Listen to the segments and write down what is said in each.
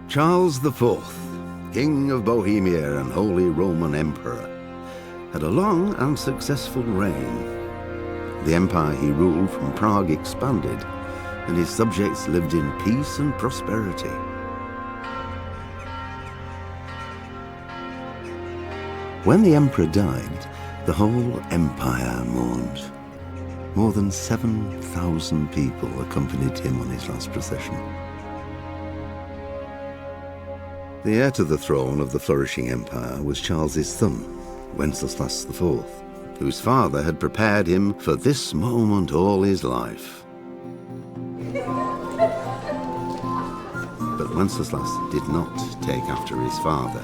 Charles IV, King of Bohemia and Holy Roman Emperor, had a long and successful reign. The empire he ruled from Prague expanded, and his subjects lived in peace and prosperity. When the emperor died, the whole empire mourned. More than 7,000 people accompanied him on his last procession. The heir to the throne of the flourishing empire was Charles's son, Wenceslas IV, whose father had prepared him for this moment all his life. But Wenceslas did not take after his father.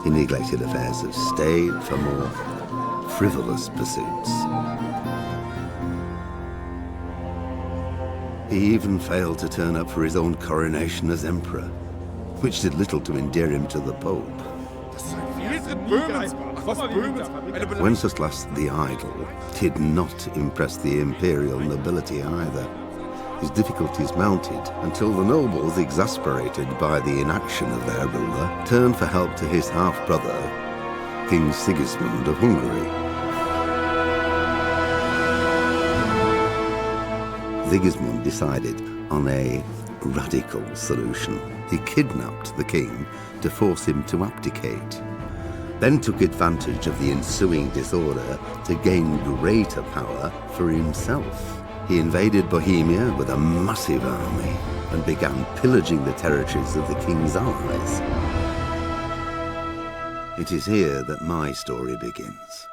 He neglected affairs of state for more frivolous pursuits. He even failed to turn up for his own coronation as emperor, which did little to endear him to the Pope. Wenceslas the Idle did not impress the imperial nobility either. His difficulties mounted until the nobles, exasperated by the inaction of their ruler, turned for help to his half-brother, King Sigismund of Hungary. Sigismund decided on a radical solution. He kidnapped the king to force him to abdicate, then took advantage of the ensuing disorder to gain greater power for himself. He invaded Bohemia with a massive army and began pillaging the territories of the king's allies. It is here that my story begins.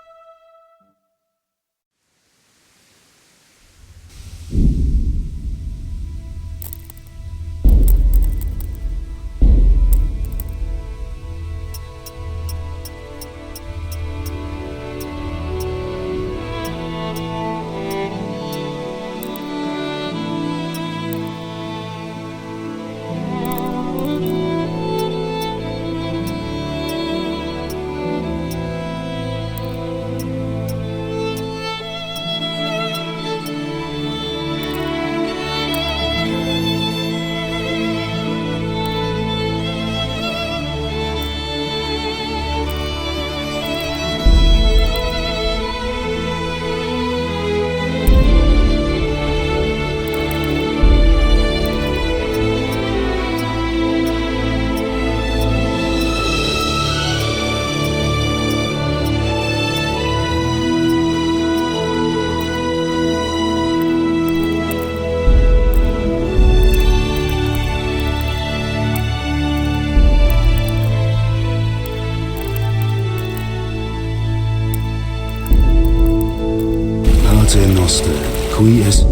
Parte nostre, qui est...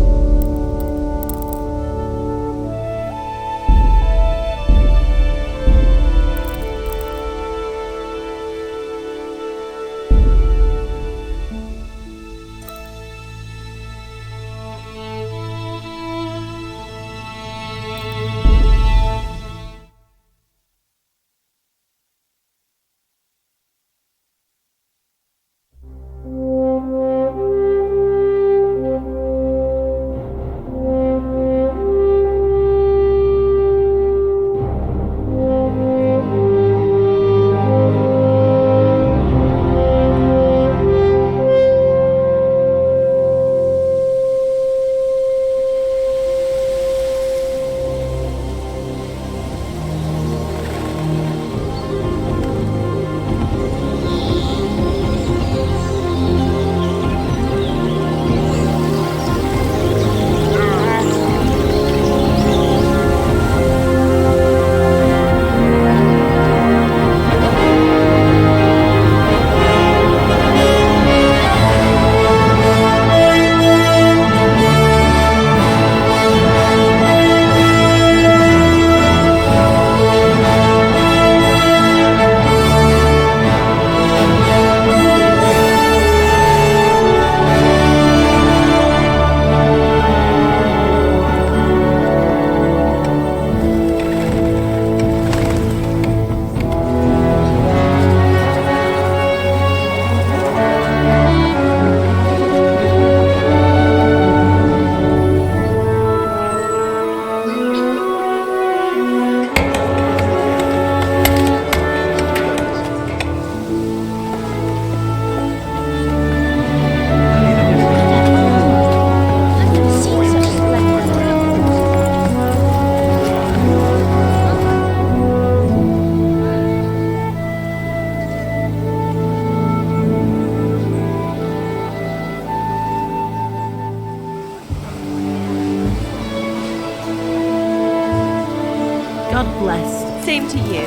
happened to you?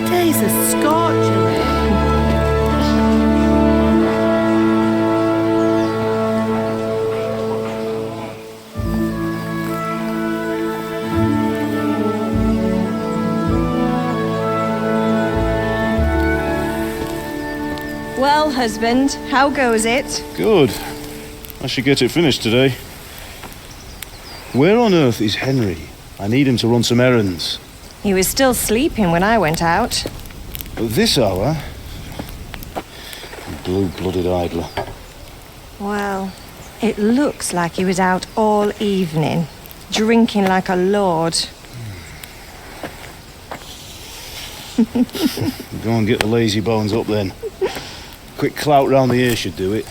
Today's a scorcher. Well, husband, how goes it? Good. I should get it finished today. Where on earth is Henry? I need him to run some errands. He was still sleeping when I went out. At this hour? Blue-blooded idler. Well, it looks like he was out all evening, drinking like a lord. Go and get the lazy bones up then. Quick clout round the ear should do it.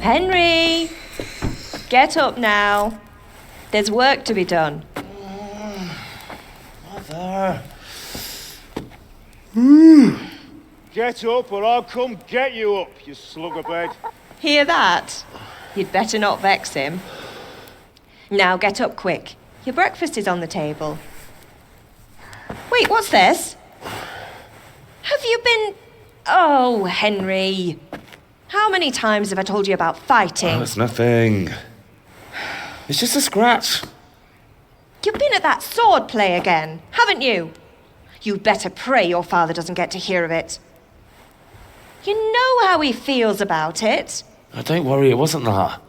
Henry! Get up now. There's work to be done. Mother. Get up or I'll come get you up, you slug of bed. Hear that? You'd better not vex him. Now get up quick. Your breakfast is on the table. Wait, what's this? Have you been... Oh, Henry. How many times have I told you about fighting? Oh, it's nothing. It's just a scratch. You've been at that sword play again, haven't you? You'd better pray your father doesn't get to hear of it. You know how he feels about it. Oh, don't worry, it wasn't that.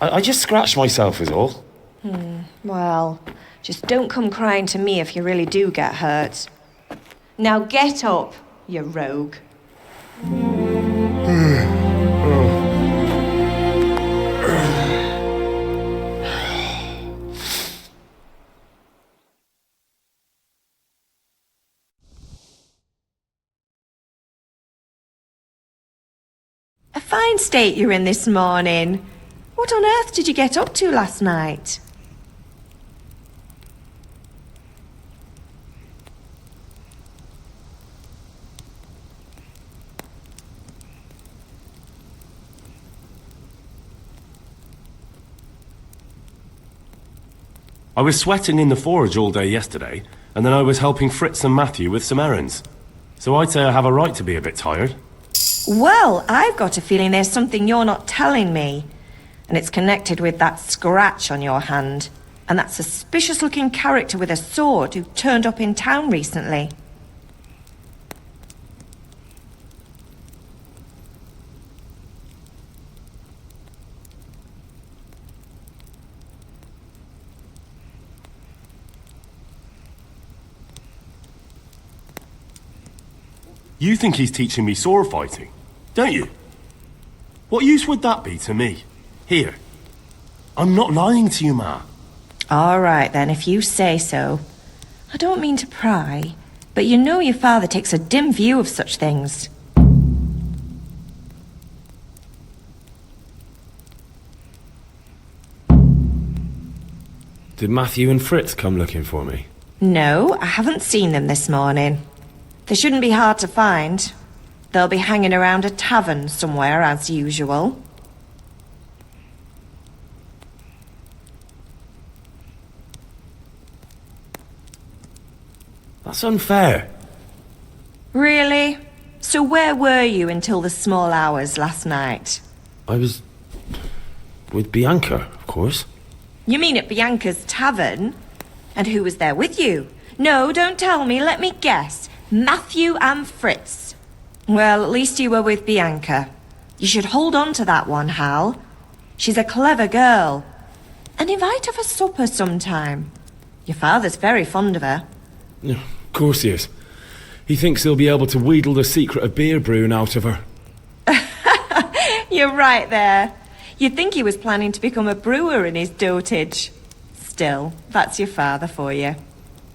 I just scratched myself is all. Well, just don't come crying to me if you really do get hurt. Now get up, you rogue. A fine state you're in this morning. What on earth did you get up to last night? I was sweating in the forge all day yesterday, and then I was helping Fritz and Matthew with some errands. So I'd say I have a right to be a bit tired. Well, I've got a feeling there's something you're not telling me. And it's connected with that scratch on your hand. And that suspicious-looking character with a sword who turned up in town recently. You think he's teaching me sword fighting, don't you? What use would that be to me? Here. I'm not lying to you, Ma. All right, then, if you say so. I don't mean to pry, but you know your father takes a dim view of such things. Did Matthew and Fritz come looking for me? No, I haven't seen them this morning. They shouldn't be hard to find. They'll be hanging around a tavern somewhere, as usual. That's unfair. Really? So where were you until the small hours last night? I was... with Bianca, of course. You mean at Bianca's tavern? And who was there with you? No, don't tell me, let me guess. Matthew and Fritz. Well, at least you were with Bianca. You should hold on to that one, Hal. She's a clever girl. And invite her for supper sometime. Your father's very fond of her. Yeah, of course he is. He thinks he'll be able to wheedle the secret of beer brewing out of her. You're right there. You'd think he was planning to become a brewer in his dotage. Still, that's your father for you.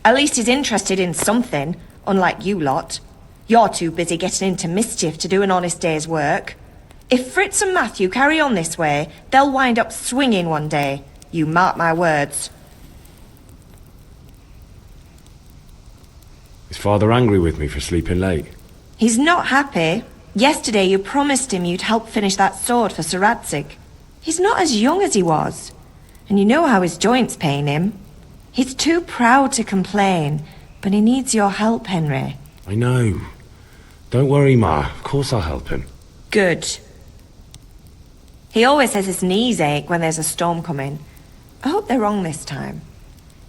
At least he's interested in something, unlike you lot. You're too busy getting into mischief to do an honest day's work. If Fritz and Matthew carry on this way, they'll wind up swinging one day. You mark my words. Is Father angry with me for sleeping late? He's not happy. Yesterday you promised him you'd help finish that sword for Sir Radzig. He's not as young as he was. And you know how his joints pain him. He's too proud to complain, but he needs your help, Henry. I know. Don't worry, Ma. Of course I'll help him. Good. He always says his knees ache when there's a storm coming. I hope they're wrong this time.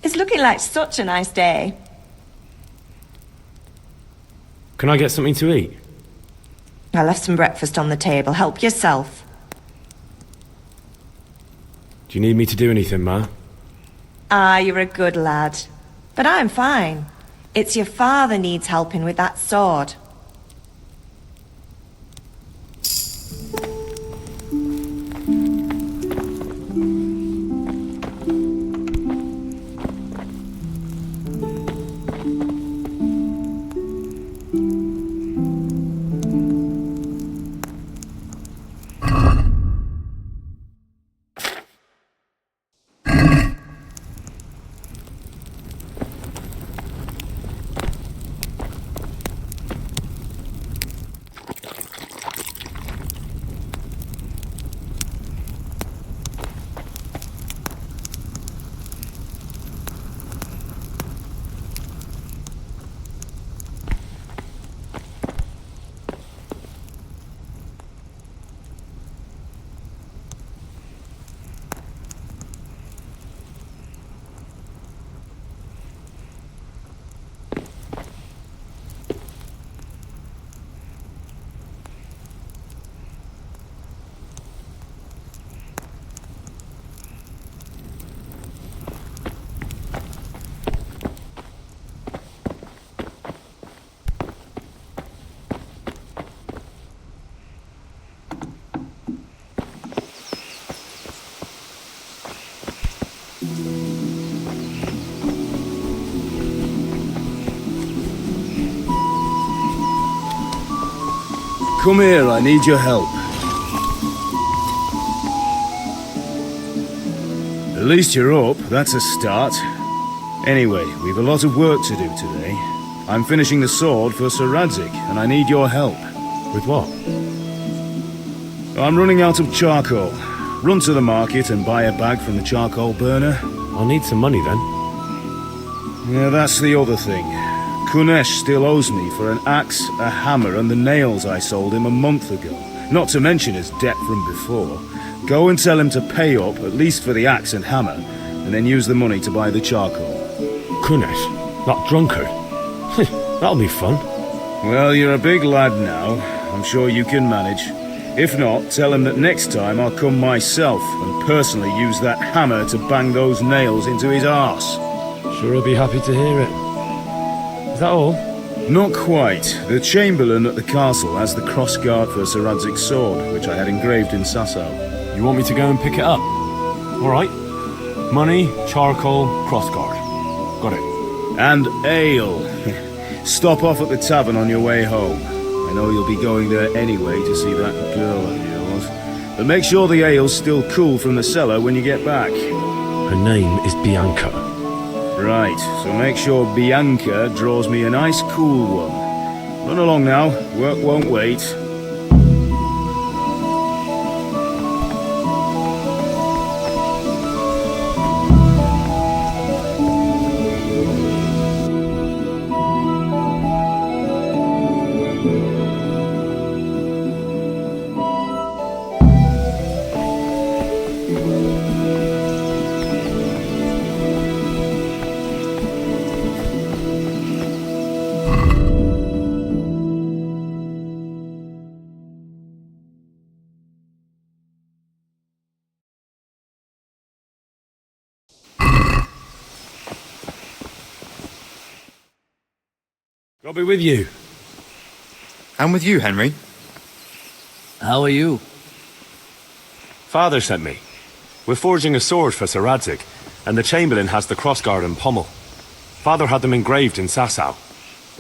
It's looking like such a nice day. Can I get something to eat? I left some breakfast on the table. Help yourself. Do you need me to do anything, Ma? Ah, you're a good lad. But I'm fine. It's your father needs helping with that sword. Come here, I need your help. At least you're up, that's a start. Anyway, we've a lot of work to do today. I'm finishing the sword for Sir Radzig, and I need your help. With what? I'm running out of charcoal. Run to the market and buy a bag from the charcoal burner. I'll need some money then. Yeah, that's the other thing. Kunesh still owes me for an axe, a hammer, and the nails I sold him a month ago. Not to mention his debt from before. Go and tell him to pay up, at least for the axe and hammer, and then use the money to buy the charcoal. Kunesh? That drunkard? That'll be fun. Well, you're a big lad now. I'm sure you can manage. If not, tell him that next time I'll come myself and personally use that hammer to bang those nails into his arse. Sure he'll be happy to hear it. Is that all? Not quite. The Chamberlain at the castle has the crossguard for Sir Radzig's sword, which I had engraved in Sasau. You want me to go and pick it up? All right. Money, charcoal, crossguard. Got it. And ale. Stop off at the tavern on your way home. I know you'll be going there anyway to see that girl of yours. But make sure the ale's still cool from the cellar when you get back. Her name is Bianca. Right, so make sure Bianca draws me a nice cool one. Run along now, work won't wait. I'll be with you. I'm with you, Henry. How are you? Father sent me. We're forging a sword for Sir Radzig, and the Chamberlain has the crossguard and pommel. Father had them engraved in Sasau.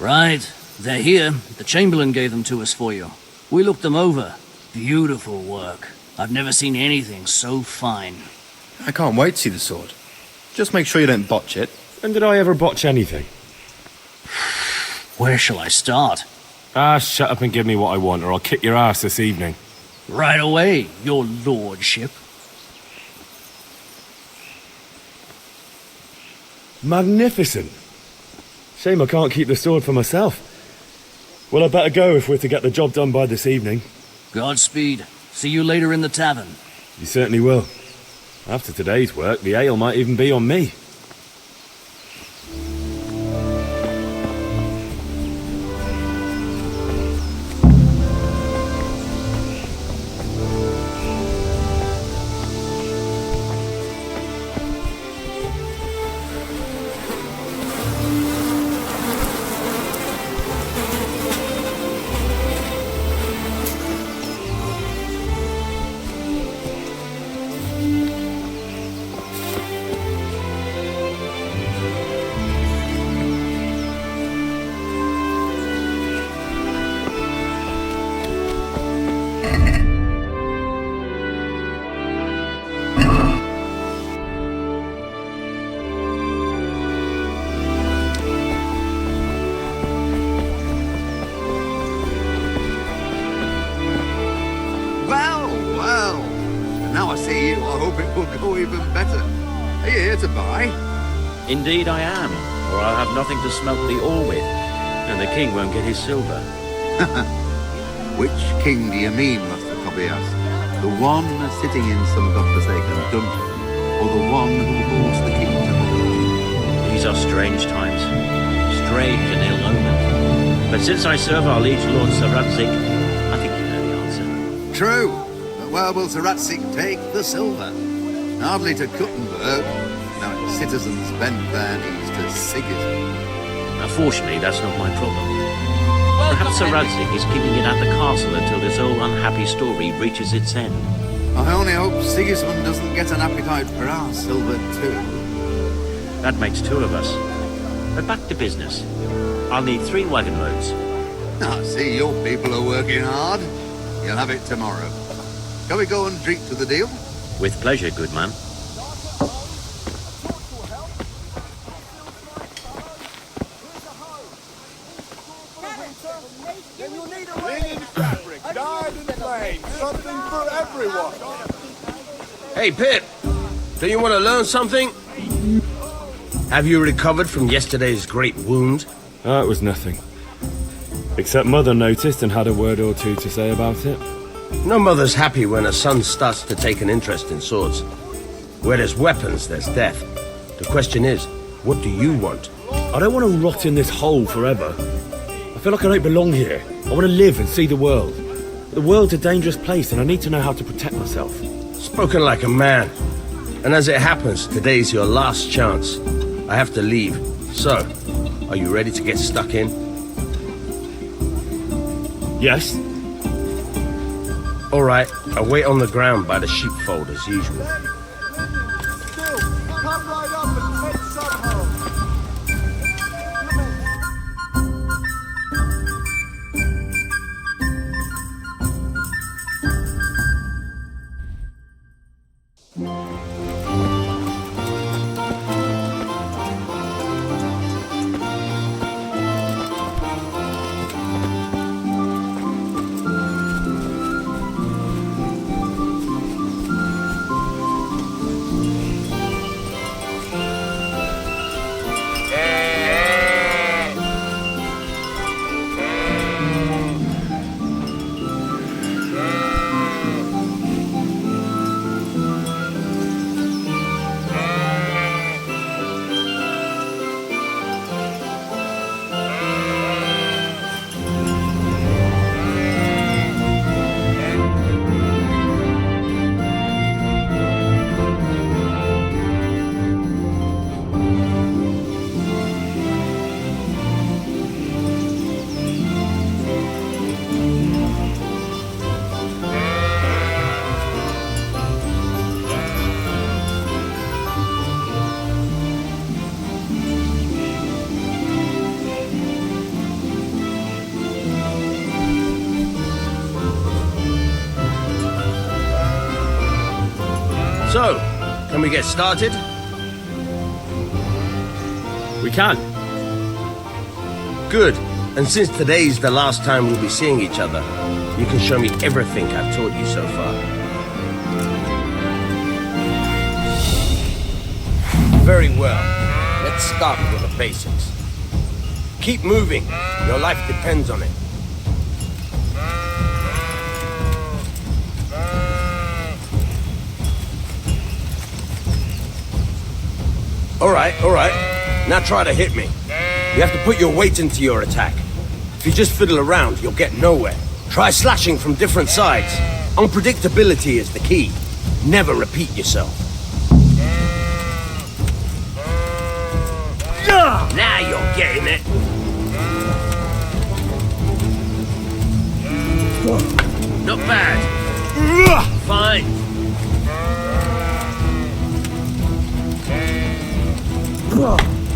Right. They're here. The Chamberlain gave them to us for you. We looked them over. Beautiful work. I've never seen anything so fine. I can't wait to see the sword. Just make sure you don't botch it. When did I ever botch anything? Where shall I start? Ah, shut up and give me what I want, or I'll kick your ass this evening. Right away, your lordship. Magnificent. Shame I can't keep the sword for myself. Well, I better go if we're to get the job done by this evening. Godspeed. See you later in the tavern. You certainly will. After today's work, the ale might even be on me. Indeed I am, or I'll have nothing to smelt the ore with, and the king won't get his silver. Which king do you mean, Master Tobias? The one sitting in some godforsaken dungeon, or the one who holds the key to the door? These are strange times, strange and ill-omened. But since I serve our liege lord Sir Radzig, I think you know the answer. True, but where will Sir Radzig take the silver? Hardly to Kuttenberg. Now citizens bend their knees to Sigismund. Unfortunately, that's not my problem. Perhaps Sir Radzig is keeping it at the castle until this whole unhappy story reaches its end. I only hope Sigismund doesn't get an appetite for our silver too. That makes two of us. But back to business. I'll need 3 wagon loads. I see your people are working hard. You'll have it tomorrow. Shall we go and drink to the deal? With pleasure, good man. Hey, Pip, do you want to learn something? Have you recovered from yesterday's great wound? Oh, it was nothing. Except Mother noticed and had a word or two to say about it. No mother's happy when a son starts to take an interest in swords. Where there's weapons, there's death. The question is, what do you want? I don't want to rot in this hole forever. I feel like I don't belong here. I want to live and see the world. The world's a dangerous place and I need to know how to protect myself. Spoken like a man. And as it happens, today's your last chance. I have to leave. So, are you ready to get stuck in? Yes. All right, I'll wait on the ground by the sheepfold as usual. Come right up and take some home. So, can we get started? We can. Good. And since today's the last time we'll be seeing each other, you can show me everything I've taught you so far. Very well. Let's start with the basics. Keep moving. Your life depends on it. All right. Now try to hit me. You have to put your weight into your attack. If you just fiddle around, you'll get nowhere. Try slashing from different sides. Unpredictability is the key. Never repeat yourself. Now you're getting it. Not bad. Fine.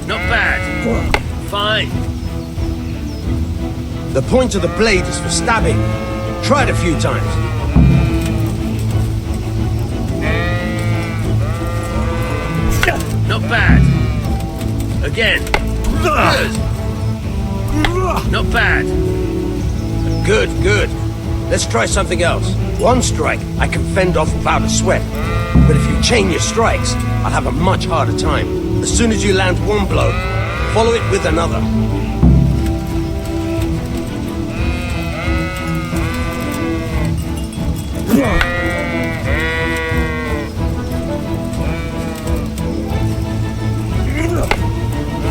Not bad. Fine. The point of the blade is for stabbing. Try it a few times. Not bad. Again. Good. Not bad. Good. Let's try something else. One strike, I can fend off without a sweat. But if you chain your strikes, I'll have a much harder time. As soon as you land one blow, follow it with another.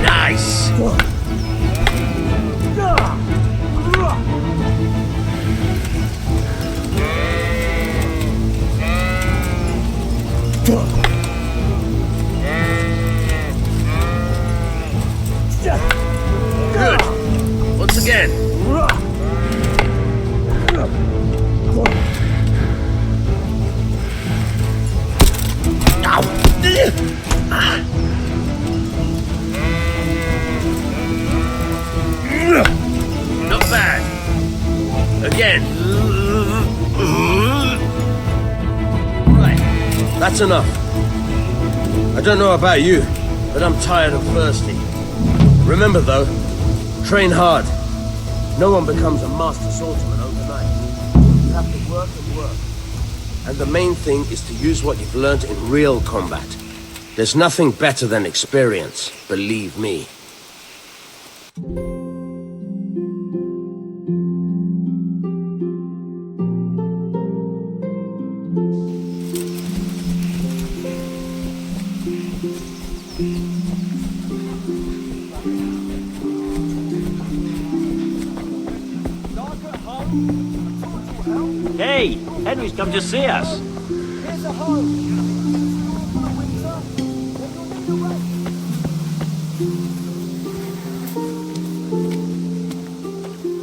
Nice. Good. Once again. Not bad. Again. Right. That's enough. I don't know about you, but I'm tired and thirsty. Remember though, train hard. No one becomes a master swordsman overnight. You have to work and work. And the main thing is to use what you've learned in real combat. There's nothing better than experience, believe me. Hey, Henry's come to see us. Here's a home.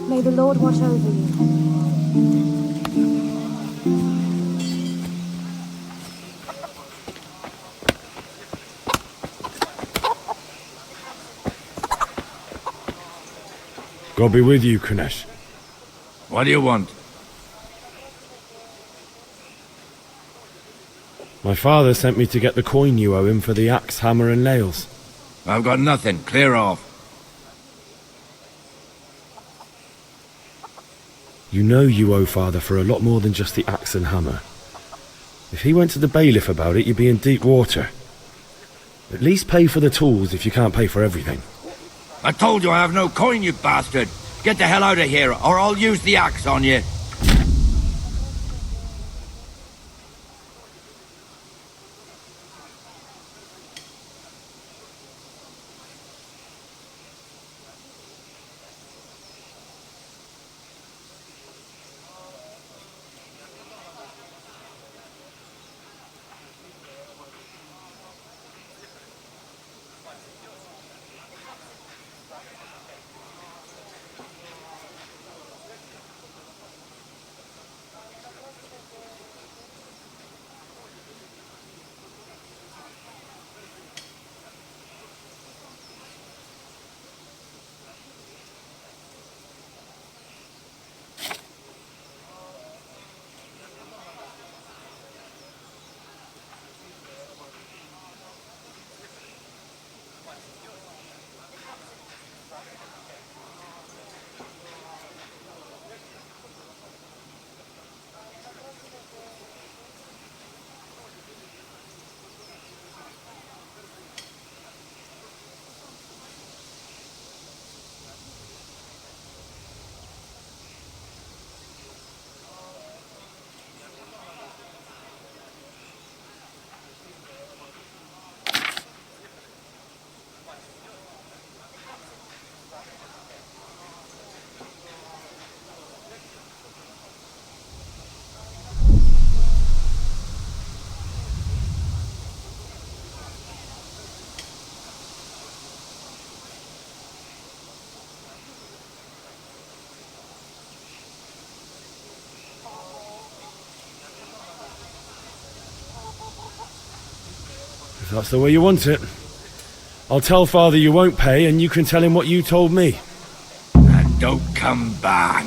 May the Lord watch over you. God be with you, Kunesh. What do you want? My father sent me to get the coin you owe him for the axe, hammer and nails. I've got nothing. Clear off. You know you owe father for a lot more than just the axe and hammer. If he went to the bailiff about it, you'd be in deep water. At least pay for the tools if you can't pay for everything. I told you I have no coin, you bastard. Get the hell out of here, or I'll use the axe on you. If that's the way you want it. I'll tell Father you won't pay, and you can tell him what you told me. And don't come back.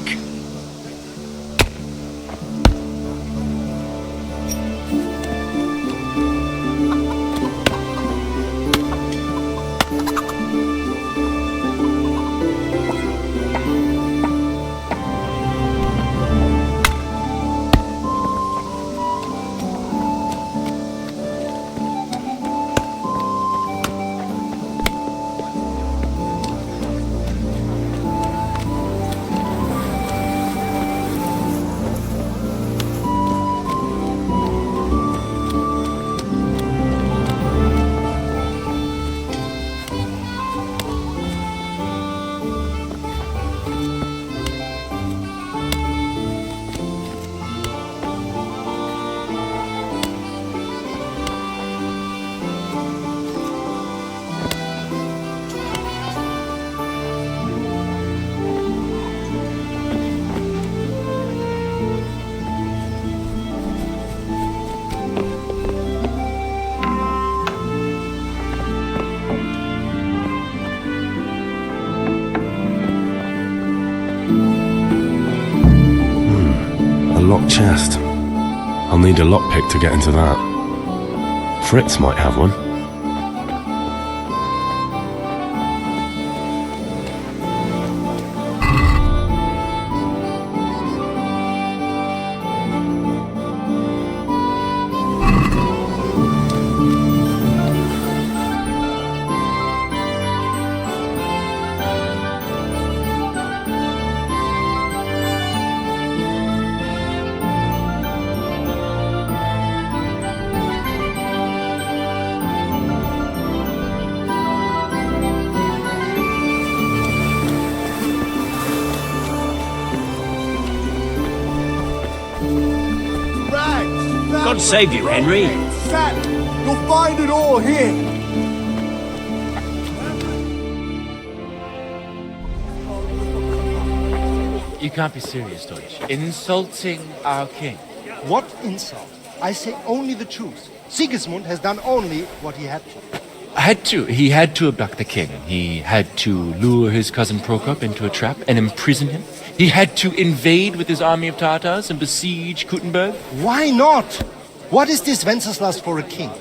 Locked chest. I'll need a lockpick to get into that. Fritz might have one. God save you, Henry. Sat. You'll find it all here. You can't be serious, Deutsch. Insulting our king. What insult? I say only the truth. Sigismund has done only what he had to. He had to abduct the king. He had to lure his cousin Prokop into a trap and imprison him. He had to invade with his army of Tatars and besiege Kuttenberg. Why not? What is this Wenceslas for a king?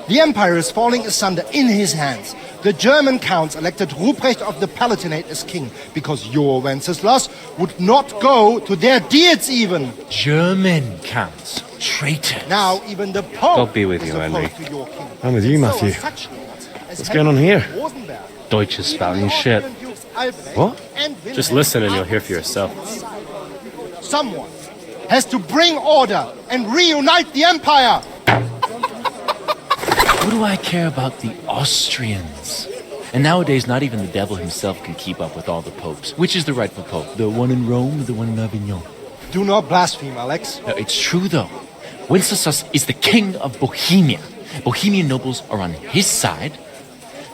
The empire is falling asunder in his hands. The German counts elected Ruprecht of the Palatinate as king because your Wenceslas would not go to their deeds even. German counts. Traitors. Now even the Pope God be with you, Henry. To I'm with you, Matthew. What's going on here? Deutsch is spouting shit. What? Just listen and you'll hear for yourself. Someone has to bring order and reunite the empire. What do I care about the Austrians? And nowadays, not even the devil himself can keep up with all the popes. Which is the rightful pope? The one in Rome or the one in Avignon? Do not blaspheme, Alex. No, it's true, though. Wenceslas is the king of Bohemia. Bohemian nobles are on his side.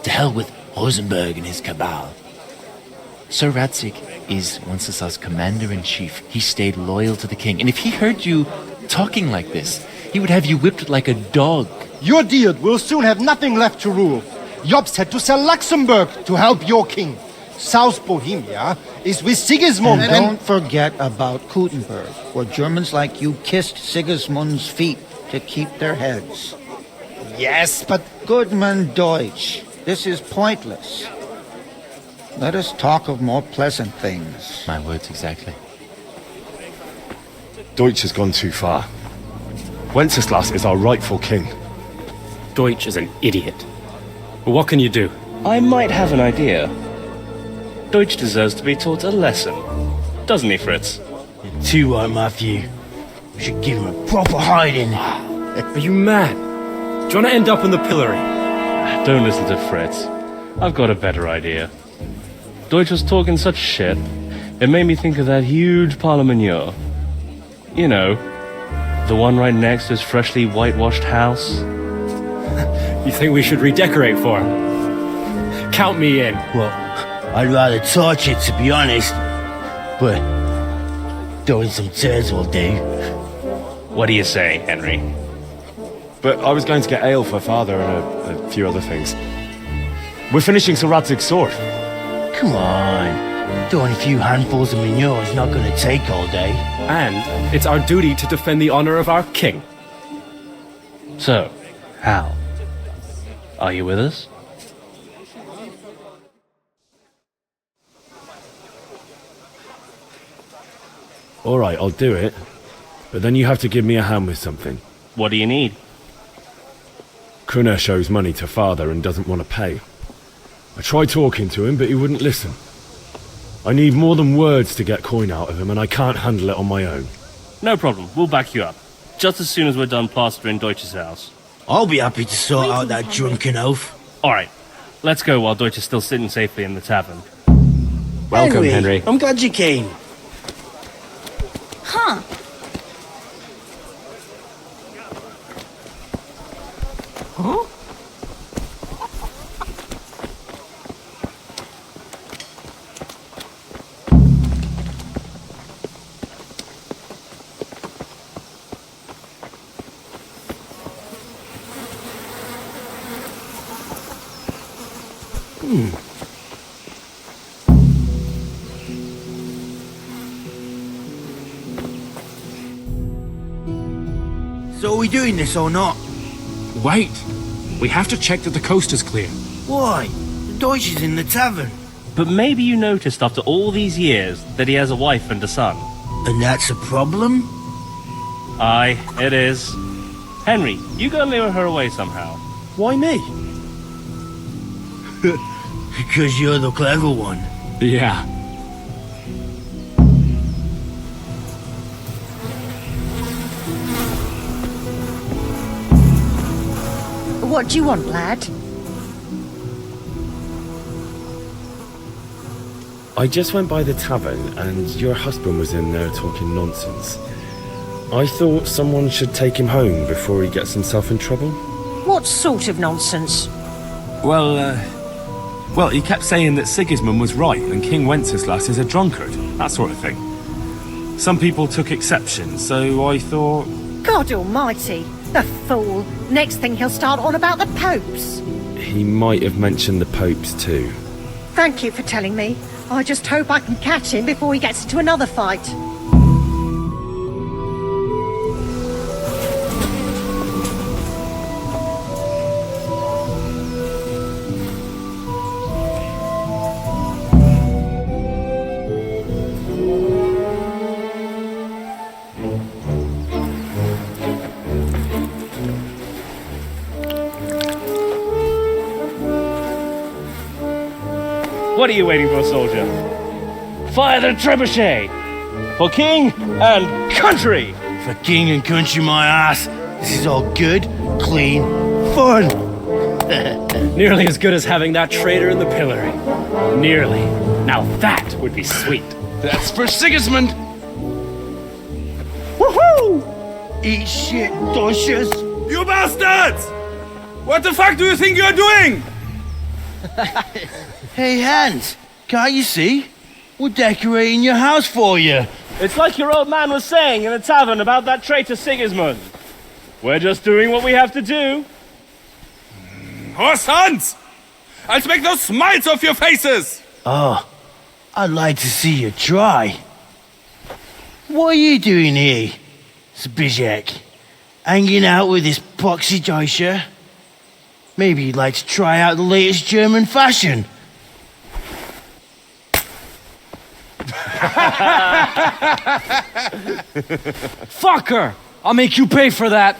To hell with Rosenberg and his cabal. Sir Radzig is Wenceslas' commander-in-chief. He stayed loyal to the king. And if he heard you talking like this, he would have you whipped like a dog. Your Diet will soon have nothing left to rule. Jobst had to sell Luxembourg to help your king. South Bohemia is with Sigismund and don't forget about Kuttenberg, where Germans like you kissed Sigismund's feet to keep their heads. Yes, but... Goodman Deutsch, this is pointless. Let us talk of more pleasant things. My words exactly. Deutsch has gone too far. Wenceslas is our rightful king. Deutsch is an idiot. But what can you do? I might have an idea. Deutsch deserves to be taught a lesson. Doesn't he, Fritz? You're too right, Matthew. We should give him a proper hiding. Are you mad? Do you want to end up in the pillory? Don't listen to Fritz. I've got a better idea. Deutsch was talking such shit, it made me think of that huge parliament. You know, the one right next to his freshly whitewashed house. You think we should redecorate for him? Count me in. Well, I'd rather torch it, to be honest. But throwing some turds will do. What do you say, Henry? but I was going to get ale for Father and a few other things. We're finishing Sir Radzig's sword. Come on. Doing a few handfuls of manure is not going to take all day. And it's our duty to defend the honor of our king. So, How? are you with us? Alright, I'll do it. But then you have to give me a hand with something. What do you need? Kunesh owes money to Father and doesn't want to pay. I tried talking to him, but he wouldn't listen. I need more than words to get coin out of him, and I can't handle it on my own. No problem, we'll back you up. Just as soon as we're done plastering Deutsch's house. I'll be happy to sort out that drunken oaf. Alright, let's go while Deutsch is still sitting safely in the tavern. Welcome, Henry. I'm glad you came. Huh. Huh? So are we doing this or not? Wait. We have to check that the coast is clear. Why? The Deutsch is in the tavern. But maybe you noticed after all these years that he has a wife and a son. And that's a problem? Aye, it is. Henry, you go lure her away somehow. Why me? Because you're the clever one. Yeah. What do you want, lad? I just went by the tavern and your husband was in there talking nonsense. I thought someone should take him home before he gets himself in trouble. What sort of nonsense? Well, he kept saying that Sigismund was right and King Wenceslas is a drunkard, that sort of thing. Some people took exception, so I thought... God almighty, the fool. Next thing he'll start on about the popes. He might have mentioned the popes too. Thank you for telling me. I just hope I can catch him before he gets into another fight. What are you waiting for, soldier? Fire the trebuchet! For king and country! For king and country, my ass. This is all good, clean, fun. Nearly as good as having that traitor in the pillory. Nearly. Now that would be sweet. That's for Sigismund! Woohoo! Eat shit, Deutsches. You bastards! What the fuck do you think you're doing? Hey, Hans, can't you see? We're decorating your house for you. It's like your old man was saying in the tavern about that traitor Sigismund. We're just doing what we have to do. Horse Hans! I'll make those smiles off your faces! Oh, I'd like to see you try. What are you doing here, Zbigniew? Hanging out with this poxy Deutscher? Maybe you'd like to try out the latest German fashion. Fucker! I'll make you pay for that.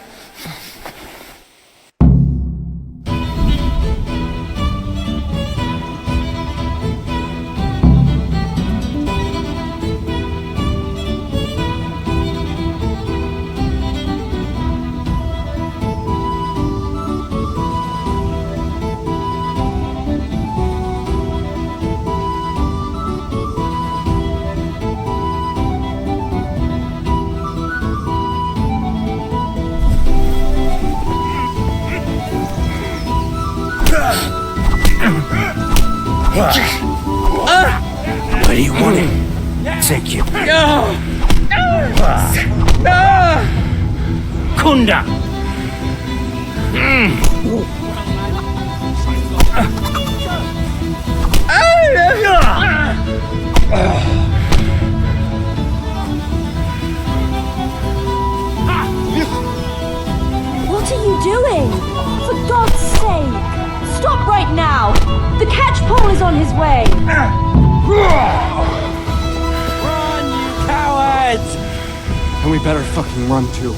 Where do you want it? Take you. Kunda! What are you doing? For God's sake! Stop right now! The catchpole is on his way! Run, you cowards! And we better fucking run too.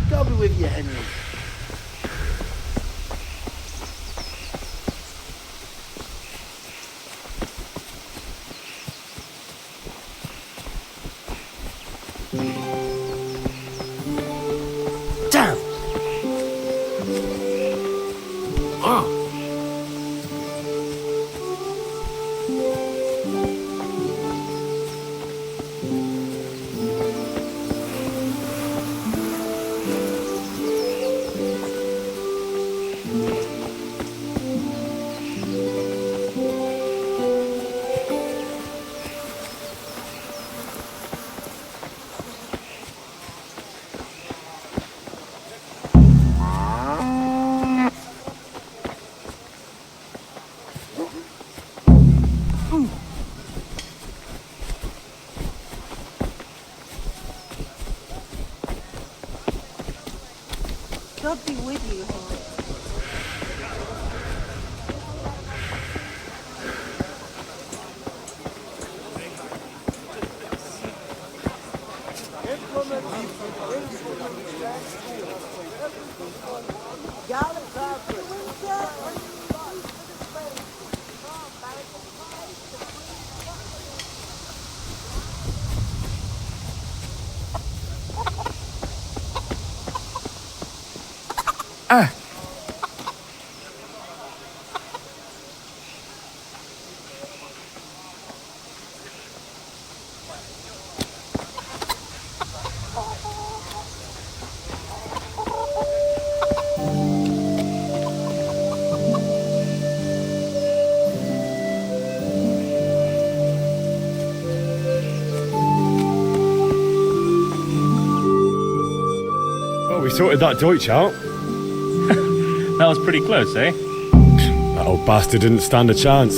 God be with you, Henry. Damn! God be with you, Henry. Well, we sorted that Deutsch out. That was pretty close, eh? That old bastard didn't stand a chance.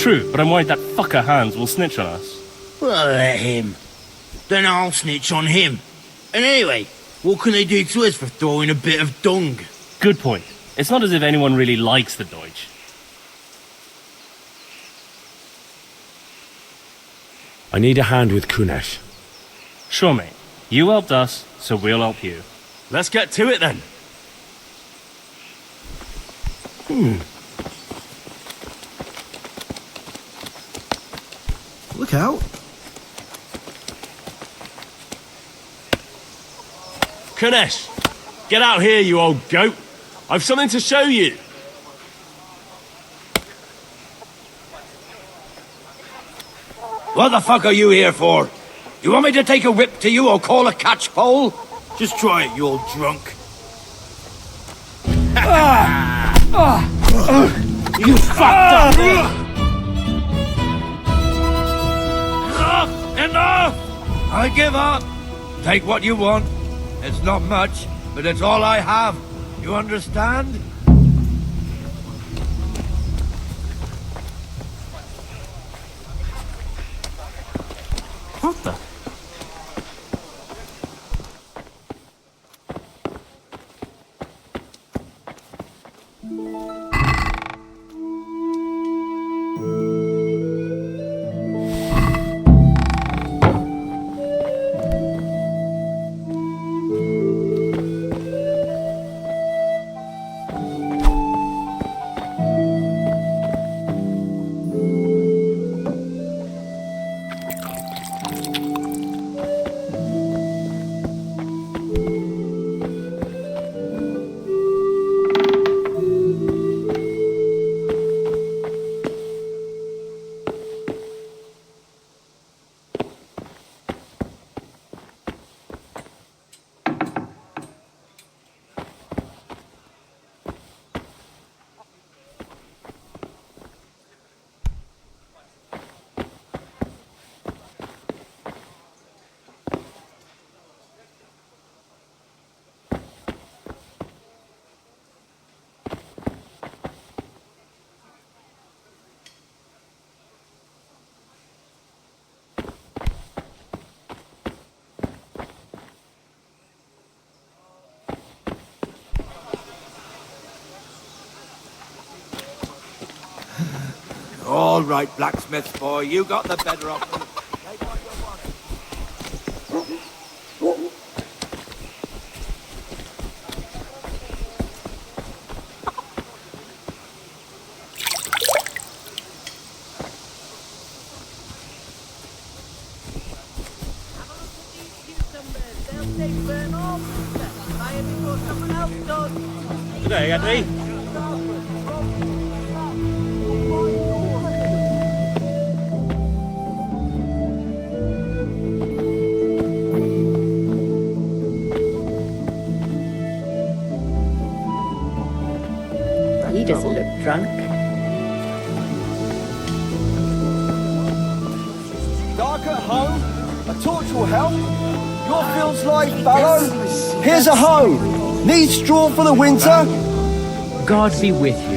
True, but I'm worried that fucker Hans will snitch on us. Well, let him. Then I'll snitch on him. And anyway, what can they do to us for throwing a bit of dung? Good point. It's not as if anyone really likes the Deutsch. I need a hand with Kunesh. Sure, mate. You helped us, so we'll help you. Let's get to it then. Look out. Kunesh, get out here, you old goat. I've something to show you. What the fuck are you here for? You want me to take a whip to you or call a catchpole? Just try it, you old drunk. You fucked up! Enough! I give up. Take what you want. It's not much, but it's all I have. You understand? What the? All right, blacksmith boy, you got the better of me. Take what you want. Good day, Henry. He doesn't look drunk. Dark at home? A torch will help? Your fields lie fallow? Here's a hoe! Need straw for the winter? God be with you.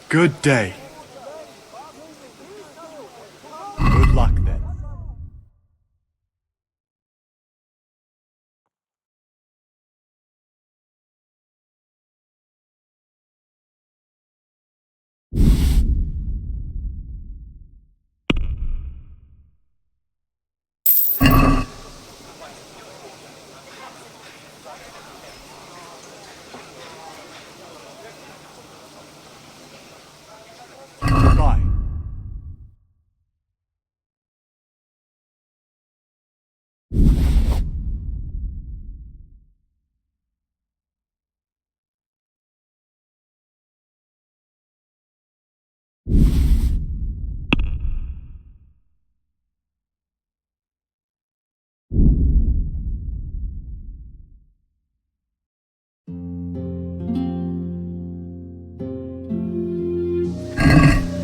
Good day. Good luck then.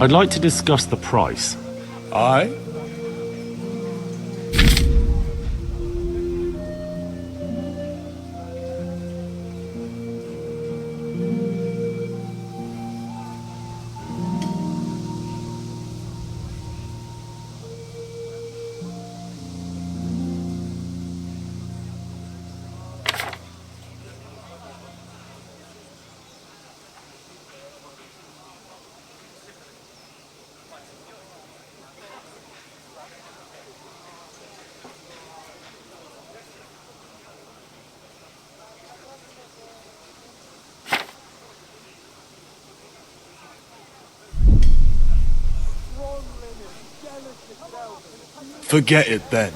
I'd like to discuss the price. Aye? Forget it then.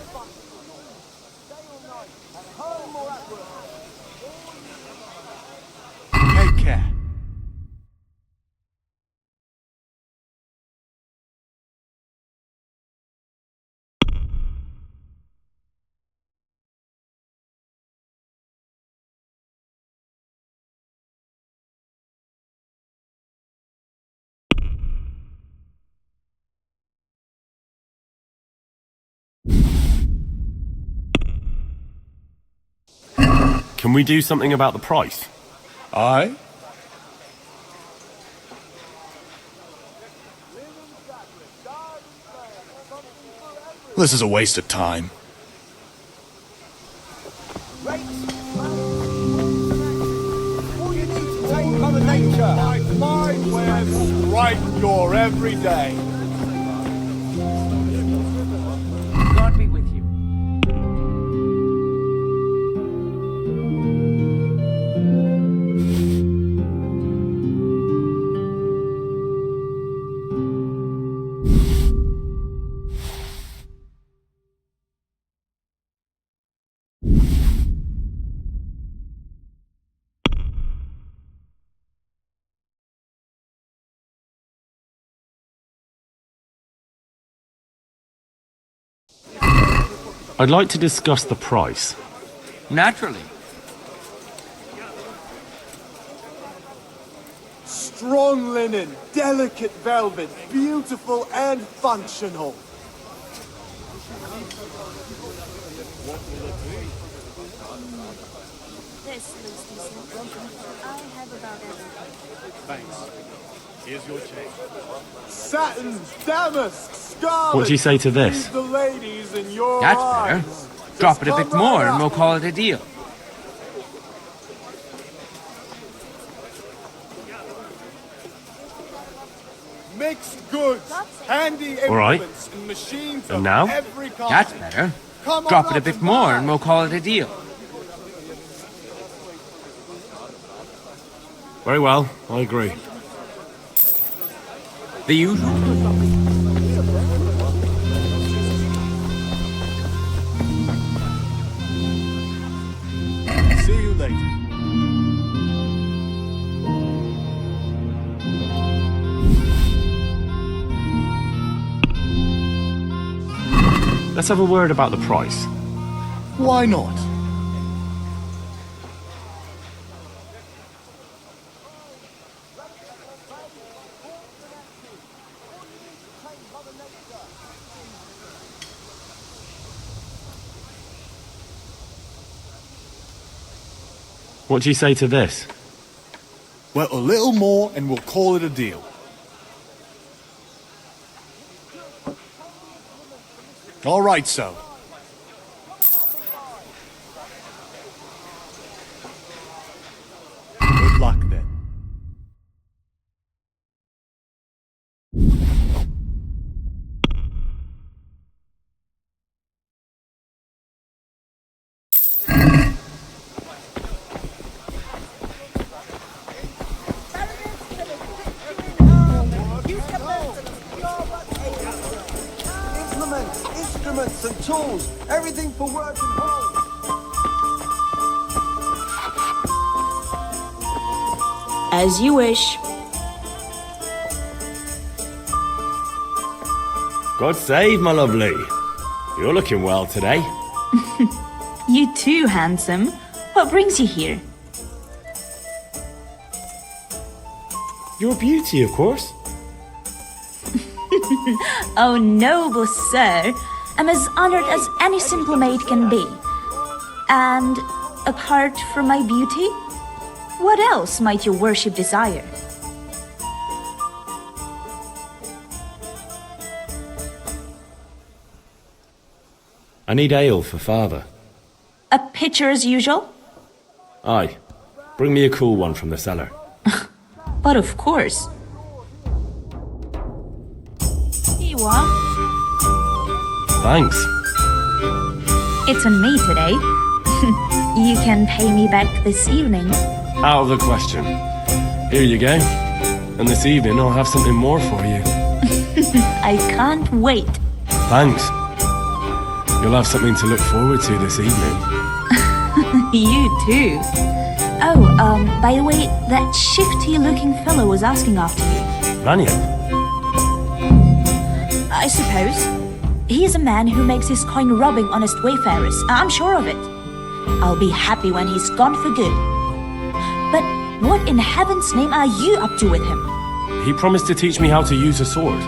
Take care. Can we do something about the price? Aye? This is a waste of time. All you need to take Mother Nature. My way will right your every day. God be with you. I'd like to discuss the price. Naturally. Strong linen, delicate velvet, beautiful and functional. Thanks. Here's your change. Satin, damask, scarlet. What do you say to this? The ladies in your That's eyes. better. Drop it a bit come more right and up. we'll call it a deal. Mixed goods, handy All right. implements and machines And of now? every kind. That's better. Come Drop on it a up bit and more buy. and we'll call it a deal. Very well, I agree. The usual. See you later. Let's have a word about the price. Why not? What do you say to this? Well, a little more and we'll call it a deal. All right, so. Good luck then. Implements, instruments and tools. Everything for work and home. As you wish. God save, my lovely. You're looking well today. You too, handsome. What brings you here? Your beauty, of course. Oh, noble sir. I'm as honored as any simple maid can be. And apart from my beauty, what else might your worship desire? I need ale for father. A pitcher as usual? Aye. Bring me a cool one from the cellar. But of course. Here you are. Thanks. It's on me today. You can pay me back this evening. Out of the question. Here you go. And this evening I'll have something more for you. I can't wait. Thanks. You'll have something to look forward to this evening. You too. Oh, by the way, that shifty-looking fellow was asking after you. Lanyon? I suppose. He is a man who makes his coin robbing honest wayfarers. I'm sure of it. I'll be happy when he's gone for good. But what in heaven's name are you up to with him? He promised to teach me how to use a sword.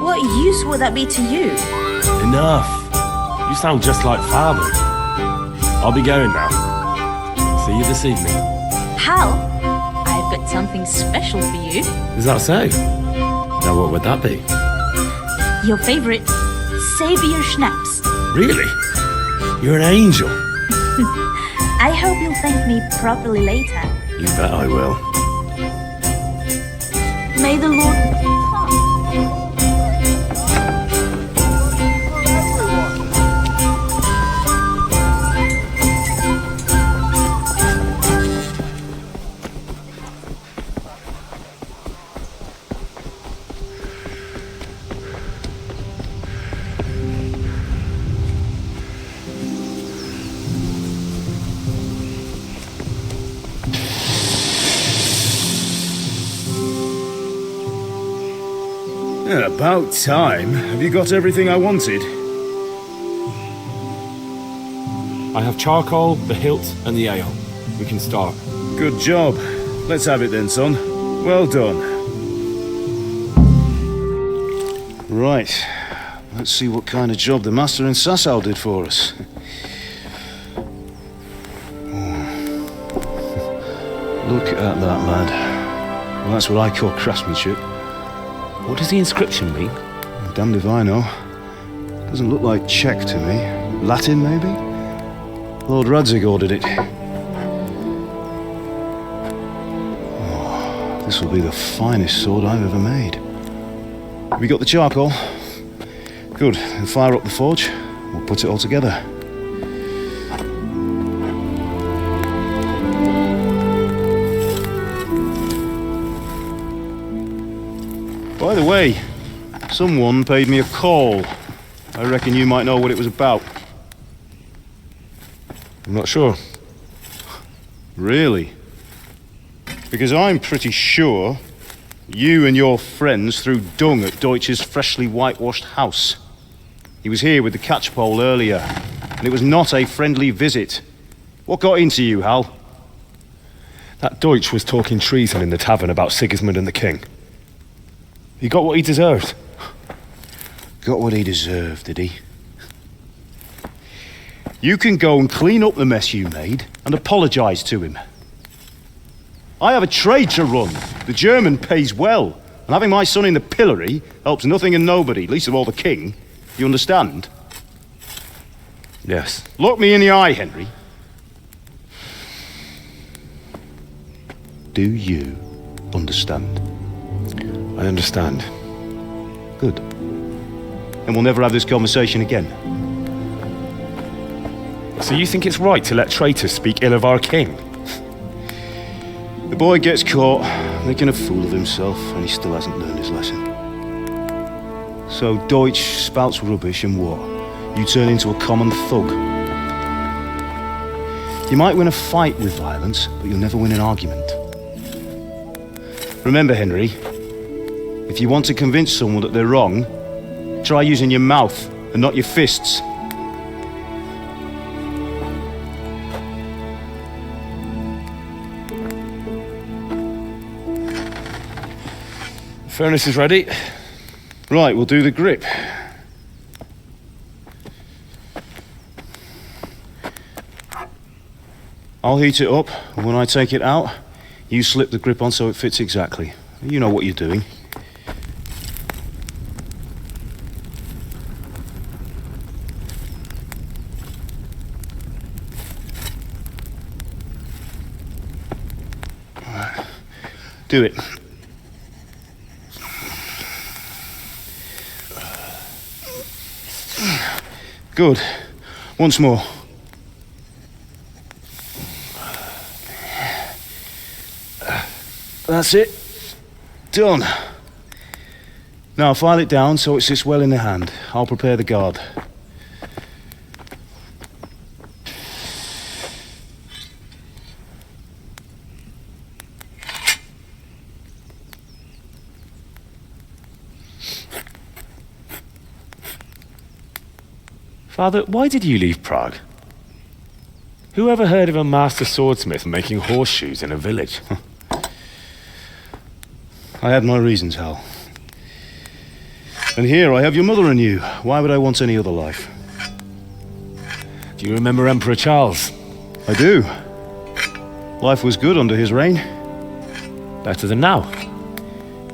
What use would that be to you? Enough. You sound just like father. I'll be going now. See you this evening. Hal, got something special for you. Is that so? Now what would that be? Your favorite Savior Schnapps. Really? You're an angel. I hope you'll thank me properly later. You bet I will. May the Lord... About time. Have you got everything I wanted? I have charcoal, the hilt, and the ale. We can start. Good job. Let's have it then, son. Well done. Right. Let's see what kind of job the master in Sasau did for us. Look at that, lad. Well, that's what I call craftsmanship. What does the inscription mean? Damned if I know. Doesn't look like Czech to me. Latin, maybe? Lord Radzig ordered it. Oh, this will be the finest sword I've ever made. Have you got the charcoal? Good. Then fire up the forge. We'll put it all together. By the way, someone paid me a call. I reckon you might know what it was about. I'm not sure. Really? Because I'm pretty sure you and your friends threw dung at Deutsch's freshly whitewashed house. He was here with the catchpole earlier, and it was not a friendly visit. What got into you, Hal? That Deutsch was talking treason in the tavern about Sigismund and the king. He got what he deserved. Got what he deserved, did he? You can go and clean up the mess you made and apologise to him. I have a trade to run. The German pays well, and having my son in the pillory helps nothing and nobody, least of all the king. You understand? Yes. Look me in the eye, Henry. Do you understand? I understand. Good. And we'll never have this conversation again. So you think it's right to let traitors speak ill of our king? The boy gets caught making a fool of himself, and he still hasn't learned his lesson. So Deutsch spouts rubbish, and what? You turn into a common thug. You might win a fight with violence, but you'll never win an argument. Remember, Henry, if you want to convince someone that they're wrong, try using your mouth and not your fists. Furnace is ready. Right, we'll do the grip. I'll heat it up, and when I take it out, you slip the grip on so it fits exactly. You know what you're doing. Right. Do it. Good. Once more. That's it. Done. Now file it down so it sits well in the hand. I'll prepare the guard. Father, why did you leave Prague? Who ever heard of a master swordsmith making horseshoes in a village? I had my reasons, Hal. And here I have your mother and you. Why would I want any other life? Do you remember Emperor Charles? I do. Life was good under his reign. Better than now.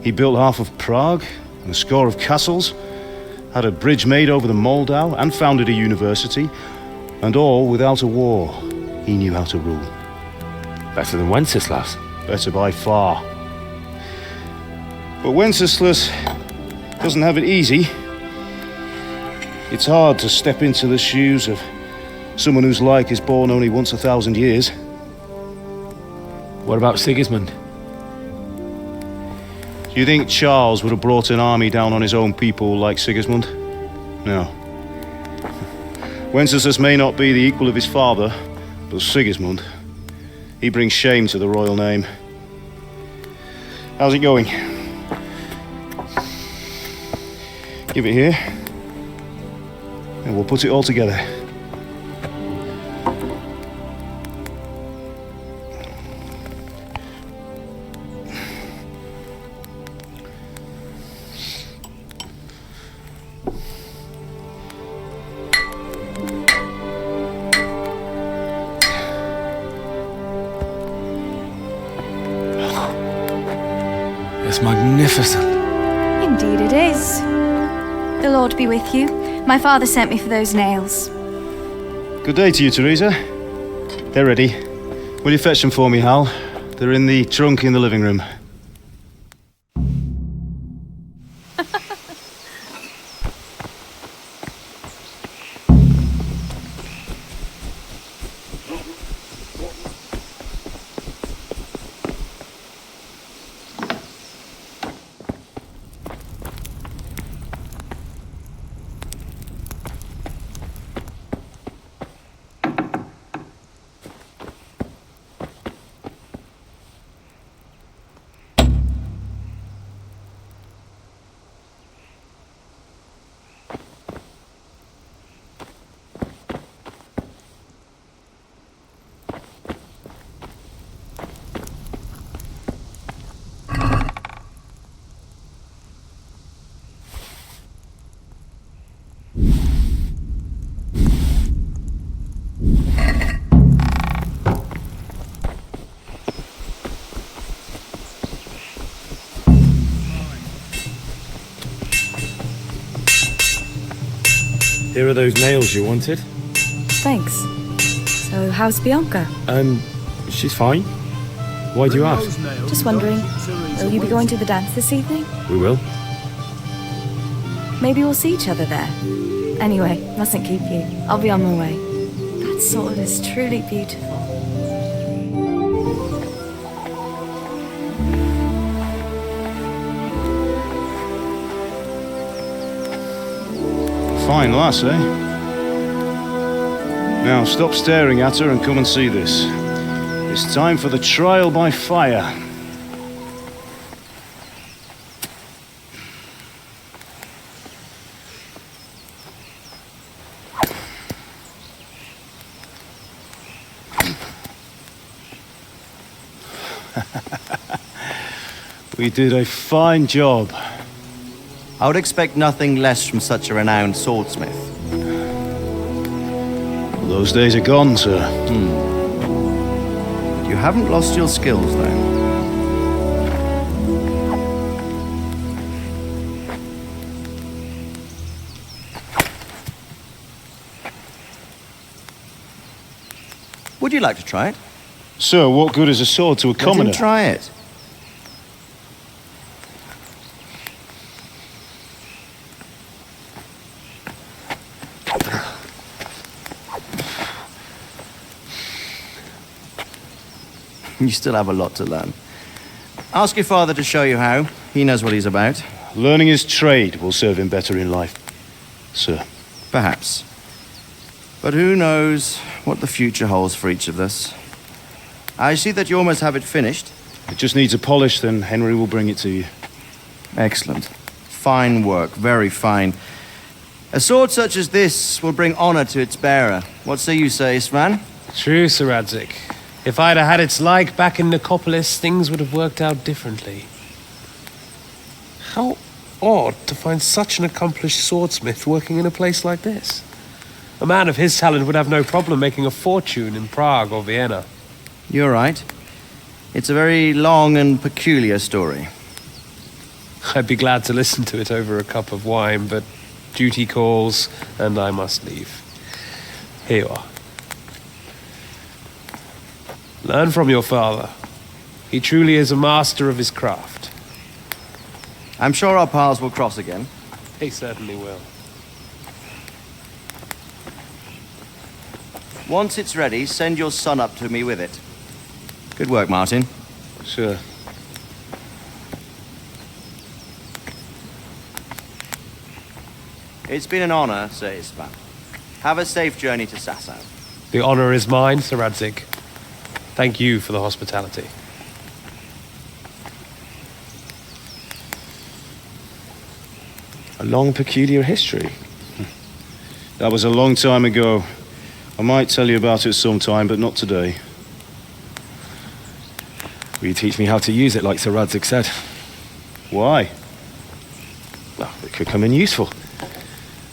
He built half of Prague and a score of castles, had a bridge made over the Moldau, and founded a university, and all without a war. He knew how to rule. Better than Wenceslas. Better by far. But Wenceslas doesn't have it easy. It's hard to step into the shoes of someone whose like is born only once 1,000 years. What about Sigismund? Do you think Charles would have brought an army down on his own people like Sigismund? No. Wenceslas may not be the equal of his father, but Sigismund, he brings shame to the royal name. How's it going? Give it here, and we'll put it all together. It's magnificent. Indeed it is. The Lord be with you. My father sent me for those nails. Good day to you, Teresa. They're ready. Will you fetch them for me, Hal? They're in the trunk in the living room. Here are those nails you wanted. Thanks. So, how's Bianca? She's fine. Why do you ask? Just wondering, will you be going to the dance this evening? We will. Maybe we'll see each other there. Anyway, mustn't keep you. I'll be on my way. That sword is truly beautiful. Fine lass, eh? Now stop staring at her and come and see this. It's time for the trial by fire. We did a fine job. I would expect nothing less from such a renowned swordsmith. Those days are gone, sir. You haven't lost your skills, though. Would you like to try it? Sir, what good is a sword to a commoner? Let him try it. You still have a lot to learn. Ask your father to show you how. He knows what he's about. Learning his trade will serve him better in life, sir. Perhaps. But who knows what the future holds for each of us. I see that you almost have it finished. It just needs a polish, then Henry will bring it to you. Excellent. Fine work, very fine. A sword such as this will bring honor to its bearer. What say you, Svan? True, Sir Radzig. If I'd have had its like back in Nicopolis, things would have worked out differently. How odd to find such an accomplished swordsmith working in a place like this. A man of his talent would have no problem making a fortune in Prague or Vienna. You're right. It's a very long and peculiar story. I'd be glad to listen to it over a cup of wine, but duty calls, and I must leave. Here you are. Learn from your father. He truly is a master of his craft. I'm sure our paths will cross again. He certainly will. Once it's ready, send your son up to me with it. Good work, Martin. Sure. It's been an honor, Sir Ispan. Have a safe journey to Sasau. The honor is mine, Sir Radzig. Thank you for the hospitality. A long, peculiar history. That was a long time ago. I might tell you about it sometime, but not today. Will you teach me how to use it, like Sir Radzig said? Why? Well, it could come in useful.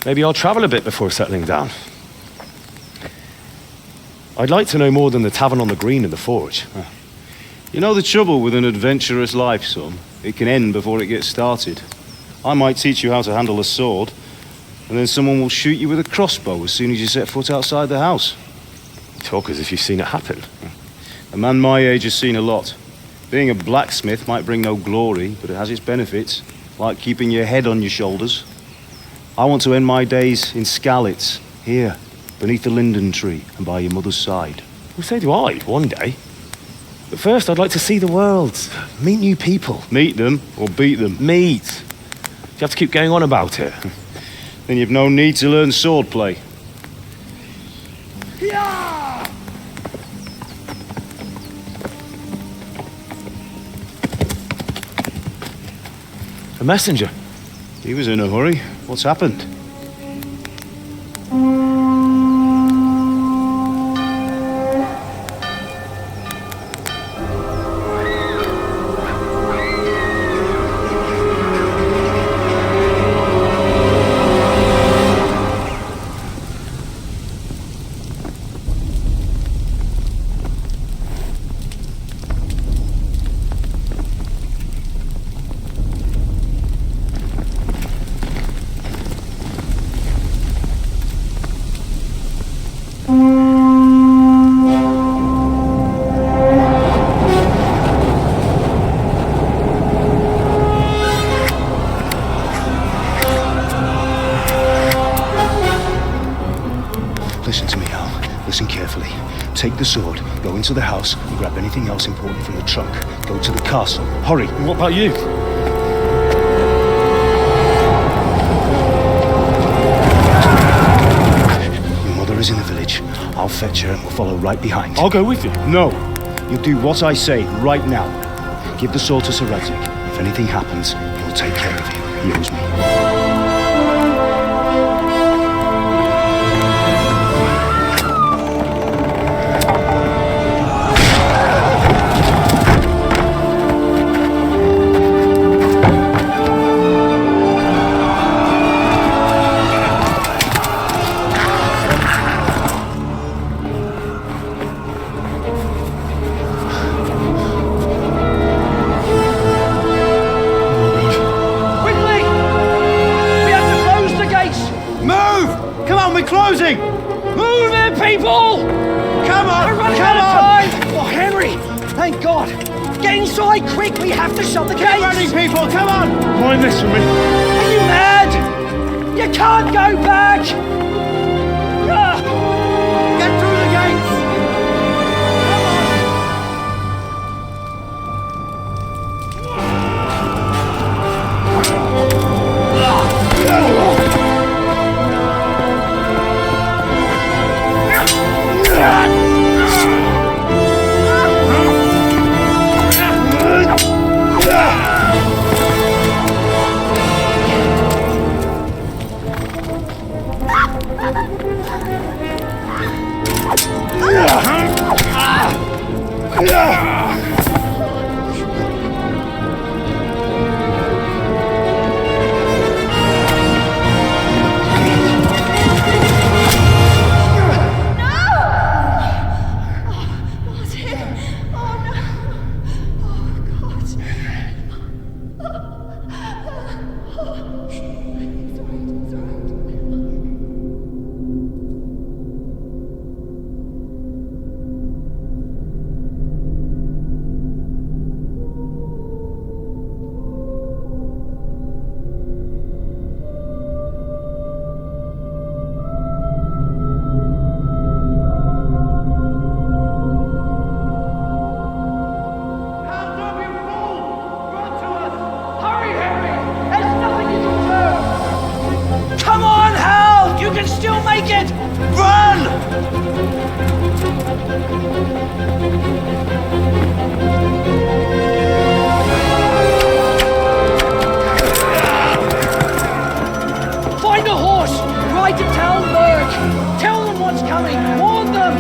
Maybe I'll travel a bit before settling down. I'd like to know more than the tavern on the green and the forge. You know the trouble with an adventurous life, son? It can end before it gets started. I might teach you how to handle a sword, and then someone will shoot you with a crossbow as soon as you set foot outside the house. You talk as if you've seen it happen. A man my age has seen a lot. Being a blacksmith might bring no glory, but it has its benefits, like keeping your head on your shoulders. I want to end my days in Skalitz, here, beneath the linden tree and by your mother's side. Well, so do I, one day. But first, I'd like to see the world, meet new people. Meet them or beat them? Meet. Do you have to keep going on about it? Then you've no need to learn swordplay. A messenger. He was in a hurry. What's happened? Listen to me, Al. Listen carefully. Take the sword, go into the house, and grab anything else important from the trunk. Go to the castle. Hurry. And what about you? Your mother is in the village. I'll fetch her and we'll follow right behind. I'll go with you. No. You'll do what I say right now. Give the sword to Sir Radzig. If anything happens, he'll take care of you. He owes me. Closing! Move it, people! Come on! We're running out of time! Oh, Henry! Thank God! Get inside, quick! We have to shut the gates! Get running, people! Come on! Mind this for me. Are you mad? You can't go back! Get through the gates! Find a horse! Ride to town, Lurk! Tell them what's coming! Warn them!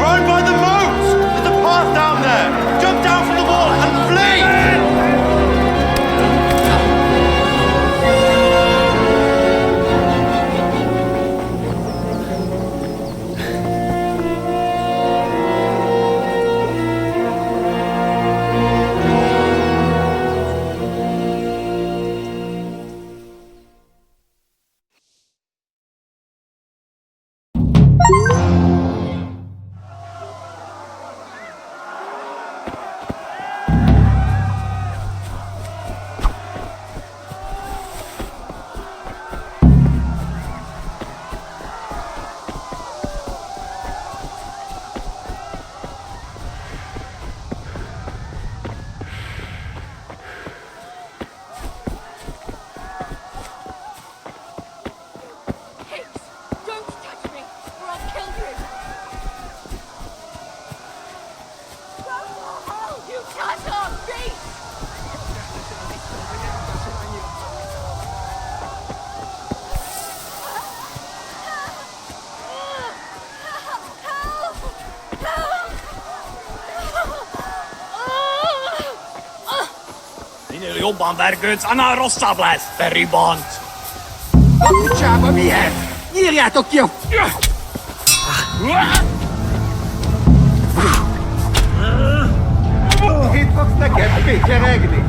Run by the moat! There's a path down there! Jump down from the wall and flee! Bergőc, annál rosszabb lesz, Feribont! A kucsába milyen? Nyírjátok ki a... Itt fogsz neked pécseregni!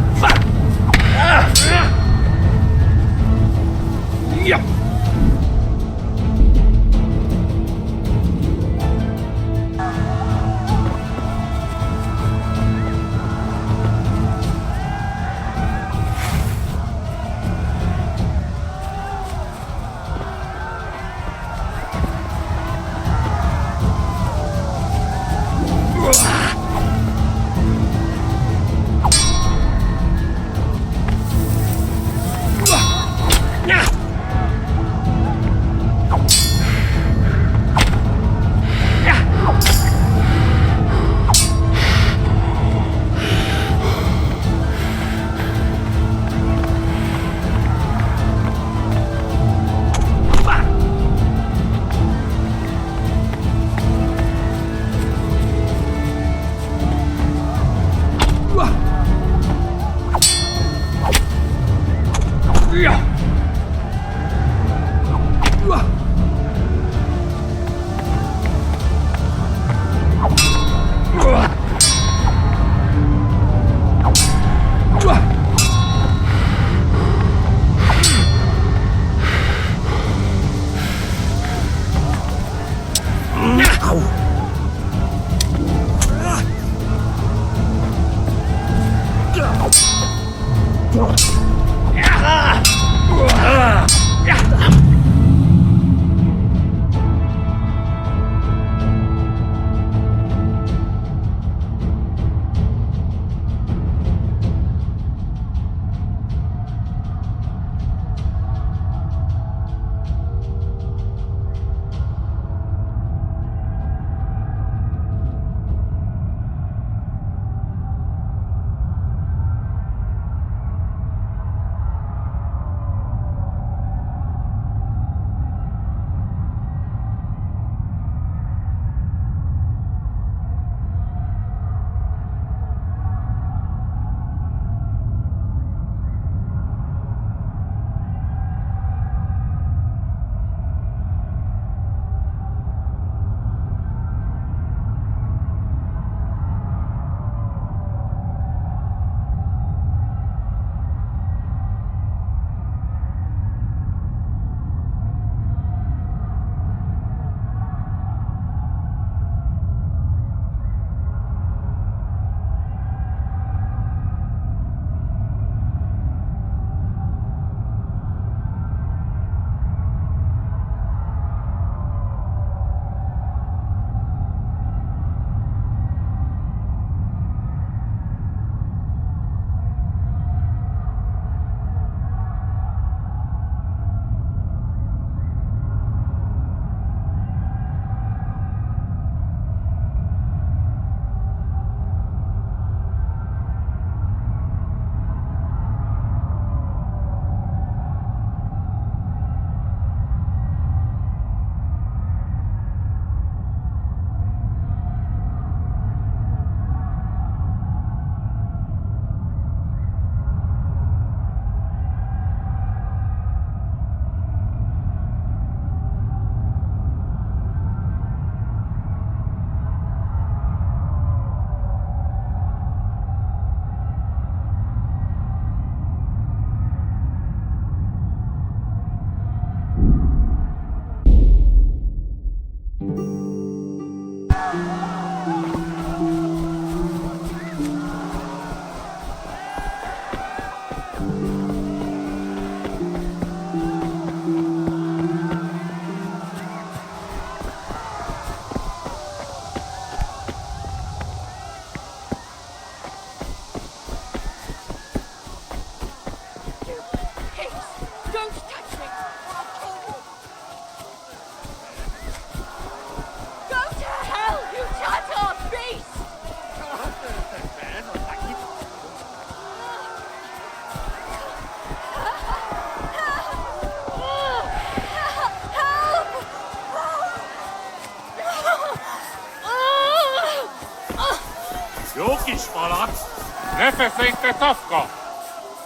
Necesitte tofko.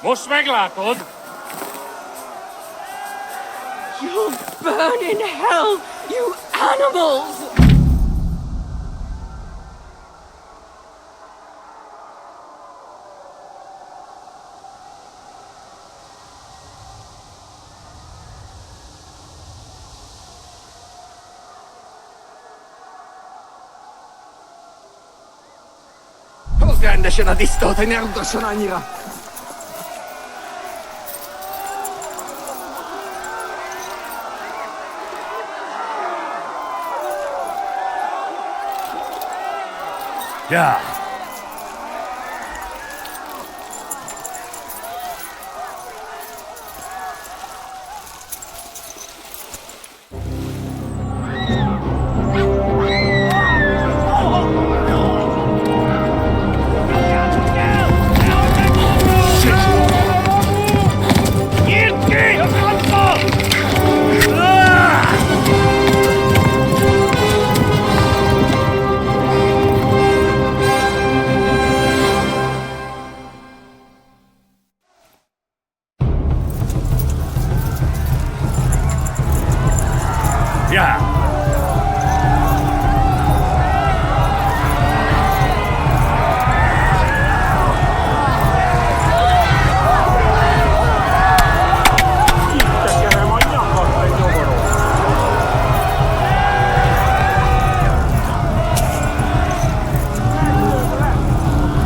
Mus meglátud? You'll burn in hell, you animals! Rendesen a disztót, hogy ne utasson annyira! Yeah.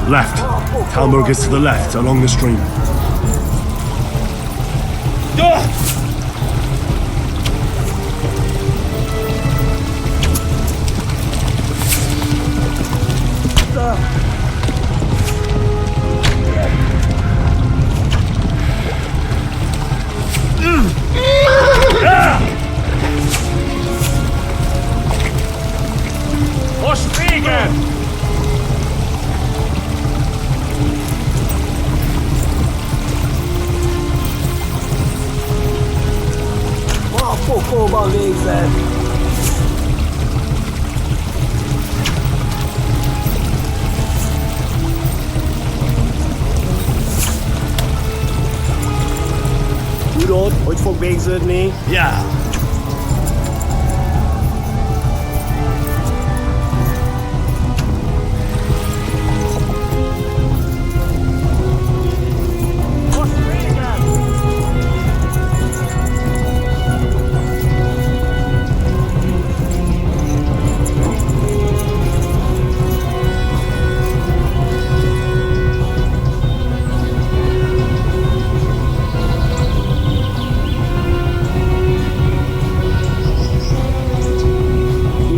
Left. Talmberg is to the left, along the stream. Pokóban végzett! Tudod, hogy fog végződni? Yeah.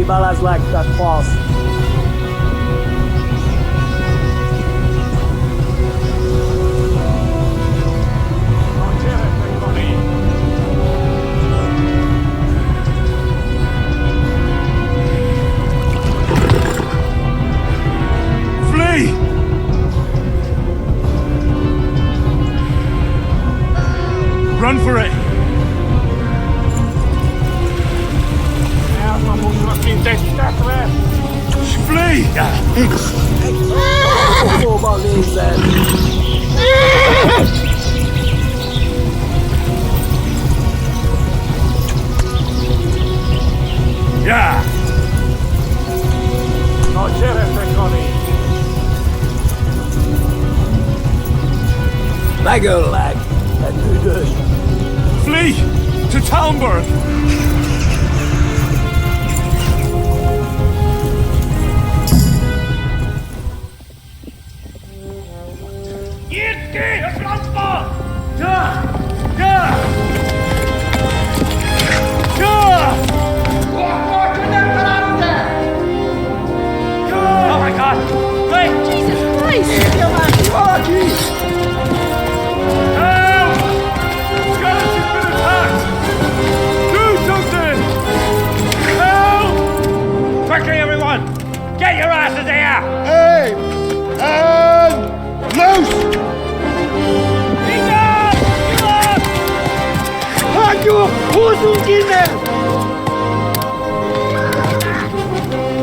Balázs like that pass. Flee! Run for it! Flee! Pokóban végzett! Yeah! Na gyeretek, Ani! Megöllek! Egy üdös! Flee! To Talmberg! Oh my God! Wait! Jesus Christ! Help! Scarlet has been attacked! Do something! Help! Quickly, everyone! Get your asses here! Hey! And loose! Hagyjuk! Húzzunk innen!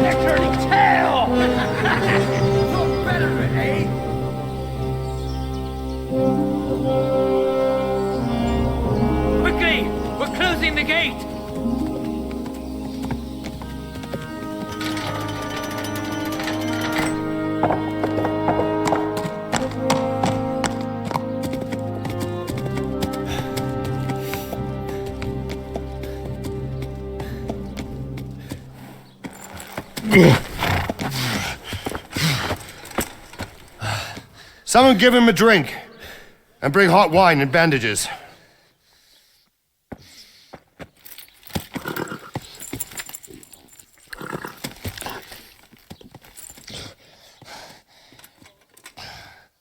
They're turning tail! No better, eh? gate! Someone give him a drink. And bring hot wine and bandages.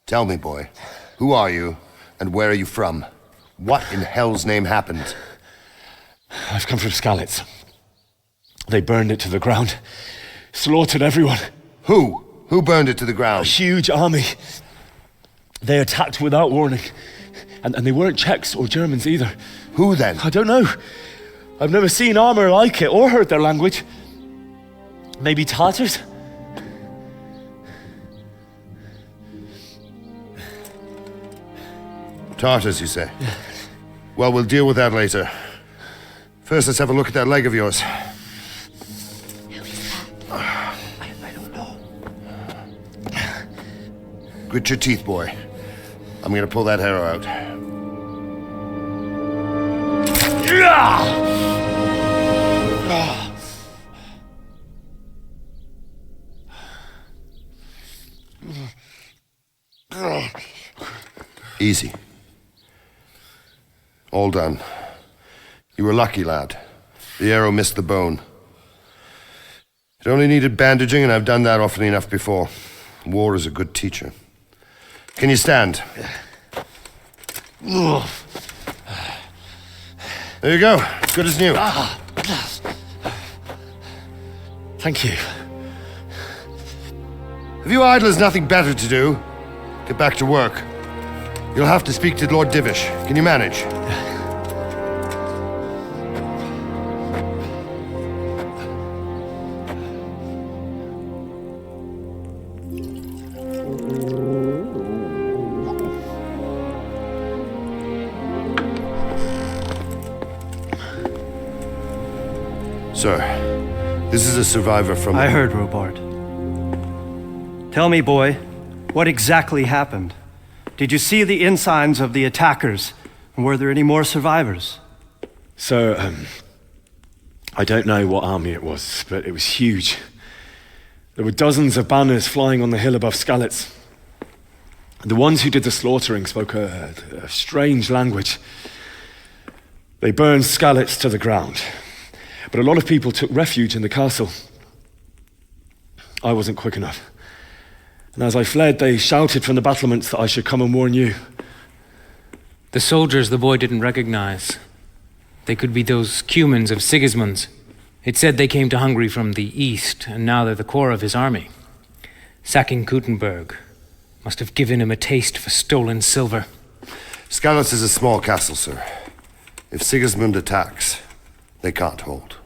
Tell me, boy, who are you, and where are you from? What in hell's name happened? I've come from Skalitz. They burned it to the ground. Slaughtered everyone. Who? Who burned it to the ground? A huge army. They attacked without warning. And they weren't Czechs or Germans either. Who then? I don't know. I've never seen armor like it or heard their language. Maybe Tatars? Tartars, you say? Yeah. Well, we'll deal with that later. First, let's have a look at that leg of yours. I don't know. Grit your teeth, boy. I'm gonna pull that arrow out. Easy. All done. You were lucky, lad. The arrow missed the bone. It only needed bandaging, and I've done that often enough before. War is a good teacher. Can you stand? There you go. Good as new. Thank you. If you idlers nothing better to do, get back to work. You'll have to speak to Lord Divish. Can you manage? Sir, this is a survivor from... I heard, Robard. Tell me, boy, what exactly happened? Did you see the ensigns of the attackers? And were there any more survivors? So, I don't know what army it was, but it was huge. There were dozens of banners flying on the hill above Skalitz. The ones who did the slaughtering spoke a strange language. They burned Skalitz to the ground. But a lot of people took refuge in the castle. I wasn't quick enough. And as I fled, they shouted from the battlements that I should come and warn you. The soldiers the boy didn't recognize. They could be those Cumans of Sigismund's. It said they came to Hungary from the east, and now they're the core of his army. Sacking Gutenberg must have given him a taste for stolen silver. Skalitz is a small castle, sir. If Sigismund attacks, they can't hold.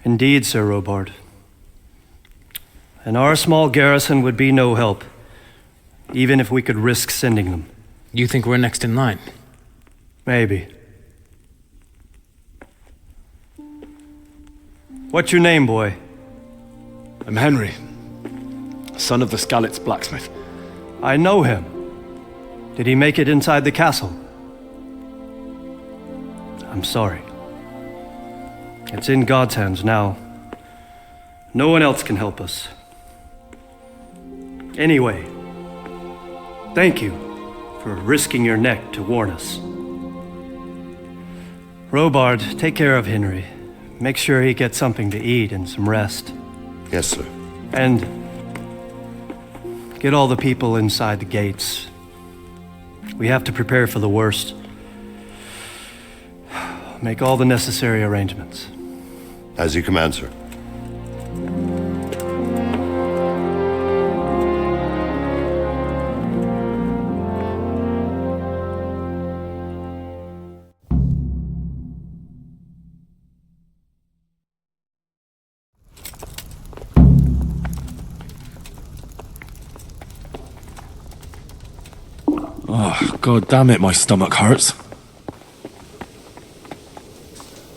Indeed, Sir Robard. And our small garrison would be no help, even if we could risk sending them. You think we're next in line? Maybe. What's your name, boy? I'm Henry, son of the Skalitz blacksmith. I know him. Did he make it inside the castle? I'm sorry. It's in God's hands now. No one else can help us. Anyway, thank you for risking your neck to warn us. Robard, take care of Henry. Make sure he gets something to eat and some rest. Yes, sir. And get all the people inside the gates. We have to prepare for the worst. Make all the necessary arrangements. As you command, sir. Oh, God damn it, my stomach hurts.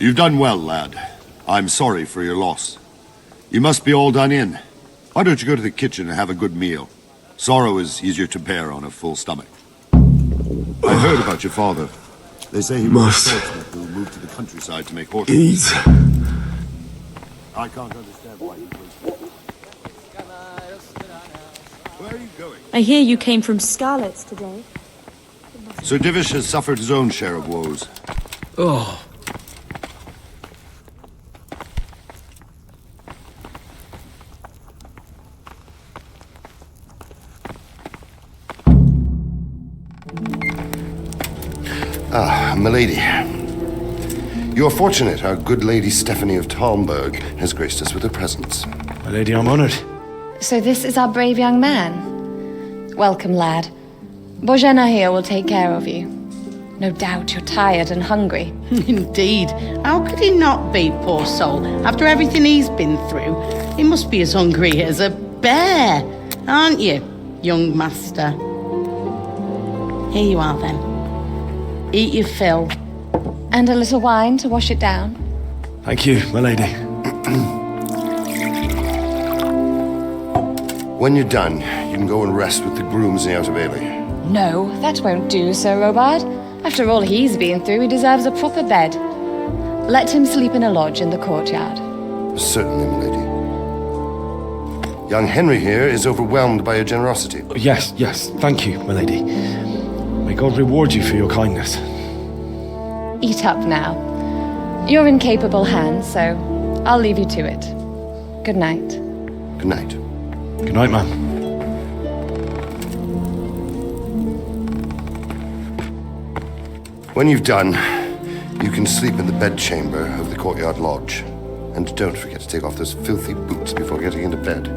You've done well, lad. I'm sorry for your loss. You must be all done in. Why don't you go to the kitchen and have a good meal? Sorrow is easier to bear on a full stomach. I heard about your father. They say he was a swordsman who moved to the countryside to make horses. Eat. I can't understand why he was... Where are you going? I hear you came from Scarlet's today. Sir Divish has suffered his own share of woes. Oh. Ah, milady. You're fortunate our good lady Stephanie of Talmberg has graced us with her presence. My lady, I'm honored. So this is our brave young man. Welcome, lad. Bohemia here will take care of you. No doubt you're tired and hungry. Indeed. How could he not be, poor soul? After everything he's been through, he must be as hungry as a bear, aren't you, young master? Here you are, then. Eat your fill. And a little wine to wash it down. Thank you, my lady. When you're done, you can go and rest with the grooms in the Outer Bailey. No, that won't do, Sir Robard. After all he's been through, he deserves a proper bed. Let him sleep in a lodge in the courtyard. Certainly, my lady. Young Henry here is overwhelmed by your generosity. Yes, yes, thank you, my lady. May God reward you for your kindness. Eat up now. You're in capable hands, so I'll leave you to it. Good night. Good night. Good night, ma'am. When you've done, you can sleep in the bedchamber of the courtyard lodge. And don't forget to take off those filthy boots before getting into bed.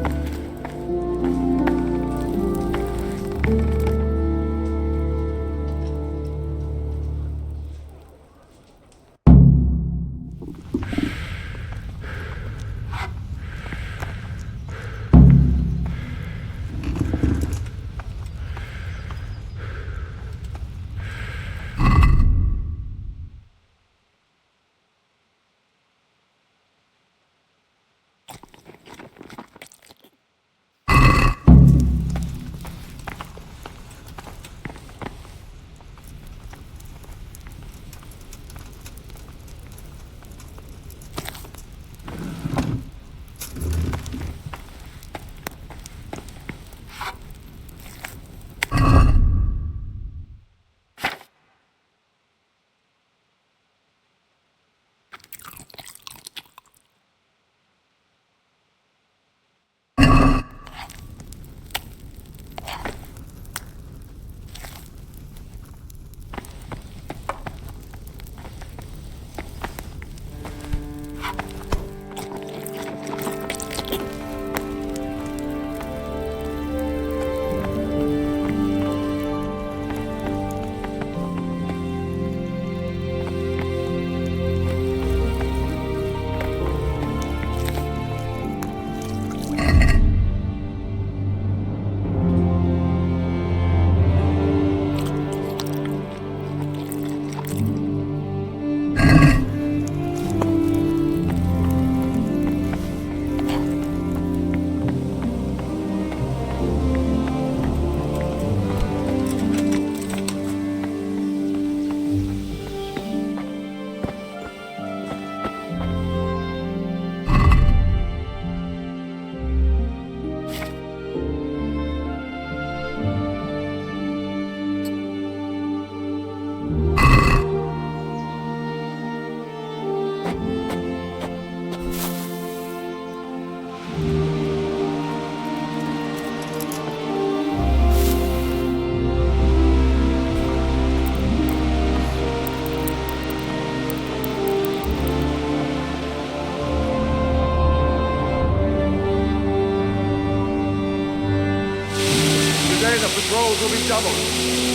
patrols will be doubled.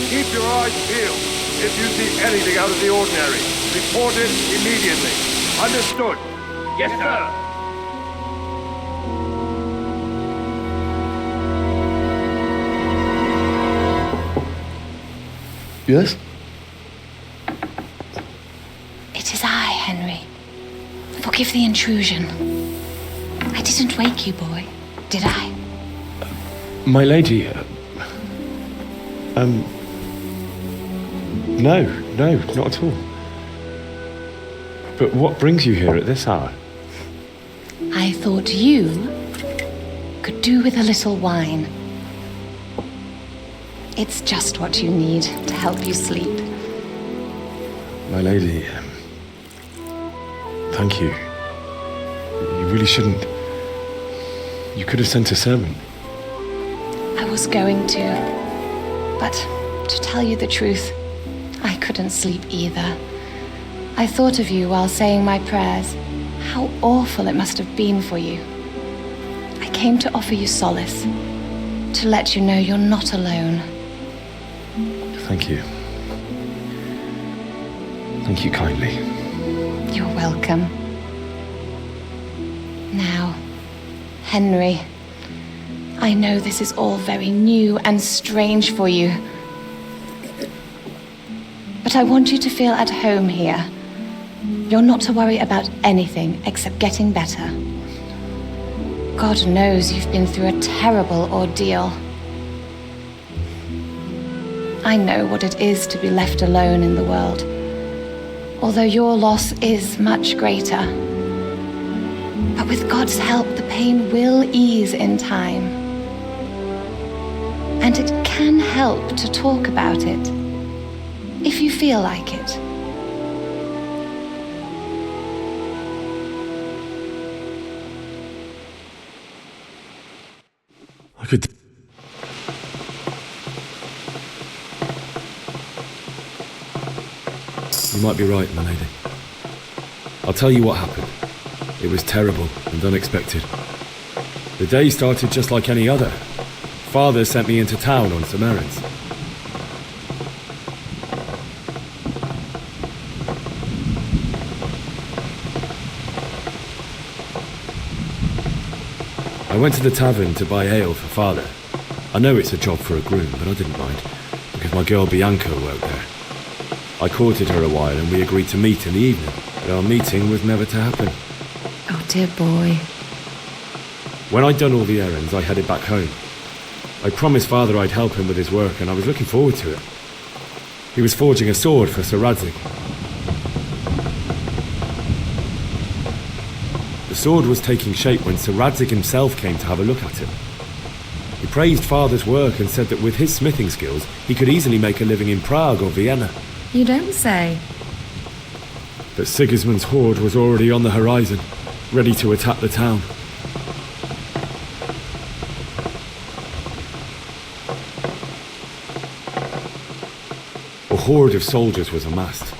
Keep your eyes peeled. If you see anything out of the ordinary, report it immediately. Understood? Yes, sir. Yes? It is I, Henry. Forgive the intrusion. I didn't wake you, boy, did I? My lady, no, not at all. But what brings you here at this hour? I thought you could do with a little wine. It's just what you need to help you sleep. My lady, thank you. You really shouldn't. You could have sent a servant. I was going to, but to tell you the truth, I couldn't sleep either. I thought of you while saying my prayers. How awful it must have been for you. I came to offer you solace, to let you know you're not alone. Thank you. Thank you kindly. You're welcome. Now, Henry, I know this is all very new and strange for you, but I want you to feel at home here. You're not to worry about anything except getting better. God knows you've been through a terrible ordeal. I know what it is to be left alone in the world, although your loss is much greater. But with God's help, the pain will ease in time. And it can help to talk about it, if you feel like it. I could... You might be right, my lady. I'll tell you what happened. It was terrible and unexpected. The day started just like any other. Father sent me into town on some errands. I went to the tavern to buy ale for Father. I know it's a job for a groom, but I didn't mind, because my girl Bianca worked there. I courted her a while and we agreed to meet in the evening, but our meeting was never to happen. Oh, dear boy. When I'd done all the errands, I headed back home. I promised Father I'd help him with his work, and I was looking forward to it. He was forging a sword for Sir Radzig. The sword was taking shape when Sir Radzig himself came to have a look at it. He praised Father's work and said that with his smithing skills, he could easily make a living in Prague or Vienna. You don't say. But Sigismund's horde was already on the horizon, ready to attack the town. A horde of soldiers was amassed.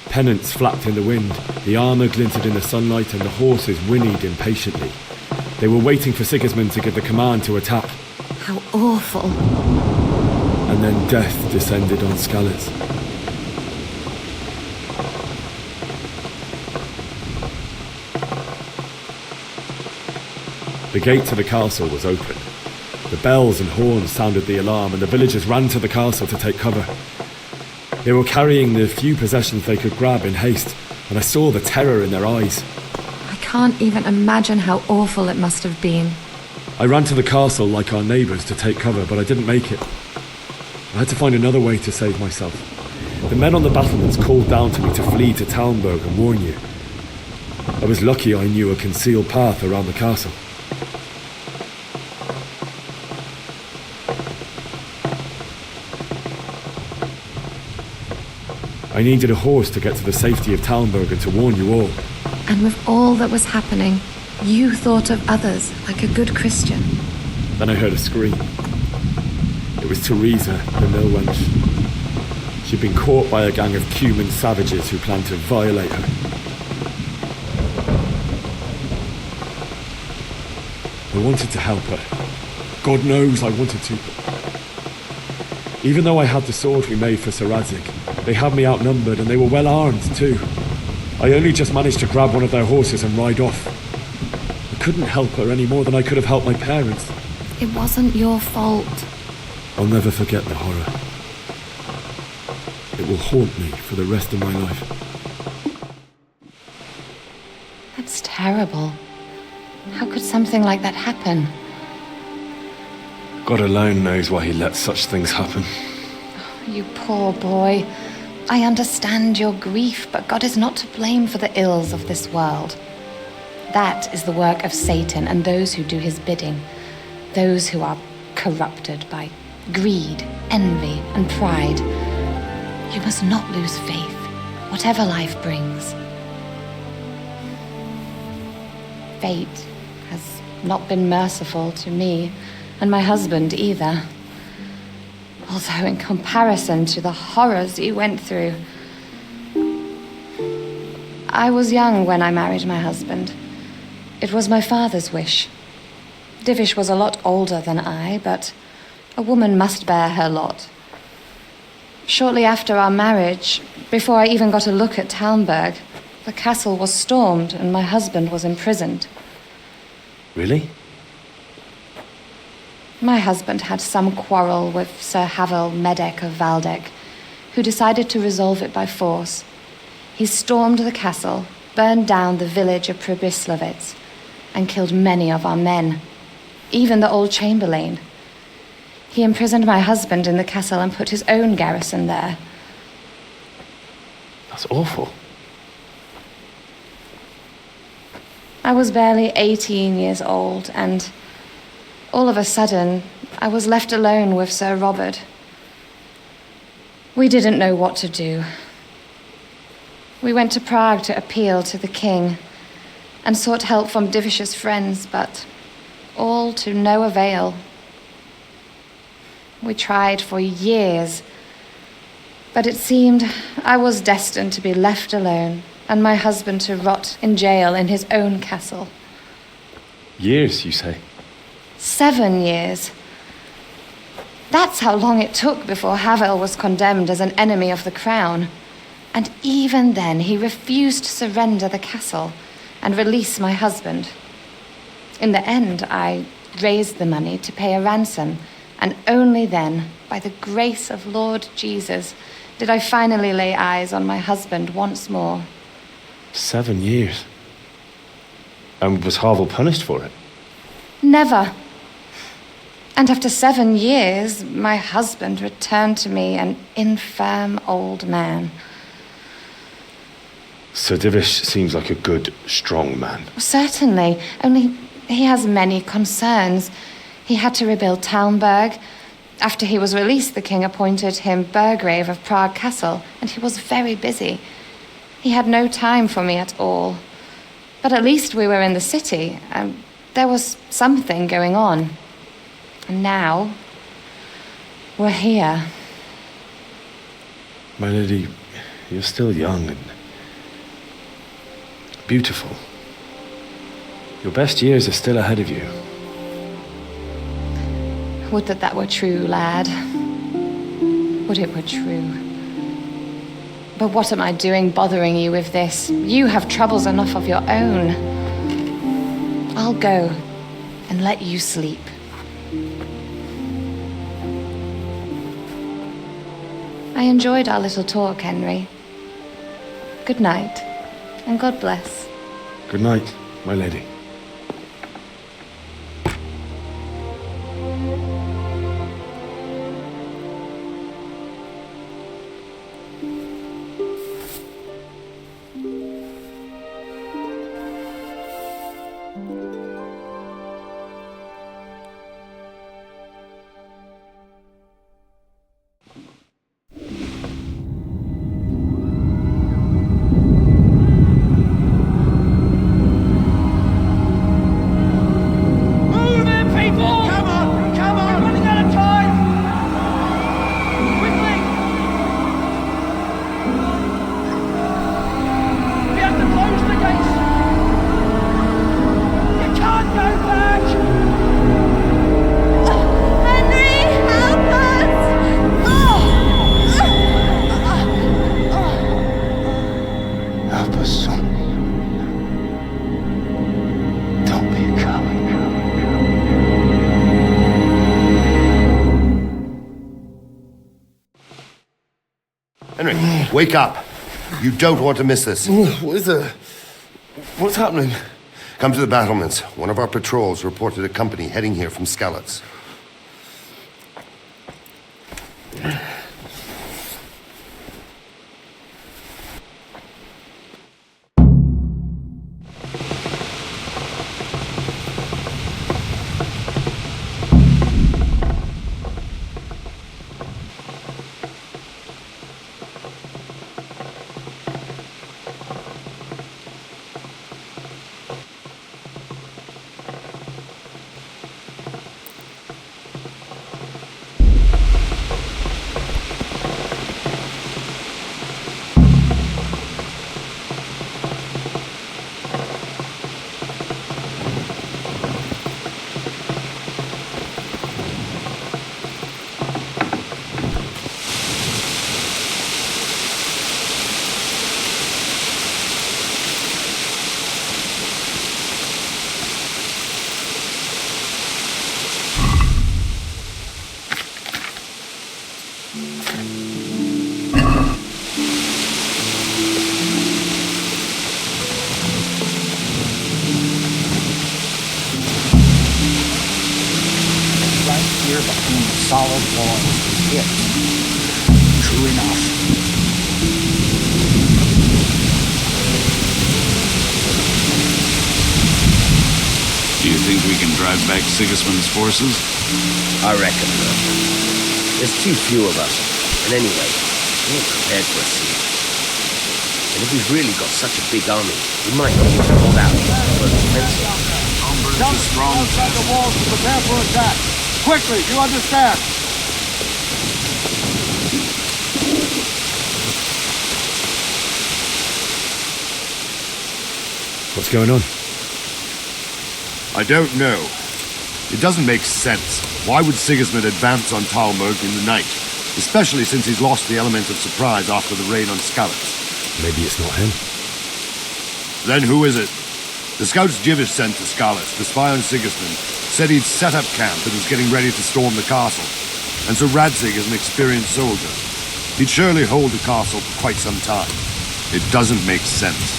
Pennants flapped in the wind, the armour glinted in the sunlight, and the horses whinnied impatiently. They were waiting for Sigismund to give the command to attack. How awful. And then death descended on Skalitz. The gate to the castle was open. The bells and horns sounded the alarm, and the villagers ran to the castle to take cover. They were carrying the few possessions they could grab in haste, and I saw the terror in their eyes. I can't even imagine how awful it must have been. I ran to the castle like our neighbours to take cover, but I didn't make it. I had to find another way to save myself. The men on the battlements called down to me to flee to Talmberg and warn you. I was lucky I knew a concealed path around the castle. I needed a horse to get to the safety of Talmberg and to warn you all. And with all that was happening, you thought of others like a good Christian. Then I heard a scream. It was Teresa, the mill wench. She'd been caught by a gang of Cuman savages who planned to violate her. I wanted to help her. God knows I wanted to. Even though I had the sword we made for Sir Radzig, they had me outnumbered and they were well armed too. I only just managed to grab one of their horses and ride off. I couldn't help her any more than I could have helped my parents. It wasn't your fault. I'll never forget the horror. It will haunt me for the rest of my life. That's terrible. terrible. How could something like that happen? God alone knows why he lets such things happen. You poor boy. I understand your grief, but God is not to blame for the ills of this world. That is the work of Satan and those who do his bidding. Those who are corrupted by greed, envy, and pride. You must not lose faith, whatever life brings. Fate has not been merciful to me, and my husband either. Although in comparison to the horrors you went through. I was young when I married my husband. It was my father's wish. Divish was a lot older than I, but a woman must bear her lot. Shortly after our marriage, before I even got a look at Talmberg, the castle was stormed and my husband was imprisoned. Really? My husband had some quarrel with Sir Havel Medek of Valdek, who decided to resolve it by force. He stormed the castle, burned down the village of Pribyslavitz, and killed many of our men, even the old chamberlain. He imprisoned my husband in the castle and put his own garrison there. That's awful. I was barely 18 years old, and all of a sudden, I was left alone with Sir Robert. We didn't know what to do. We went to Prague to appeal to the king and sought help from Divish's friends, but all to no avail. We tried for years, but it seemed I was destined to be left alone and my husband to rot in jail in his own castle. Years, you say? 7 years. That's how long it took before Havel was condemned as an enemy of the crown. And even then, he refused to surrender the castle and release my husband. In the end, I raised the money to pay a ransom, and only then, by the grace of Lord Jesus, did I finally lay eyes on my husband once more. 7 years? And was Havel punished for it? Never. And after 7 years, my husband returned to me an infirm old man. Sir Divish seems like a good, strong man. Certainly, only he has many concerns. He had to rebuild Talmberg. After he was released, the king appointed him Burgrave of Prague Castle, and he was very busy. He had no time for me at all. But at least we were in the city, and there was something going on. And now, we're here. My lady, you're still young and beautiful. Your best years are still ahead of you. Would that were true, lad. Would it were true. But what am I doing bothering you with this? You have troubles enough of your own. I'll go and let you sleep. I enjoyed our little talk, Henry. Good night, and God bless. Good night, my lady. Henry, wake up. You don't want to miss this. What's happening? Come to the battlements. One of our patrols reported a company heading here from Skalitz. Solid walls to hit. True enough. Do you think we can drive back Sigismund's forces? I reckon not. There's too few of us. And anyway, we're prepared for a siege. And if we've really got such a big army, we might need to hold out for a defensive. Jump outside the walls to prepare for attack. Quickly, you understand? What's going on? I don't know. It doesn't make sense. Why would Sigismund advance on Talmberg in the night? Especially since he's lost the element of surprise after the raid on Skalitz. Maybe it's not him. Then who is it? The scouts Jivish sent to Skalitz to spy on Sigismund said he'd set up camp and was getting ready to storm the castle. And so Radzig is an experienced soldier. He'd surely hold the castle for quite some time. It doesn't make sense.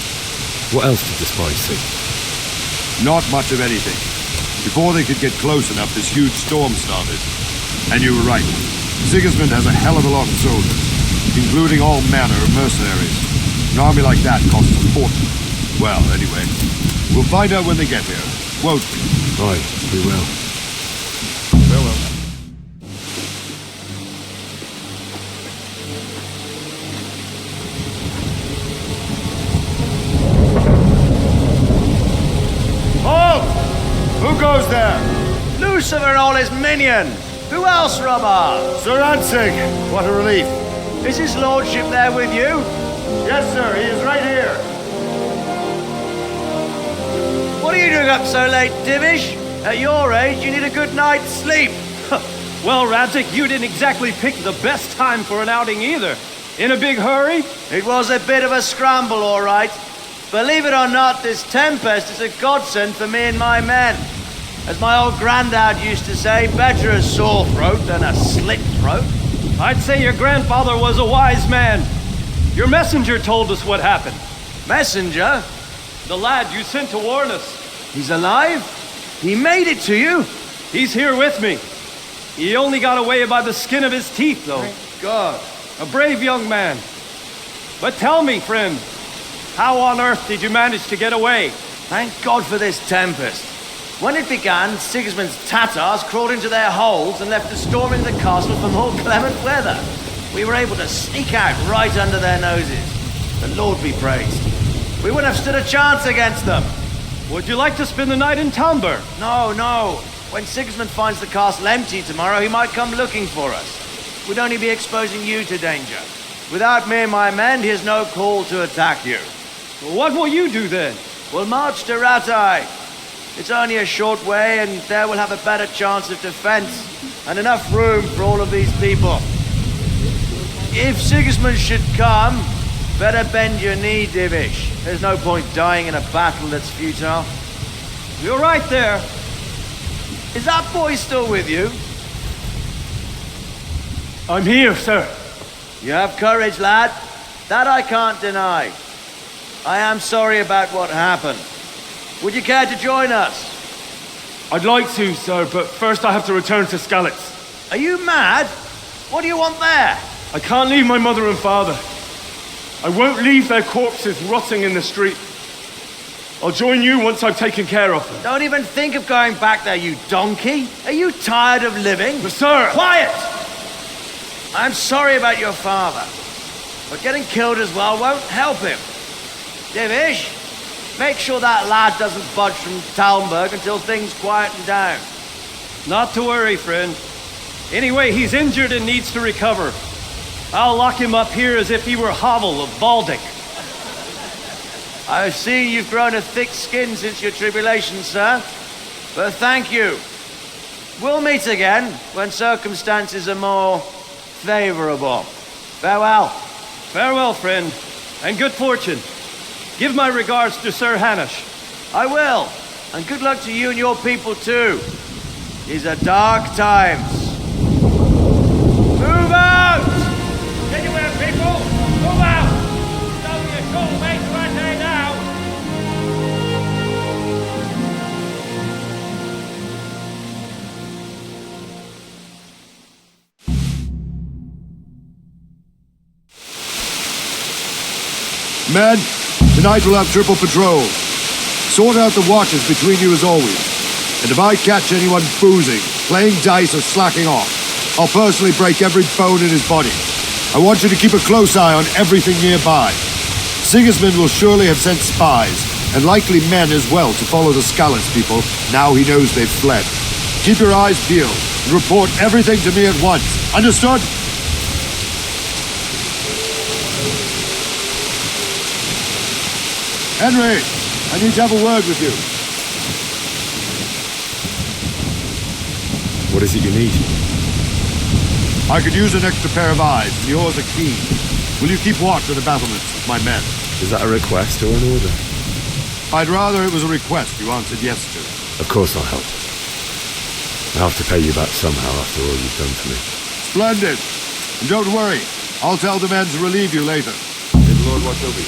What else did the spies see? Not much of anything. Before they could get close enough, this huge storm started. And you were right. Sigismund has a hell of a lot of soldiers, including all manner of mercenaries. An army like that costs a fortune. Well, anyway, we'll find out when they get here, won't we? Aye, we will. Farewell. Halt! Who goes there? Lucifer and all his minions. Who else, Robber? Sir Radzig, what a relief. Is his lordship there with you? Yes, sir, he is right here. What are you doing up so late, Divish? At your age, you need a good night's sleep. Well, Radzig, you didn't exactly pick the best time for an outing either. In a big hurry? It was a bit of a scramble, all right. Believe it or not, this tempest is a godsend for me and my men. As my old granddad used to say, better a sore throat than a slit throat. I'd say your grandfather was a wise man. Your messenger told us what happened. Messenger? The lad you sent to warn us. He's alive? He made it to you? He's here with me. He only got away by the skin of his teeth, though. Thank God. A brave young man. But tell me, friend, how on earth did you manage to get away? Thank God for this tempest. When it began, Sigismund's Tatars crawled into their holes and left us storming the castle for more clement weather. We were able to sneak out right under their noses. The Lord be praised. We wouldn't have stood a chance against them. Would you like to spend the night in Talmberg? No. When Sigismund finds the castle empty tomorrow, he might come looking for us. We'd only be exposing you to danger. Without me and my men, he has no call to attack you. What will you do then? We'll march to Ratai. It's only a short way, and there we'll have a better chance of defense, and enough room for all of these people. If Sigismund should come, better bend your knee, Divish. There's no point dying in a battle that's futile. You're right there. Is that boy still with you? I'm here, sir. You have courage, lad. That I can't deny. I am sorry about what happened. Would you care to join us? I'd like to, sir, but first I have to return to Skalitz. Are you mad? What do you want there? I can't leave my mother and father. I won't leave their corpses rotting in the street. I'll join you once I've taken care of them. Don't even think of going back there, you donkey. Are you tired of living? But sir! Quiet! I'm sorry about your father, but getting killed as well won't help him. Divish, make sure that lad doesn't budge from Talmberg until things quieten down. Not to worry, friend. Anyway, he's injured and needs to recover. I'll lock him up here as if he were Havel of Baldic. I've seen you've grown a thick skin since your tribulation, sir. But thank you. We'll meet again when circumstances are more favorable. Farewell. Farewell, friend, and good fortune. Give my regards to Sir Hanush. I will, and good luck to you and your people too. These are dark times. Move out! Anywhere, people! Move out! Don't be a cool mate right there now! Men, tonight we'll have triple patrol. Sort out the watches between you as always. And if I catch anyone boozing, playing dice or slacking off, I'll personally break every bone in his body. I want you to keep a close eye on everything nearby. Sigismund will surely have sent spies, and likely men as well, to follow the Skalitz people, now he knows they've fled. Keep your eyes peeled, and report everything to me at once. Understood? Henry, I need to have a word with you. What is it you need? I could use an extra pair of eyes, and yours are keen. Will you keep watch of the battlements with my men? Is that a request or an order? I'd rather it was a request you answered yes to. Of course I'll help. I'll have to pay you back somehow after all you've done for me. Splendid. And don't worry, I'll tell the men to relieve you later. May the Lord watch over you.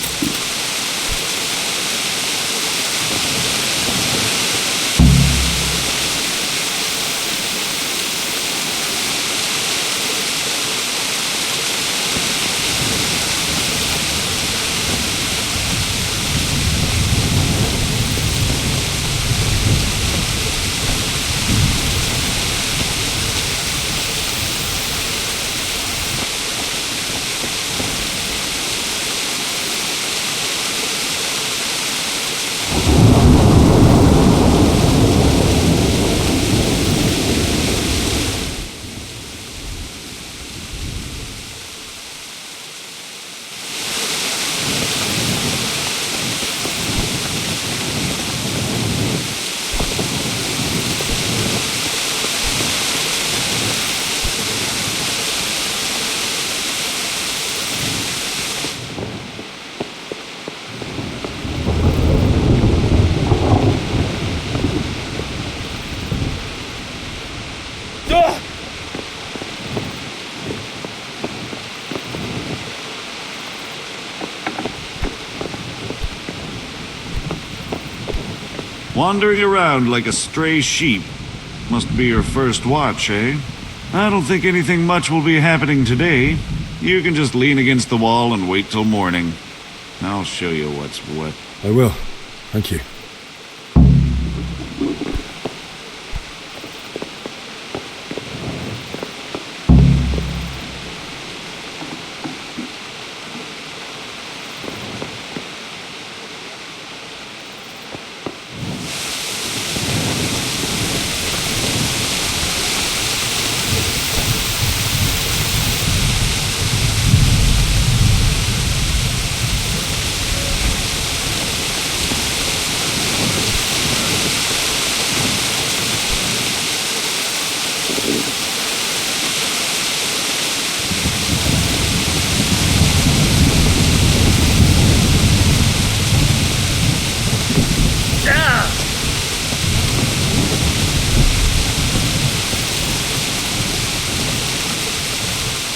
Wandering around like a stray sheep. Must be your first watch, eh? I don't think anything much will be happening today. You can just lean against the wall and wait till morning. I'll show you what's what. I will. Thank you.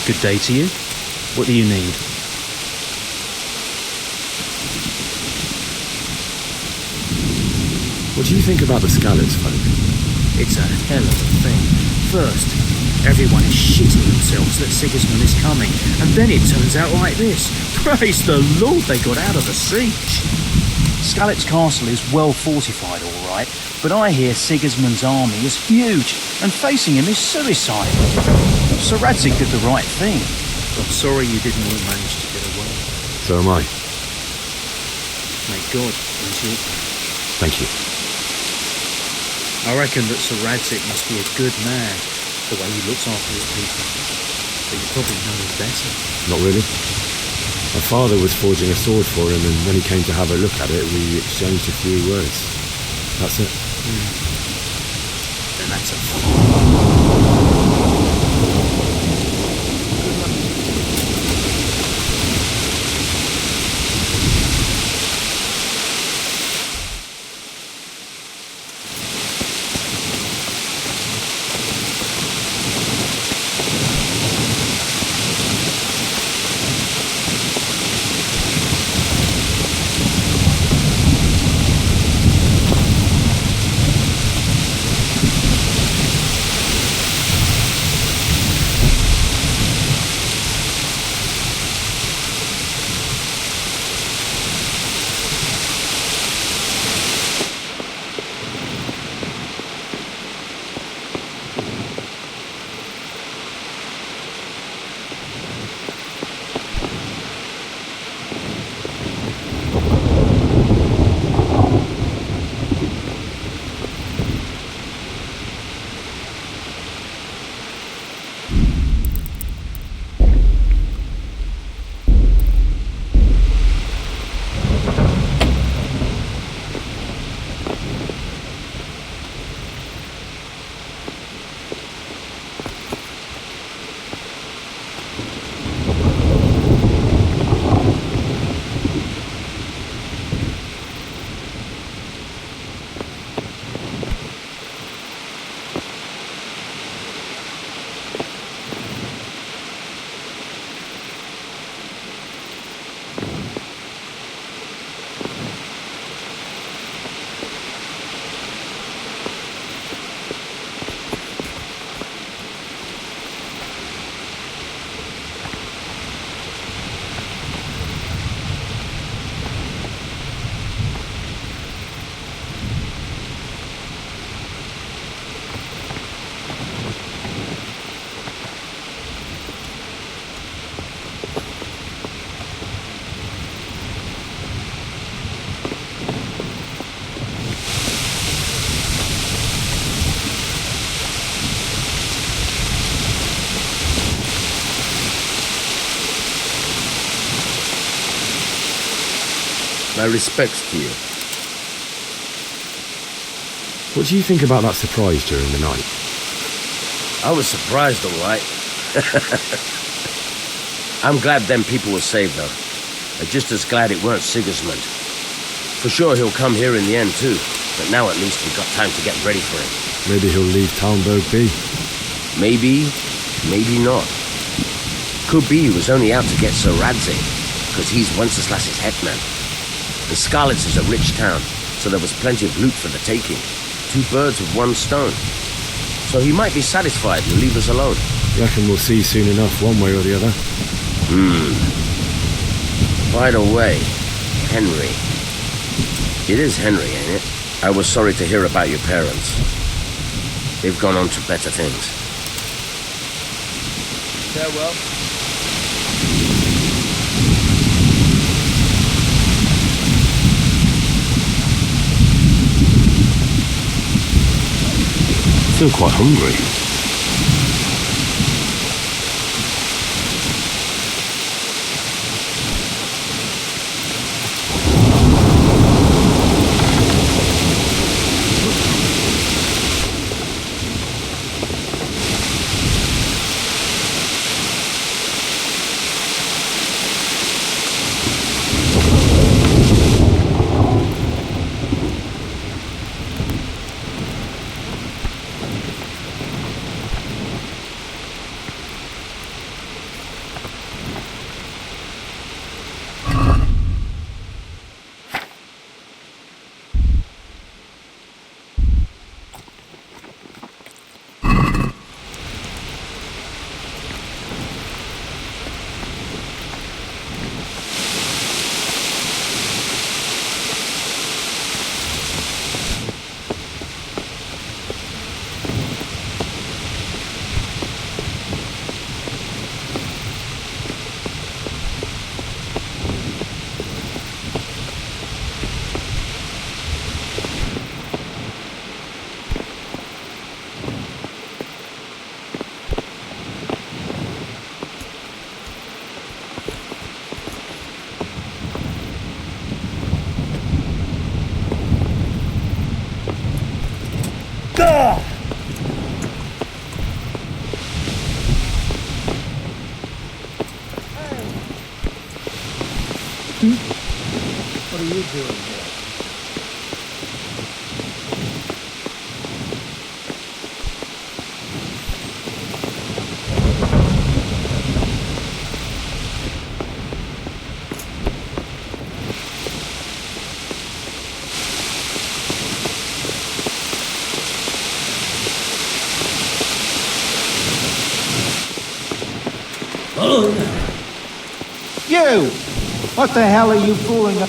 Good day to you. What do you need? What do you think about the Skalitz folk? It's a hell of a thing. First, everyone is shitting themselves that Sigismund is coming, and then it turns out like this. Praise the Lord they got out of the siege. Skalitz Castle is well fortified, all right, but I hear Sigismund's army is huge, and facing him is suicide. Sir Radzig did the right thing. I'm sorry you didn't manage to get away. So am I. May God ease your pain. Thank you. I reckon that Sir Radzig must be a good man, the way he looks after his people. But you probably know him better. Not really. My father was forging a sword for him, and when he came to have a look at it, we exchanged a few words. That's it. Then that's a My respects to you. What do you think about that surprise during the night? I was surprised, all right. I'm glad them people were saved, though. I'm just as glad it weren't Sigismund. For sure he'll come here in the end, too. But now at least we've got time to get ready for him. Maybe he'll leave Talmberg be. Maybe, maybe not. Could be he was only out to get Sir Radzig, because he's Wenceslas's hetman. And Skalitz is a rich town, so there was plenty of loot for the taking. 2 birds with 1 stone. So he might be satisfied and leave us alone. Reckon we'll see soon enough, one way or the other. By the way, Henry. It is Henry, ain't it? I was sorry to hear about your parents. They've gone on to better things. Farewell. Still quite hungry. What are you doing here? You! What the hell are you fooling up?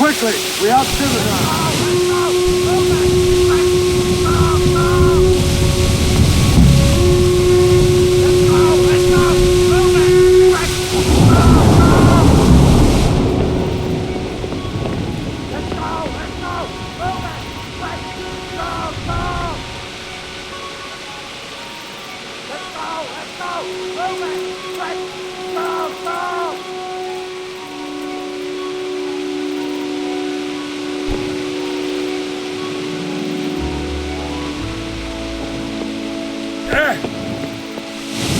Quickly, we have visitors. Let's go! Move it!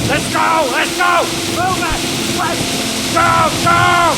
Let's go! Let's go! Let's go! Move it! Let's go!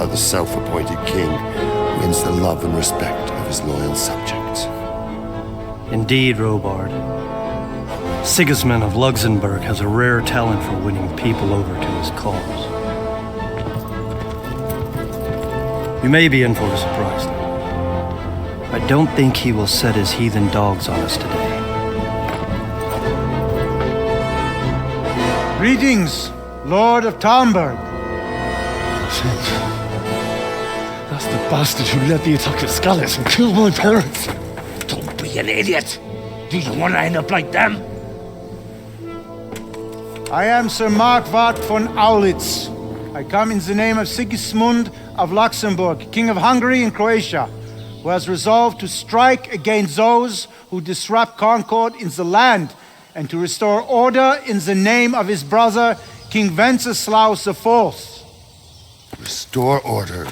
The self-appointed king wins the love and respect of his loyal subjects. Indeed, Robard. Sigismund of Luxembourg has a rare talent for winning people over to his cause. You may be in for a surprise, though. I don't think he will set his heathen dogs on us today. Greetings, Lord of Talmberg. That's the bastard who led the attack at Scallis and killed my parents. Don't be an idiot. Do you want to end up like them? I am Sir Markwart von Aulitz. I come in the name of Sigismund of Luxembourg, King of Hungary and Croatia, who has resolved to strike against those who disrupt concord in the land and to restore order in the name of his brother, King Wenceslaus IV. Restore order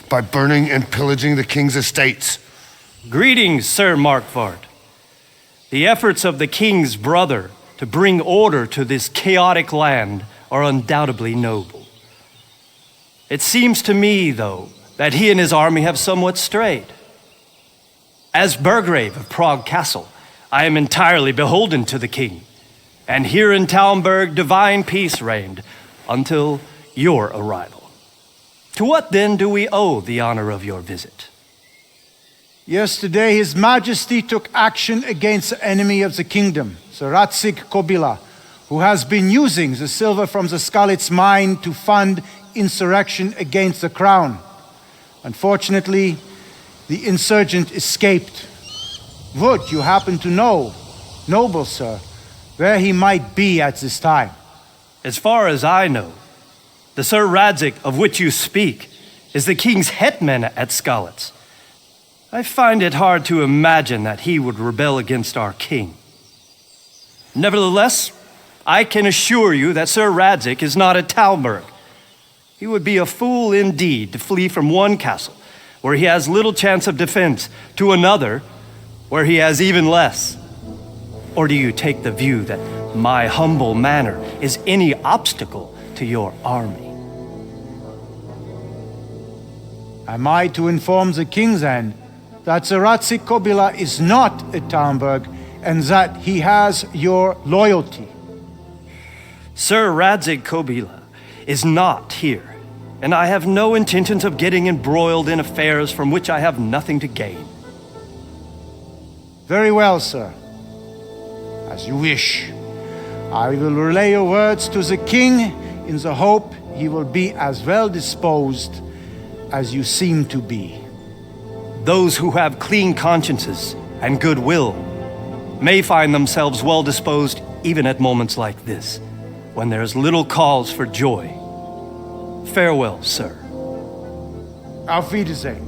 by burning and pillaging the king's estates. Greetings, Sir Markwart. The efforts of the king's brother to bring order to this chaotic land are undoubtedly noble. It seems to me, though, that he and his army have somewhat strayed. As Burgrave of Prague Castle, I am entirely beholden to the king, and here in Talmberg divine peace reigned until your arrival. To what then do we owe the honor of your visit? Yesterday, His Majesty took action against the enemy of the kingdom, Sir Radzig Kobyla, who has been using the silver from the Skalitz mine to fund insurrection against the crown. Unfortunately, the insurgent escaped. Would you happen to know, noble sir, where he might be at this time? As far as I know, the Sir Radzig of which you speak is the king's hetman at Skalitz. I find it hard to imagine that he would rebel against our king. Nevertheless, I can assure you that Sir Radzig is not at Talmberg. He would be a fool indeed to flee from one castle where he has little chance of defense to another where he has even less. Or do you take the view that my humble manner is any obstacle to your army? Am I to inform the king then that the Radzig Kobyla is not at Talmberg and that he has your loyalty? Sir Radzig Kobyla is not here, and I have no intentions of getting embroiled in affairs from which I have nothing to gain. Very well, sir. As you wish. I will relay your words to the king in the hope he will be as well disposed as you seem to be. Those who have clean consciences and goodwill may find themselves well disposed even at moments like this, when there is little cause for joy. Farewell, sir. Auf Wiedersehen.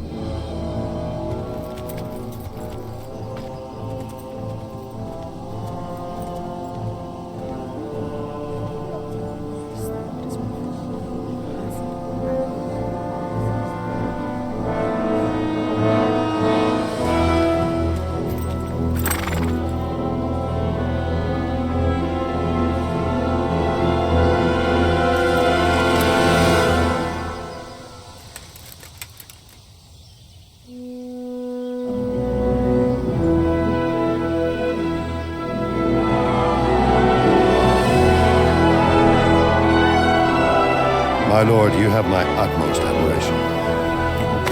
My lord, you have my utmost admiration.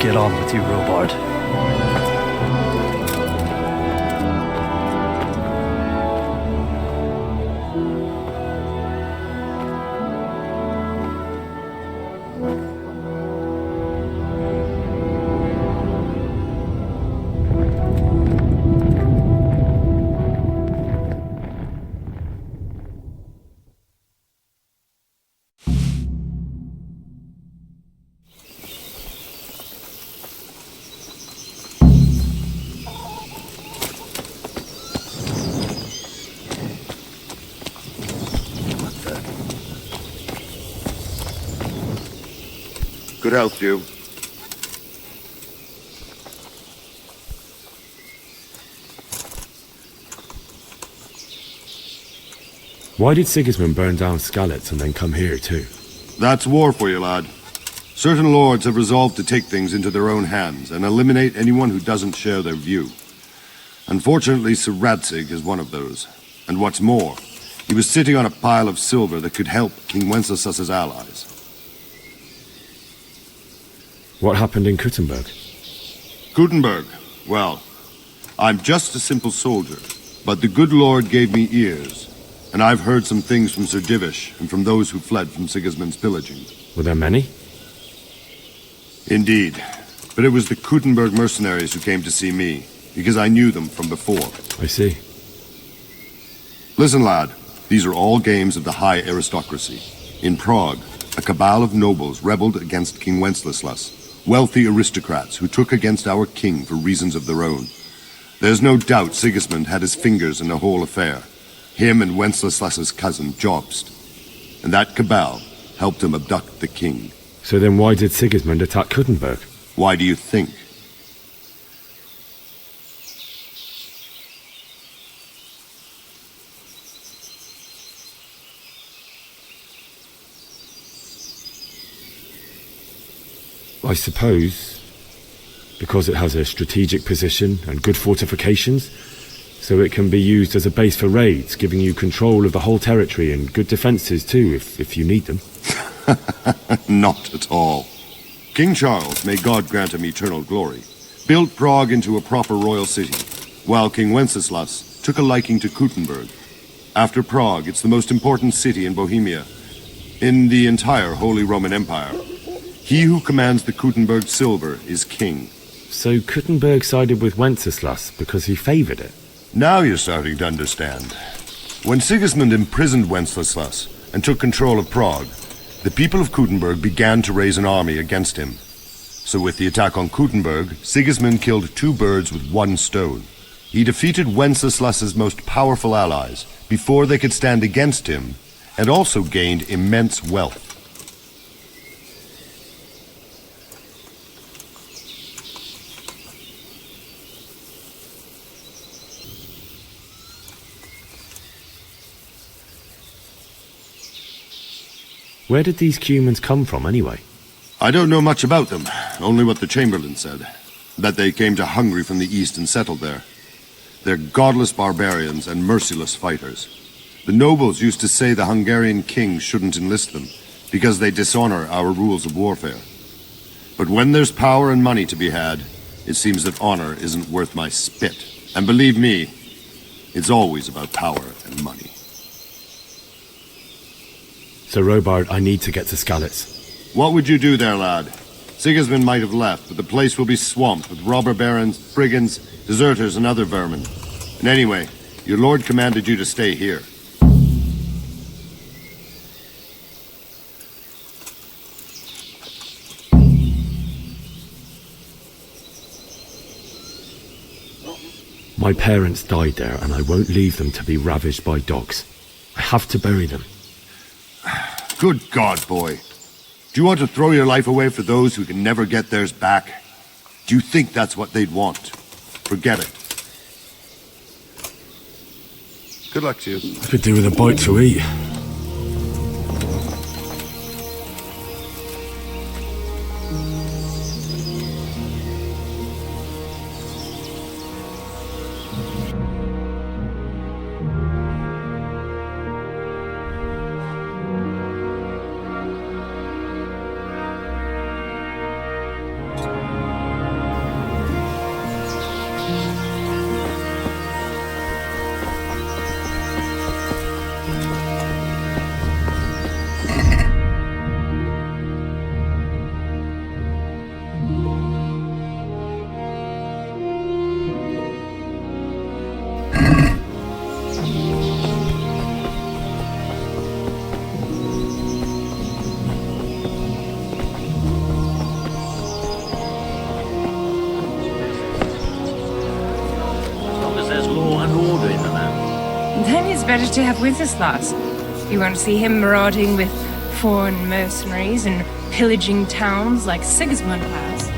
Get on with you, Robard. Good health to you. Why did Sigismund burn down Skalitz and then come here too? That's war for you, lad. Certain lords have resolved to take things into their own hands and eliminate anyone who doesn't share their view. Unfortunately, Sir Radzig is one of those. And what's more, he was sitting on a pile of silver that could help King Wenceslas's allies. What happened in Kuttenberg? Kuttenberg? Well, I'm just a simple soldier, but the good Lord gave me ears, and I've heard some things from Sir Divish and from those who fled from Sigismund's pillaging. Were there many? Indeed, but it was the Kuttenberg mercenaries who came to see me, because I knew them from before. I see. Listen, lad, these are all games of the high aristocracy. In Prague, a cabal of nobles rebelled against King Wenceslas, wealthy aristocrats who took against our king for reasons of their own. There's no doubt Sigismund had his fingers in the whole affair. Him and Wenceslas's cousin, Jobst. And that cabal helped him abduct the king. So then why did Sigismund attack Kuttenberg? Why do you think? I suppose because it has a strategic position and good fortifications, so it can be used as a base for raids, giving you control of the whole territory and good defenses too, if you need them. Not at all. King Charles, may God grant him eternal glory, built Prague into a proper royal city, while King Wenceslas took a liking to Kuttenberg. After Prague, it's the most important city in Bohemia, in the entire Holy Roman Empire. He who commands the Kuttenberg silver is king. So Kuttenberg sided with Wenceslas because he favored it? Now you're starting to understand. When Sigismund imprisoned Wenceslas and took control of Prague, the people of Kuttenberg began to raise an army against him. So with the attack on Kuttenberg, Sigismund killed 2 birds with 1 stone. He defeated Wenceslas's most powerful allies before they could stand against him, and also gained immense wealth. Where did these humans come from, anyway? I don't know much about them, only what the Chamberlain said. That they came to Hungary from the east and settled there. They're godless barbarians and merciless fighters. The nobles used to say the Hungarian king shouldn't enlist them, because they dishonor our rules of warfare. But when there's power and money to be had, it seems that honor isn't worth my spit. And believe me, it's always about power and money. So, Robard, I need to get to Skalitz. What would you do there, lad? Sigismund might have left, but the place will be swamped with robber barons, brigands, deserters, and other vermin. And anyway, your lord commanded you to stay here. My parents died there, and I won't leave them to be ravaged by dogs. I have to bury them. Good God, boy. Do you want to throw your life away for those who can never get theirs back? Do you think that's what they'd want? Forget it. Good luck to you. I could do with a bite to eat. Better to have with us, lads. You won't see him marauding with foreign mercenaries and pillaging towns like Sigismund has.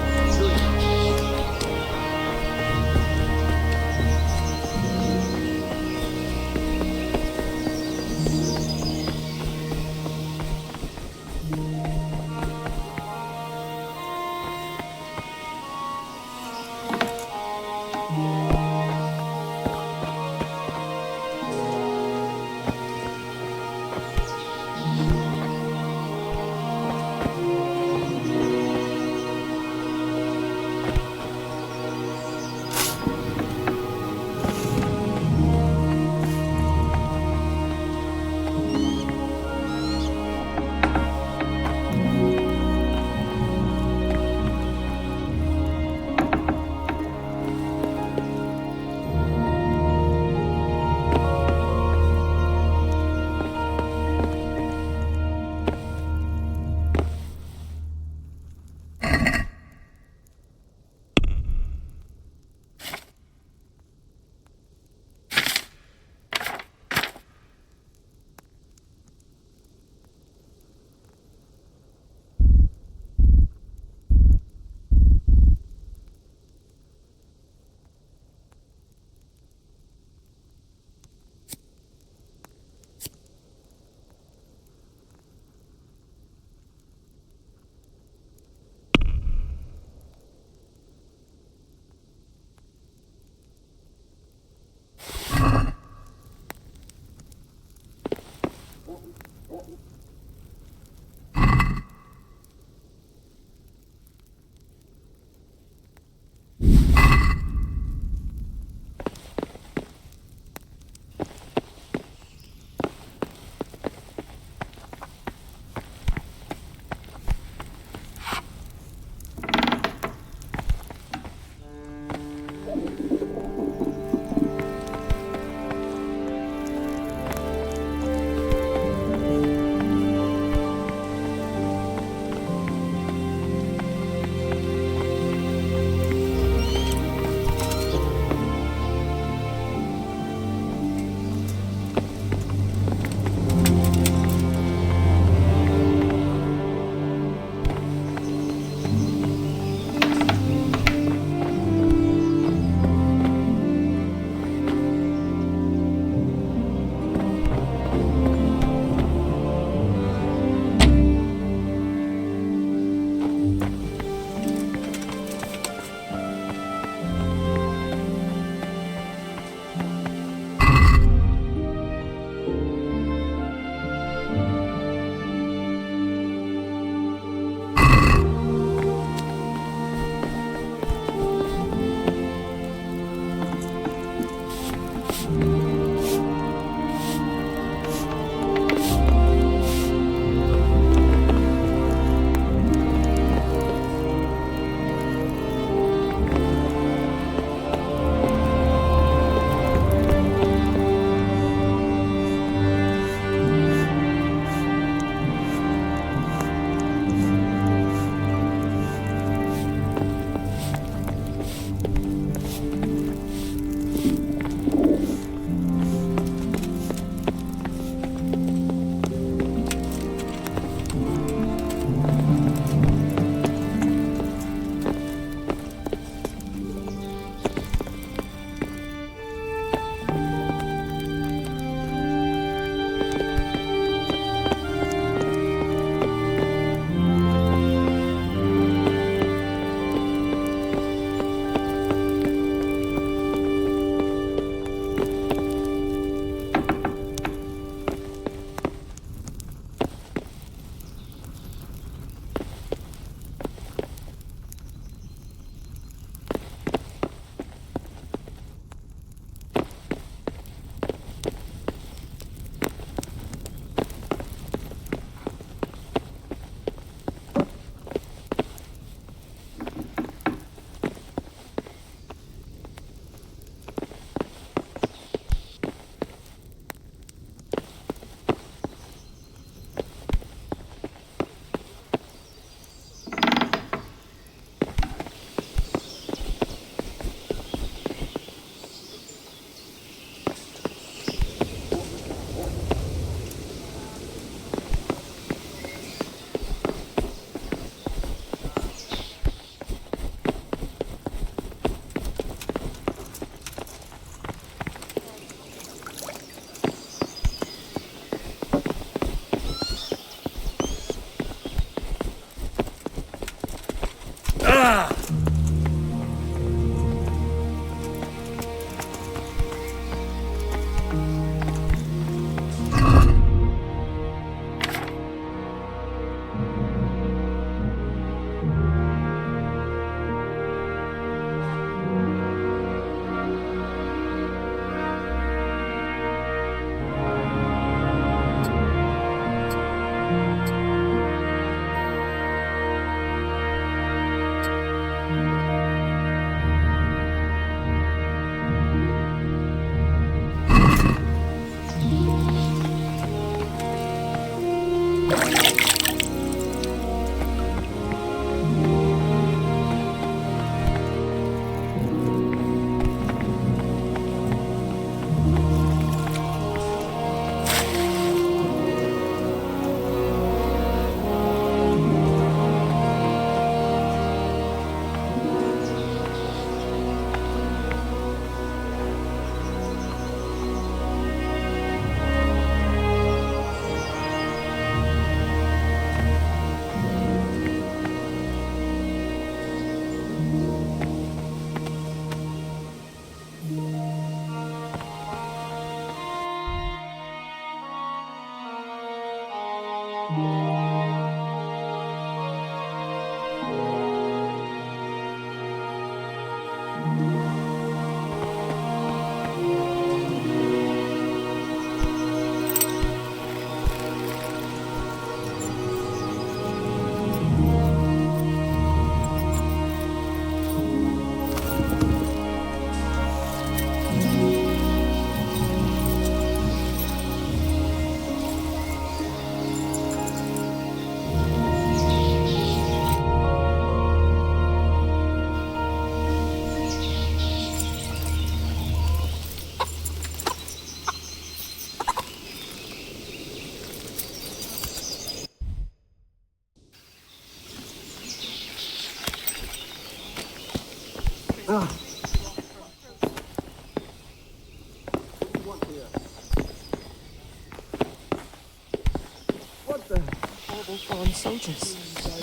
Foreign soldiers.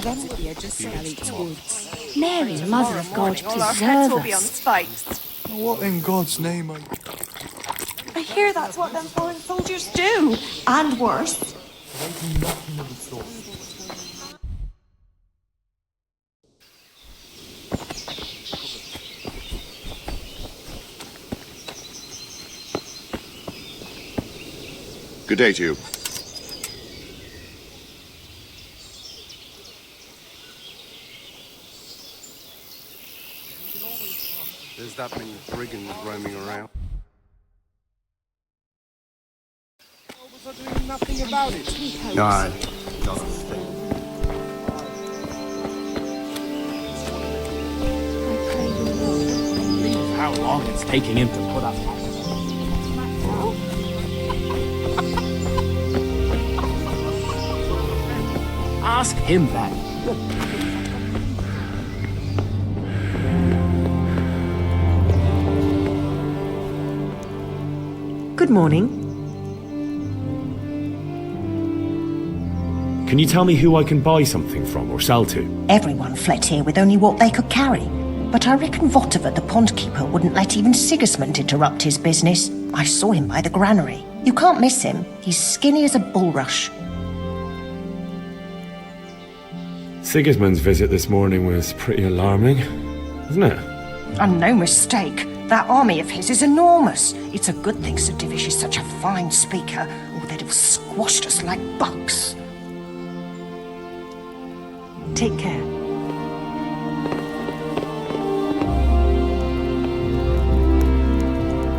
Then at the edge of Scally's woods. Mary, Mother of God, All our heads will preserve be on us. spikes. What in God's name are you? I hear that's what them foreign soldiers do. And worse. They do nothing of the sort. Good day to you. There's that many brigands roaming around. Are doing nothing about it. No, doesn't stink. How long it's taking him to put up. Ask him that. Good morning. Can you tell me who I can buy something from or sell to? Everyone fled here with only what they could carry. But I reckon Votivert the pondkeeper wouldn't let even Sigismund interrupt his business. I saw him by the granary. You can't miss him. He's skinny as a bulrush. Sigismund's visit this morning was pretty alarming, isn't it? And no mistake. That army of his is enormous. It's a good thing Sir Divish is such a fine speaker, or they'd have squashed us like bucks. Take care.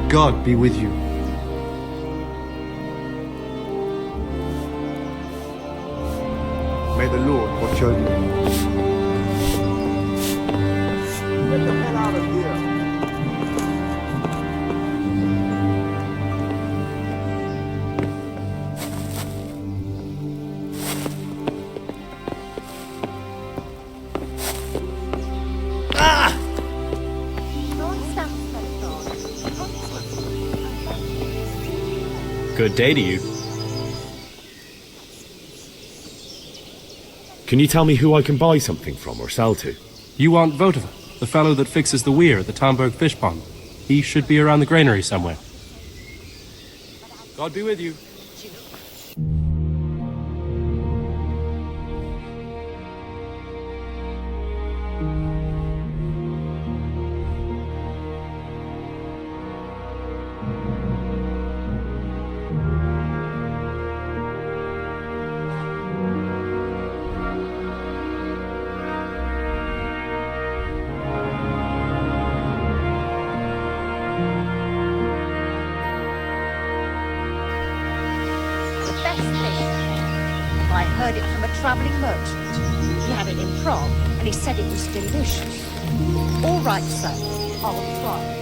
God be with you. May the Lord watch over you. Get the hell out of here. Good day to you. Can you tell me who I can buy something from or sell to? You want Votivert, the fellow that fixes the weir at the Tomberg fish pond. He should be around the granary somewhere. God be with you. I heard it from a travelling merchant. He had it in Prague, and he said it was delicious. All right, sir. I'll try.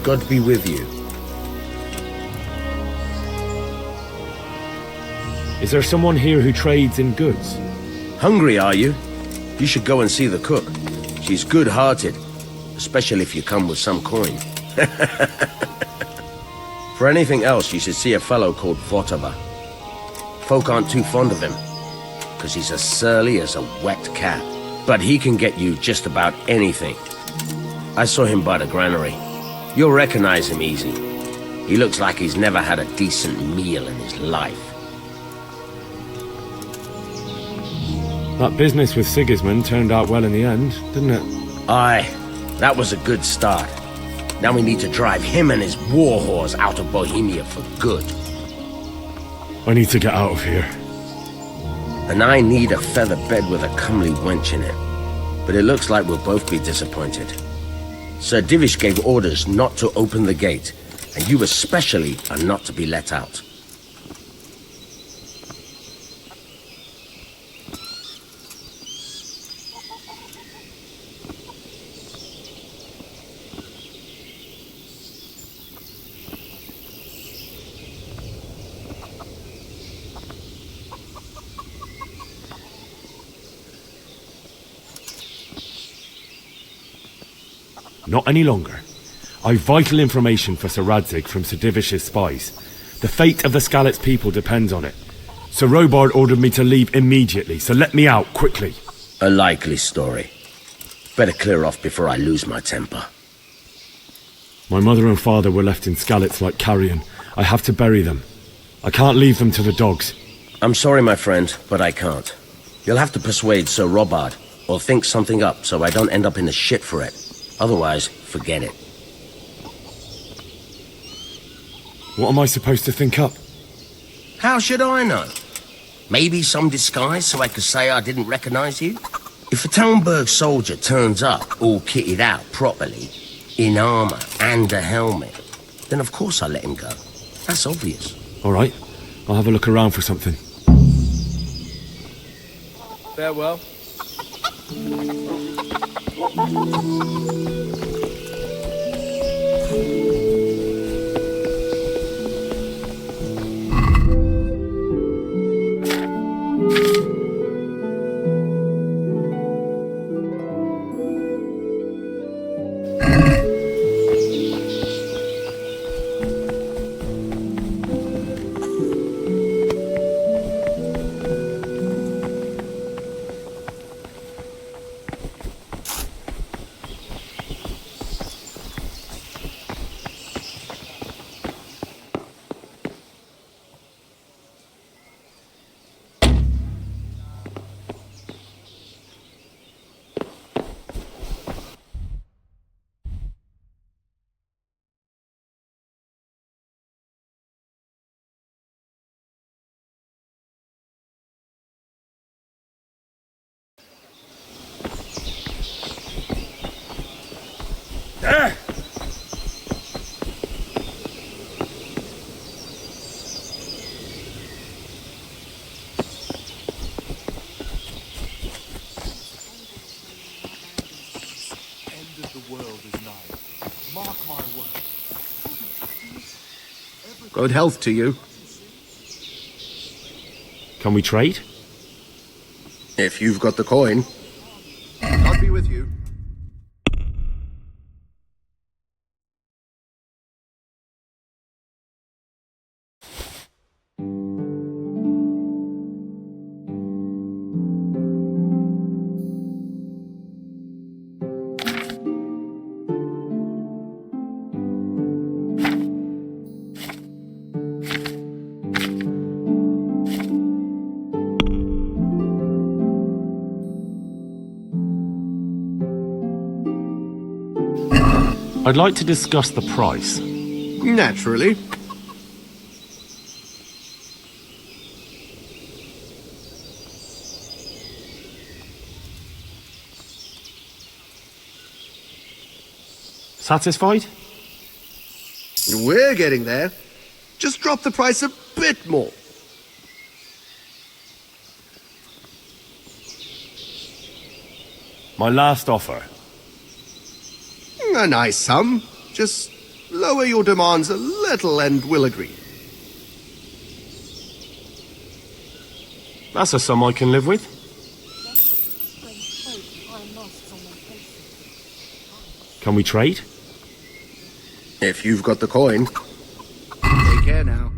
God be with you. Is there someone here who trades in goods? Hungry, are you? You should go and see the cook. She's good-hearted, especially if you come with some coin. For anything else, you should see a fellow called Votava. Folk aren't too fond of him, because he's as surly as a wet cat. But he can get you just about anything. I saw him by the granary. You'll recognize him easy. He looks like he's never had a decent meal in his life. That business with Sigismund turned out well in the end, didn't it? Aye, that was a good start. Now we need to drive him and his war whores out of Bohemia for good. I need to get out of here. And I need a feather bed with a comely wench in it. But it looks like we'll both be disappointed. Sir Divish gave orders not to open the gate, and you especially are not to be let out. Not any longer. I've vital information for Sir Radzig from Sir Divish's spies. The fate of the Skalitz people depends on it. Sir Robard ordered me to leave immediately, so let me out, quickly. A likely story. Better clear off before I lose my temper. My mother and father were left in Skalitz like carrion. I have to bury them. I can't leave them to the dogs. I'm sorry, my friend, but I can't. You'll have to persuade Sir Robard, or think something up so I don't end up in the shit for it. Otherwise, forget it. What am I supposed to think up? How should I know? Maybe some disguise so I could say I didn't recognize you? If a Talmberg soldier turns up all kitted out properly, in armor and a helmet, then of course I'll let him go. That's obvious. All right, I'll have a look around for something. Farewell. Good health to you. Can we trade? If you've got the coin. I'll be with you. I'd like to discuss the price. Naturally. Satisfied? We're getting there. Just drop the price a bit more. My last offer. A nice sum. Just lower your demands a little and we'll agree. That's a sum I can live with. Can we trade? If you've got the coin. Take care now.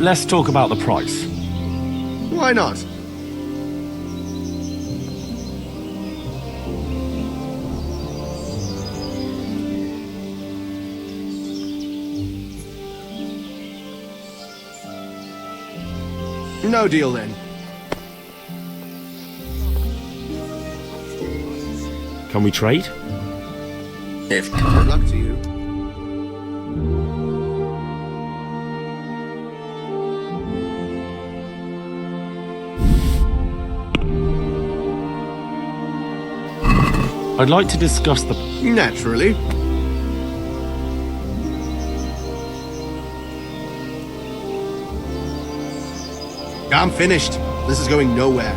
Let's talk about the price. Why not? No deal then. Can we trade? If good luck to you. I'd like to discuss the... Naturally. I'm finished. This is going nowhere.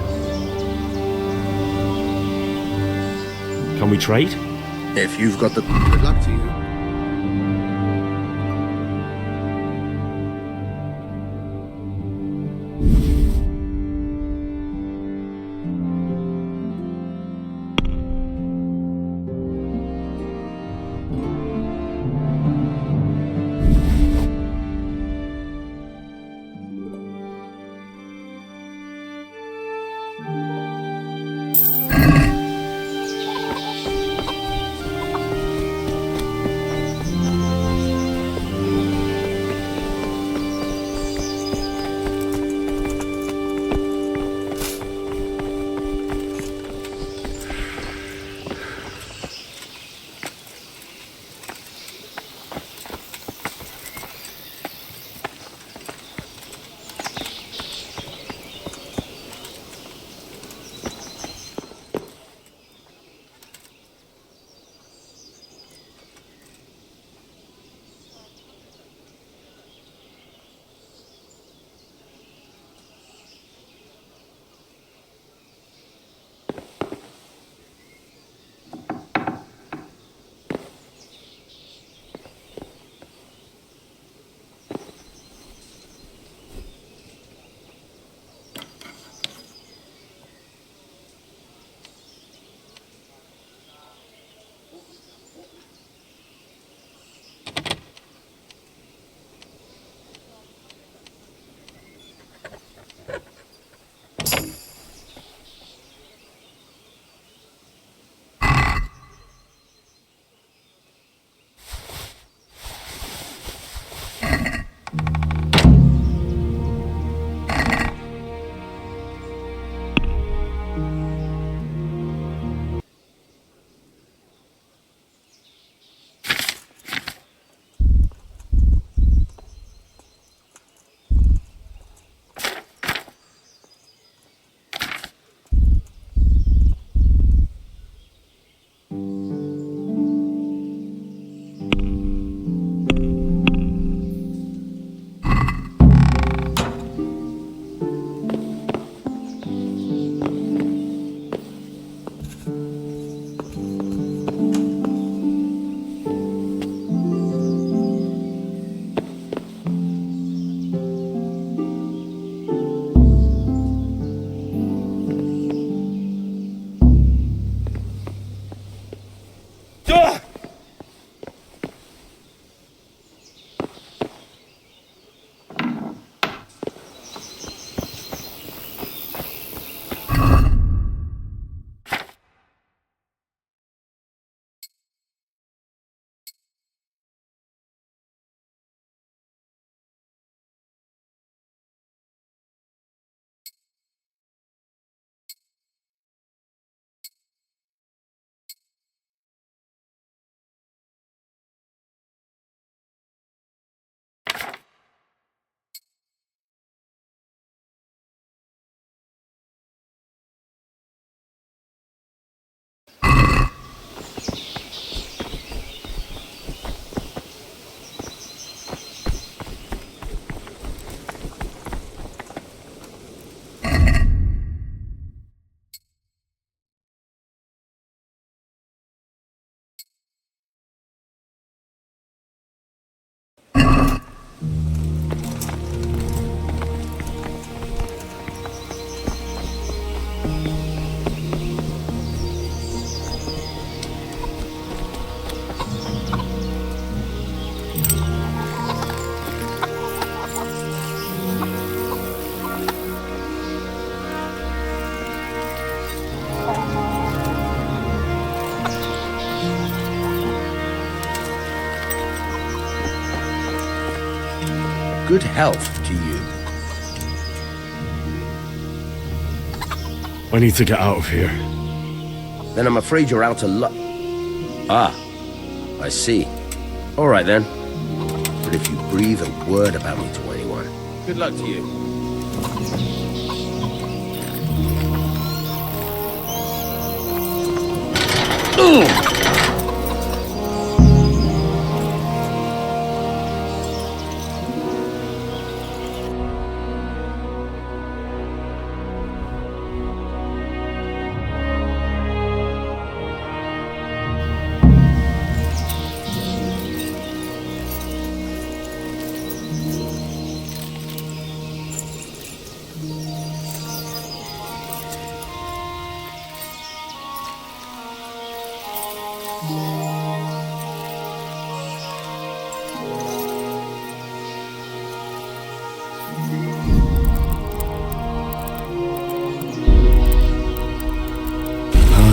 Can we trade? If you've got the... Good luck to you. Good health to you. I need to get out of here. Then I'm afraid you're out of luck. Ah, I see. All right then. But if you breathe a word about me to anyone, good luck to you.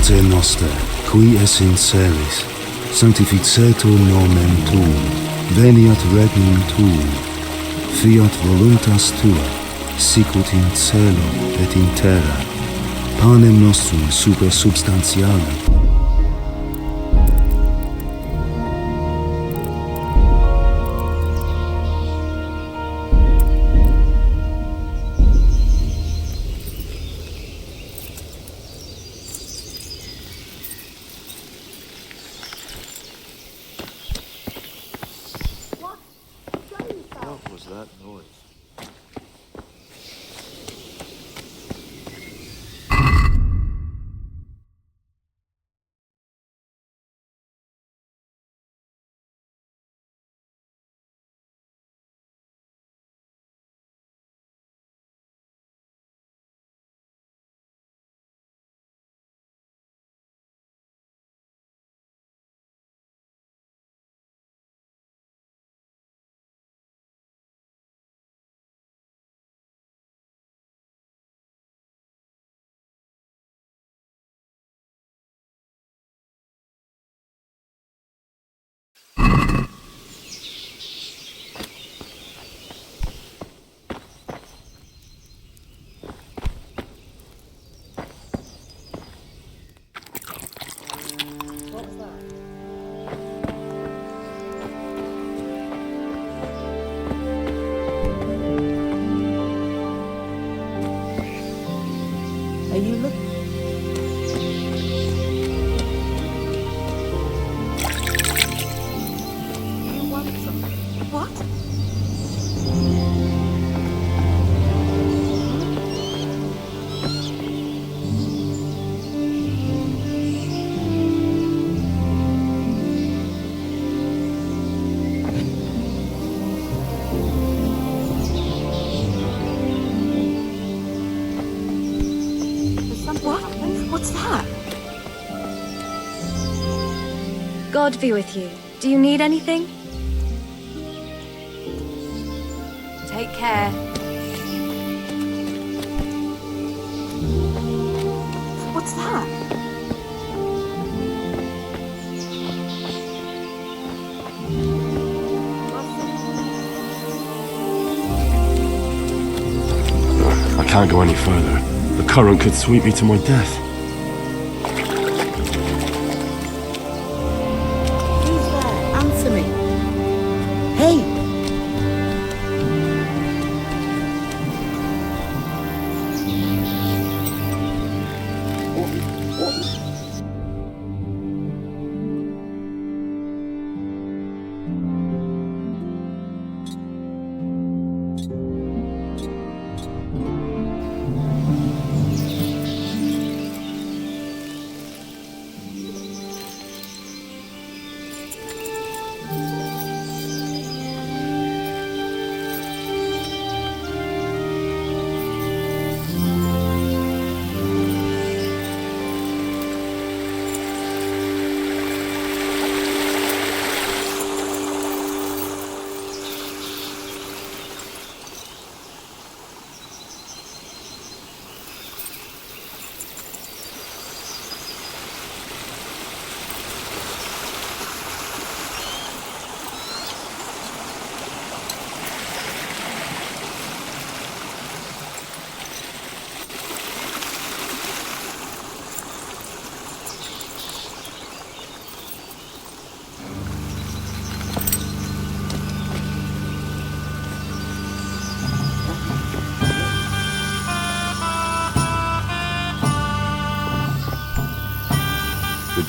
Pater noster, qui es in celis, sanctificetur nomen tuum, veniat regnum tuum, fiat voluntas tua, sicut in cielo et in terra, panem nostrum super substantialem. What was that noise? Are you looking? You want something? What? What's that? God be with you. Do you need anything? Take care. What's that? I can't go any further. The current could sweep me to my death. Who's there? Answer me. Hey!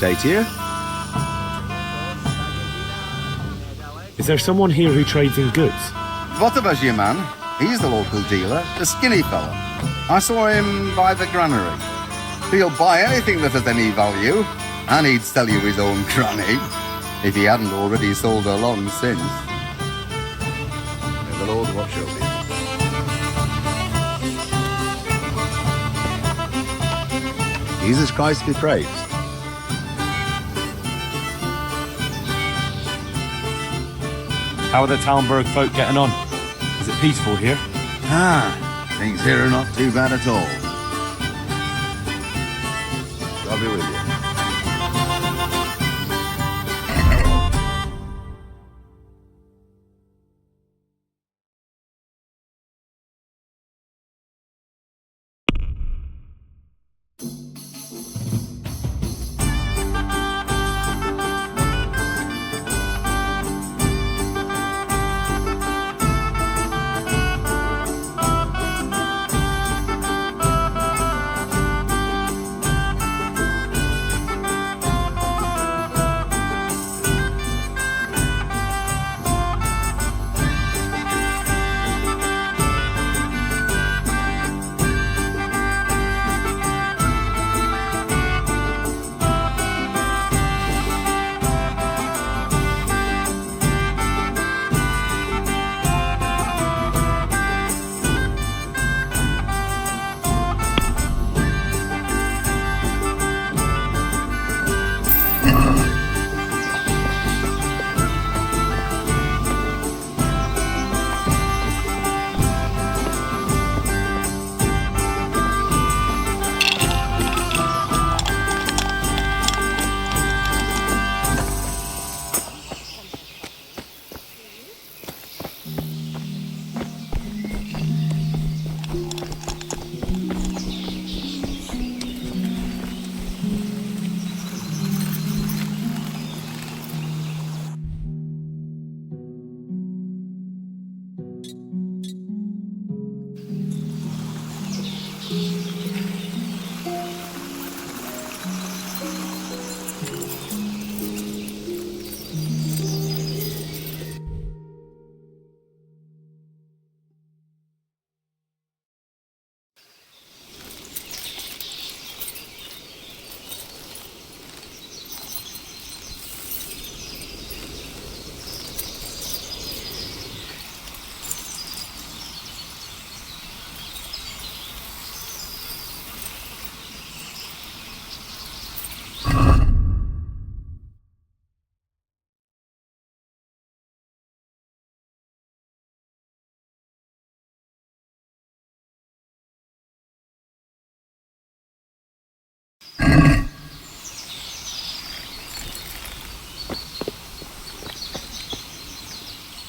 estate here. Is there someone here who trades in goods? Votaba's your man. He's the local dealer, the skinny fella. I saw him by the granary. He'll buy anything that has any value, and he'd sell you his own granny, if he hadn't already sold her long since. May the Lord watch over you. Jesus Christ be praised. How are the Talmberg folk getting on? Is it peaceful here? Things here are not too bad at all. God be with you.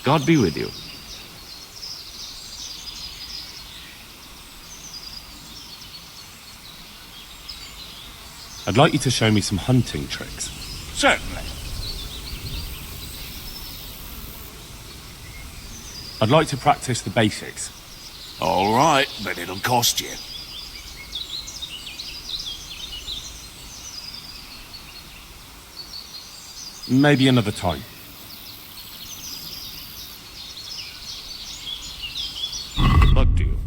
God be with you. I'd like you to show me some hunting tricks. Certainly. I'd like to practice the basics. All right, but it'll cost you. Maybe another time. Luck to you.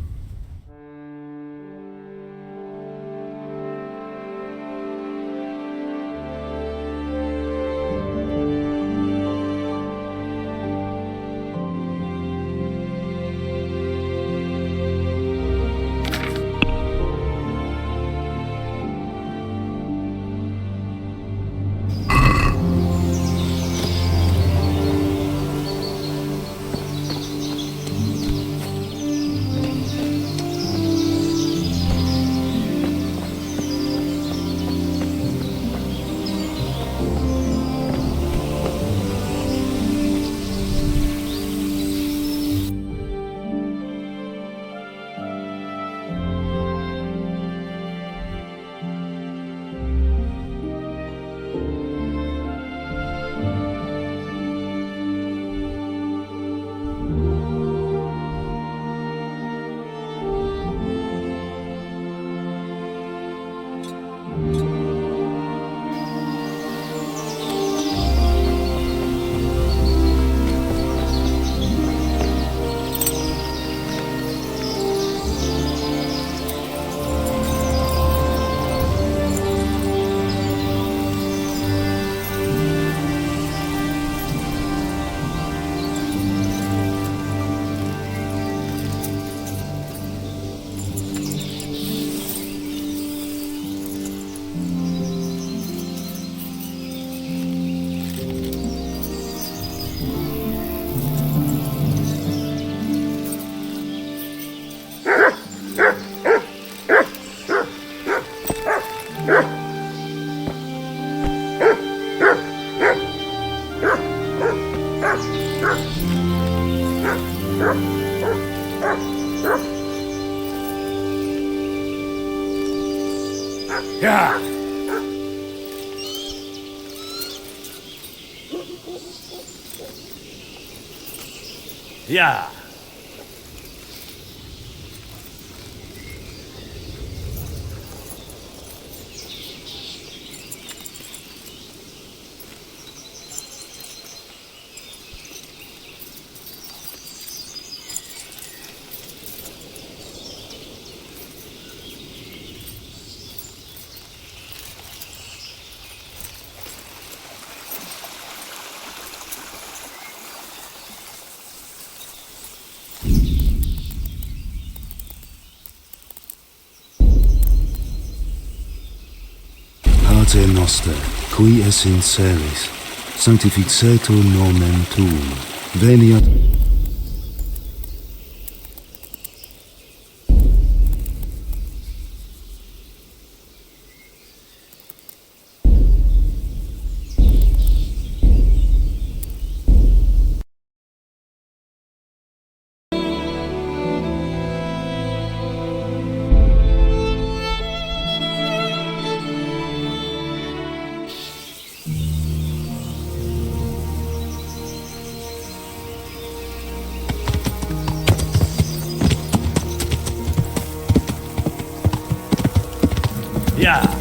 Yeah. Yeah. Parte noster, qui es in celis, sanctificetur nomen tuum, veniat... Yeah.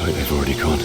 Like they've already gone.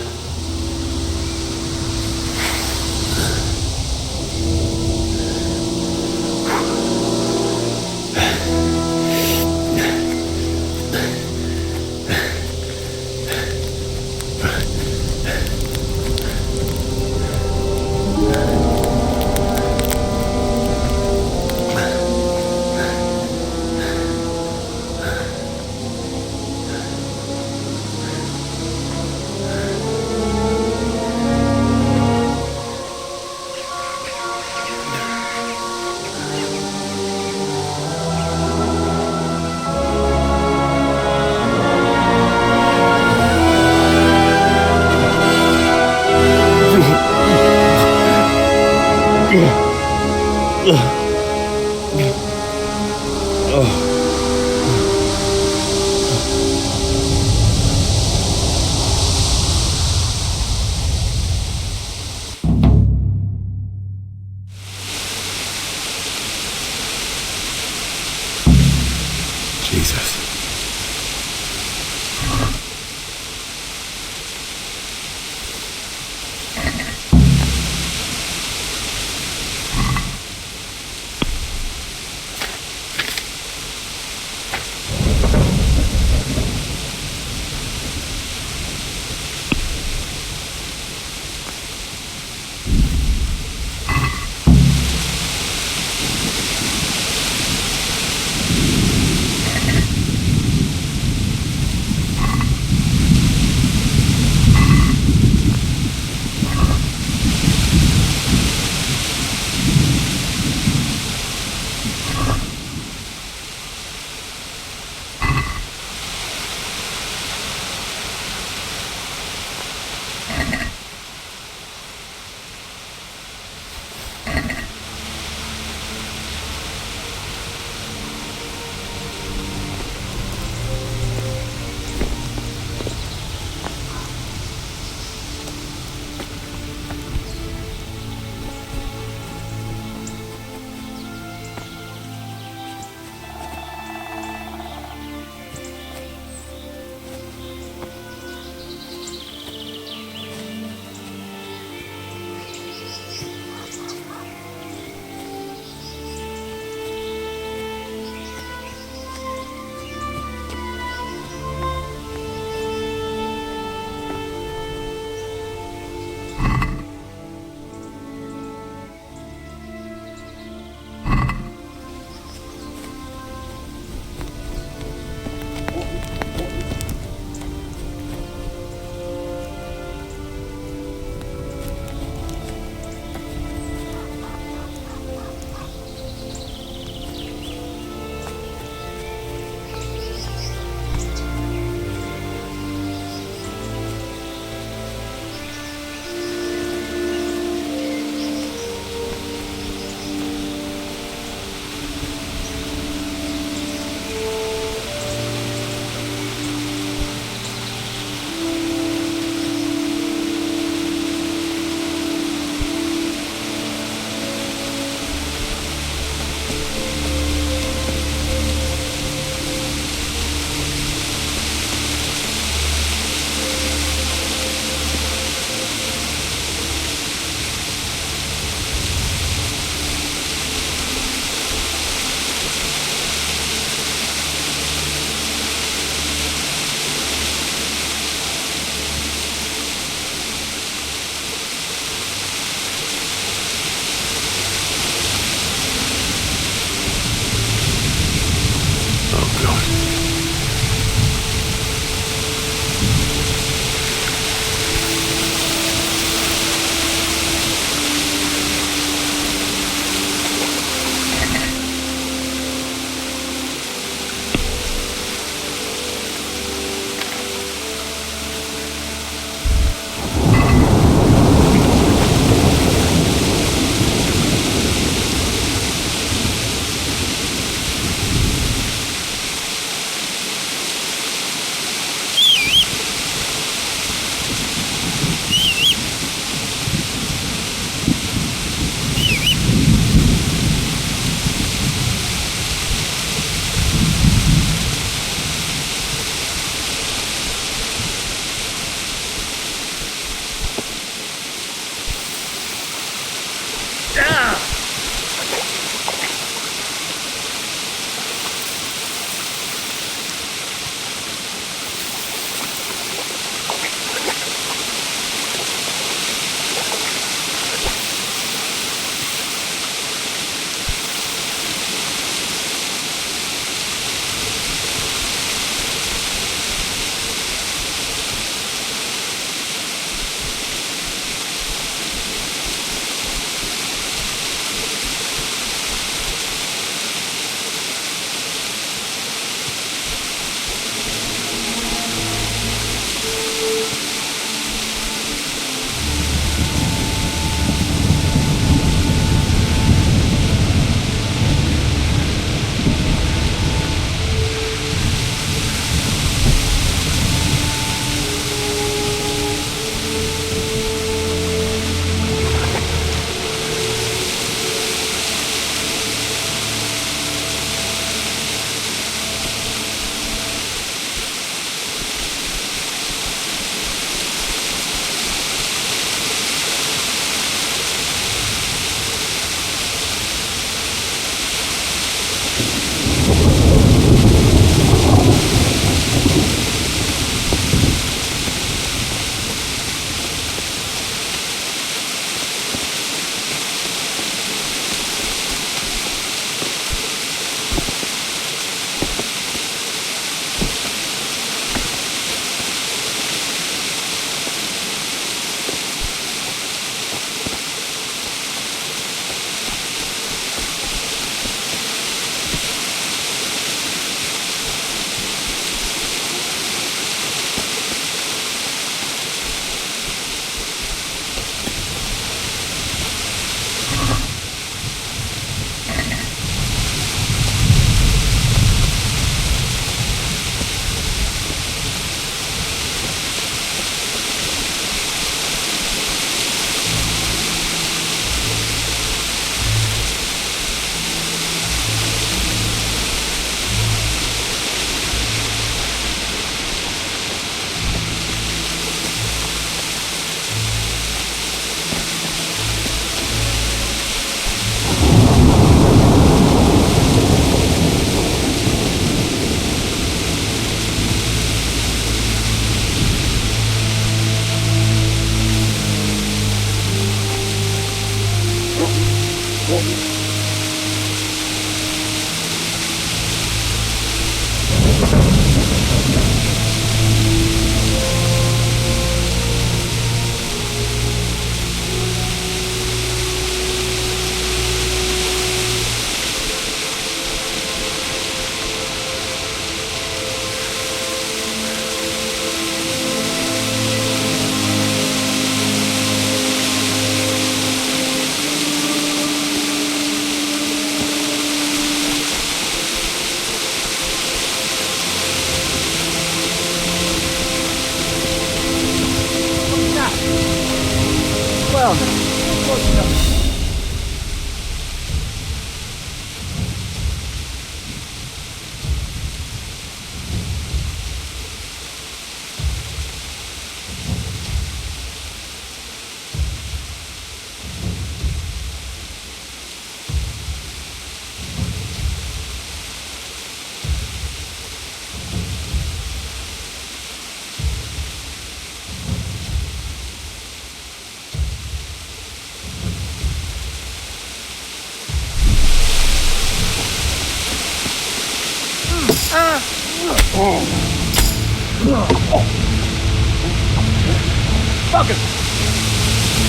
Fucker!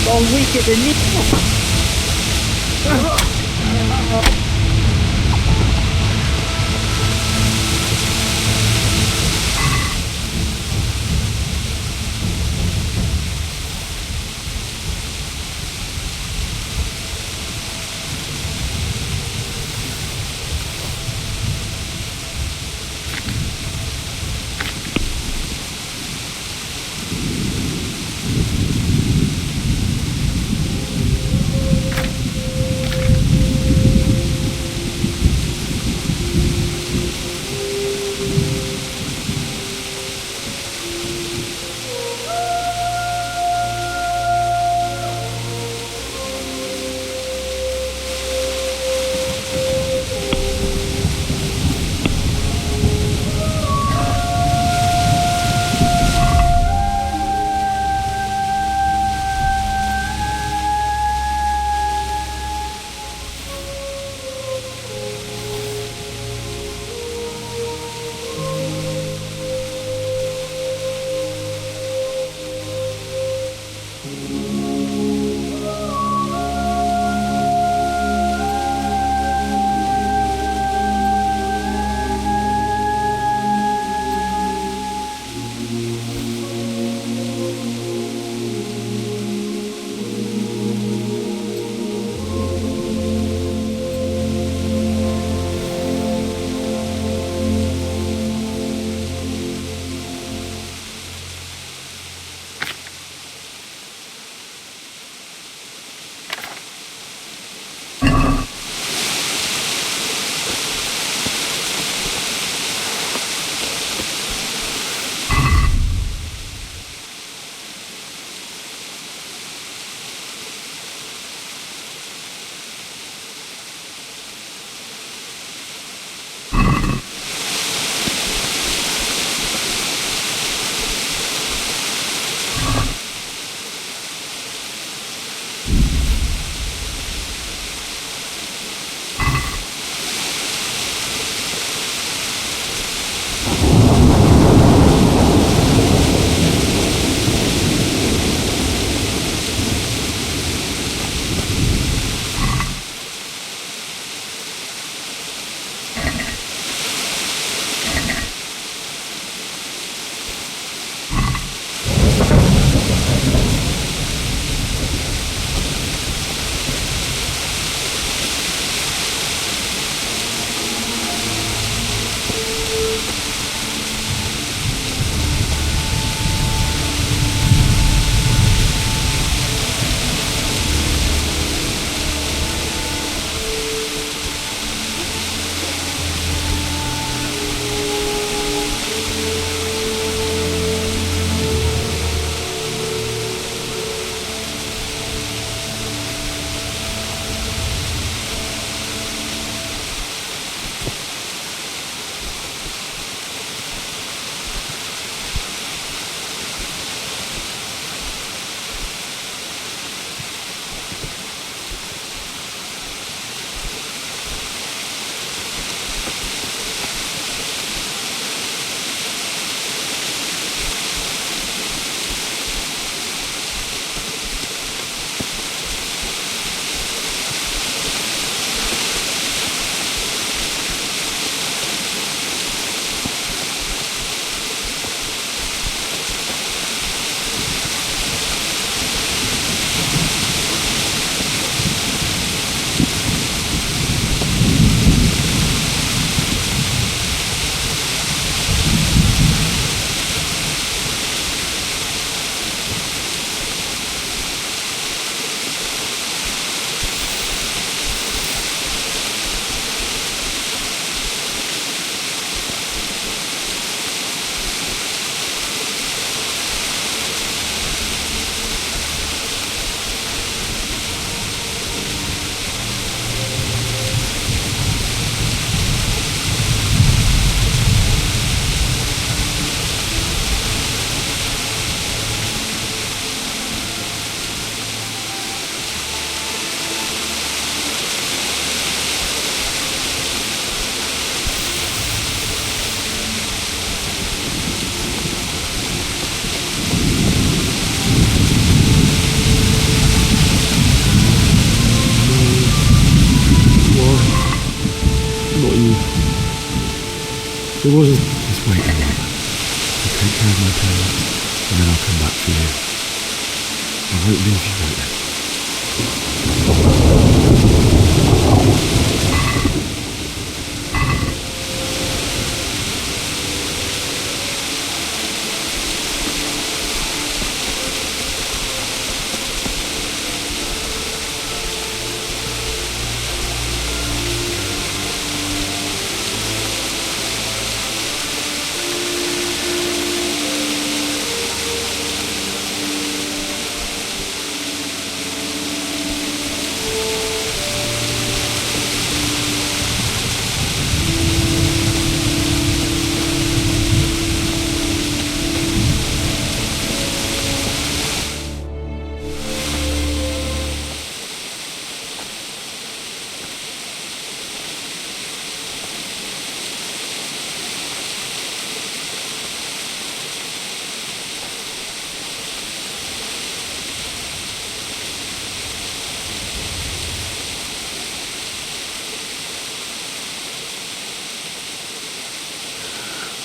All weaker than me. There wasn't. Just wait here. I'll take care of my parents, and then I'll come back for you. I won't leave you like that.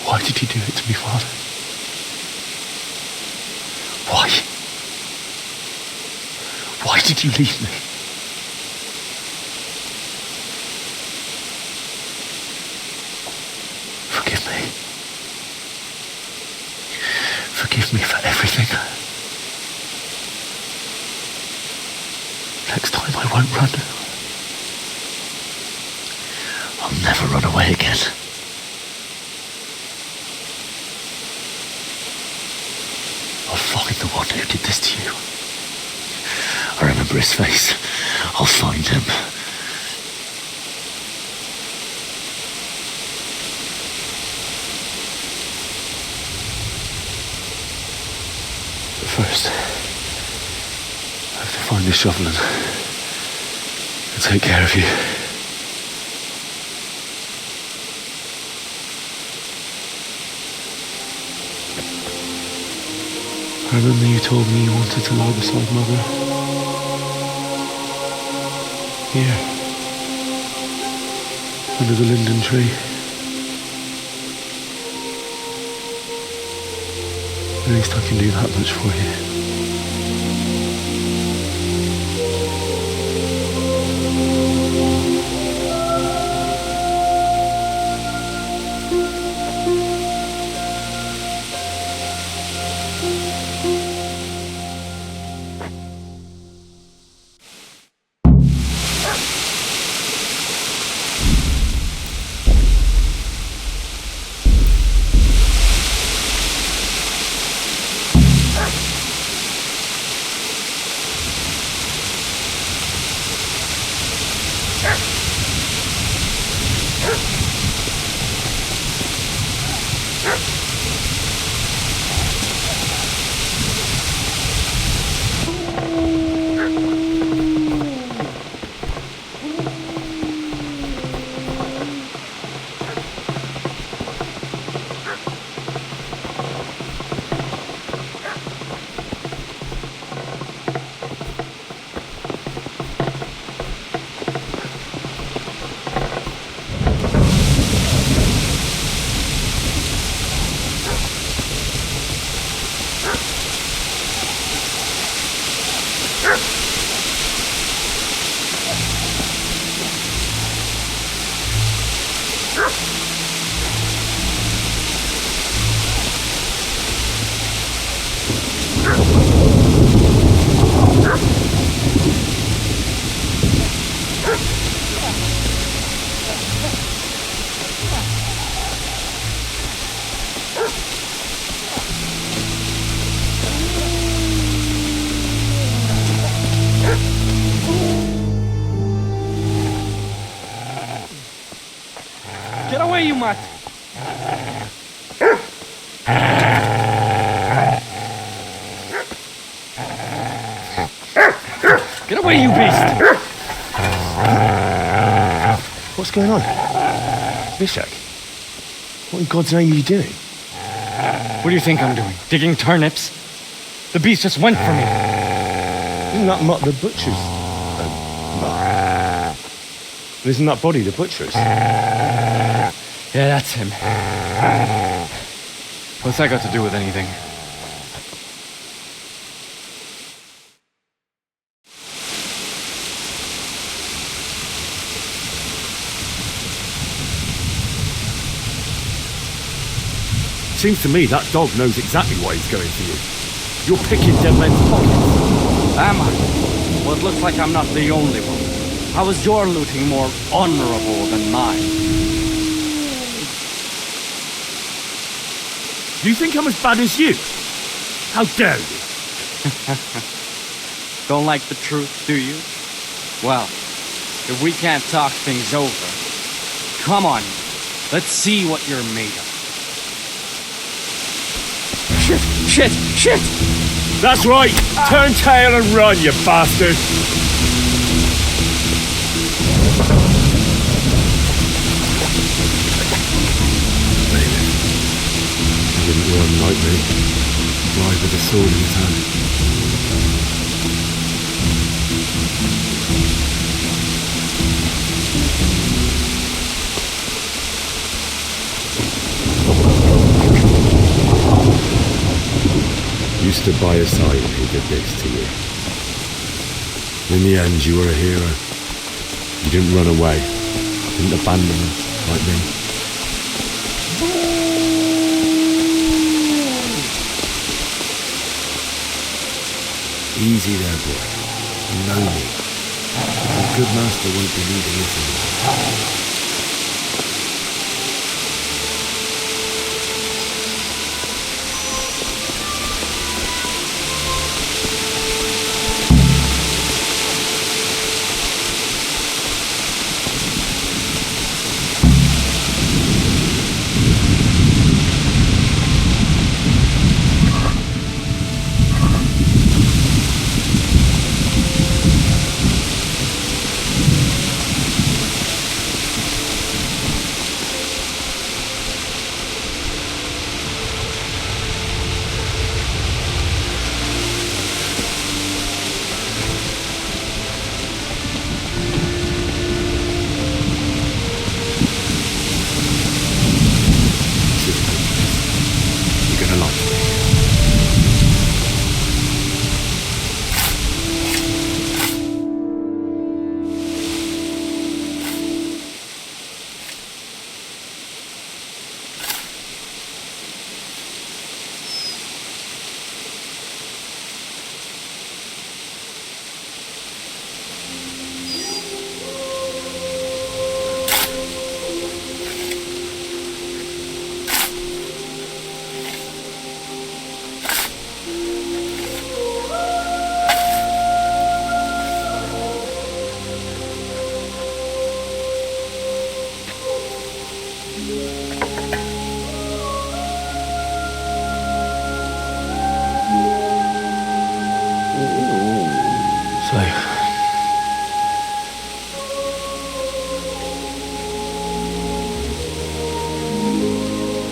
Why did you do it to me, Father? Why? Why did you leave me? Forgive me. Forgive me for everything. Next time I won't run. I'll never run away again. Find the one who did this to you. I remember his face. I'll find him. But first, I have to find this shovel and take care of you. I remember you told me you wanted to lie beside Mother. Here. Under the linden tree. At least I can do that much for you. Get away, you mutt! Get away, you beast! What's going on? Vishak, what in God's name are you doing? What do you think I'm doing? Digging turnips? The beast just went for me. Isn't that mutt the butcher's? Isn't that body the butcher's? Yeah, that's him. What's that got to do with anything? Seems to me that dog knows exactly why he's going for you. You're picking dead men's pockets. Am I? Well, it looks like I'm not the only one. How is your looting more honorable than mine? You think I'm as bad as you? How dare you? Don't like the truth, do you? Well, if we can't talk things over, come on, let's see what you're made of. Shit! That's right! Turn tail and run, you bastard! He didn't run like me. Ride with a sword in his hand. You stood by his side when he did this to you. In the end, you were a hero. You didn't run away. Didn't abandon him, like me. Easy there, boy. You know me. A good master won't be leading you anymore.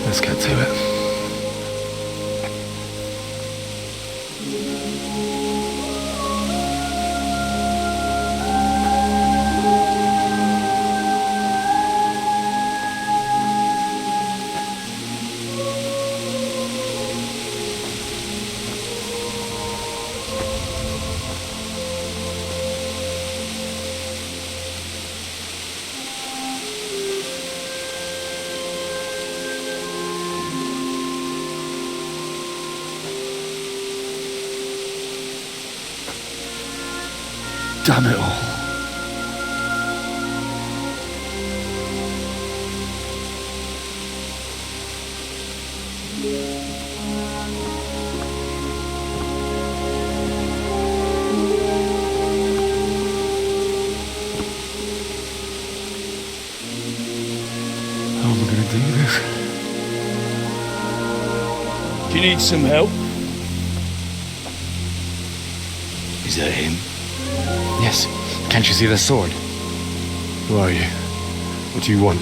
Let's get to it. Damn it all. How am I gonna do this? Do you need some help? Is that him? Yes. Can't you see the sword? Who are you? What do you want?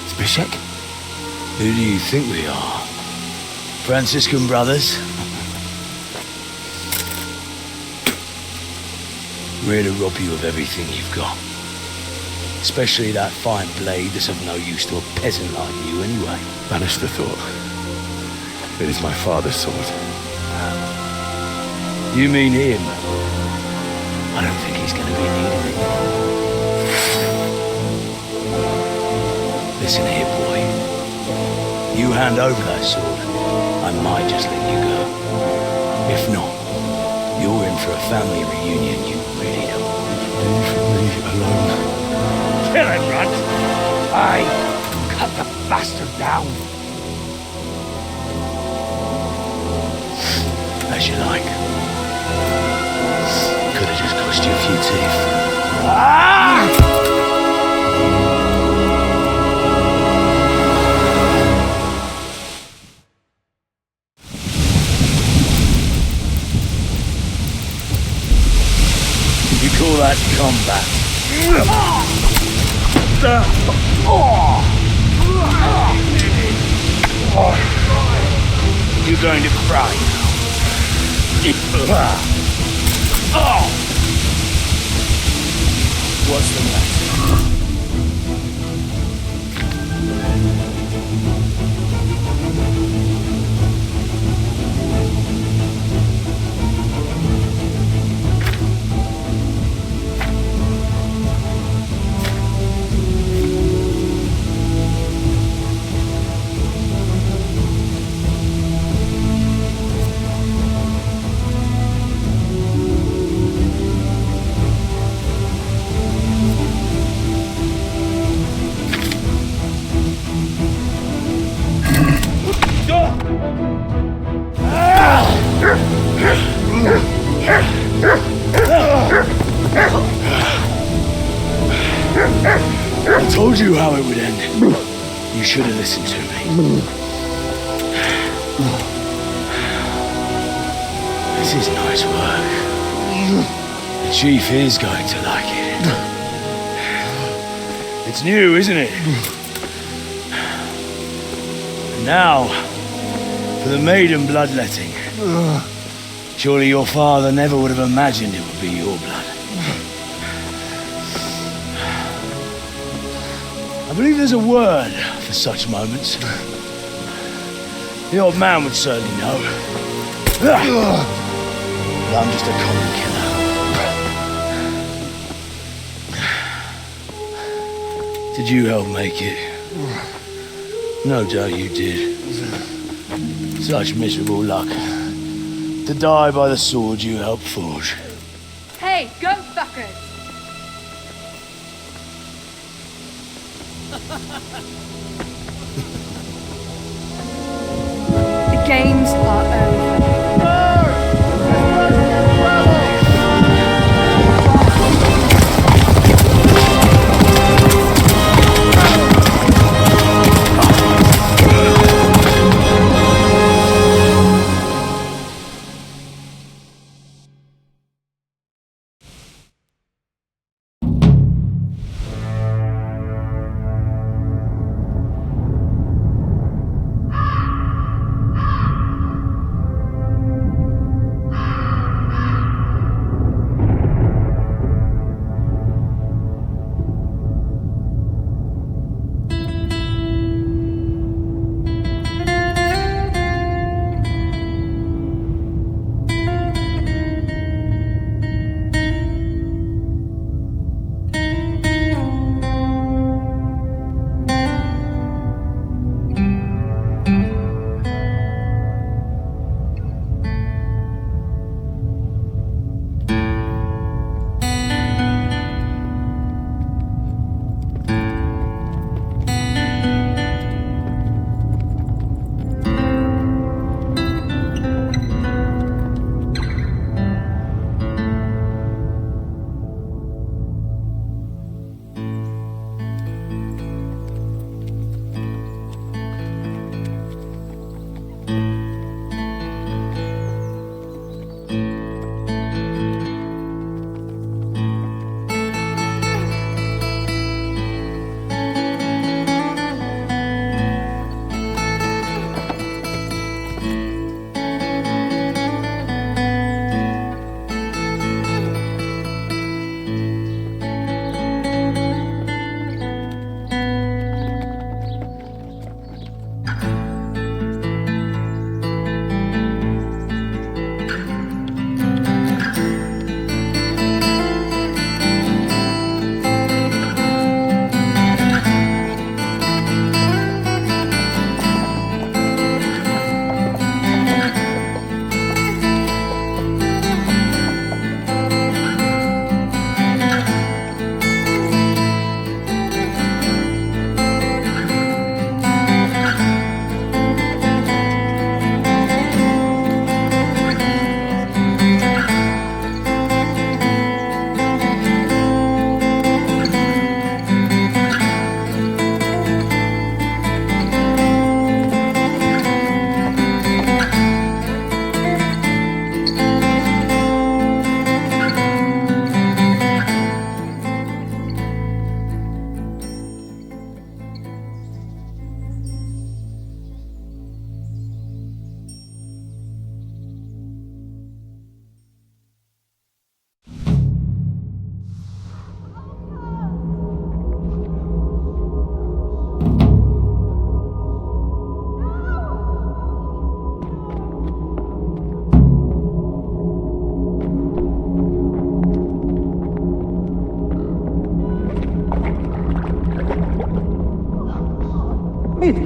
Zbyszek? Who do you think we are? Franciscan brothers? We're here to rob you of everything you've got. Especially that fine blade that's of no use to a peasant like you anyway. Banish the thought. It is my father's sword. You mean him? I don't think he's going to be needing it. Listen here, boy. You hand over that sword, I might just let you go. If not, you're in for a family reunion you really don't want. Leave me alone. Kill him, Runt! Aye, cut the bastard down. As you like. Could have just cost you a few teeth. You call that combat? You're going to cry now. What's the matter? I told you how it would end. You should have listened to me. This is nice work. The chief is going to like it. It's new, isn't it? And now, for the maiden bloodletting. Surely your father never would have imagined it would be your blood. I believe there's a word for such moments. The old man would certainly know. But I'm just a common killer. Did you help make it? No doubt you did. Such miserable luck. To die by the sword you helped forge. Hey, go fuckers! The games are over.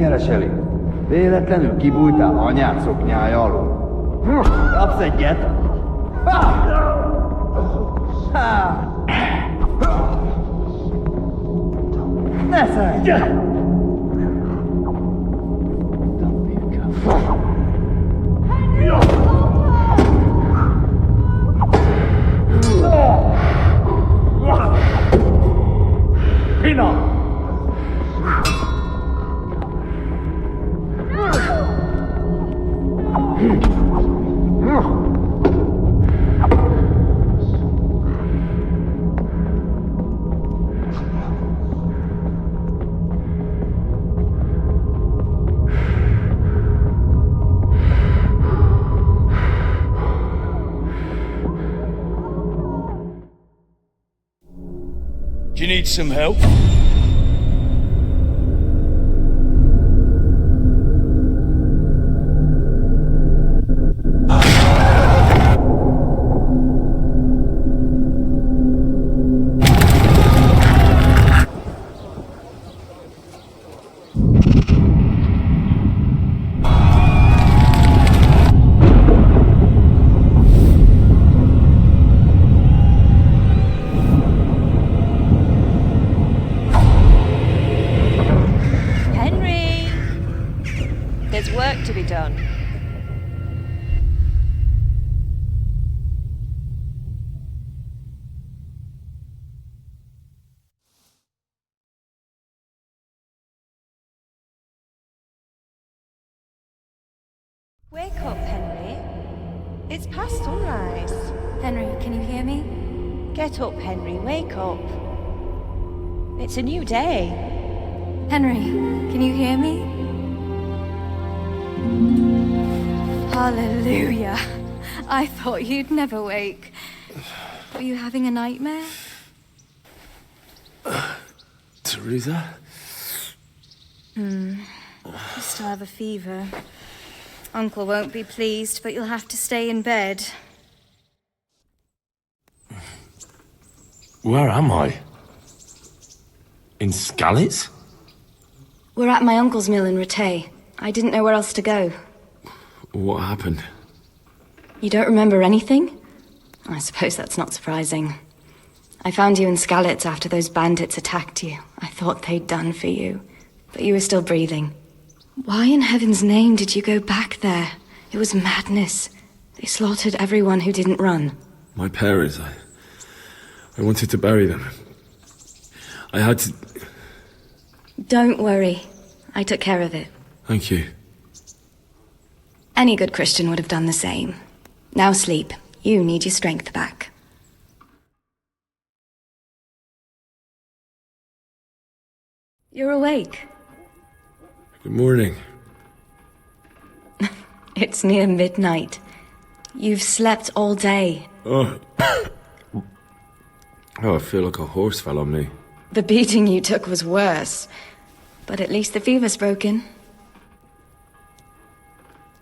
kereseli? Véletlenül kibújtál anyád szoknyája alól? Kapsz egyet? Ne szeretj! Pina! Do you need some help? To be done. Wake up, Henry. It's past sunrise. Henry, can you hear me? Get up, Henry. Wake up. It's a new day. Henry, can you hear me? Hallelujah. I thought you'd never wake. Were you having a nightmare? Teresa? You still have a fever. Uncle won't be pleased, but you'll have to stay in bed. Where am I? In Skalitz? We're at my uncle's mill in Rattay. I didn't know where else to go. What happened? You don't remember anything? I suppose that's not surprising. I found you in Skalitz after those bandits attacked you. I thought they'd done for you, but you were still breathing. Why in heaven's name did you go back there? It was madness. They slaughtered everyone who didn't run. My parents, I wanted to bury them. I had to... Don't worry. I took care of it. Thank you. Any good Christian would have done the same. Now sleep. You need your strength back. You're awake. Good morning. It's near midnight. You've slept all day. Oh, I feel like a horse fell on me. The beating you took was worse. But at least the fever's broken.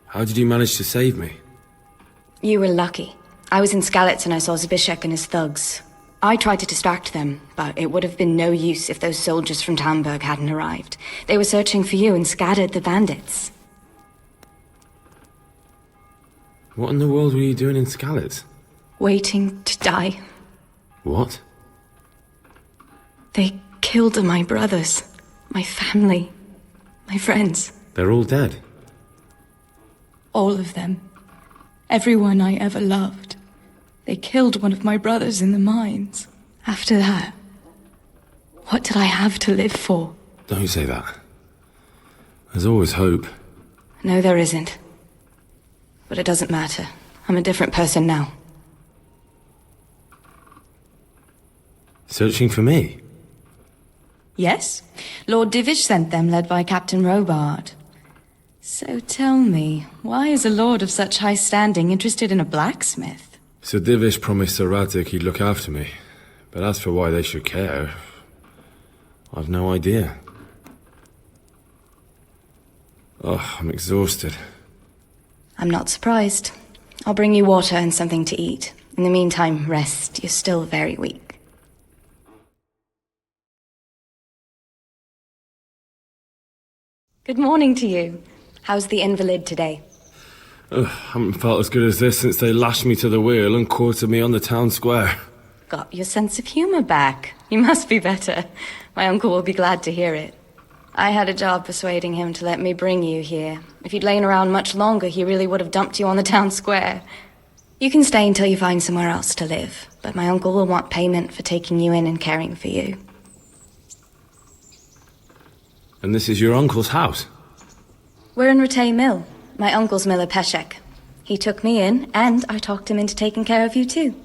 How did you manage to save me? You were lucky. I was in Skalitz and I saw Zbyszek and his thugs. I tried to distract them, but it would have been no use if those soldiers from Tamburg hadn't arrived. They were searching for you and scattered the bandits. What in the world were you doing in Skalitz? Waiting to die. What? They killed my brothers, my family, my friends. They're all dead? All of them. Everyone I ever loved. They killed one of my brothers in the mines. After that, what did I have to live for? Don't say that. There's always hope. No, there isn't. But it doesn't matter. I'm a different person now. Searching for me? Yes. Lord Divish sent them, led by Captain Robard. So tell me, why is a lord of such high standing interested in a blacksmith? Sir Divish promised Sir Radek he'd look after me. But as for why they should care, I've no idea. Oh, I'm exhausted. I'm not surprised. I'll bring you water and something to eat. In the meantime, rest. You're still very weak. Good morning to you. How's the invalid today? Haven't felt as good as this since they lashed me to the wheel and quartered me on the town square. Got your sense of humor back. You must be better. My uncle will be glad to hear it. I had a job persuading him to let me bring you here. If you'd lain around much longer, he really would have dumped you on the town square. You can stay until you find somewhere else to live, but my uncle will want payment for taking you in and caring for you. And this is your uncle's house? We're in Ratay Mill, my uncle's mill at Peshek. He took me in, and I talked him into taking care of you too.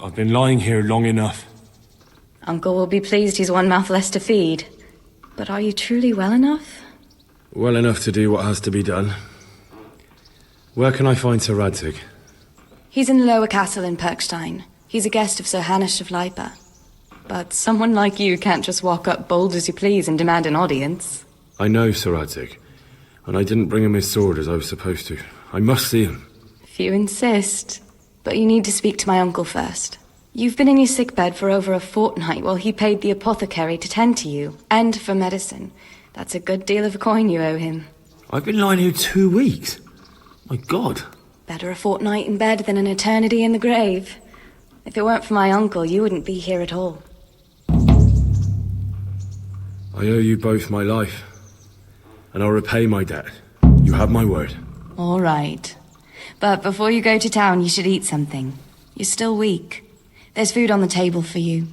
I've been lying here long enough. Uncle will be pleased he's one mouth less to feed. But are you truly well enough? Well enough to do what has to be done. Where can I find Sir Radzig? He's in the Lower Castle in Perkstein. He's a guest of Sir Hanush of Leipa. But someone like you can't just walk up bold as you please and demand an audience. I know Sir Radzig, and I didn't bring him his sword as I was supposed to. I must see him. If you insist. But you need to speak to my uncle first. You've been in your sickbed for over a fortnight while he paid the apothecary to tend to you, and for medicine. That's a good deal of coin you owe him. I've been lying here 2 weeks. My God. Better a fortnight in bed than an eternity in the grave. If it weren't for my uncle, you wouldn't be here at all. I owe you both my life, and I'll repay my debt. You have my word. All right. But before you go to town, you should eat something. You're still weak. There's food on the table for you.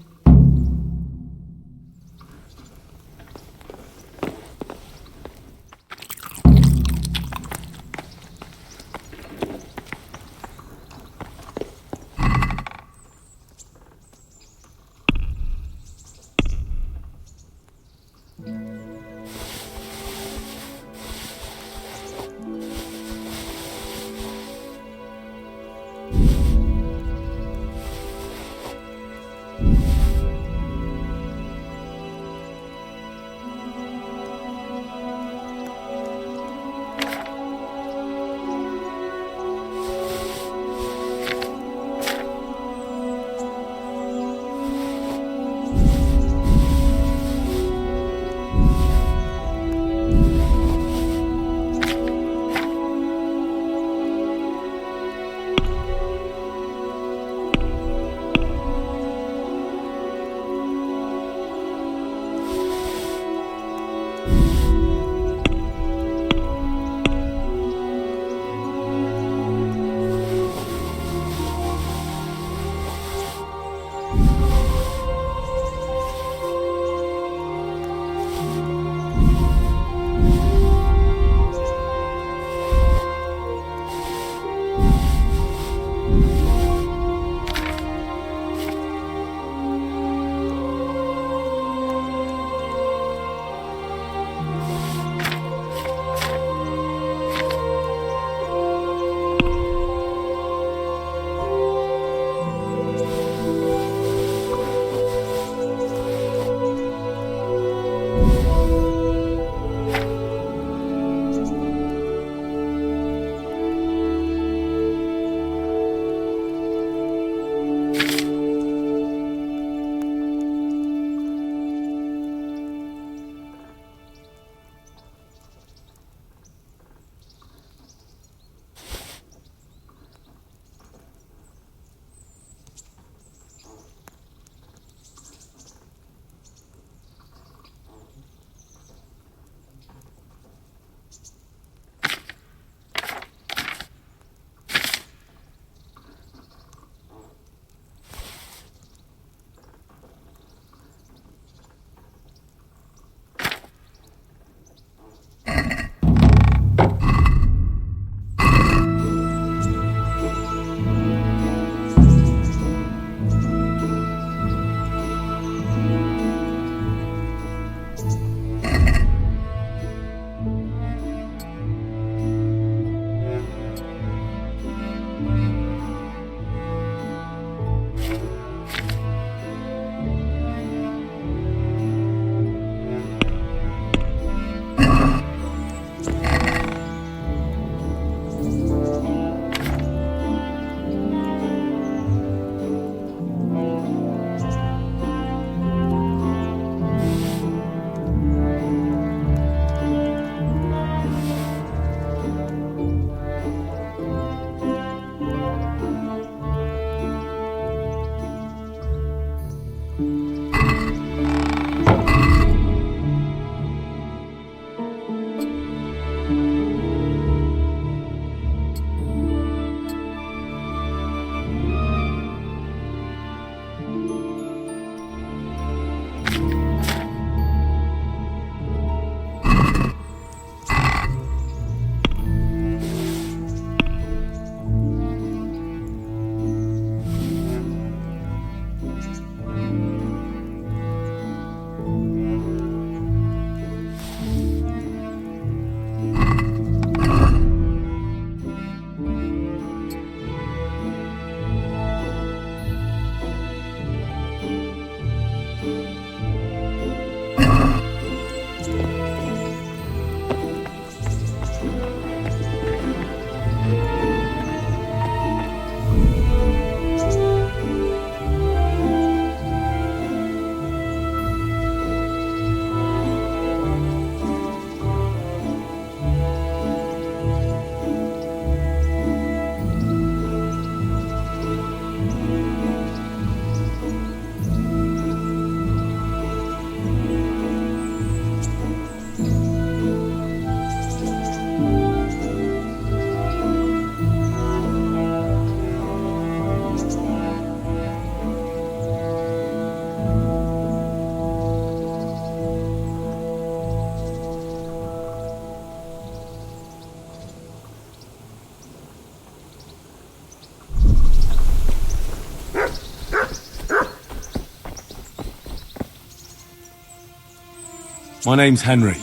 My name's Henry.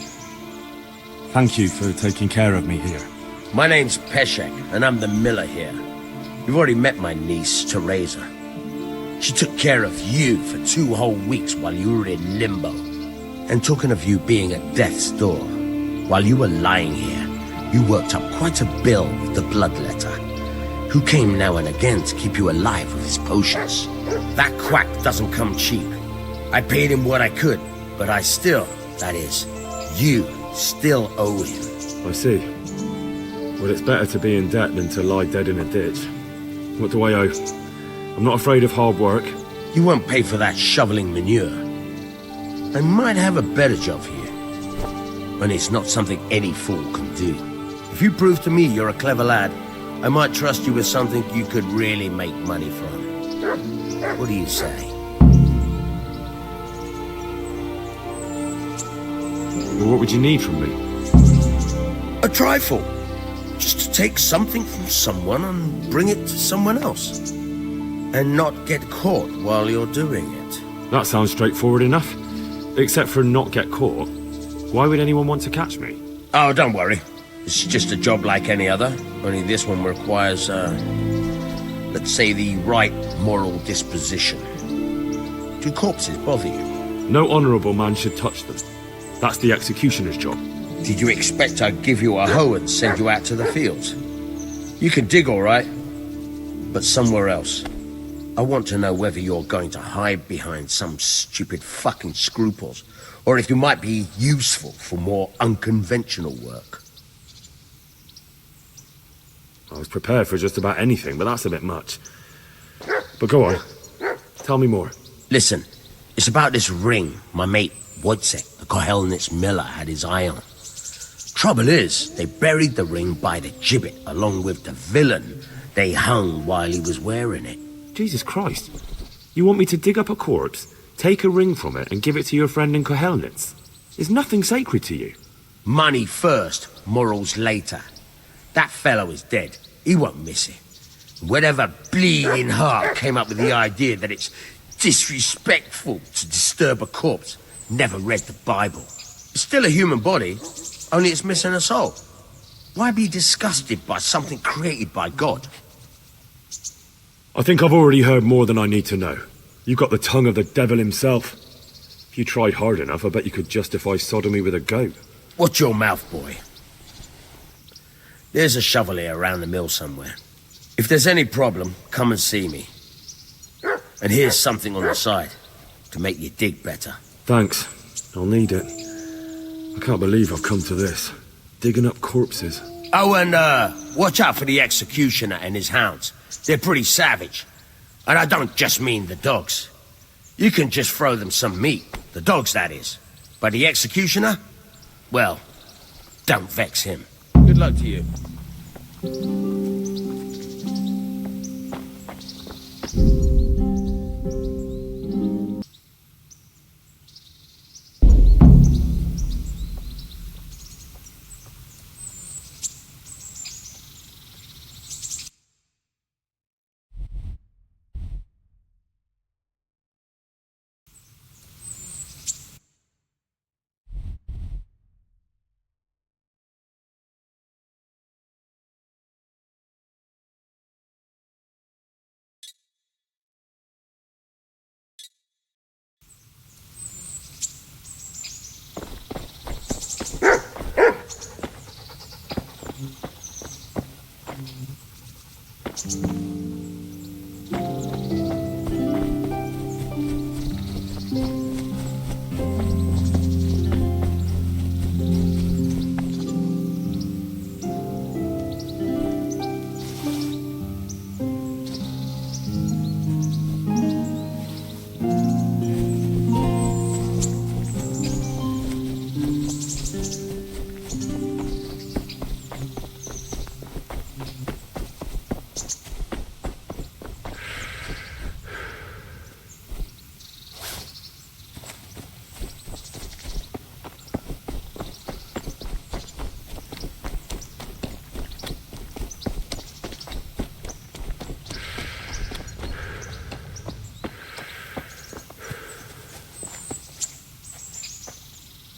Thank you for taking care of me here. My name's Peshek, and I'm the miller here. You've already met my niece, Teresa. She took care of you for 2 whole weeks while you were in limbo. And talking of you being at death's door, while you were lying here, you worked up quite a bill with the bloodletter, who came now and again to keep you alive with his potions. That quack doesn't come cheap. I paid him what I could, but I still, that is, you still owe him. I see. Well, it's better to be in debt than to lie dead in a ditch. What do I owe? I'm not afraid of hard work. You won't pay for that shoveling manure. I might have a better job for you. And it's not something any fool can do. If you prove to me you're a clever lad, I might trust you with something you could really make money from. What do you say? Well, what would you need from me? A trifle. Just to take something from someone and bring it to someone else. And not get caught while you're doing it. That sounds straightforward enough. Except for not get caught. Why would anyone want to catch me? Oh, don't worry. It's just a job like any other. Only this one requires, let's say, the right moral disposition. Do corpses bother you? No honourable man should touch them. That's the executioner's job. Did you expect I'd give you a hoe and send you out to the fields? You can dig all right, but somewhere else. I want to know whether you're going to hide behind some stupid fucking scruples, or if you might be useful for more unconventional work. I was prepared for just about anything, but that's a bit much. But go on. Tell me more. Listen, it's about this ring my mate Wojciech, the Kohelnitz miller, had his eye on. Trouble is, they buried the ring by the gibbet along with the villain they hung while he was wearing it. Jesus Christ. You want me to dig up a corpse, take a ring from it, and give it to your friend in Kohelnitz? Is nothing sacred to you? Money first, morals later. That fellow is dead. He won't miss it. Whatever bleeding heart came up with the idea that it's disrespectful to disturb a corpse never read the Bible. It's still a human body, only it's missing a soul. Why be disgusted by something created by God? I think I've already heard more than I need to know. You've got the tongue of the devil himself. If you tried hard enough, I bet you could justify sodomy with a goat. Watch your mouth, boy. There's a shovel here around the mill somewhere. If there's any problem, come and see me. And here's something on the side to make you dig better. Thanks. I'll need it. I can't believe I've come to this. Digging up corpses. Oh, and watch out for the executioner and his hounds. They're pretty savage. And I don't just mean the dogs. You can just throw them some meat. The dogs, that is. But the executioner? Well, don't vex him. Good luck to you.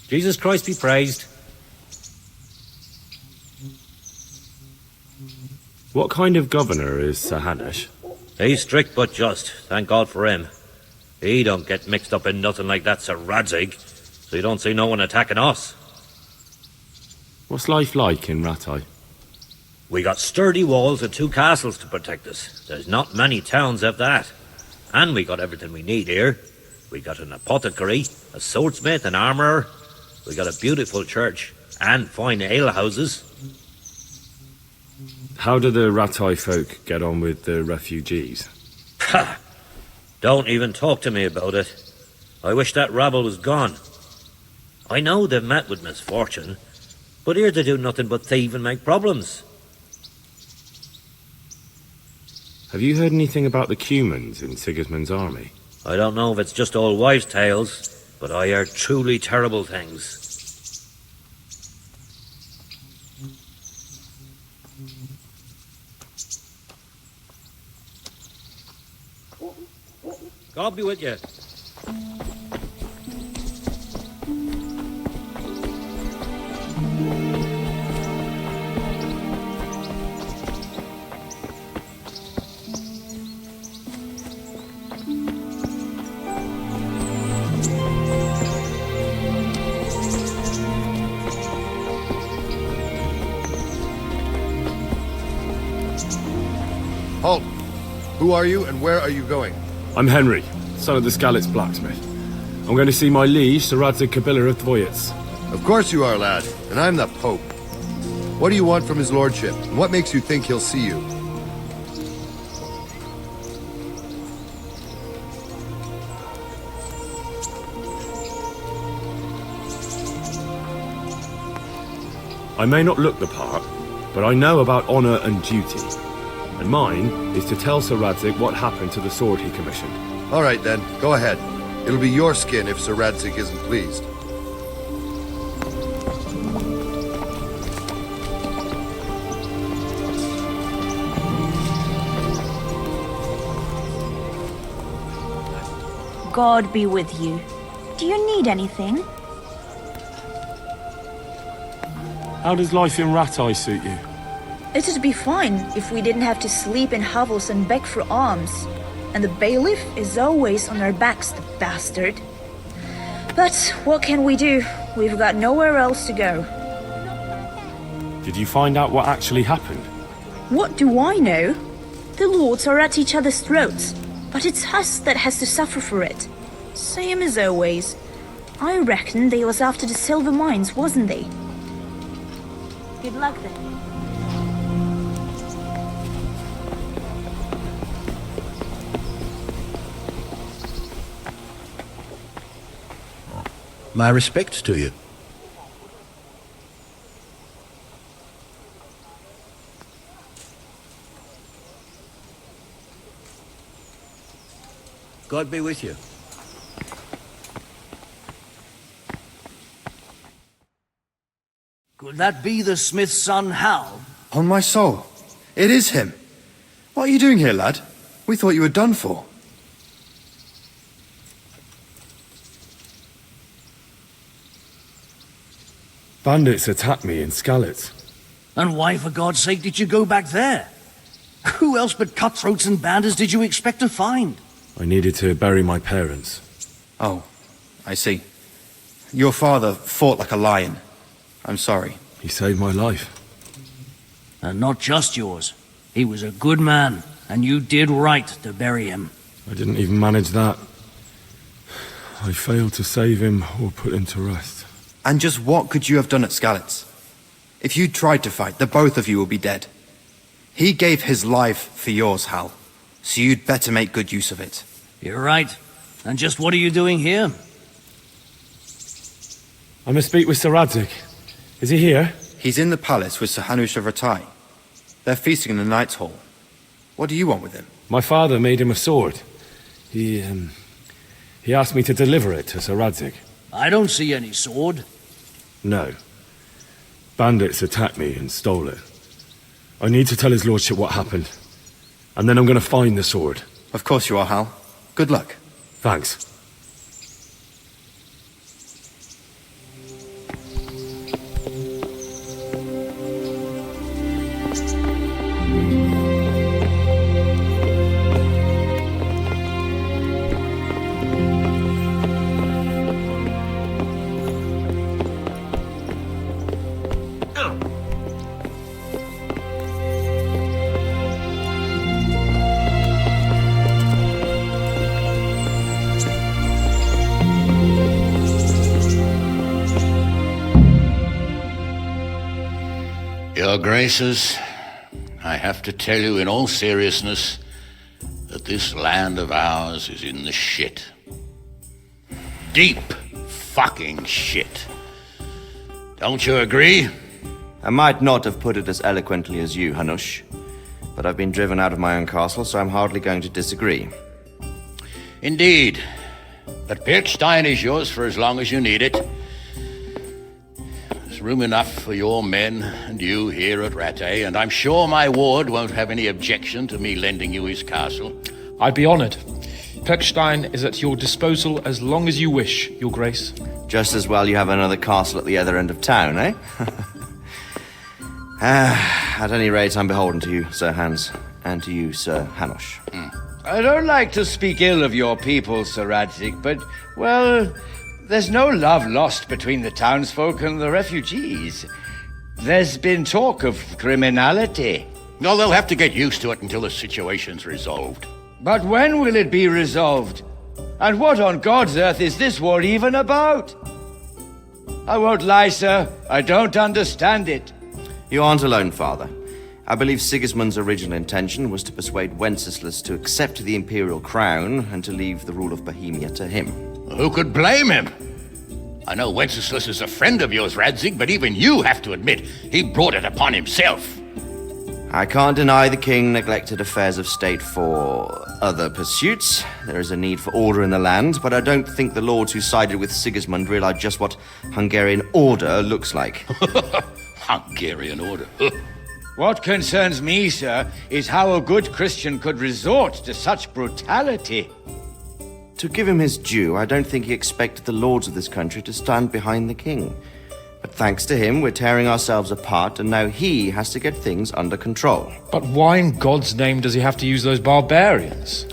Jesus Christ be praised. What kind of governor is Sir Hanush? He's strict but just, thank God for him. He don't get mixed up in nothing like that Sir Radzig, so you don't see no one attacking us. What's life like in Rattay? We got sturdy walls and 2 castles to protect us. There's not many towns have that. And we got everything we need here. We got an apothecary, a swordsmith, an armourer. We got a beautiful church and fine alehouses. How do the Rattay folk get on with the refugees? Ha! Don't even talk to me about it. I wish that rabble was gone. I know they've met with misfortune, but here they do nothing but thieve and make problems. Have you heard anything about the Cumans in Sigismund's army? I don't know if it's just old wives' tales, but I heard truly terrible things. God be with you. Halt! Who are you and where are you going? I'm Henry, son of the Skalitz blacksmith. I'm going to see my liege, Sir Radzig Kabila of Dvoyets. Of course you are, lad, and I'm the Pope. What do you want from his lordship, and what makes you think he'll see you? I may not look the part, but I know about honour and duty. And mine is to tell Sir Radzig what happened to the sword he commissioned. All right then, go ahead. It'll be your skin if Sir Radzig isn't pleased. God be with you. Do you need anything? How does life in Rattay suit you? It'd be fine if we didn't have to sleep in hovels and beg for alms. And the bailiff is always on our backs, the bastard. But what can we do? We've got nowhere else to go. Did you find out what actually happened? What do I know? The lords are at each other's throats, but it's us that has to suffer for it. Same as always. I reckon they was after the silver mines, wasn't they? Good luck then. My respects to you. God be with you. Could that be the smith's son, Hal? On my soul. It is him. What are you doing here, lad? We thought you were done for. Bandits attacked me in Skalitz. And why, for God's sake, did you go back there? Who else but cutthroats and bandits did you expect to find? I needed to bury my parents. Oh, I see. Your father fought like a lion. I'm sorry. He saved my life. And not just yours. He was a good man, and you did right to bury him. I didn't even manage that. I failed to save him or put him to rest. And just what could you have done at Skalitz? If you tried to fight, the both of you will be dead. He gave his life for yours, Hal. So you'd better make good use of it. You're right. And just what are you doing here? I must speak with Sir Radzig. Is he here? He's in the palace with Sir Hanush of Rattay. They're feasting in the Knight's Hall. What do you want with him? My father made him a sword. He asked me to deliver it to Sir Radzig. I don't see any sword. No. Bandits attacked me and stole it. I need to tell his lordship what happened. And then I'm going to find the sword. Of course you are, Hal. Good luck. Thanks. Your Graces, I have to tell you in all seriousness that this land of ours is in the shit. Deep fucking shit. Don't you agree? I might not have put it as eloquently as you, Hanush, but I've been driven out of my own castle, so I'm hardly going to disagree. Indeed. But Birkstein is yours for as long as you need it. There's room enough for your men and you here at Rattay, and I'm sure my ward won't have any objection to me lending you his castle. I'd be honored. Pirkstein is at your disposal as long as you wish, Your Grace. Just as well you have another castle at the other end of town, eh? At any rate, I'm beholden to you, Sir Hans, and to you, Sir Hanush. I don't like to speak ill of your people, Sir Radzig, but, well, there's no love lost between the townsfolk and the refugees. There's been talk of criminality. No, they'll have to get used to it until the situation's resolved. But when will it be resolved? And what on God's earth is this war even about? I won't lie, sir. I don't understand it. You aren't alone, Father. I believe Sigismund's original intention was to persuade Wenceslas to accept the imperial crown and to leave the rule of Bohemia to him. Who could blame him? I know Wenceslas is a friend of yours, Radzig, but even you have to admit he brought it upon himself. I can't deny the king neglected affairs of state for other pursuits. There is a need for order in the land, but I don't think the lords who sided with Sigismund realized just what Hungarian order looks like. Hungarian order? What concerns me, sir, is how a good Christian could resort to such brutality. To give him his due, I don't think he expected the lords of this country to stand behind the king. But thanks to him, we're tearing ourselves apart, and now he has to get things under control. But why in God's name does he have to use those barbarians?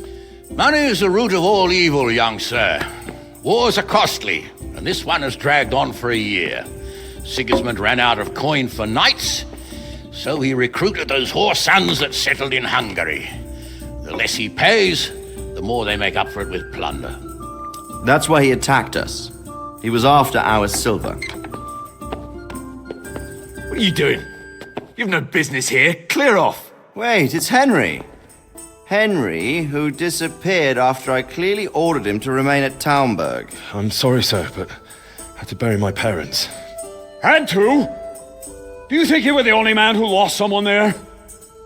Money is the root of all evil, young sir. Wars are costly, and this one has dragged on for a year. Sigismund ran out of coin for knights, so he recruited those whore sons that settled in Hungary. The less he pays, the more they make up for it with plunder. That's why he attacked us. He was after our silver. What are you doing? You've no business here. Clear off. Wait, it's Henry. Henry, who disappeared after I clearly ordered him to remain at Taunberg. I'm sorry, sir, but I had to bury my parents. Had to? Do you think you were the only man who lost someone there?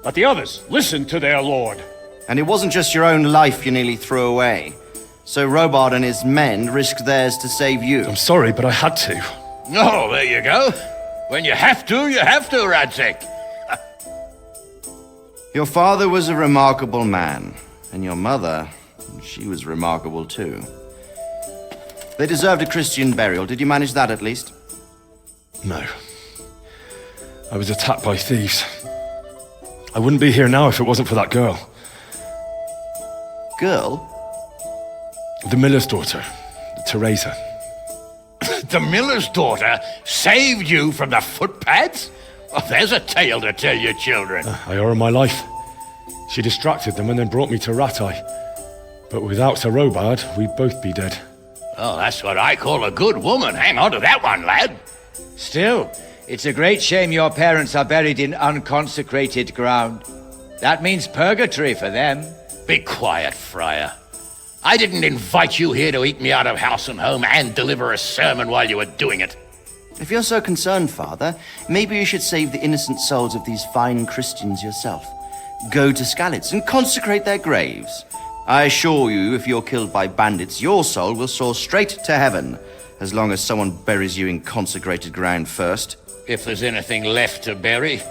But the others listened to their lord. And it wasn't just your own life you nearly threw away. So Robard and his men risked theirs to save you. I'm sorry, but I had to. Oh, there you go. When you have to, Radzig. Your father was a remarkable man, and your mother, she was remarkable too. They deserved a Christian burial. Did you manage that at least? No. I was attacked by thieves. I wouldn't be here now if it wasn't for that girl. Girl? The miller's daughter, Teresa. The miller's daughter saved you from the footpads? Oh, there's a tale to tell your children. I owe her my life. She distracted them and then brought me to Rattay. But without Sir Robard, we'd both be dead. Oh, that's what I call a good woman. Hang on to that one, lad. Still, it's a great shame your parents are buried in unconsecrated ground. That means purgatory for them. Be quiet, friar. I didn't invite you here to eat me out of house and home and deliver a sermon while you were doing it. If you're so concerned, Father, maybe you should save the innocent souls of these fine Christians yourself. Go to Skalitz and consecrate their graves. I assure you, if you're killed by bandits, your soul will soar straight to heaven, as long as someone buries you in consecrated ground first. If there's anything left to bury,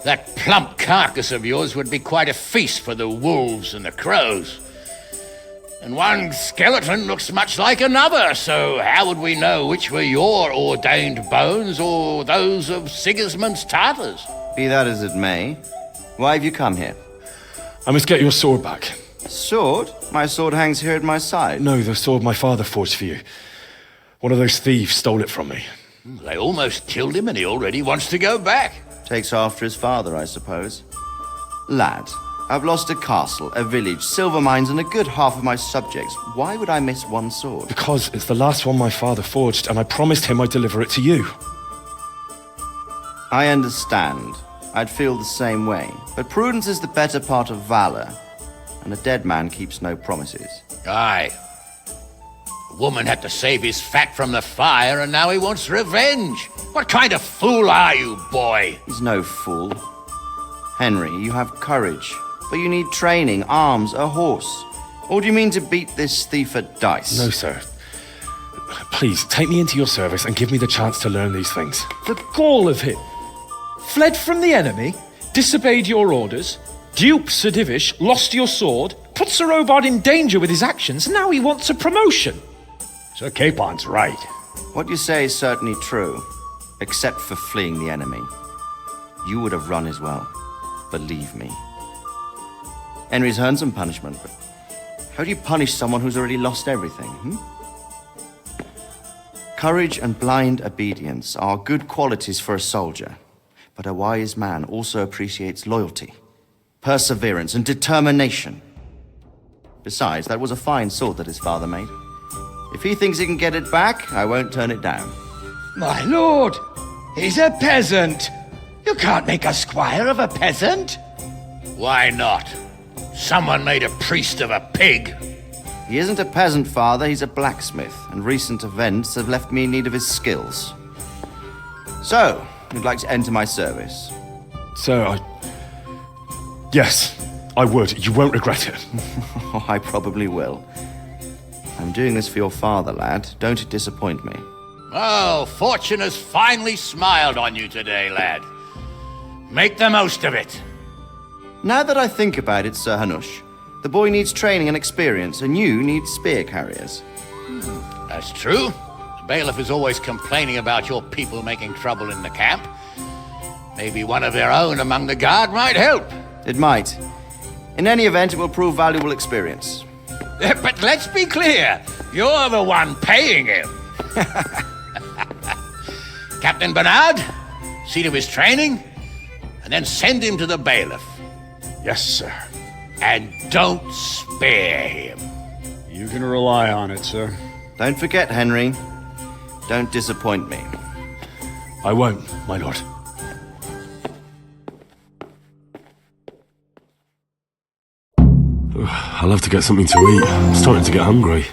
that plump carcass of yours would be quite a feast for the wolves and the crows. And one skeleton looks much like another, so how would we know which were your ordained bones or those of Sigismund's Tartars? Be that as it may, why have you come here? I must get your sword back. Sword? My sword hangs here at my side. No, the sword my father forged for you. One of those thieves stole it from me. They almost killed him and he already wants to go back. Takes after his father, I suppose. Lad, I've lost a castle, a village, silver mines, and a good half of my subjects. Why would I miss one sword? Because it's the last one my father forged, and I promised him I'd deliver it to you. I understand. I'd feel the same way. But prudence is the better part of valor, and a dead man keeps no promises. Aye. The woman had to save his fat from the fire, and now he wants revenge. What kind of fool are you, boy? He's no fool. Henry, you have courage, but you need training, arms, a horse. Or do you mean to beat this thief at dice? No, sir. Please, take me into your service and give me the chance to learn these things. The gall of him. Fled from the enemy, disobeyed your orders, duped Sir Divish, lost your sword, put Sir Robard in danger with his actions, and now he wants a promotion. Sir Capon's right. What you say is certainly true, except for fleeing the enemy. You would have run as well, believe me. Henry's earned some punishment, but how do you punish someone who's already lost everything, Courage and blind obedience are good qualities for a soldier, but a wise man also appreciates loyalty, perseverance, and determination. Besides, that was a fine sword that his father made. If he thinks he can get it back, I won't turn it down. My lord, he's a peasant. You can't make a squire of a peasant. Why not? Someone made a priest of a pig. He isn't a peasant, father, he's a blacksmith, and recent events have left me in need of his skills. So, you'd like to enter my service? Sir, Yes, I would. You won't regret it. Oh, I probably will. I'm doing this for your father, lad. Don't disappoint me. Oh, fortune has finally smiled on you today, lad. Make the most of it. Now that I think about it, Sir Hanush, the boy needs training and experience, and you need spear carriers. That's true. The bailiff is always complaining about your people making trouble in the camp. Maybe one of their own among the guard might help. It might. In any event, it will prove valuable experience. But let's be clear. You're the one paying him. Captain Bernard, see to his training, and then send him to the bailiff. Yes, sir. And don't spare him. You can rely on it, sir. Don't forget, Henry. Don't disappoint me. I won't, my lord. I'll have to get something to eat. I'm starting to get hungry.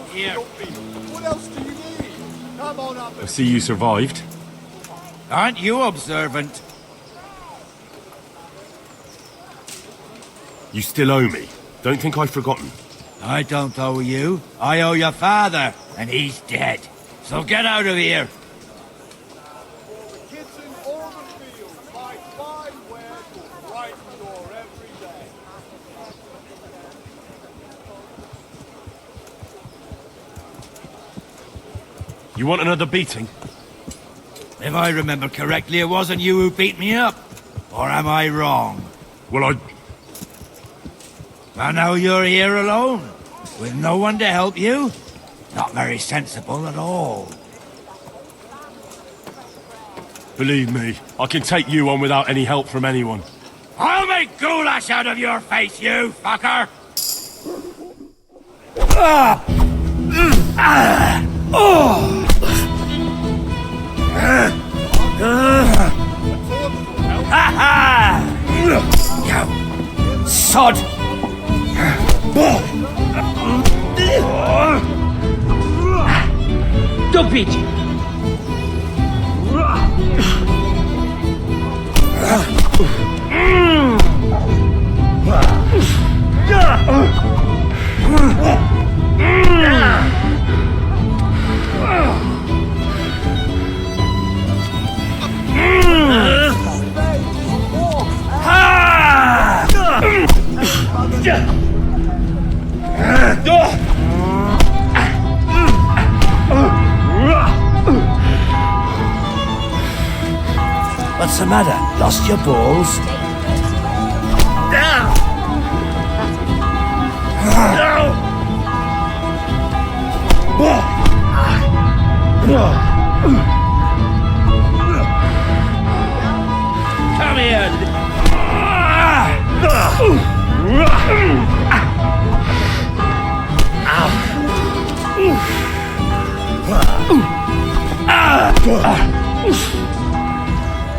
What else do you need? Come on up. I see you survived. Aren't you observant? You still owe me. Don't think I've forgotten. I don't owe you. I owe your father, and he's dead. So get out of here. Kids in Ormond Field buy fine wares right door every day. You want another beating? If I remember correctly, it wasn't you who beat me up. Or am I wrong? Well, And now you're here alone, with no one to help you? Not very sensible at all. Believe me, I can take you on without any help from anyone. I'll make goulash out of your face, you fucker! Ha ha! You sod! Dump it! What's the matter? Lost your balls? Come here!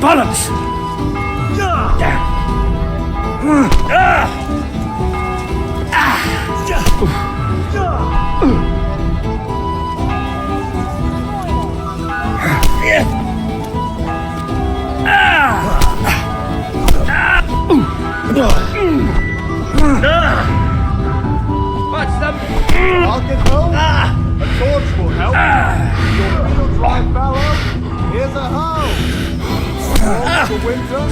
Bollocks! What's the... I'll get home. A torch will help. Your wheel dry fellow. Here's a hoe. Warm for winter.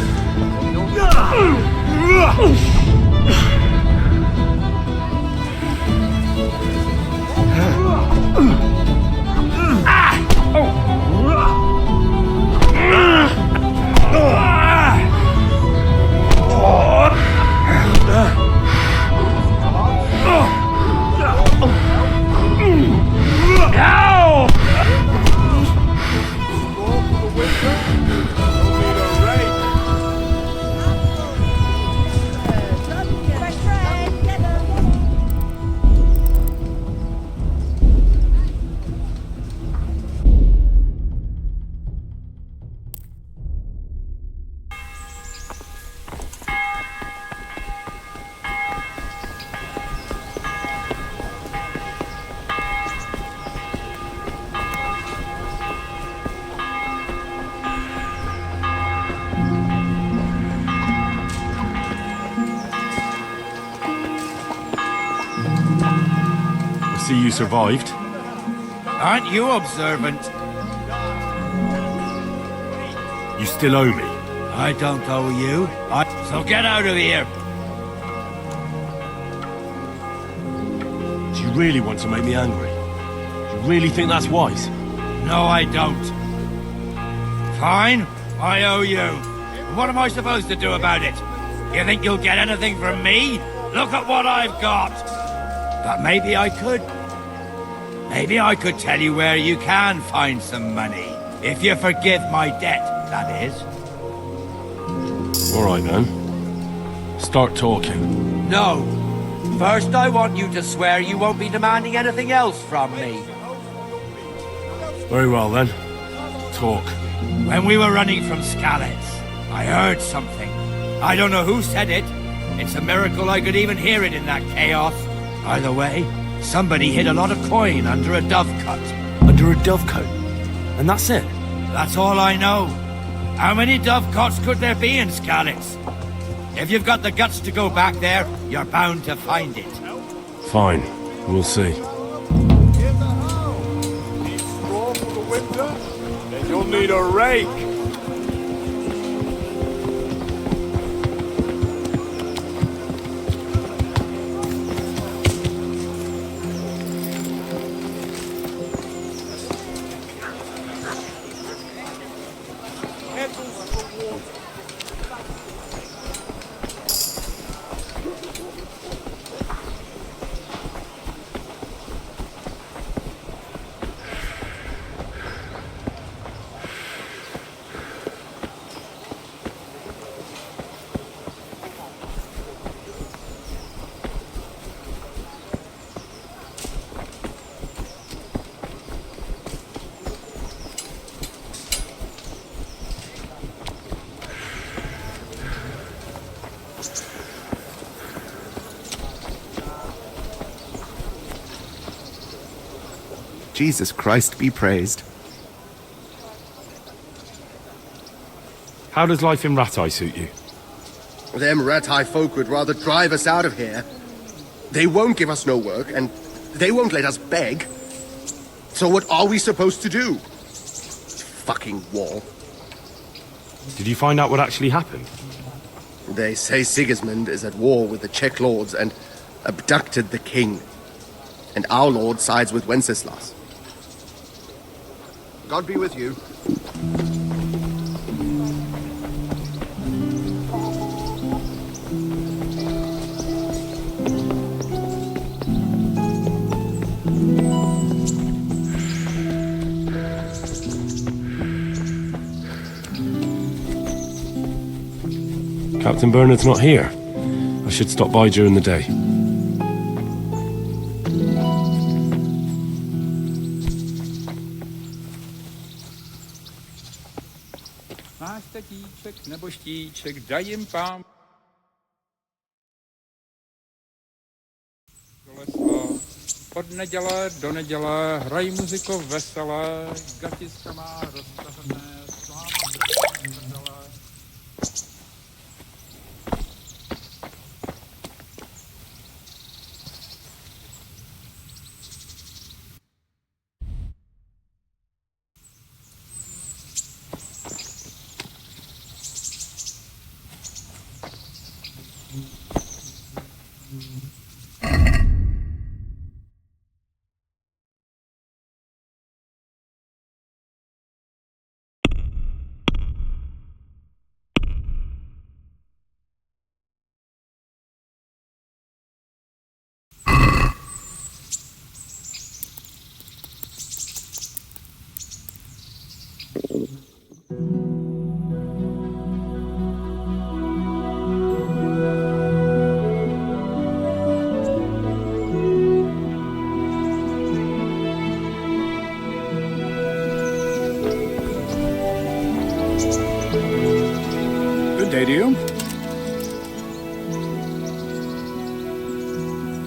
See, you survived. Aren't you observant? You still owe me. I don't owe you. So get out of here! Do you really want to make me angry? Do you really think that's wise? No, I don't. Fine, I owe you. What am I supposed to do about it? You think you'll get anything from me? Look at what I've got! But maybe I could. Maybe I could tell you where you can find some money. If you forgive my debt, that is. All right, then. Start talking. No. First, I want you to swear you won't be demanding anything else from me. Very well, then. Talk. When we were running from Skalitz, I heard something. I don't know who said it. It's a miracle I could even hear it in that chaos. Either way, somebody hid a lot of coin under a dovecote. Under a dovecote? And that's it? That's all I know. How many dovecotes could there be in Skalitz? If you've got the guts to go back there, you're bound to find it. Fine. We'll see. Here's a hoe. Need straw for the winter? Then you'll need a rake. Jesus Christ be praised. How does life in Ratai suit you? Them Ratai folk would rather drive us out of here. They won't give us no work, and they won't let us beg. So what are we supposed to do? Fucking wall. Did you find out what actually happened? They say Sigismund is at war with the Czech lords and abducted the king. And our lord sides with Wenceslas. God be with you. Captain Bernard's not here. I should stop by during the day. Máš tatíček nebo štíček, daj jim pán. Do lesa, od neděle do neděle, hraj muziko veselé, gatiska má roztažené, sláva zrdelé.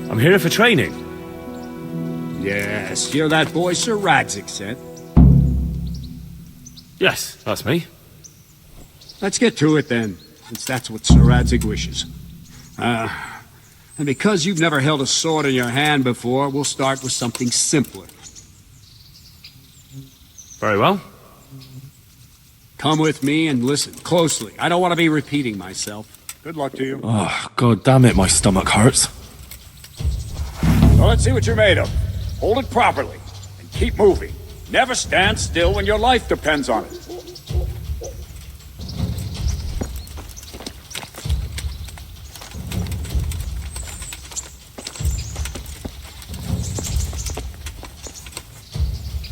I'm here for training. Yes, you're that boy Sir Radzig sent. Yes, that's me. Let's get to it then, since that's what Sir Radzig wishes. And because you've never held a sword in your hand before, we'll start with something simpler. Very well. Come with me and listen closely. I don't want to be repeating myself. Good luck to you. Oh, God damn it, my stomach hurts. Well, let's see what you're made of. Hold it properly, and keep moving. Never stand still when your life depends on it.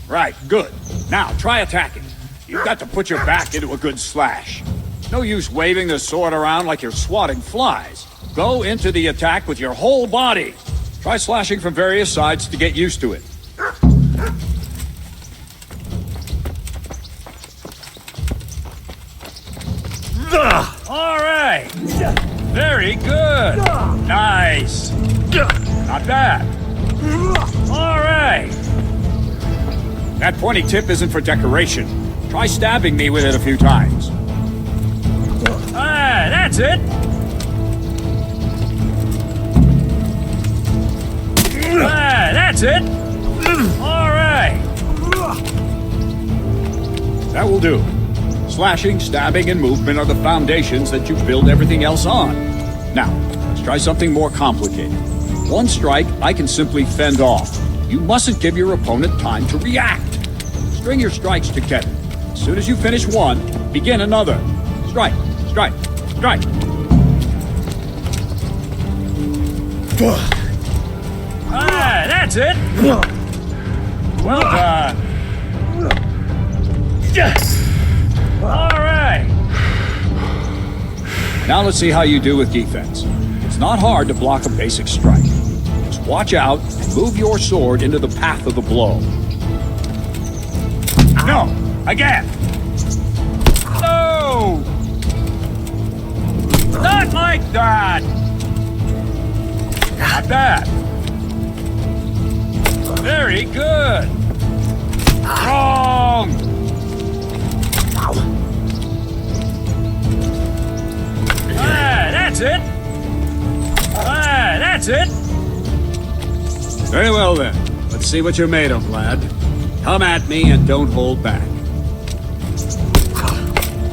Right, good. Now, try attacking. You've got to put your back into a good slash. No use waving the sword around like you're swatting flies. Go into the attack with your whole body. Try slashing from various sides to get used to it. All right. Very good. Nice. Not bad. All right. That pointy tip isn't for decoration. Try stabbing me with it a few times. Ah, that's it. Ah, that's it. All right. That will do. Slashing, stabbing, and movement are the foundations that you build everything else on. Now, let's try something more complicated. One strike, I can simply fend off. You mustn't give your opponent time to react. String your strikes together. As soon as you finish one, begin another. Strike, strike, strike. Ah, that's it. Well done. Yes. All right. Now let's see how you do with defense. It's not hard to block a basic strike. Just watch out and move your sword into the path of the blow. No! Again! No! Not like that! Not bad. Very good. Wrong! That's it! That's it! Very well then. Let's see what you're made of, lad. Come at me and don't hold back.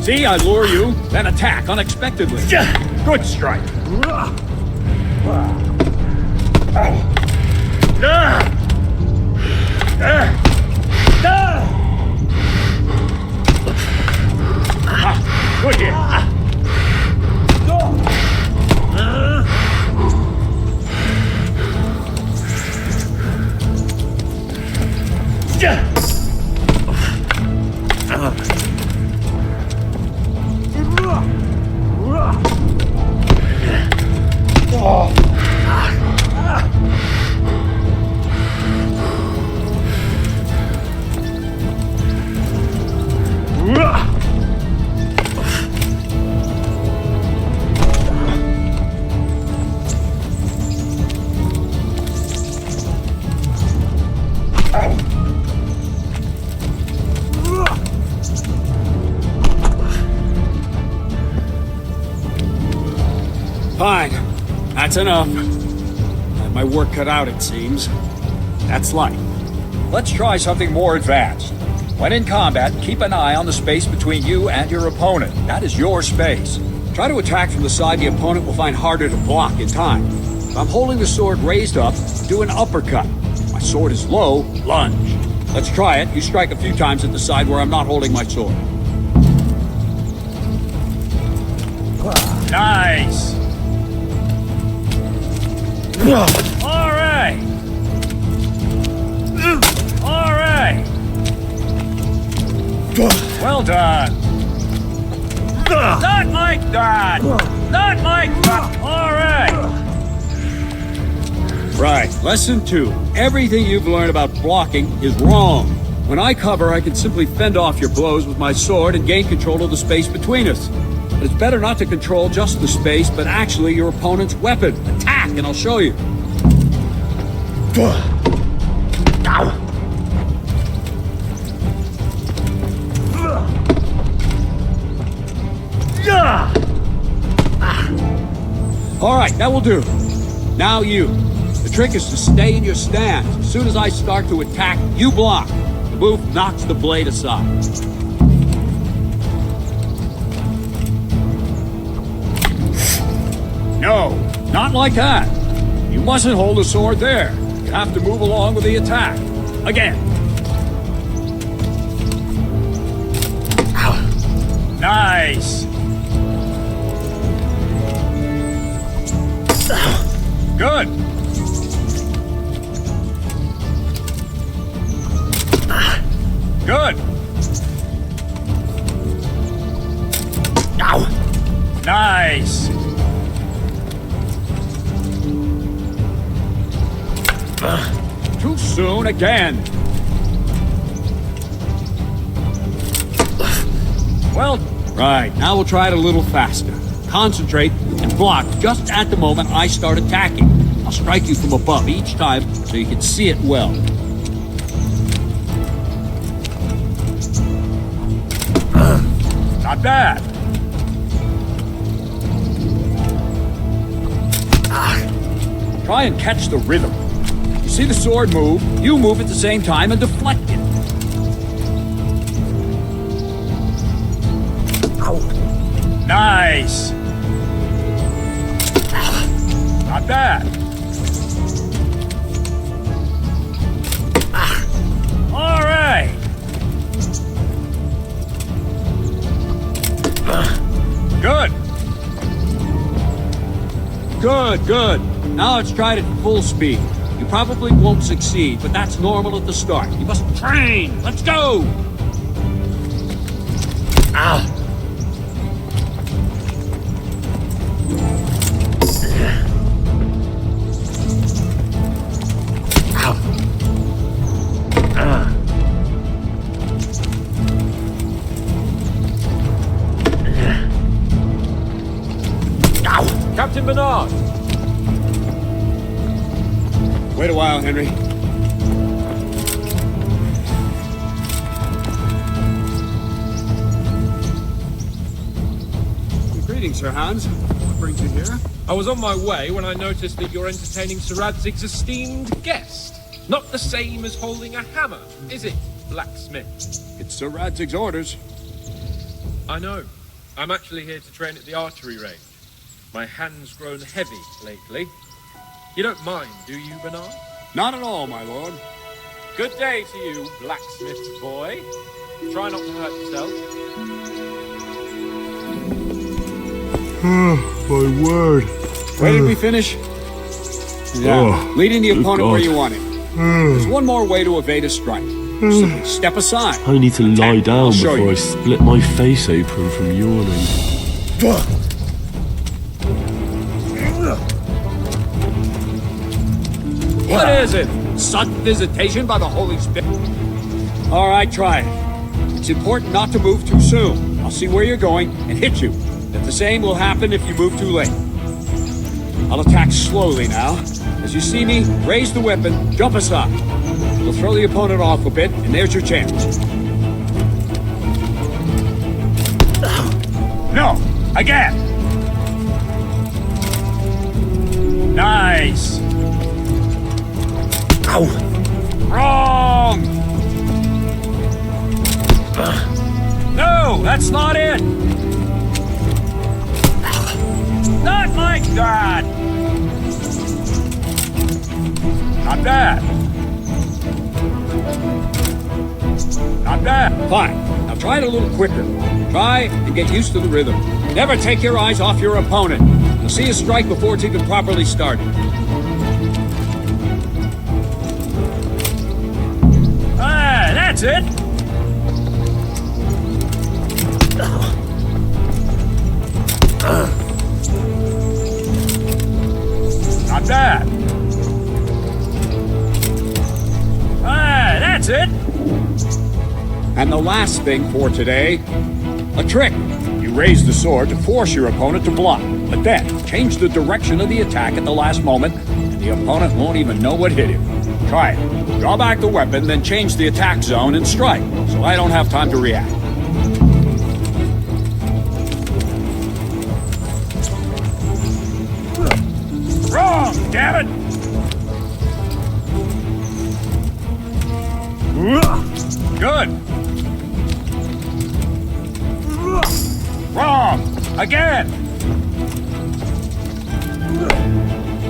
See, I lure you, then attack unexpectedly. Good strike. Good hit. Fine. That's enough. Had my work cut out, it seems. That's life. Let's try something more advanced. When in combat, keep an eye on the space between you and your opponent. That is your space. Try to attack from the side the opponent will find harder to block in time. If I'm holding the sword raised up, do an uppercut. If my sword is low, lunge. Let's try it. You strike a few times at the side where I'm not holding my sword. Nice! All right! All right! Well done! Not like that! Not like that! All right! Right, lesson 2. Everything you've learned about blocking is wrong. When I cover, I can simply fend off your blows with my sword and gain control of the space between us. But it's better not to control just the space, but actually your opponent's weapon. Attack, and I'll show you. All right, that will do. Now you. The trick is to stay in your stance. As soon as I start to attack, you block. The move knocks the blade aside. No, not like that. You mustn't hold the sword there. You have to move along with the attack. Again. Nice. Good. Good. Nice. Too soon again. Well, right, now we'll try it a little faster. Concentrate and block just at the moment I start attacking. I'll strike you from above each time so you can see it well. Not bad. Try and catch the rhythm. You see the sword move, you move at the same time and deflect it. Nice. Not bad. All right. Good. Good, good. Now let's try it at full speed. You probably won't succeed, but that's normal at the start. You must train. Let's go. Ow. Captain Bernard! Wait a while, Henry. Greetings, Sir Hans. What brings you here? I was on my way when I noticed that you're entertaining Sir Radzig's esteemed guest. Not the same as holding a hammer, is it, blacksmith? It's Sir Radzig's orders. I know. I'm actually here to train at the archery range. My hand's grown heavy lately. You don't mind, do you, Bernard? Not at all, my lord. Good day to you, blacksmith boy. Try not to hurt yourself. My word. Where did we finish? Yeah, leading the opponent where you want him. There's one more way to evade a strike. Simply step aside. I need to lie down show before you. I split my face open from yawning. What is it? Sudden visitation by the Holy Spirit? All right, try it. It's important not to move too soon. I'll see where you're going and hit you. But the same will happen if you move too late. I'll attack slowly now. As you see me, raise the weapon, jump aside. We'll throw the opponent off a bit, and there's your chance. No! Again! Nice! Ow! Wrong! No, that's not it! Not like that! Not bad. Not bad. Fine. Now try it a little quicker. Try and get used to the rhythm. Never take your eyes off your opponent. You'll see a strike before it's even properly started. Ah, that's it. Not bad. That's it. And the last thing for today, a trick. You raise the sword to force your opponent to block, but then change the direction of the attack at the last moment, and the opponent won't even know what hit him. Try it. Draw back the weapon, then change the attack zone and strike, so I don't have time to react. Wrong, damn it! Good. Wrong. Again.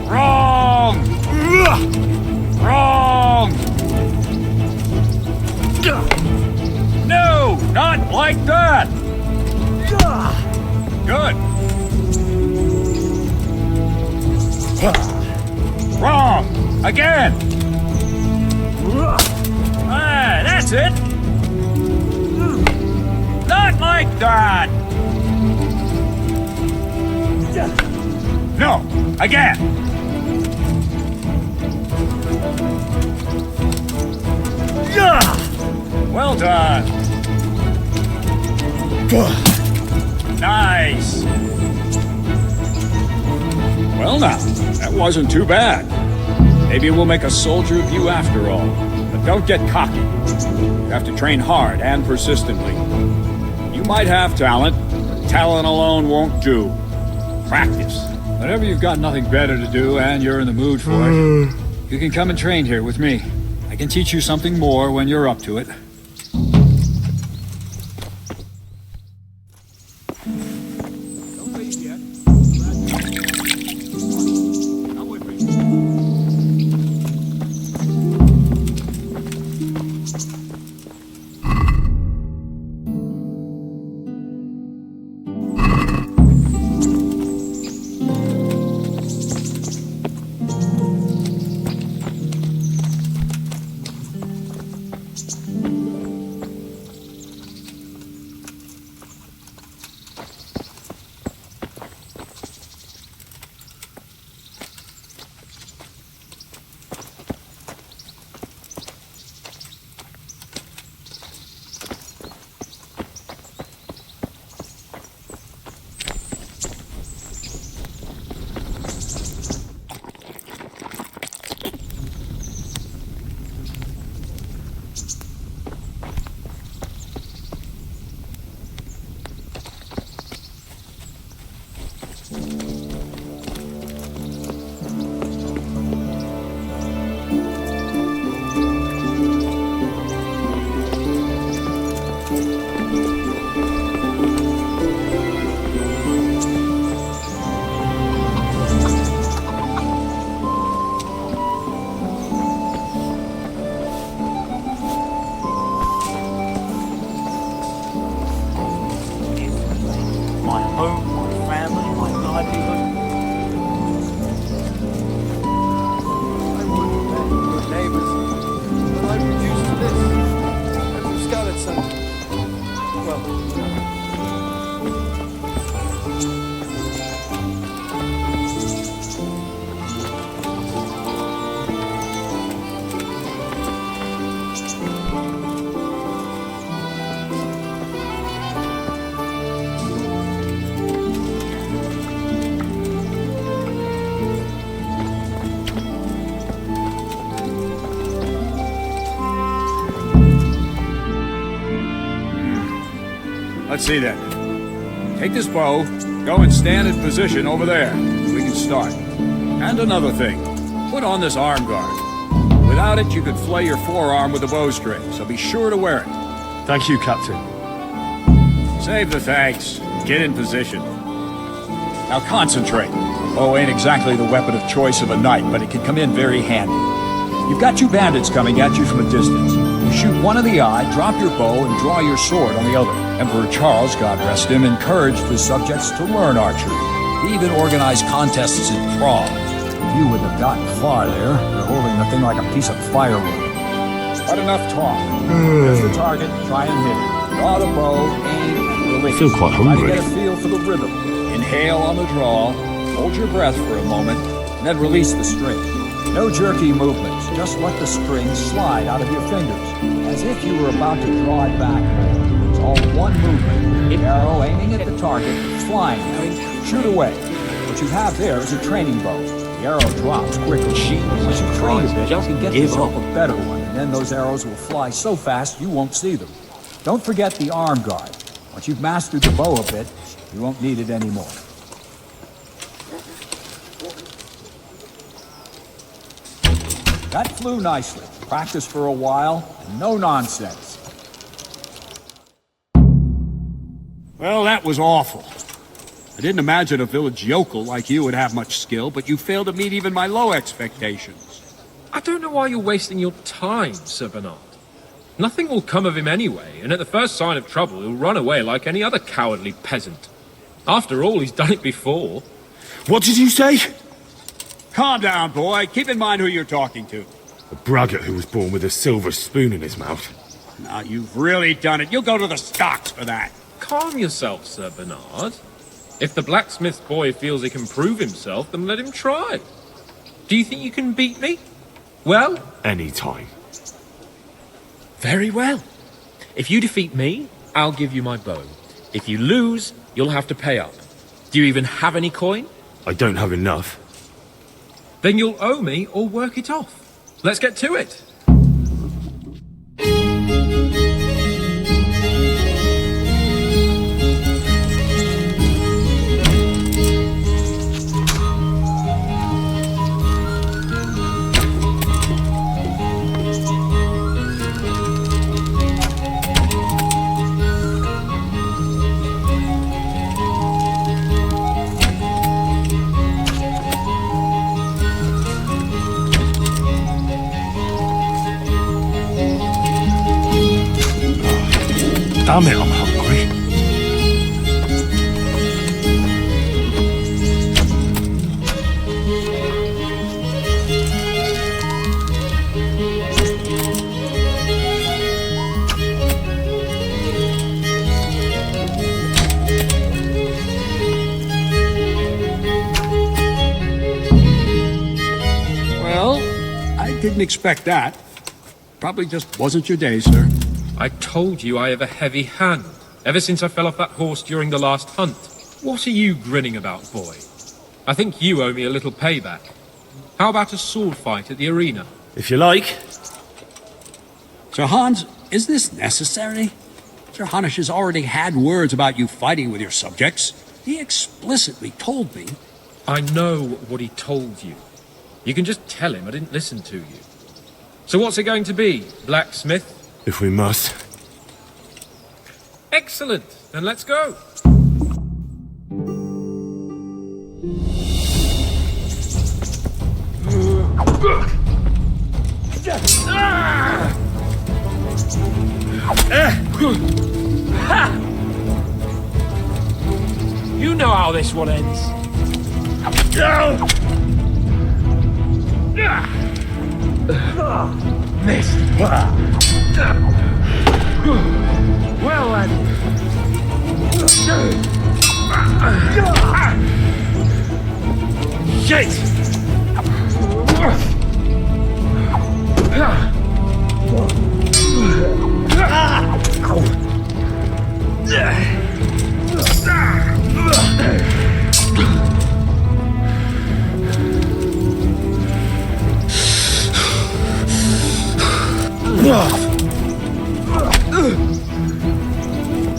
Wrong. Wrong. No, not like that. Good. Wrong. Again. Ah, that's it. Not like that. No, again. Well done. Nice. Well now, that wasn't too bad. Maybe we'll make a soldier of you after all. But don't get cocky. You have to train hard and persistently. You might have talent, but talent alone won't do. Practice. Whenever you've got nothing better to do and you're in the mood for it, you can come and train here with me. I can teach you something more when you're up to it. Don't leave yet. Come with me. home, my family, my livelihood. I wouldn't let your neighbors, but I'm reduced to this. I'm from Scarlet Sun. Well, Let's see then. Take this bow, go and stand in position over there. We can start. And another thing, put on this arm guard. Without it, you could flay your forearm with a bowstring, so be sure to wear it. Thank you, Captain. Save the thanks. Get in position. Now concentrate. A bow ain't exactly the weapon of choice of a knight, but it can come in very handy. You've got two bandits coming at you from a distance. You shoot one in the eye, drop your bow, and draw your sword on the other. Emperor Charles, God rest him, encouraged his subjects to learn archery. He even organized contests in Prague. You wouldn't have gotten far there. You're holding the thing like a piece of firewood. But enough talk. There's the target. Try and hit it. Draw the bow, aim, and release. I feel quite hungry. Try to get a feel for the rhythm. Inhale on the draw, hold your breath for a moment, and then release the string. No jerky movements. Just let the string slide out of your fingers, as if you were about to draw it back. It's all one movement. The arrow aiming at the target, flying at it. Shoot away. What you have there is a training bow. The arrow drops quickly. Once you train a bit, you can get yourself a better one, and then those arrows will fly so fast you won't see them. Don't forget the arm guard. Once you've mastered the bow a bit, you won't need it anymore. That flew nicely. Practice for a while, and no nonsense. Well, that was awful. I didn't imagine a village yokel like you would have much skill, but you failed to meet even my low expectations. I don't know why you're wasting your time, Sir Bernard. Nothing will come of him anyway, and at the first sign of trouble, he'll run away like any other cowardly peasant. After all, he's done it before. What did you say? Calm down, boy. Keep in mind who you're talking to. A braggart who was born with a silver spoon in his mouth. Now, you've really done it. You'll go to the stocks for that. Calm yourself, Sir Bernard. If the blacksmith's boy feels he can prove himself, then let him try. Do you think you can beat me? Well? Any time. Very well. If you defeat me, I'll give you my bow. If you lose, you'll have to pay up. Do you even have any coin? I don't have enough. Then you'll owe me or work it off. Let's get to it. Damn it, I'm hungry. Well, I didn't expect that. Probably just wasn't your day, sir. I told you I have a heavy hand, ever since I fell off that horse during the last hunt. What are you grinning about, boy? I think you owe me a little payback. How about a sword fight at the arena? If you like. Sir Hans, is this necessary? Sir Hanush has already had words about you fighting with your subjects. He explicitly told me. I know what he told you. You can just tell him I didn't listen to you. So what's it going to be, blacksmith? If we must. Excellent. Then let's go. You know how this one ends. Missed. Well then. Shit!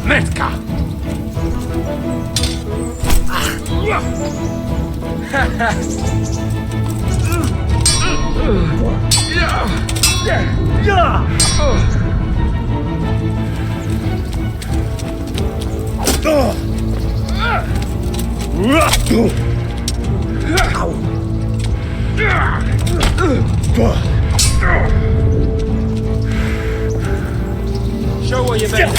Metka! Show what you've been.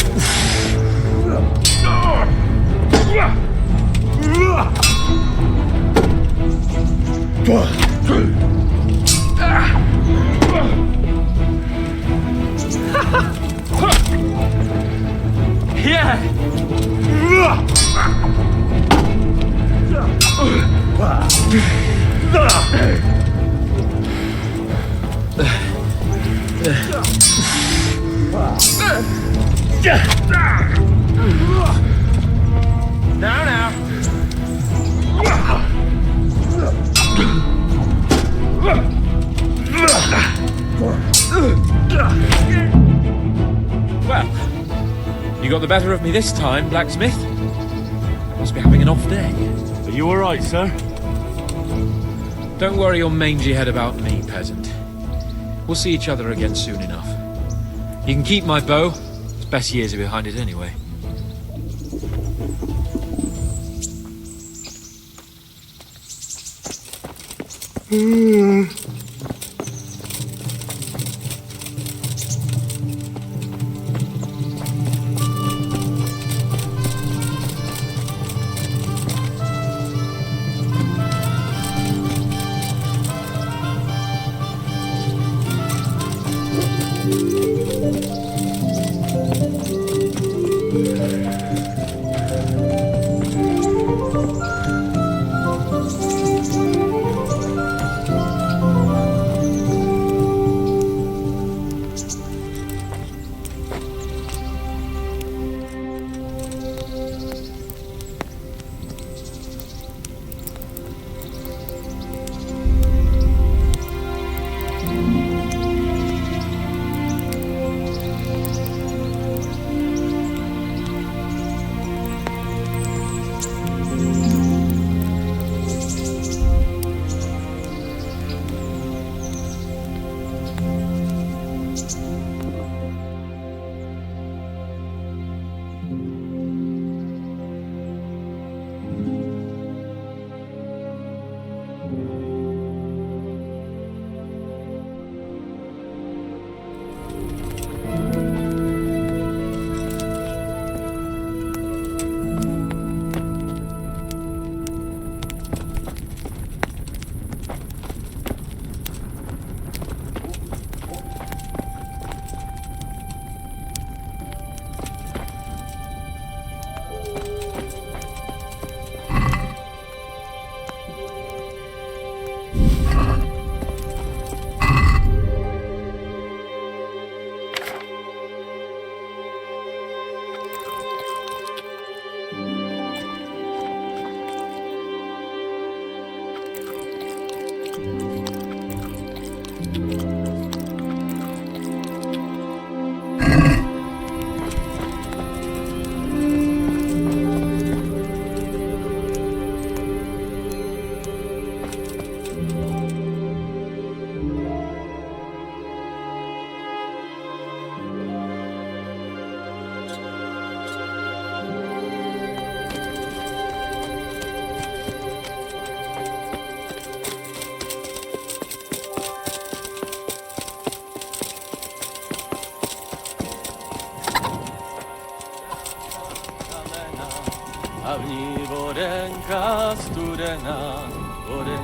Yeah! Now. Well, you got the better of me this time, blacksmith. I must be having an off day. Are you alright, sir? Don't worry your mangy head about me, peasant. We'll see each other again soon enough. You can keep my bow. Its best years are behind it anyway.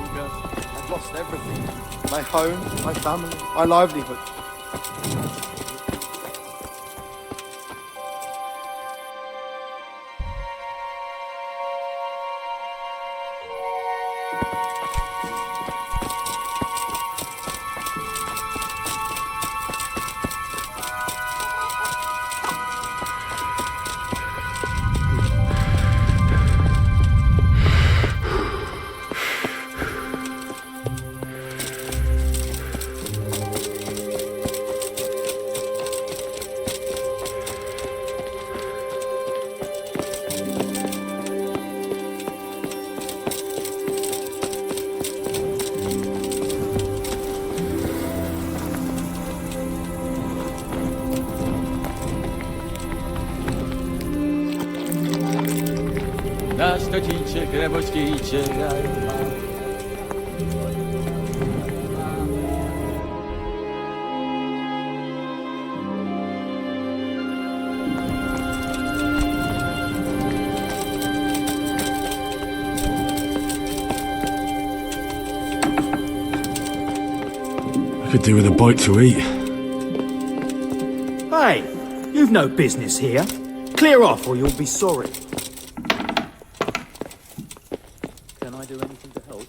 I've lost everything. My home, my family, my livelihood. I could do with a bite to eat. Hey, you've no business here. Clear off or you'll be sorry. Can I do anything to help?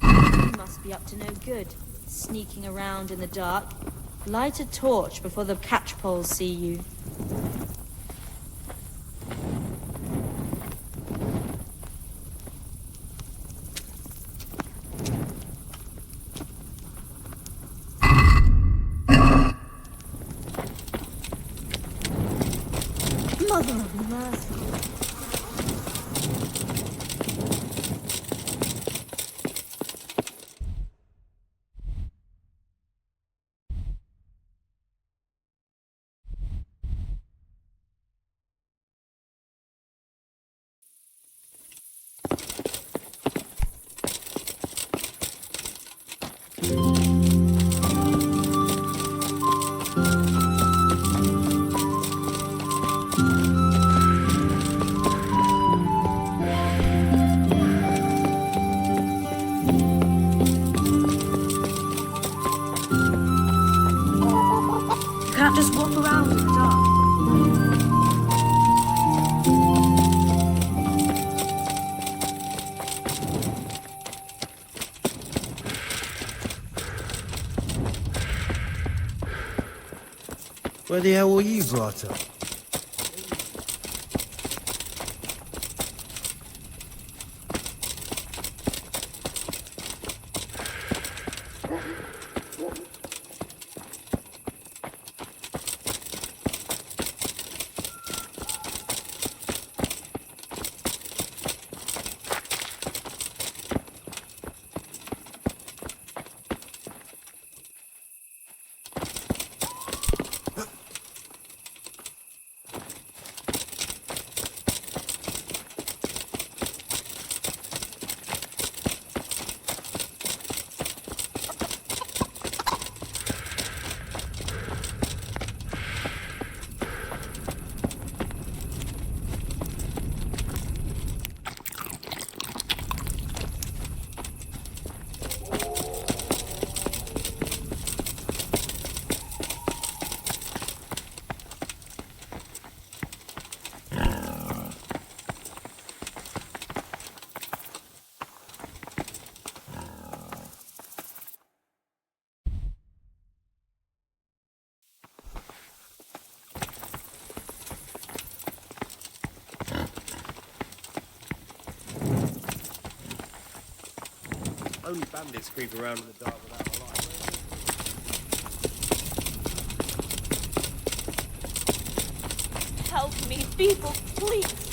You must be up to no good, sneaking around in the dark. Light a torch before the catchpoles see you. Mother of mercy. Can't just walk around in the dark. Where the hell were you brought up? Only bandits creep around in the dark without a light. Help me, people, please.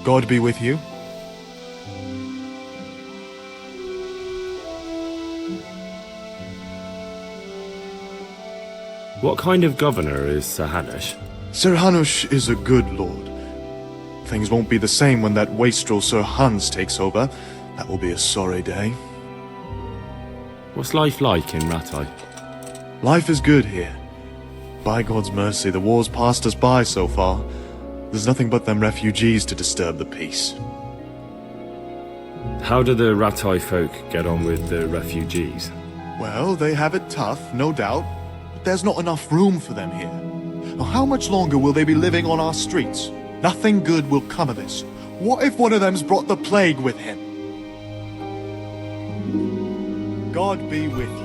God be with you. What kind of governor is Sir Hanush? Sir Hanush is a good lord. Things won't be the same when that wastrel Sir Hans takes over. That will be a sorry day. What's life like in Rattay? Life is good here. By God's mercy, the war's passed us by so far. There's nothing but them refugees to disturb the peace. How do the Rattay folk get on with the refugees? Well, they have it tough, no doubt. But there's not enough room for them here. Now, how much longer will they be living on our streets? Nothing good will come of this. What if one of them's brought the plague with him? God be with you.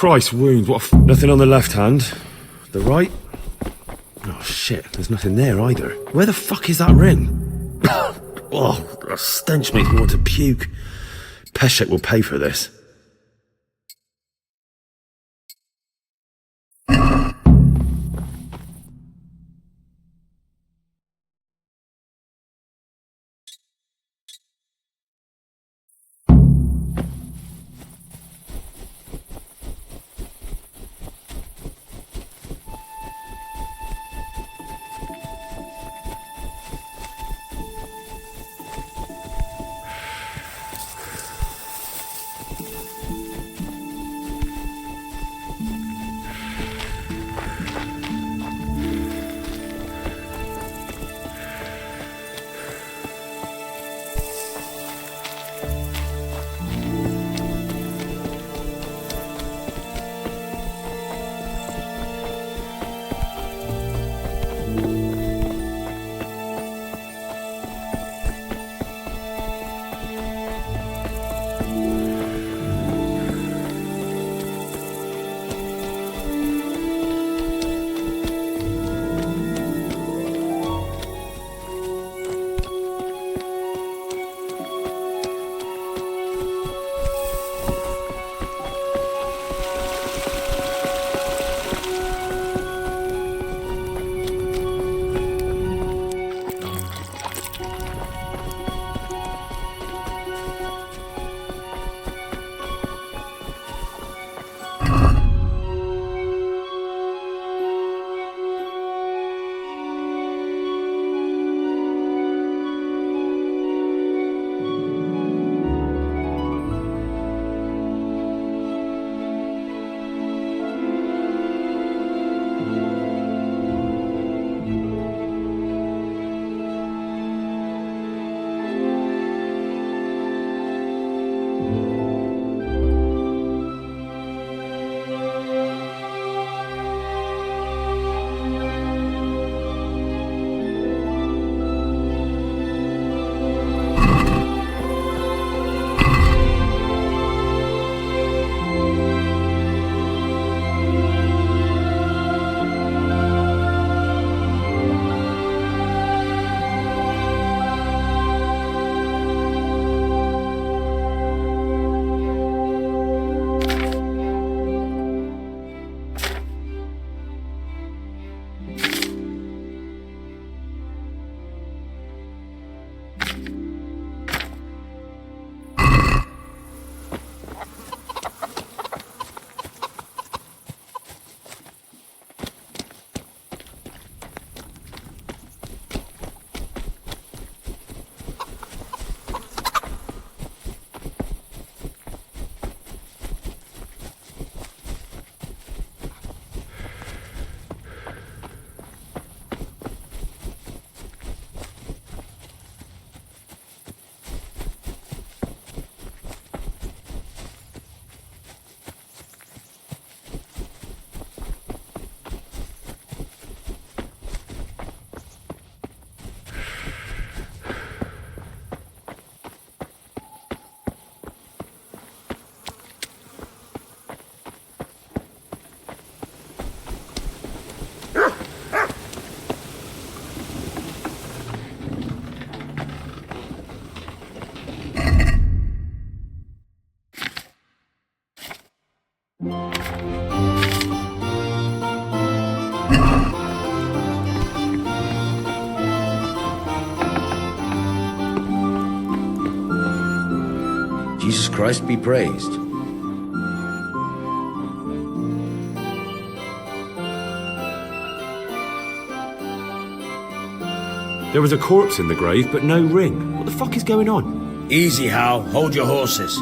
Christ, wounds, what a Nothing on the left hand. The right? Oh shit, there's nothing there either. Where the fuck is that ring? Oh, the stench makes me want to puke. Peshek will pay for this. Jesus Christ be praised. There was a corpse in the grave, but no ring. What the fuck is going on? Easy, Hal. Hold your horses.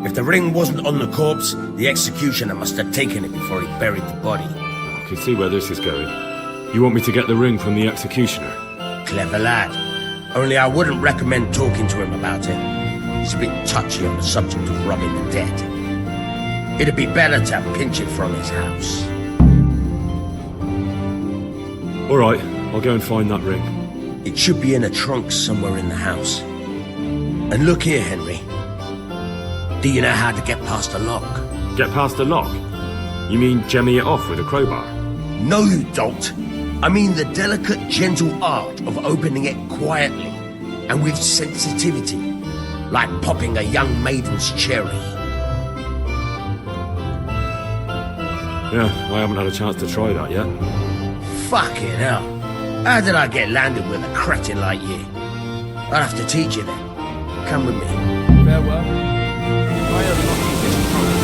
If the ring wasn't on the corpse, the executioner must have taken it before he buried the body. I can see where this is going. You want me to get the ring from the executioner? Clever lad. Only I wouldn't recommend talking to him about it. He's a bit touchy on the subject of robbing the dead. It'd be better to pinch it from his house. All right, I'll go and find that ring. It should be in a trunk somewhere in the house. And look here, Henry. Do you know how to get past a lock? Get past a lock? You mean jemming it off with a crowbar? No, you don't. I mean the delicate, gentle art of opening it quietly and with sensitivity, like popping a young maiden's cherry. Yeah, I haven't had a chance to try that yet. Fucking hell. How did I get landed with a cretin like you? I'll have to teach you then. Come with me. Farewell. I unlock you this promise.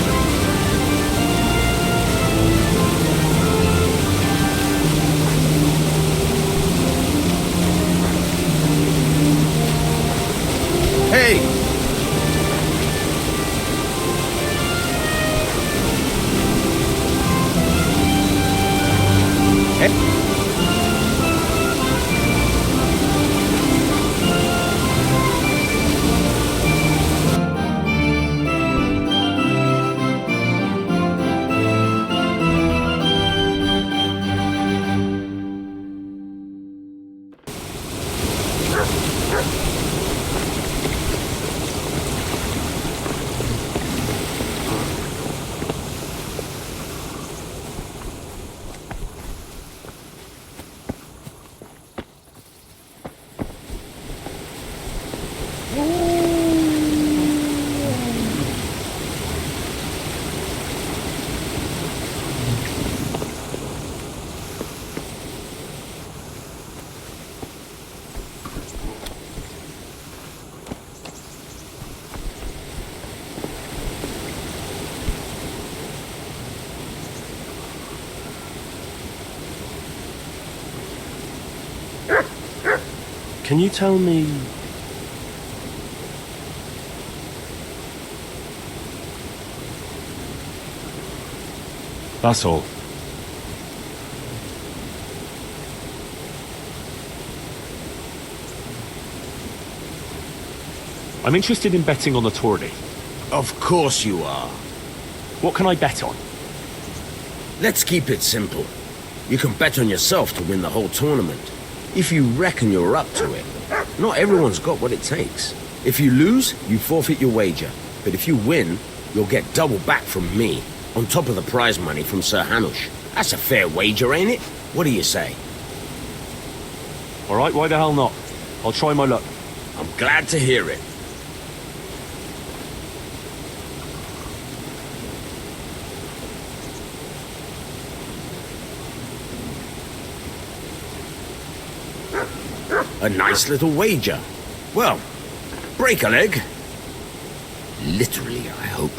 Hey! Can you tell me... That's all. I'm interested in betting on the tourney. Of course you are. What can I bet on? Let's keep it simple. You can bet on yourself to win the whole tournament. If you reckon you're up to it. Not everyone's got what it takes. If you lose, you forfeit your wager. But if you win, you'll get double back from me, on top of the prize money from Sir Hanush. That's a fair wager, ain't it? What do you say? All right, why the hell not? I'll try my luck. I'm glad to hear it. A nice little wager. Well, break a leg. Literally, I hope.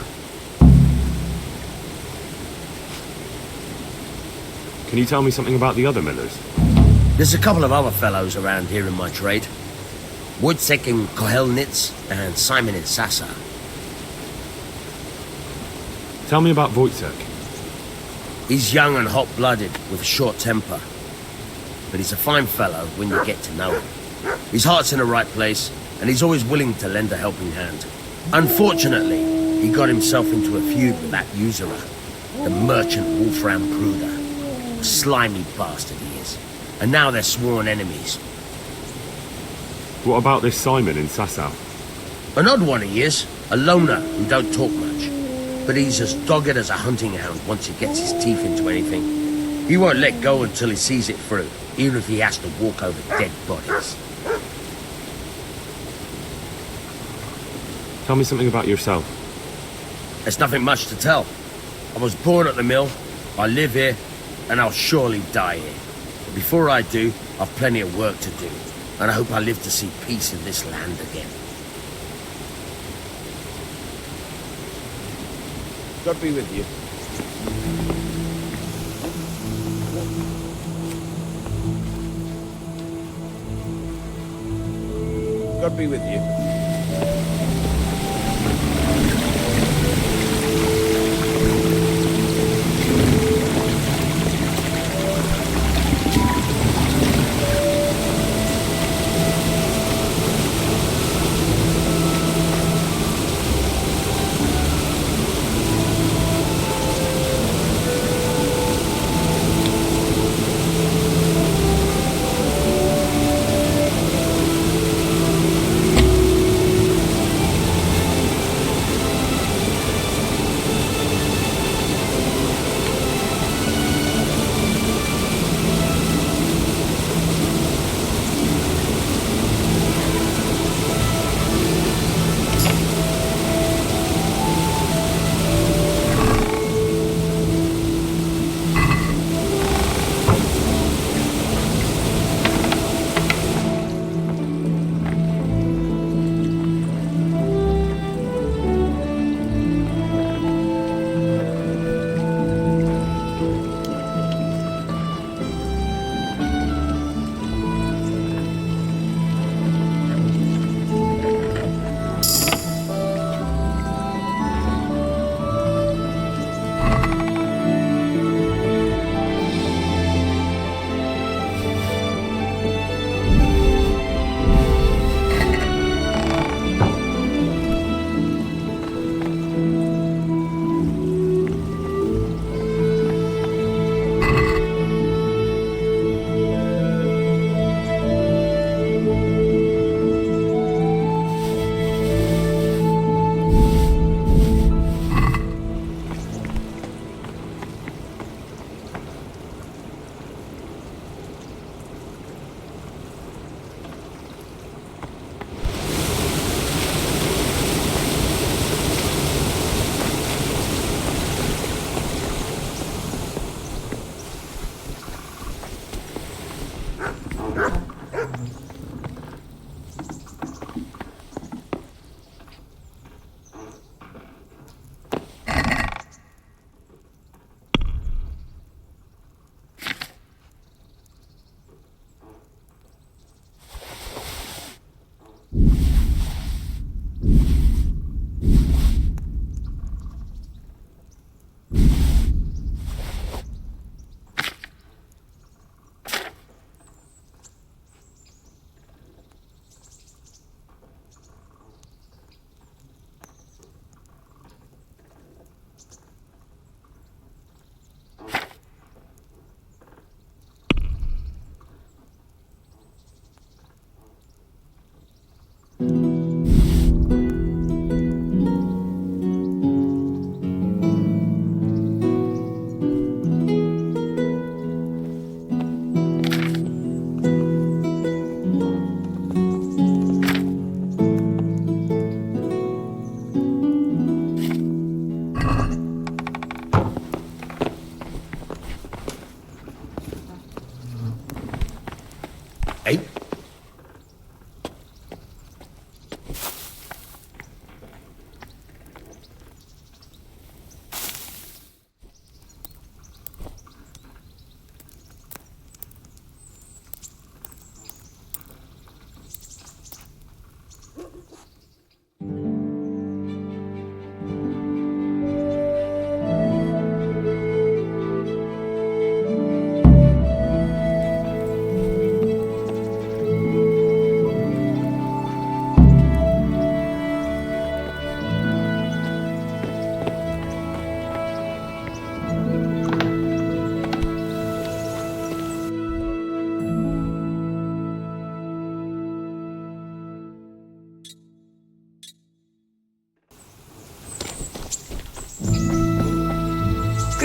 Can you tell me something about the other millers? There's a couple of other fellows around here in my trade. Wojciech in Kohelnitz and Simon in Sasa. Tell me about Wojciech. He's young and hot-blooded with a short temper. But he's a fine fellow when you get to know him. His heart's in the right place, and he's always willing to lend a helping hand. Unfortunately, he got himself into a feud with that usurer, the merchant Wolfram Pruder. A slimy bastard he is. And now they're sworn enemies. What about this Simon in Sasau? An odd one he is, a loner who don't talk much. But he's as dogged as a hunting hound once he gets his teeth into anything. He won't let go until he sees it through, even if he has to walk over dead bodies. Tell me something about yourself. There's nothing much to tell. I was born at the mill, I live here, and I'll surely die here. But before I do, I've plenty of work to do, and I hope I live to see peace in this land again. God be with you. God be with you.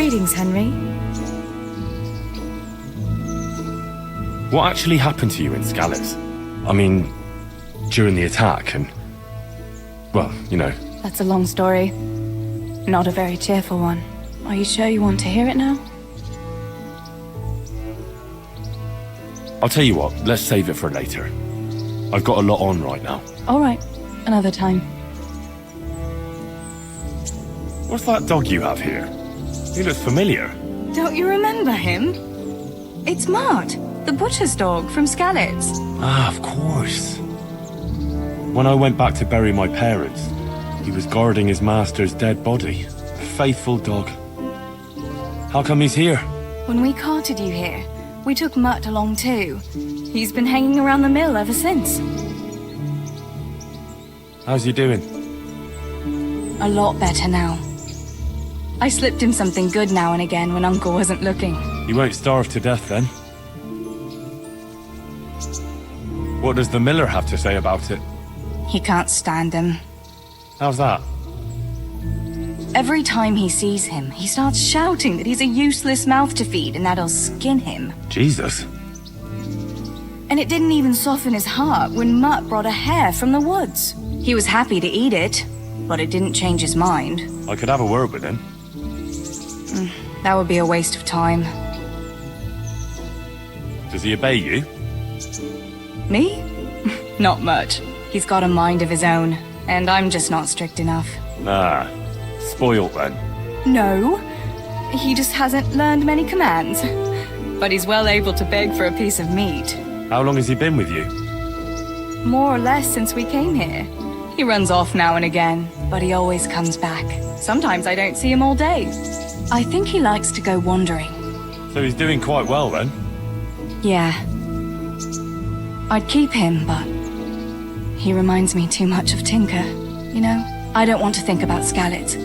Greetings, Henry. What actually happened to you in Skalitz? I mean, during the attack and... well, you know. That's a long story. Not a very cheerful one. Are you sure you want to hear it now? I'll tell you what, let's save it for later. I've got a lot on right now. All right, another time. What's that dog you have here? He looks familiar. Don't you remember him? It's Mart, the butcher's dog from Skalitz. Ah, of course. When I went back to bury my parents, he was guarding his master's dead body. A faithful dog. How come he's here? When we carted you here, we took Mutt along too. He's been hanging around the mill ever since. How's he doing? A lot better now. I slipped him something good now and again when Uncle wasn't looking. He won't starve to death then. What does the miller have to say about it? He can't stand him. How's that? Every time he sees him, he starts shouting that he's a useless mouth to feed and that he'll skin him. Jesus. And it didn't even soften his heart when Mutt brought a hare from the woods. He was happy to eat it, but it didn't change his mind. I could have a word with him. That would be a waste of time. Does he obey you? Me? Not much. He's got a mind of his own, and I'm just not strict enough. Ah, spoilt then. No, he just hasn't learned many commands. But he's well able to beg for a piece of meat. How long has he been with you? More or less since we came here. He runs off now and again, but he always comes back. Sometimes I don't see him all day. I think he likes to go wandering. So he's doing quite well then? Yeah. I'd keep him, but he reminds me too much of Tinker. You know, I don't want to think about Skalitz.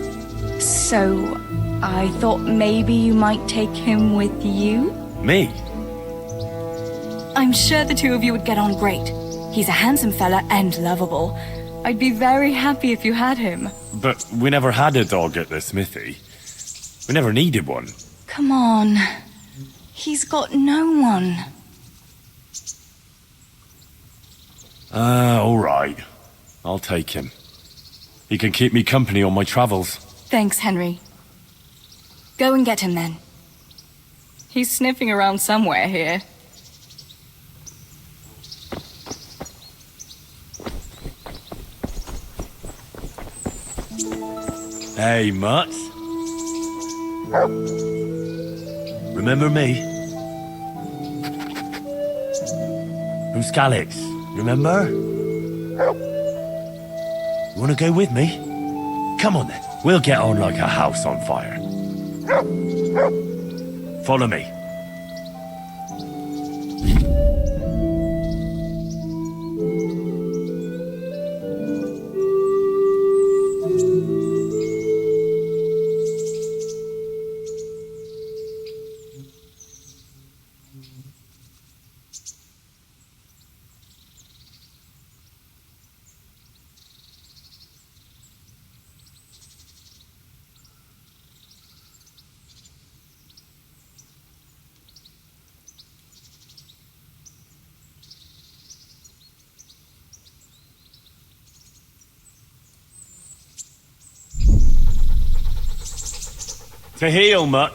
So I thought maybe you might take him with you? Me? I'm sure the two of you would get on great. He's a handsome fella and lovable. I'd be very happy if you had him. But we never had a dog at the smithy. We never needed one. Come on. He's got no one. All right. I'll take him. He can keep me company on my travels. Thanks, Henry. Go and get him then. He's sniffing around somewhere here. Hey, Mutt. Remember me? From Skalitz, remember? You wanna go with me? Come on then, we'll get on like a house on fire. Follow me. To heal, Mutt.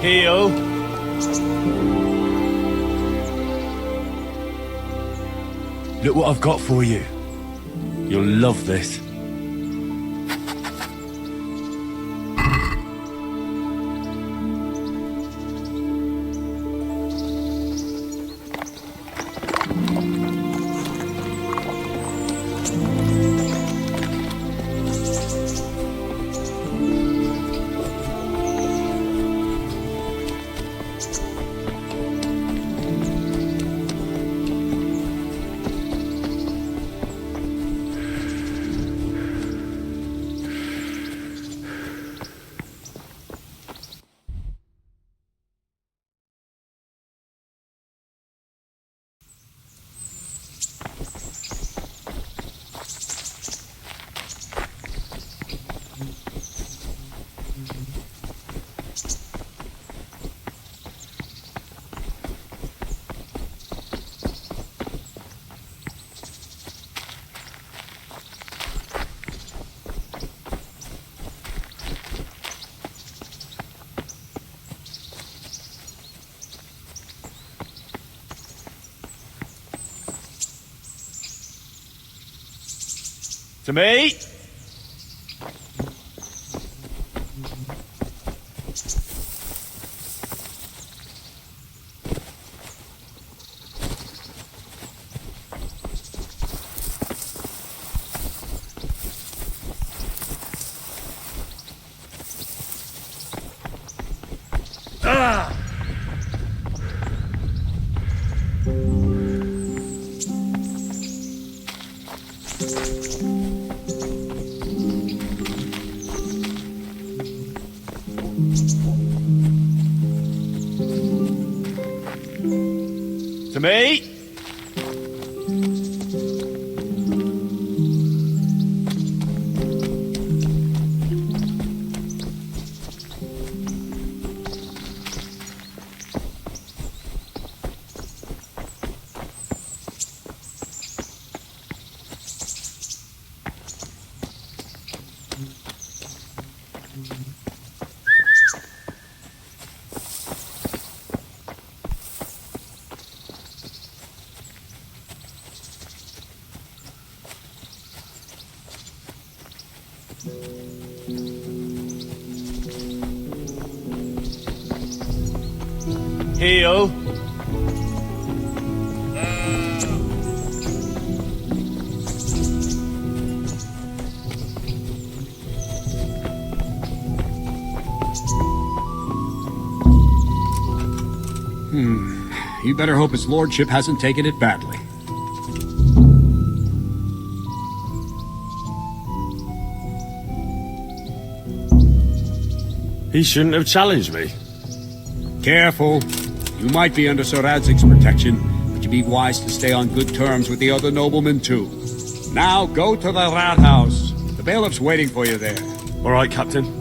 Heal. Look what I've got for you. You'll love this. To me. To me. Heal. You better hope his lordship hasn't taken it badly. He shouldn't have challenged me. Careful. You might be under Sir Radzig's protection, but you'd be wise to stay on good terms with the other noblemen too. Now go to the rat house. The bailiff's waiting for you there. All right, Captain.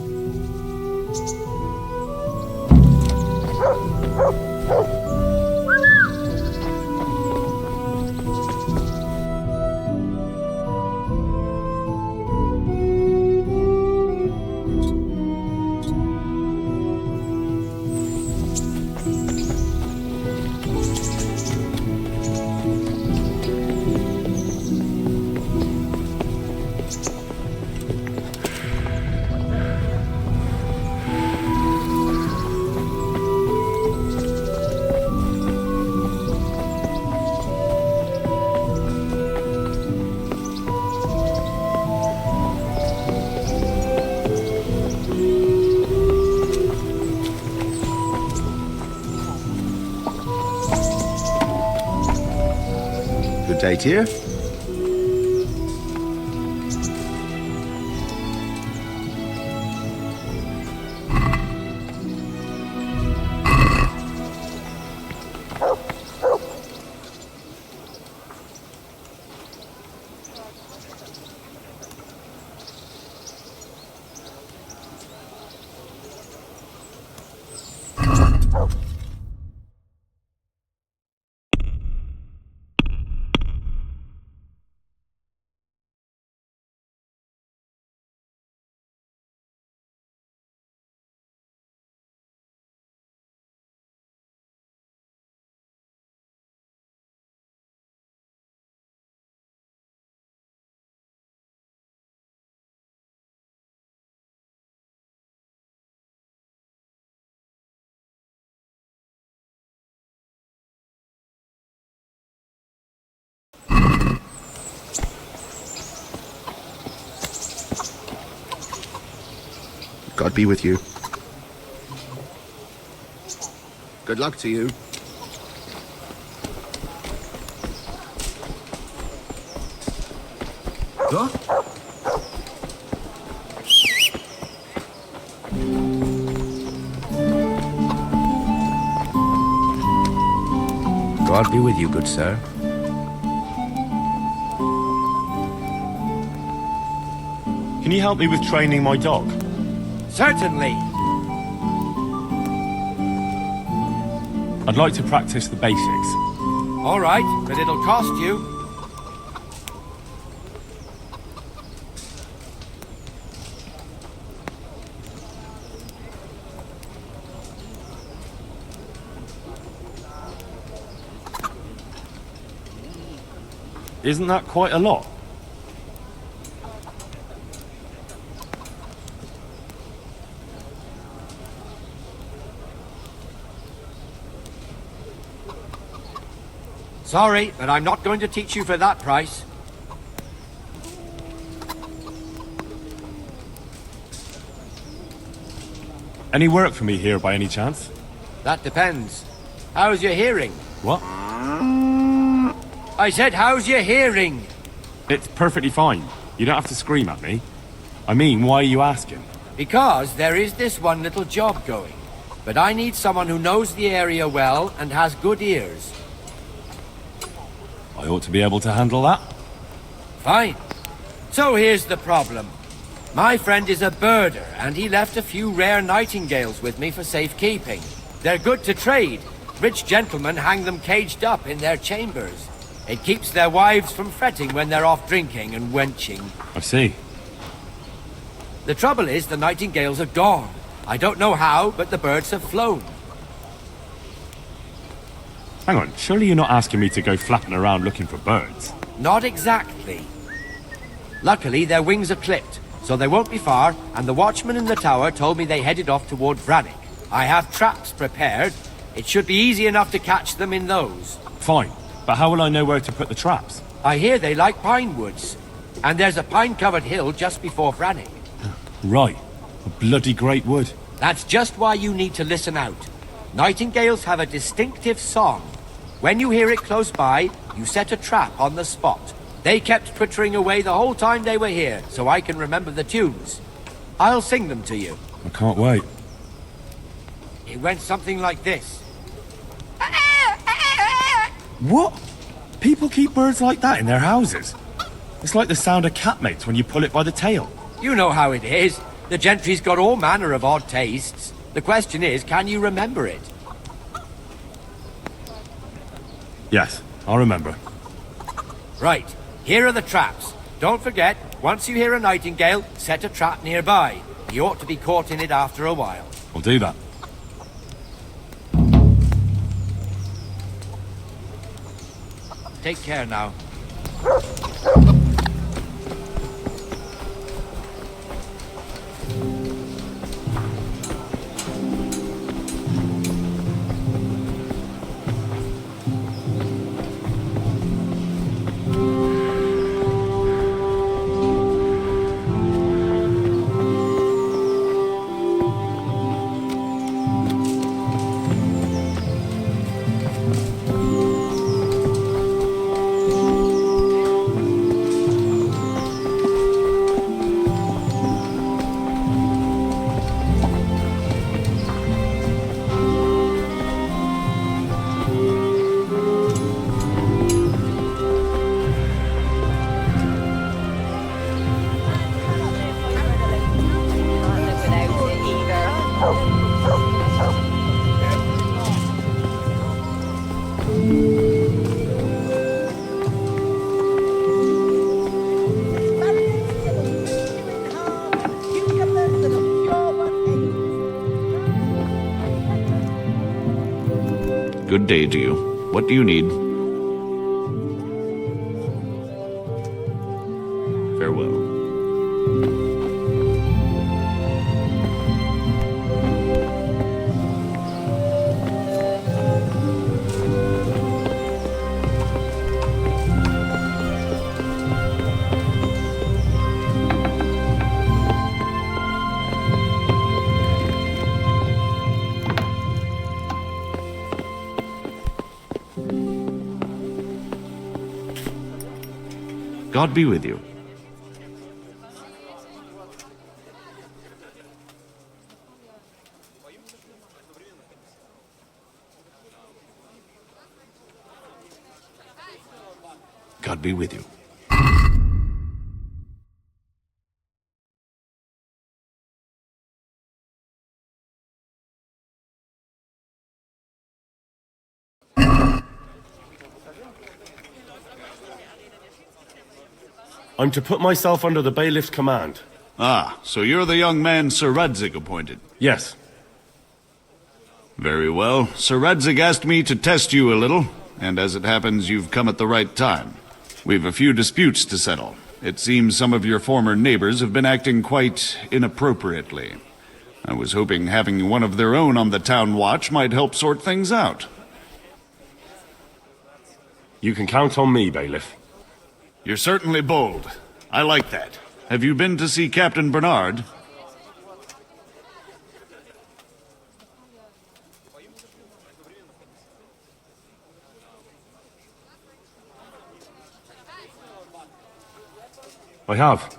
Good day to you. God be with you. Good luck to you. Huh? God be with you, good sir. Can you help me with training my dog? Certainly. I'd like to practice the basics. All right, but it'll cost you. Isn't that quite a lot? Sorry, but I'm not going to teach you for that price. Any work for me here by any chance? That depends. How's your hearing? What? I said, how's your hearing? It's perfectly fine. You don't have to scream at me. I mean, why are you asking? Because there is this one little job going. But I need someone who knows the area well and has good ears. I ought to be able to handle that. Fine. So here's the problem. My friend is a birder, and he left a few rare nightingales with me for safekeeping. They're good to trade. Rich gentlemen hang them caged up in their chambers. It keeps their wives from fretting when they're off drinking and wenching. I see. The trouble is, the nightingales are gone. I don't know how, but the birds have flown. Hang on, surely you're not asking me to go flapping around looking for birds? Not exactly. Luckily, their wings are clipped, so they won't be far, and the watchman in the tower told me they headed off toward Brannick. I have traps prepared. It should be easy enough to catch them in those. Fine, but how will I know where to put the traps? I hear they like pine woods, and there's a pine-covered hill just before Brannick. Right, a bloody great wood. That's just why you need to listen out. Nightingales have a distinctive song. When you hear it close by, you set a trap on the spot. They kept twittering away the whole time they were here, so I can remember the tunes. I'll sing them to you. I can't wait. It went something like this. What? People keep birds like that in their houses? It's like the sound a cat makes when you pull it by the tail. You know how it is. The gentry's got all manner of odd tastes. The question is, can you remember it? Yes, I'll remember. Right, here are the traps. Don't forget, once you hear a nightingale, set a trap nearby. He ought to be caught in it after a while. I'll do that. Take care now. Good day to you. What do you need? Farewell. God be with you. God be with you. I'm to put myself under the bailiff's command. Ah, so you're the young man Sir Radzig appointed? Yes. Very well. Sir Radzig asked me to test you a little, and as it happens, you've come at the right time. We've a few disputes to settle. It seems some of your former neighbors have been acting quite inappropriately. I was hoping having one of their own on the town watch might help sort things out. You can count on me, bailiff. You're certainly bold. I like that. Have you been to see Captain Bernard? I have.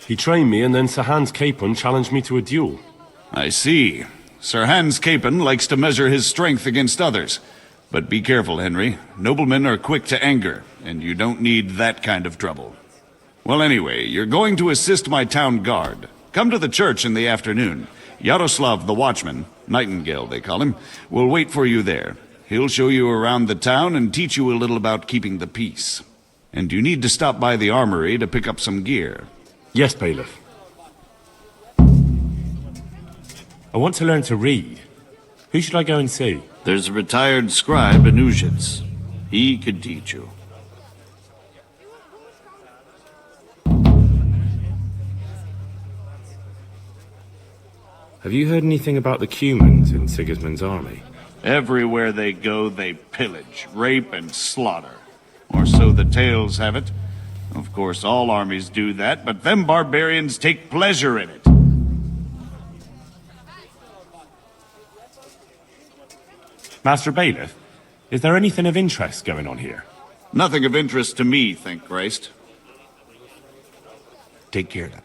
He trained me, and then Sir Hans Capon challenged me to a duel. I see. Sir Hans Capon likes to measure his strength against others. But be careful, Henry. Noblemen are quick to anger, and you don't need that kind of trouble. Well, anyway, you're going to assist my town guard. Come to the church in the afternoon. Yaroslav the watchman, Nightingale they call him, will wait for you there. He'll show you around the town and teach you a little about keeping the peace. And you need to stop by the armory to pick up some gear. Yes, bailiff. I want to learn to read. Who should I go and see? There's a retired scribe in Uzhitz. He could teach you. Have you heard anything about the Cumans in Sigismund's army? Everywhere they go, they pillage, rape, and slaughter. Or so the tales have it. Of course, all armies do that, but them barbarians take pleasure in it. Master Bailiff, is there anything of interest going on here? Nothing of interest to me, thank Christ. Take care now.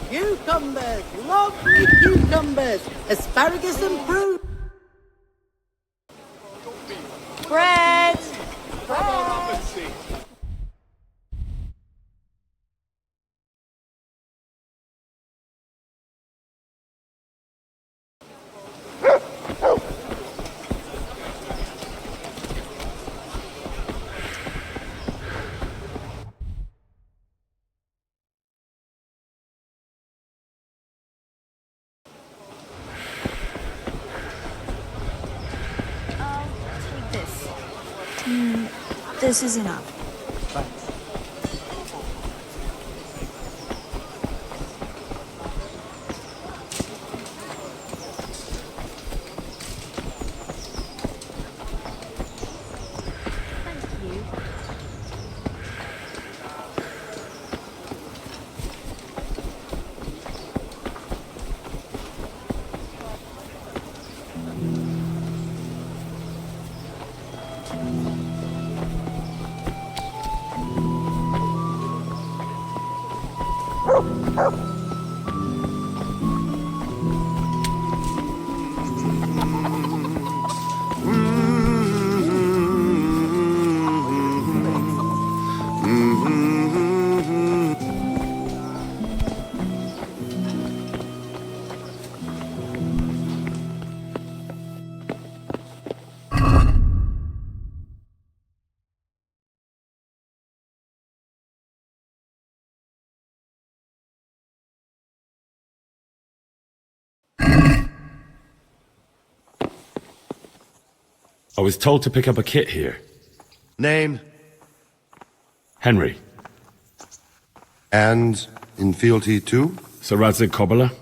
Cucumbers, lovely cucumbers, asparagus and fruit. Bread! This is enough. I was told to pick up a kit here. Name? Henry. And in fealty to? Sir Radzig Kobyla?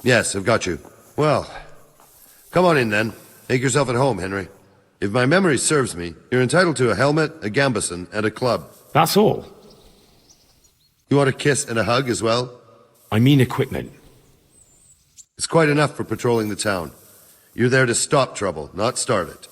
Yes, I've got you. Well, come on in then. Make yourself at home, Henry. If my memory serves me, you're entitled to a helmet, a gambeson, and a club. That's all. You want a kiss and a hug as well? I mean equipment. It's quite enough for patrolling the town. You're there to stop trouble, not start it.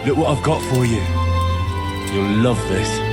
Look what I've got for you. You'll love this.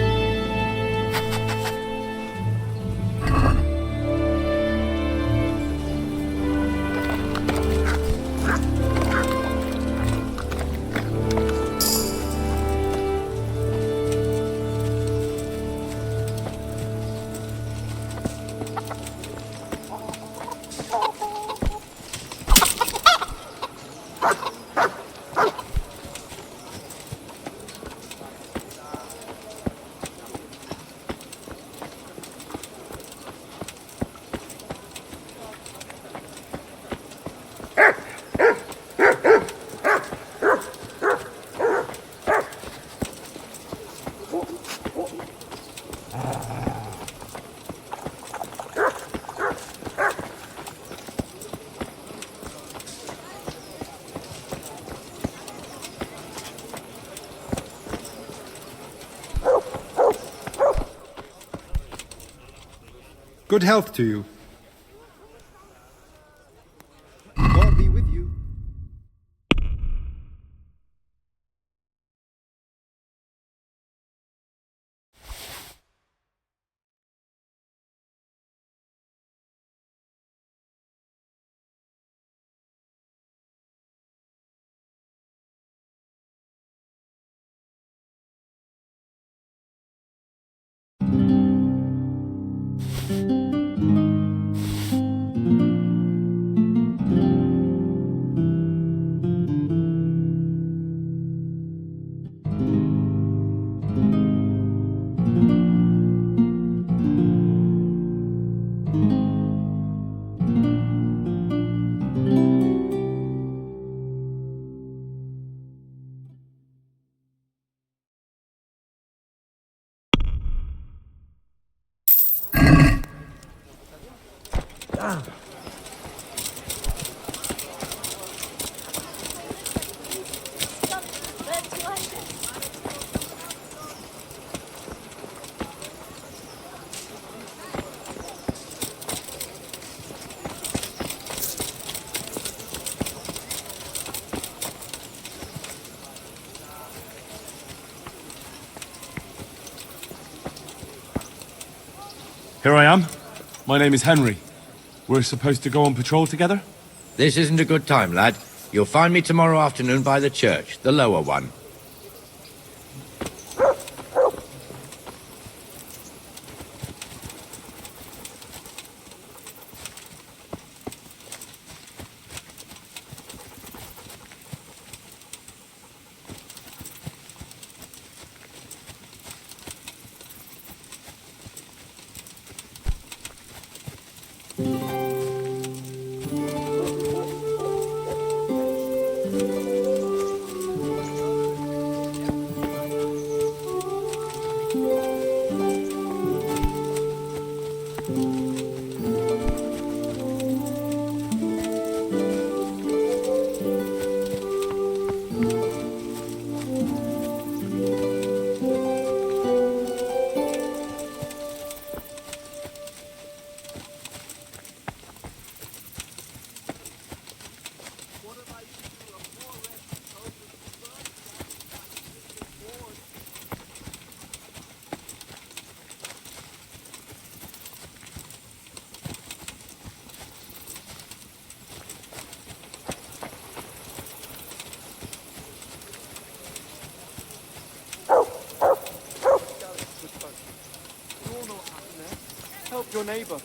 Good health to you. God be with you. Here I am. My name is Henry. We're supposed to go on patrol together? This isn't a good time, lad. You'll find me tomorrow afternoon by the church, the lower one. Help your neighbor.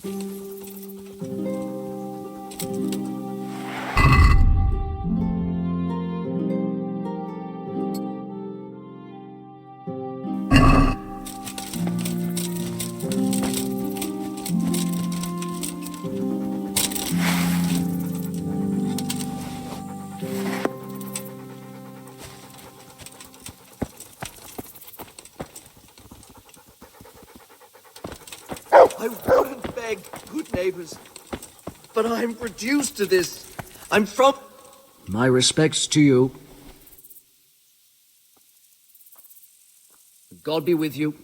I wouldn't beg, good neighbors, but I'm reduced to this. I'm from... My respects to you. God be with you.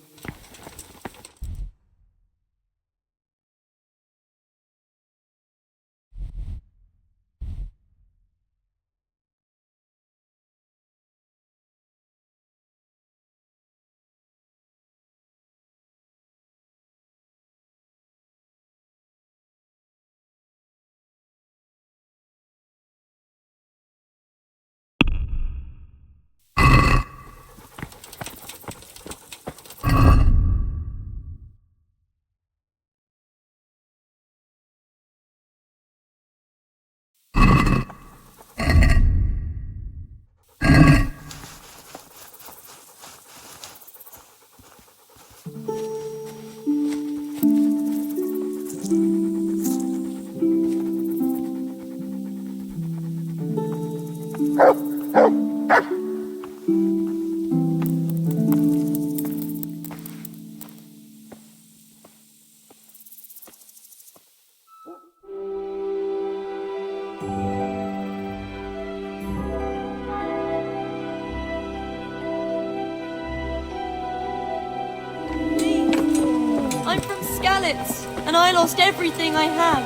I'm from Skalitz, and I lost everything I had.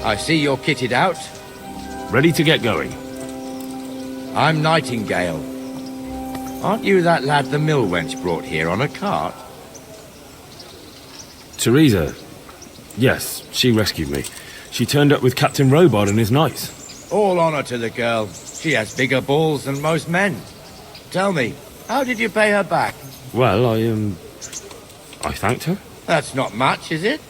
I see you're kitted out. Ready to get going. I'm Nightingale. Aren't you that lad the mill wench brought here on a cart? Teresa. Yes, she rescued me. She turned up with Captain Robard and his knights. All honor to the girl. She has bigger balls than most men. Tell me, how did you pay her back? Well, I thanked her. That's not much, is it?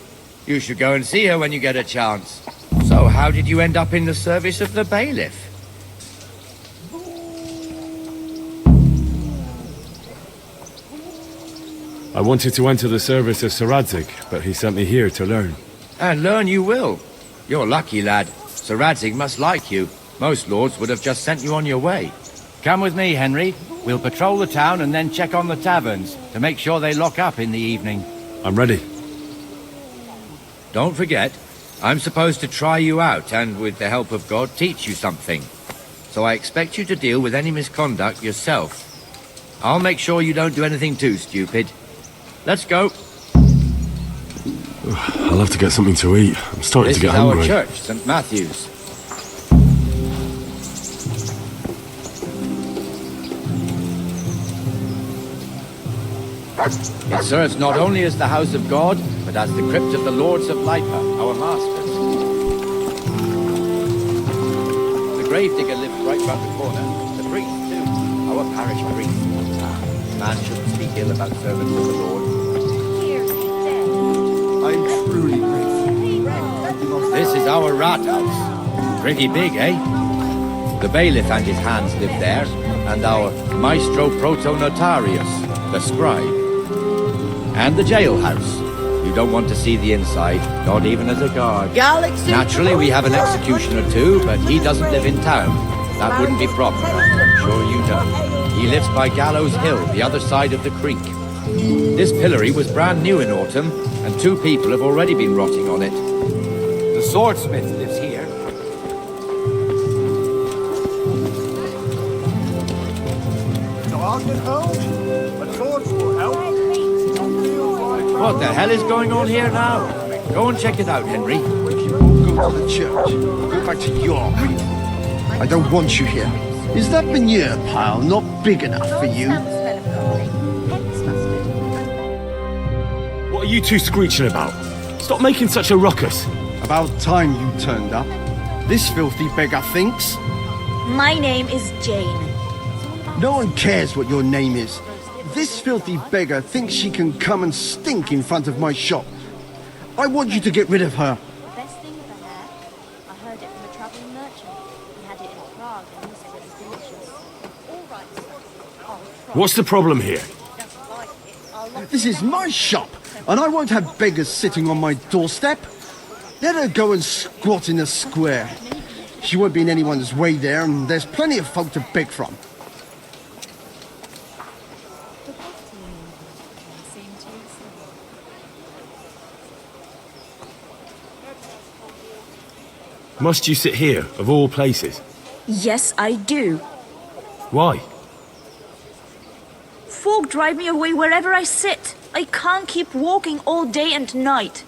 You should go and see her when you get a chance. So, how did you end up in the service of the bailiff? I wanted to enter the service of Sir Radzig, but he sent me here to learn. And learn you will. You're lucky, lad. Sir Radzig must like you. Most lords would have just sent you on your way. Come with me, Henry. We'll patrol the town and then check on the taverns to make sure they lock up in the evening. I'm ready. Don't forget, I'm supposed to try you out and, with the help of God, teach you something. So I expect you to deal with any misconduct yourself. I'll make sure you don't do anything too stupid. Let's go. I'll have to get something to eat. I'm starting to get hungry. This is our church, St. Matthew's. It serves not only as the house of God, but as the crypt of the Lords of Lipa, our masters. The gravedigger lives right round the corner. The priest, too. Our parish priest. Man shouldn't speak ill about servants of the Lord. I'm truly grateful. This is our rat house. Pretty big, eh? The bailiff and his hands live there, and our maestro protonotarius, the scribe. And the jailhouse. You don't want to see the inside, not even as a guard. Galaxy. Naturally, we have an executioner too, but he doesn't live in town. That wouldn't be proper, as I'm sure you know. He lives by Gallows Hill, the other side of the creek. This pillory was brand new in autumn, and 2 people have already been rotting on it. The swordsmith lives here. What the hell is going on here now? Go and check it out, Henry. Go to the church. Go back to York. I don't want you here. Is that manure pile not big enough for you? What are you two screeching about? Stop making such a ruckus. About time you turned up. This filthy beggar thinks. My name is Jane. No one cares what your name is. this filthy beggar thinks she can come and stink in front of my shop. I want you to get rid of her. The best thing for hair? I heard it from a traveling merchant. He had it in Prague and he said it was delicious. All right, sir. What's the problem here? This is my shop, and I won't have beggars sitting on my doorstep. Let her go and squat in the square. She won't be in anyone's way there, and there's plenty of folk to beg from. Must you sit here, of all places? Yes, I do. Why? Folk drive me away wherever I sit. I can't keep walking all day and night.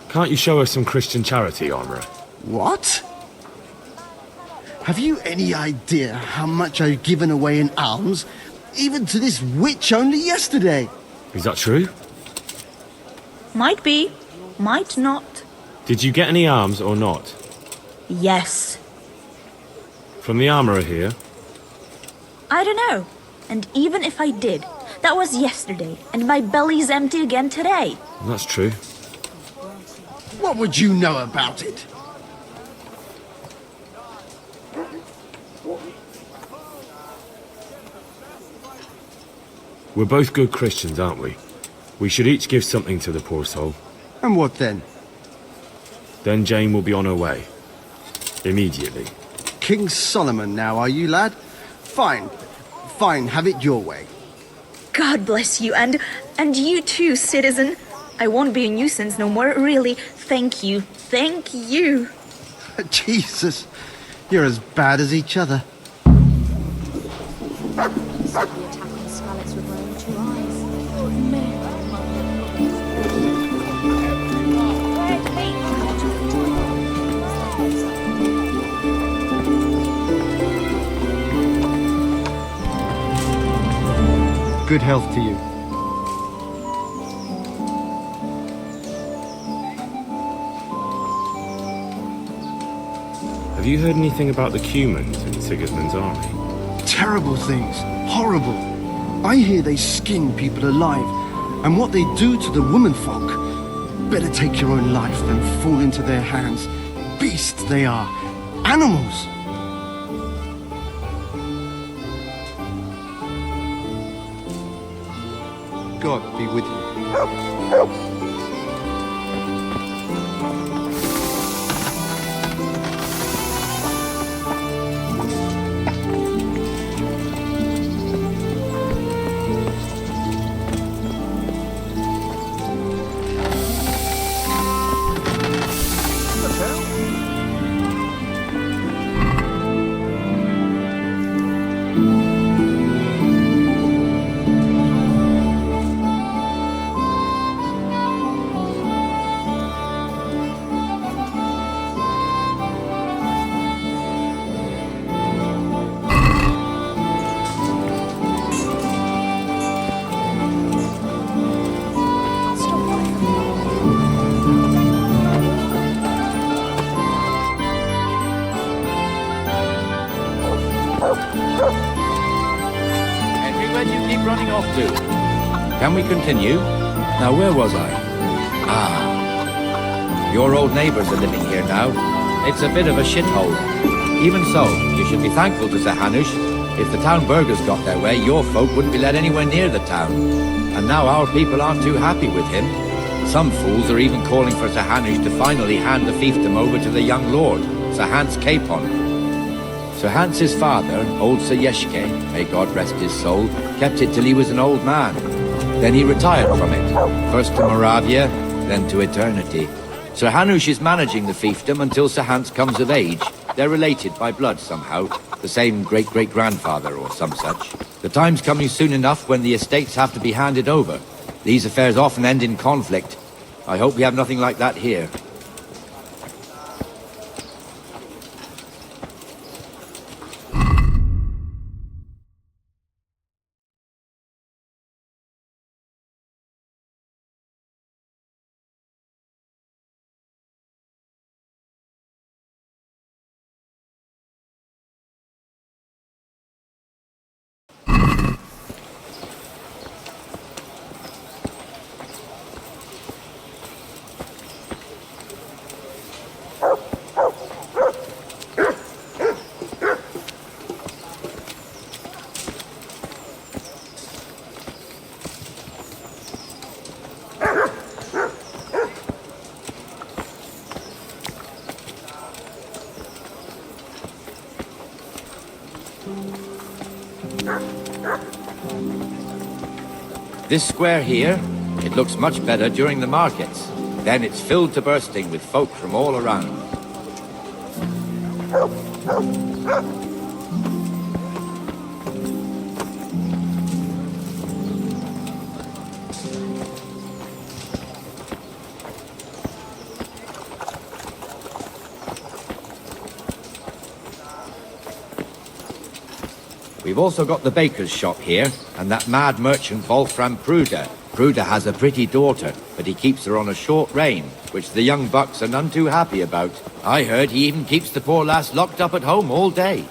Can't you show us some Christian charity, armourer? What? Have you any idea how much I've given away in alms, even to this witch only yesterday? Is that true? Might be, might not. Did you get any alms or not? Yes. From the armourer here? I don't know. And even if I did, that was yesterday, and my belly's empty again today. That's true. What would you know about it? We're both good Christians, aren't we? We should each give something to the poor soul. And what then? Then Jane will be on her way. Immediately. King Solomon now, are you, lad? Fine. Fine, have it your way. God bless you, and you too, citizen. I won't be a nuisance no more, really. Thank you. Thank you. Jesus, you're as bad as each other. Good health to you. Have you heard anything about the Cumans in Sigismund's army? Terrible things. Horrible. I hear they skin people alive, and what they do to the womenfolk. Better take your own life than fall into their hands. Beasts they are. Animals. God be with you. Can we continue? Now, where was I? Ah. Your old neighbours are living here now. It's a bit of a shithole. Even so, you should be thankful to Sir Hanush. If the town burghers got their way, your folk wouldn't be let anywhere near the town. And now our people aren't too happy with him. Some fools are even calling for Sir Hanush to finally hand the fiefdom over to the young lord, Sir Hans Capon. Sir Hans's father, old Sir Yeshke, may God rest his soul, kept it till he was an old man. Then he retired from it, first to Moravia, then to eternity. Sir Hanush is managing the fiefdom until Sir Hans comes of age. They're related by blood somehow, the same great-great-grandfather or some such. The time's coming soon enough when the estates have to be handed over. These affairs often end in conflict. I hope we have nothing like that here. This square here, it looks much better during the markets. Then it's filled to bursting with folk from all around. We've also got the baker's shop here, and that mad merchant Wolfram Pruder. Pruder has a pretty daughter, but he keeps her on a short rein, which the young bucks are none too happy about. I heard he even keeps the poor lass locked up at home all day.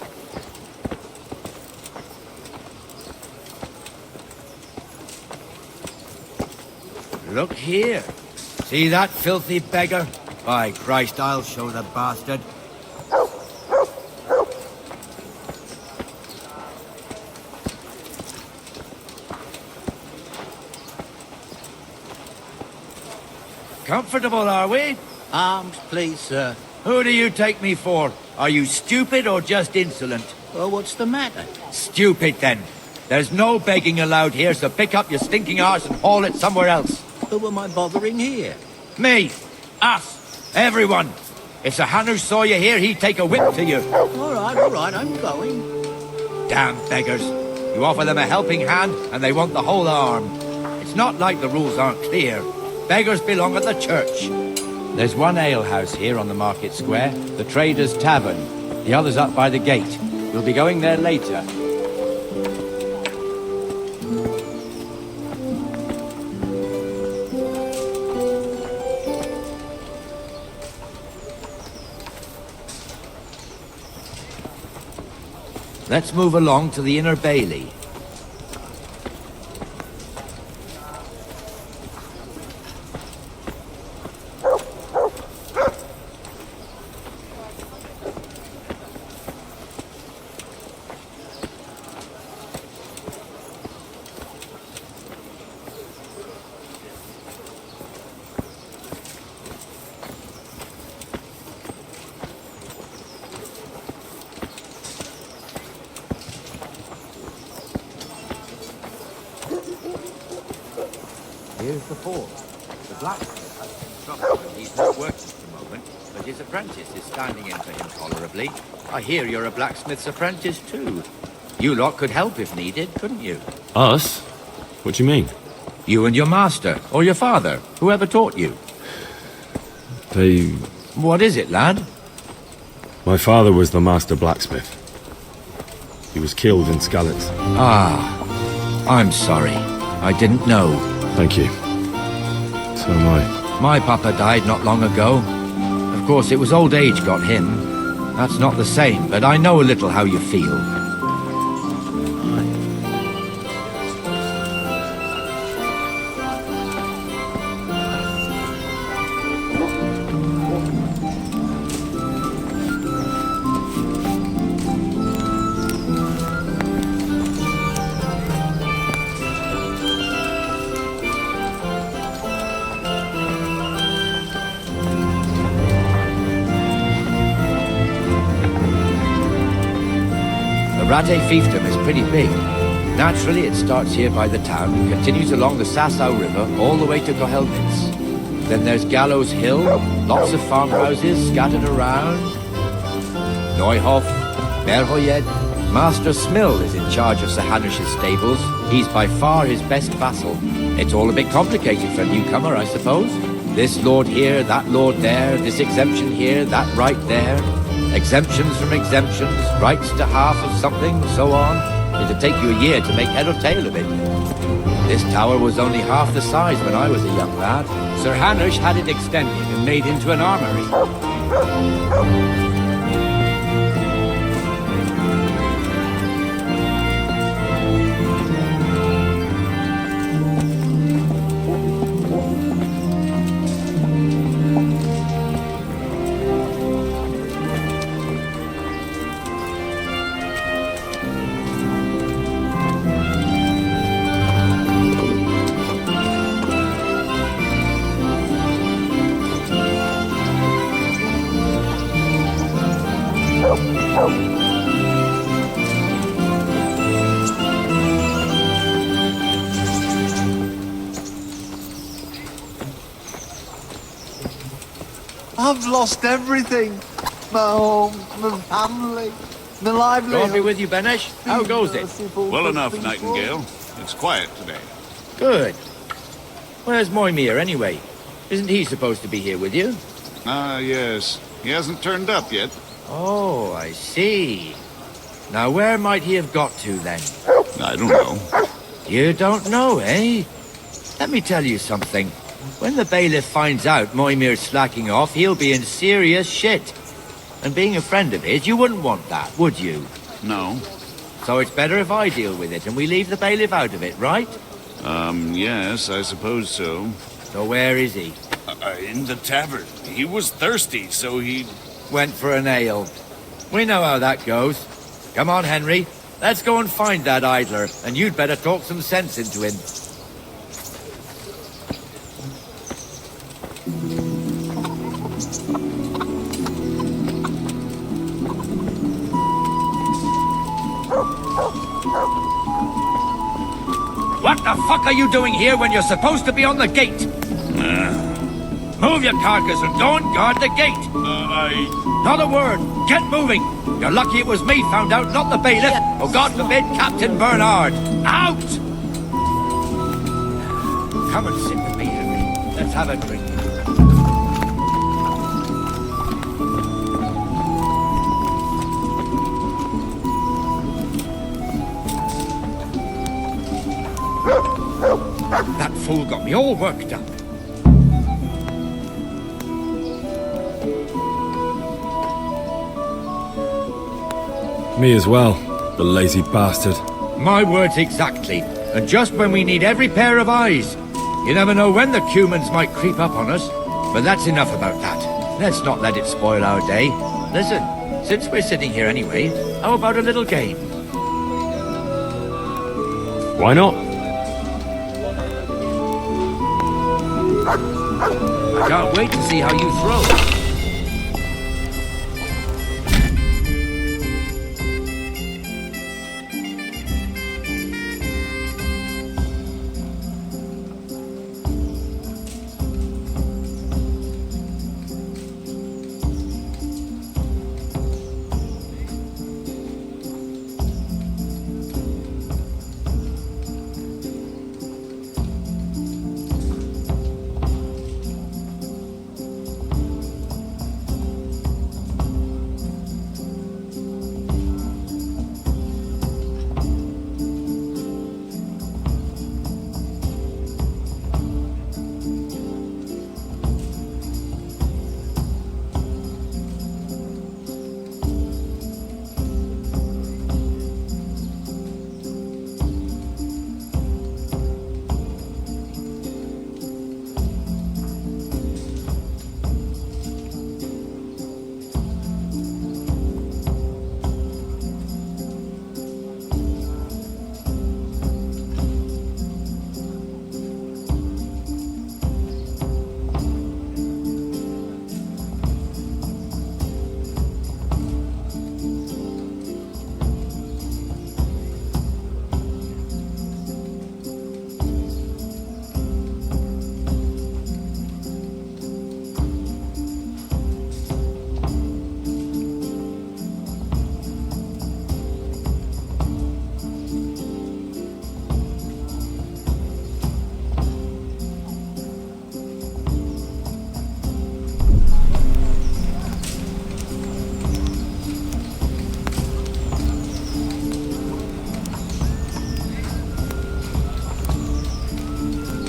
Look here. See that filthy beggar? By Christ, I'll show the bastard. Comfortable, are we? Arms, please, sir. Who do you take me for? Are you stupid or just insolent? Well, what's the matter? Stupid, then. There's no begging allowed here, so pick up your stinking arse and haul it somewhere else. Who am I bothering here? Me. Us. Everyone. If Sir Hanush saw you here, he'd take a whip to you. All right, I'm going. Damn beggars. You offer them a helping hand, and they want the whole arm. It's not like the rules aren't clear. Beggars belong at the church. There's one alehouse here on the market square, the Trader's Tavern. The other's up by the gate. We'll be going there later. Let's move along to the Inner Bailey. Here's the forge. The blacksmith has some trouble and he's not working at the moment, but his apprentice is standing in for him tolerably. I hear you're a blacksmith's apprentice too. You lot could help if needed, couldn't you? Us? What do you mean? You and your master, or your father, whoever taught you. They... What is it, lad? My father was the master blacksmith. He was killed in Skalitz. Ah, I'm sorry. I didn't know. Thank you. So am I. My papa died not long ago. Of course, it was old age got him. That's not the same, but I know a little how you feel. Rate fiefdom is pretty big. Naturally, it starts here by the town and continues along the Sasau River all the way to Kohelnitz. Then there's Gallows Hill, lots of farmhouses scattered around. Neuhof, Merhoyed. Master Smill is in charge of Sir Hanush's stables. He's by far his best vassal. It's all a bit complicated for a newcomer, I suppose. This lord here, that lord there, this exemption here, that right there. Exemptions from exemptions, rights to half of something, so on. It'd take you a year to make head or tail of it. This tower was only half the size when I was a young lad. Sir Hanush had it extended and made into an armory. I've lost everything. My home, my family, my livelihood. God be with you, Benesh. How goes it? Well enough, Nightingale. It's quiet today. Good. Where's Moimir, anyway? Isn't he supposed to be here with you? Ah, yes. He hasn't turned up yet. Oh, I see. Now, where might he have got to, then? I don't know. You don't know, eh? Let me tell you something. When the bailiff finds out Moimir's slacking off, he'll be in serious shit. And being a friend of his, you wouldn't want that, would you? No. So it's better if I deal with it and we leave the bailiff out of it, right? Yes, I suppose so. So where is he? In the tavern. He was thirsty, so he... Went for an ale. We know how that goes. Come on, Henry. Let's go and find that idler, and you'd better talk some sense into him. What the fuck are you doing here when you're supposed to be on the gate? Move your carcass and go and guard the gate. Not a word. Get moving. You're lucky it was me found out, not the bailiff. Oh, God forbid, Captain Bernard. Out! Come and sit with me, Henry. Let's have a drink. That fool got me all worked up. Me as well, the lazy bastard. My words exactly. And just when we need every pair of eyes. You never know when the Cumans might creep up on us. But that's enough about that. Let's not let it spoil our day. Listen, since we're sitting here anyway, how about a little game? Why not? I can't wait to see how you throw.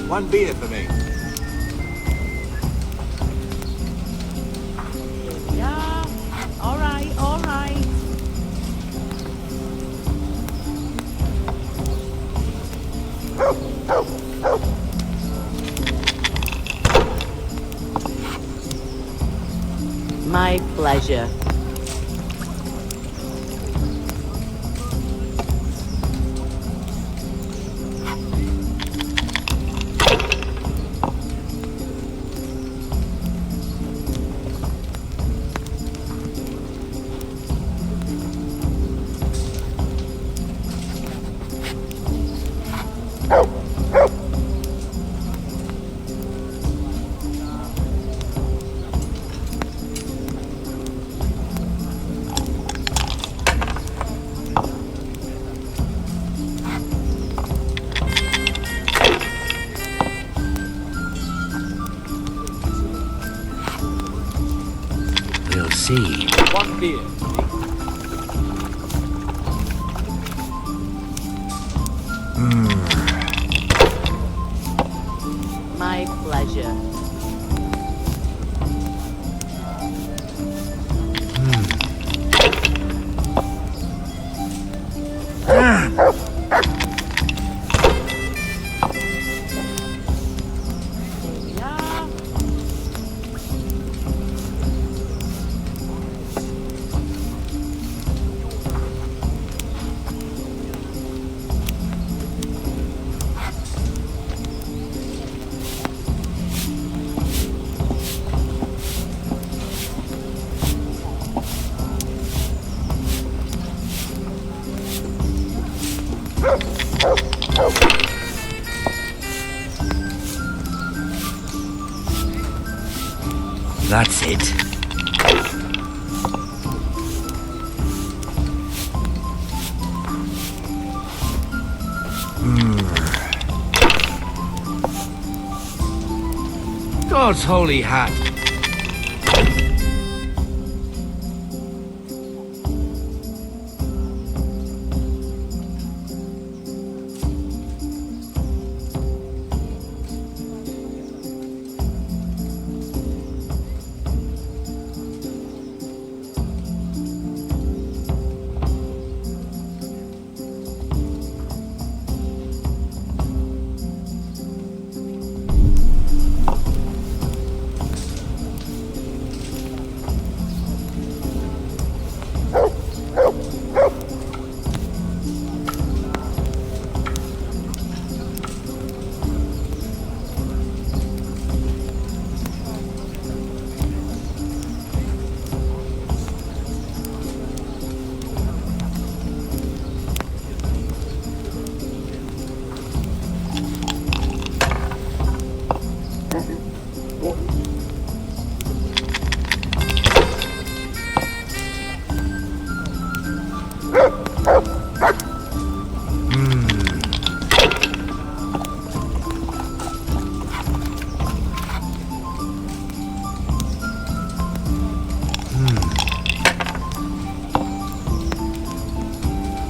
One beer for me. Yeah, all right, all right. My pleasure. see. One beer. My pleasure. That's it. God's holy hat.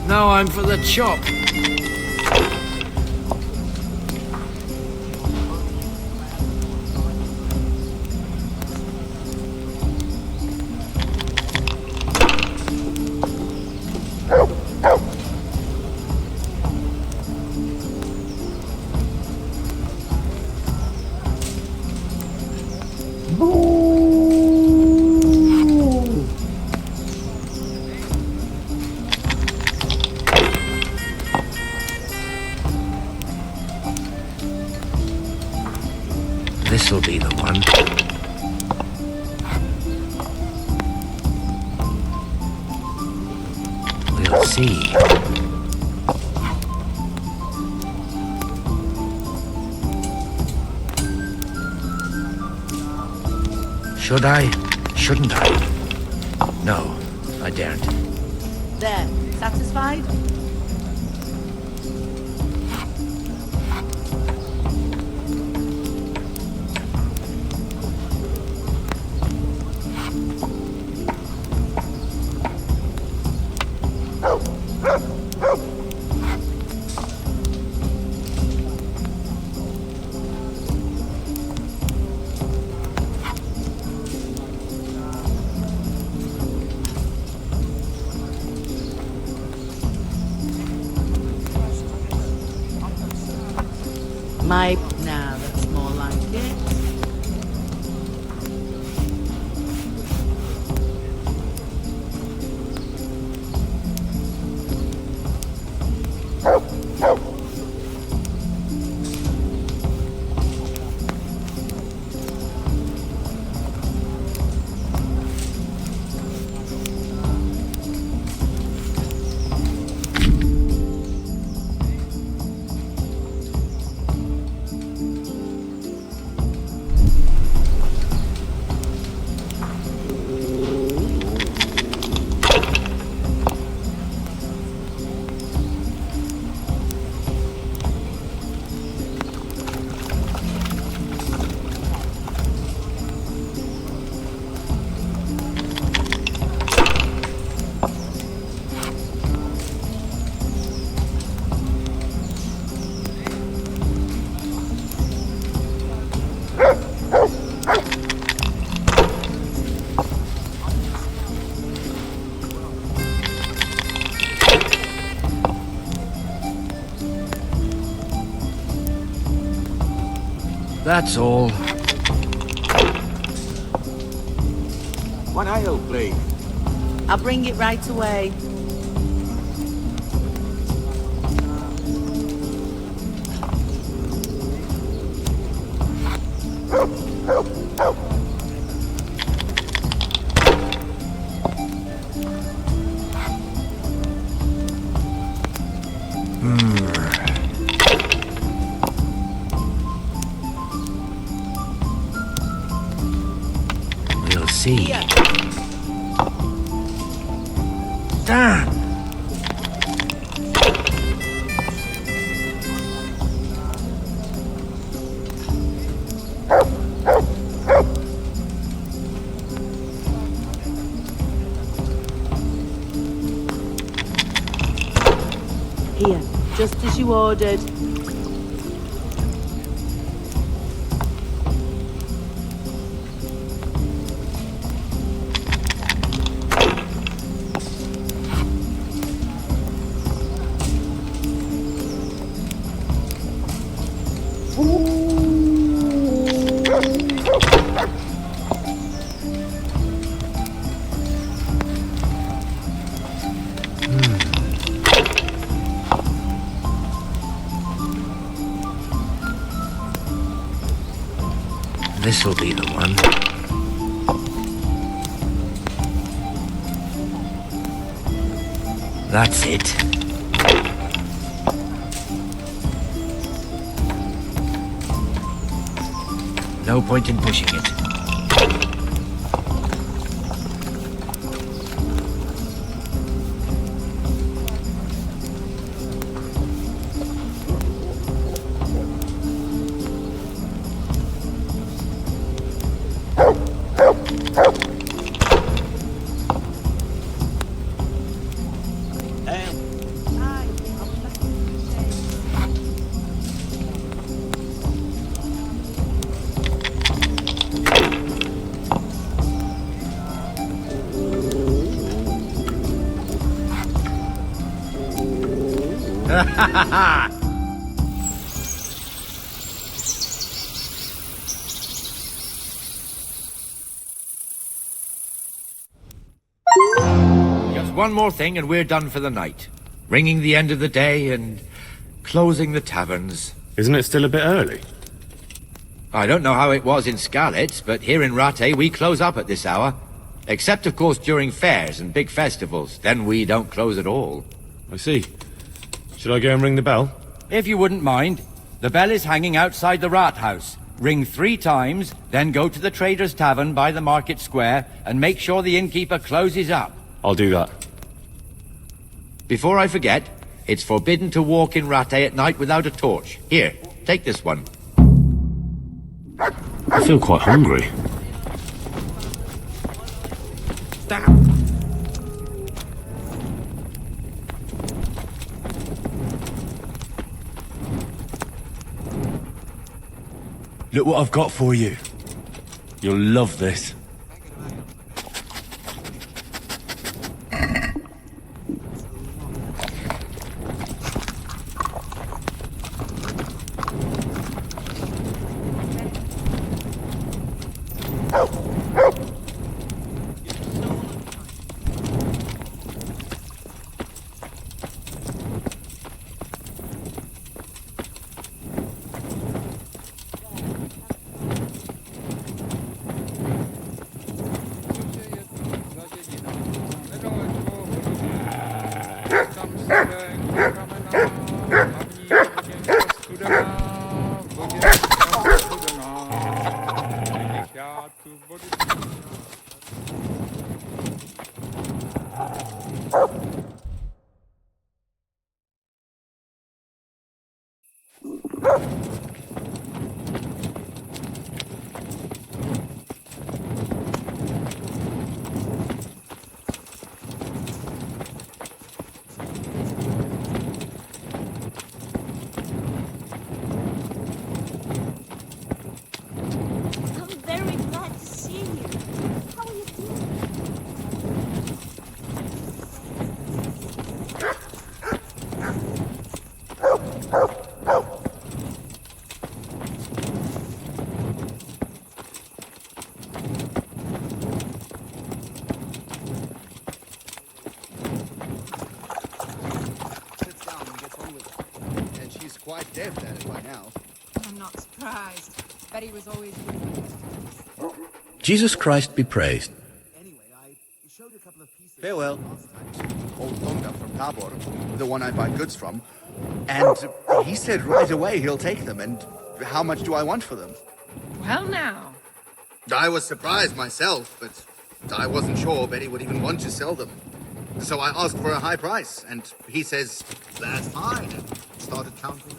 Now I'm for the chop. This'll be the one. We'll see. Should I? Shouldn't I? No, I daren't. There, satisfied? Now that's more like it. that's all. One ale, please. I'll bring it right away. We'll see. Damn! Here, just as you ordered. This'll be the one. That's it. No point in pushing it. Just one more thing and we're done for the night. Ringing the end of the day and closing the taverns. Isn't it still a bit early? I don't know how it was in Skalitz, but here in Rate we close up at this hour. Except, of course, during fairs and big festivals. Then we don't close at all. I see. Should I go and ring the bell? If you wouldn't mind. The bell is hanging outside the Rathaus. Ring 3 times, then go to the Trader's Tavern by the Market Square and make sure the innkeeper closes up. I'll do that. Before I forget, it's forbidden to walk in Rate at night without a torch. Here, take this one. I feel quite hungry. Look what I've got for you. You'll love this. deaf at it by now. I'm not surprised. Betty was always good. Jesus Christ be praised. Farewell. Old Tonga from Tabor, the one I buy goods from. And he said right away he'll take them, and how much do I want for them? Well, now. I was surprised myself, but I wasn't sure Betty would even want to sell them. So I asked for a high price, and he says, that's fine, and started counting.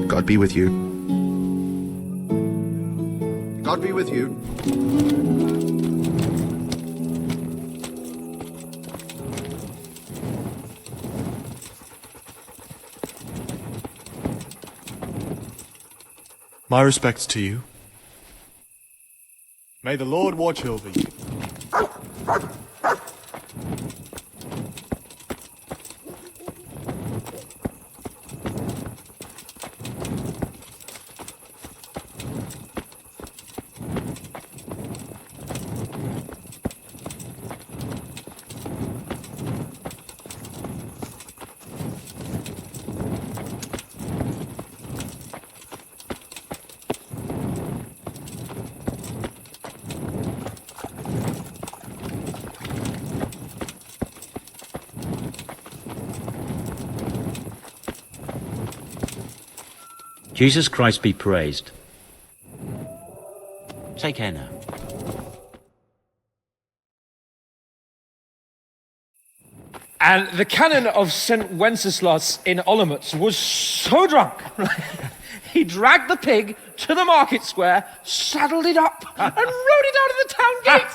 God be with you. God be with you. My respects to you. May the Lord watch over you. Jesus Christ be praised. Take care now. And the canon of St. Wenceslas in Olomouc was so drunk, he dragged the pig to the market square, saddled it up, and rode it out of the town gate.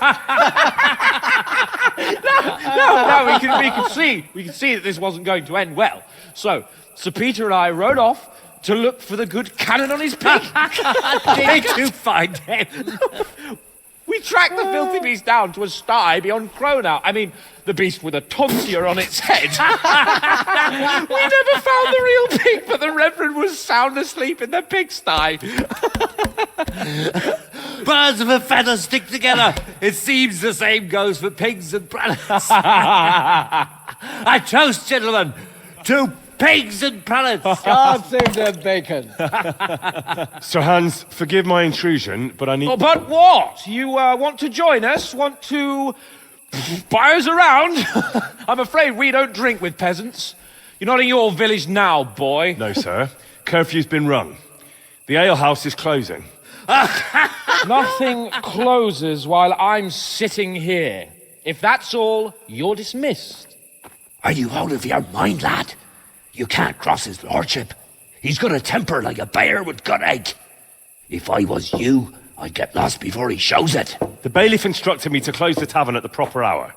No, we can see that this wasn't going to end well. So, Sir Peter and I rode off to look for the good canon on his pig. Did you find him? We tracked the filthy beast down to a sty beyond Cronau. I mean, the beast with a tonsure on its head. We never found the real pig, but the Reverend was sound asleep in the pigsty. Birds of a feather stick together. It seems the same goes for pigs and prelates. I toast, gentlemen, to pigs and prelates. God save their bacon. Sir Hans, forgive my intrusion, but I need... Oh, but what? You want to join us? Want to buy us around? I'm afraid we don't drink with peasants. You're not in your village now, boy. No, sir. Curfew's been rung. The alehouse is closing. Nothing closes while I'm sitting here. If that's all, you're dismissed. Are you out of your mind, lad? You can't cross his lordship. He's got a temper like a bear with gut ache. If I was you, I'd get lost before he shows it. The bailiff instructed me to close the tavern at the proper hour.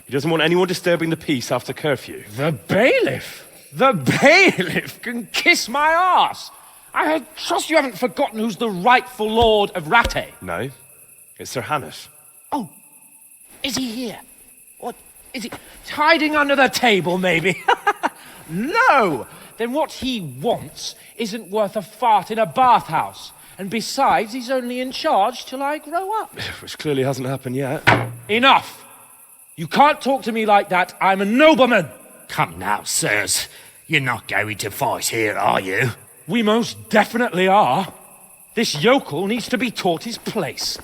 He doesn't want anyone disturbing the peace after curfew. The bailiff? The bailiff can kiss my arse. I trust you haven't forgotten who's the rightful lord of Rattay. No, it's Sir Hannes. Oh, is he here? What, is he hiding under the table, maybe? No! Then what he wants isn't worth a fart in a bathhouse. And besides, he's only in charge till I grow up. Which clearly hasn't happened yet. Enough! You can't talk to me like that. I'm a nobleman. Come now, sirs. You're not going to fight here, are you? We most definitely are. This yokel needs to be taught his place.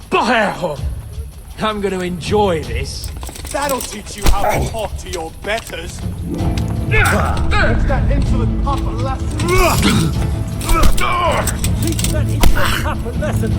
Bohemia! I'm going to enjoy this. That'll teach you how to talk to your betters. Teach that insolent pup a lesson. Teach that insolent pup a lesson.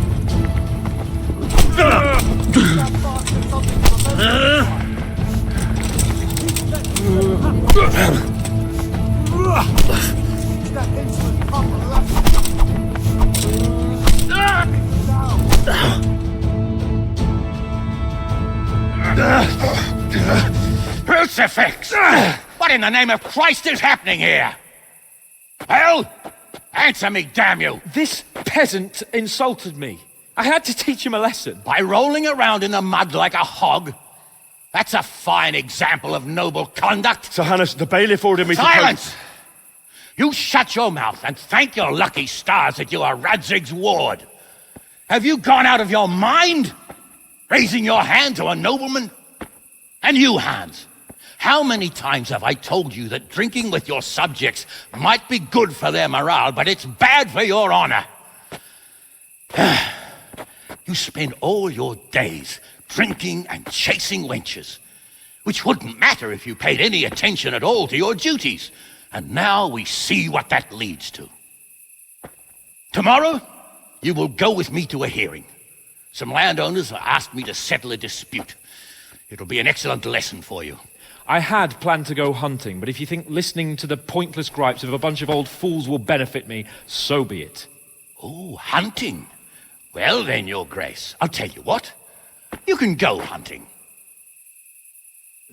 Crucifix! What in the name of Christ is happening here? Well, answer me, damn you! This peasant insulted me. I had to teach him a lesson. By rolling around in the mud like a hog? That's a fine example of noble conduct. Sir Hannes, the bailiff ordered me Silence! You shut your mouth and thank your lucky stars that you are Radzig's ward. Have you gone out of your mind? Raising your hand to a nobleman? And you, Hans, how many times have I told you that drinking with your subjects might be good for their morale, but it's bad for your honor? You spend all your days drinking and chasing wenches, which wouldn't matter if you paid any attention at all to your duties. And now we see what that leads to. Tomorrow, you will go with me to a hearing. Some landowners have asked me to settle a dispute. It'll be an excellent lesson for you. I had planned to go hunting, but if you think listening to the pointless gripes of a bunch of old fools will benefit me, so be it. Oh, hunting? Well then, Your Grace, I'll tell you what. You can go hunting.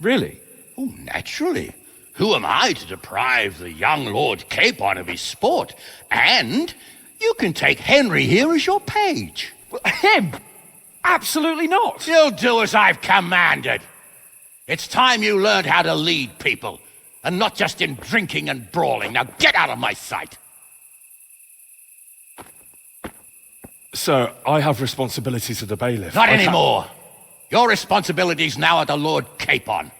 Really? Oh, naturally. Who am I to deprive the young Lord Capon of his sport? And you can take Henry here as your page. Him? Absolutely not. You'll do as I've commanded. It's time you learned how to lead people, and not just in drinking and brawling. Now get out of my sight. Sir, I have responsibilities of the bailiff. Not anymore. Your responsibilities now are the Lord Capon.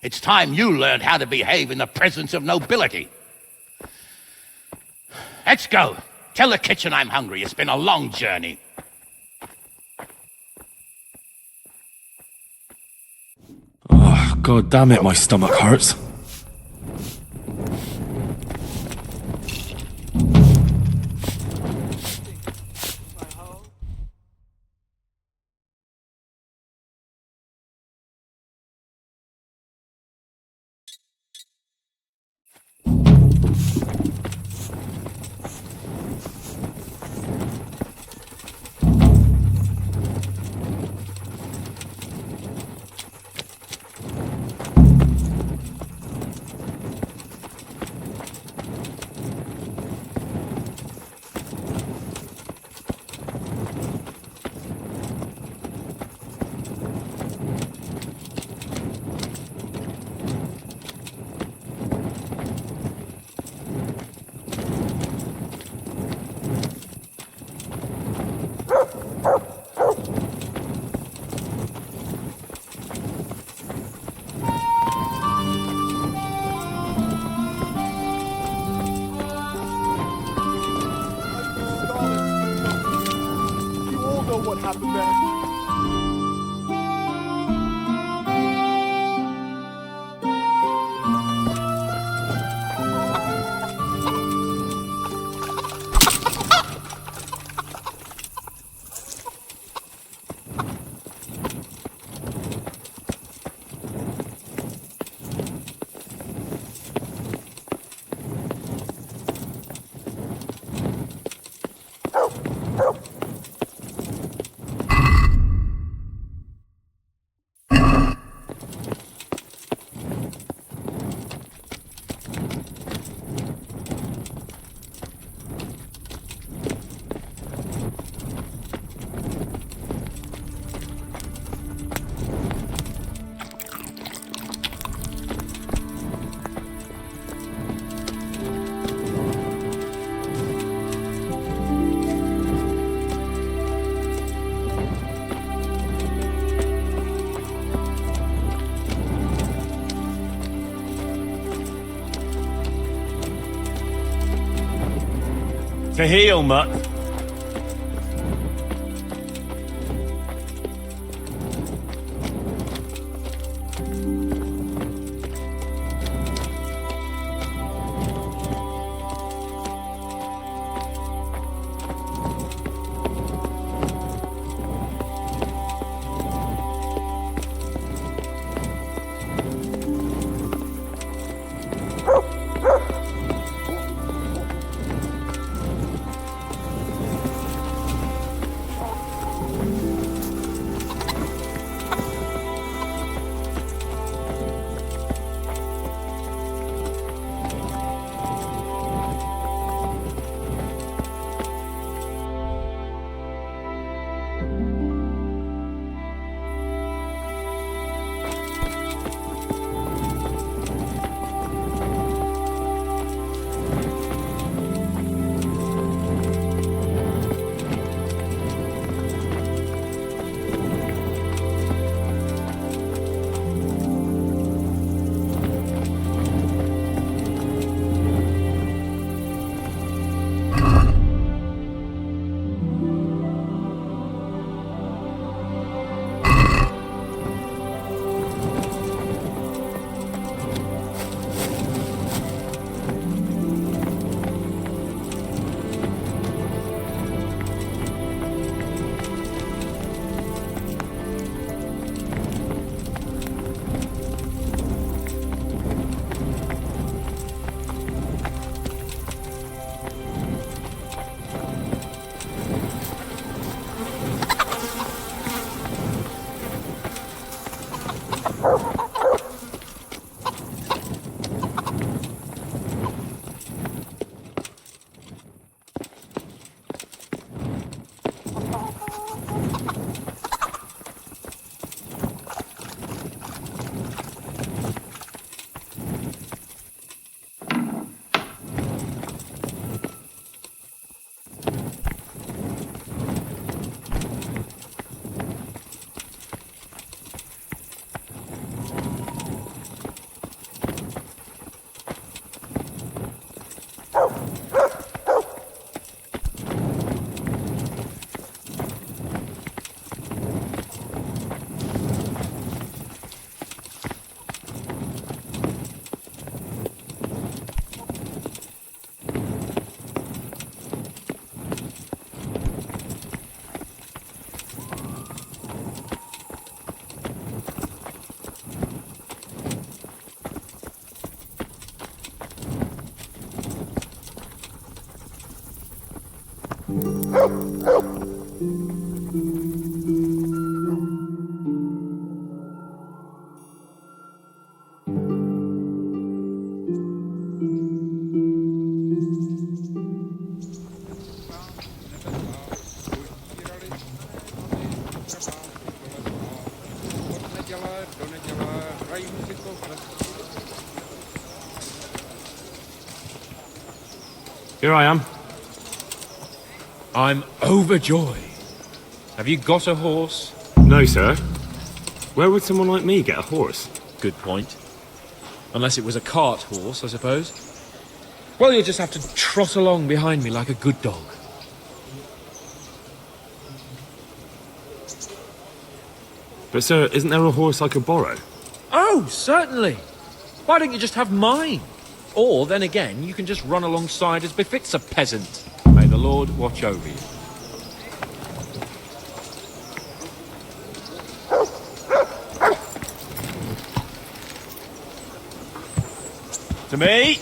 It's time you learned how to behave in the presence of nobility. Let's go. Tell the kitchen I'm hungry. It's been a long journey. Oh, God damn it, my stomach hurts. What happened there? To heal, Mutt. Here I am. I'm overjoyed. Have you got a horse? No, sir. Where would someone like me get a horse? Good point. Unless it was a cart horse, I suppose. Well, you'll just have to trot along behind me like a good dog. But, sir, isn't there a horse I could borrow? Oh, certainly. Why don't you just have mine? Or, then again, you can just run alongside as befits a peasant. May the Lord watch over you. To me!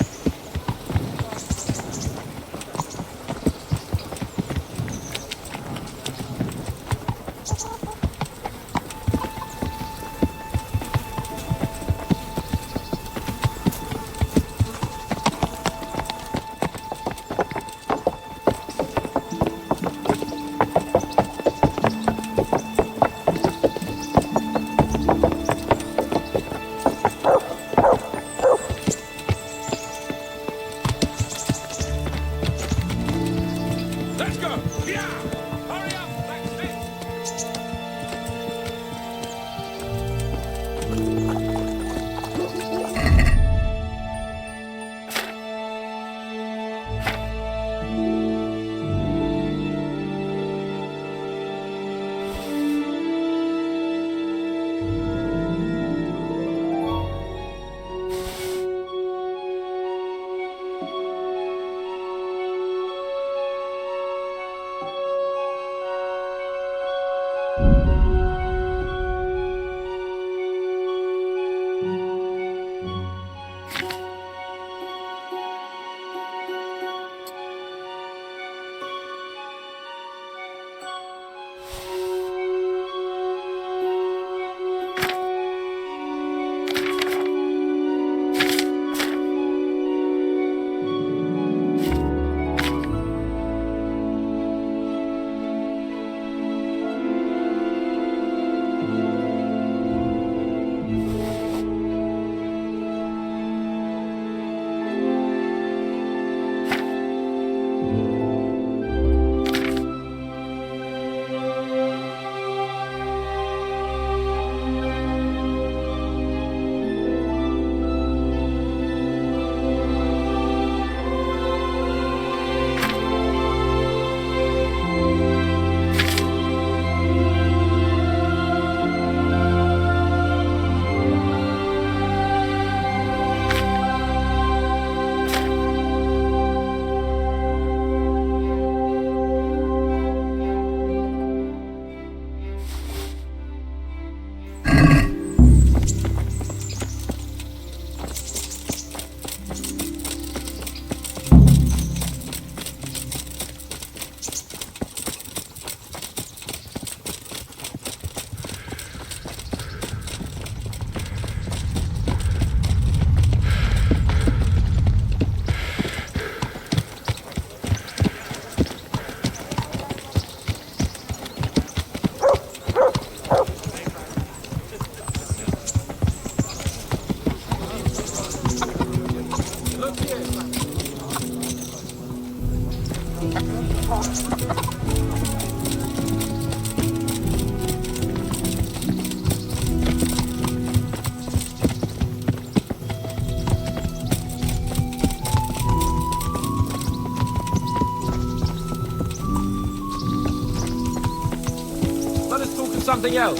Let us talk of something else.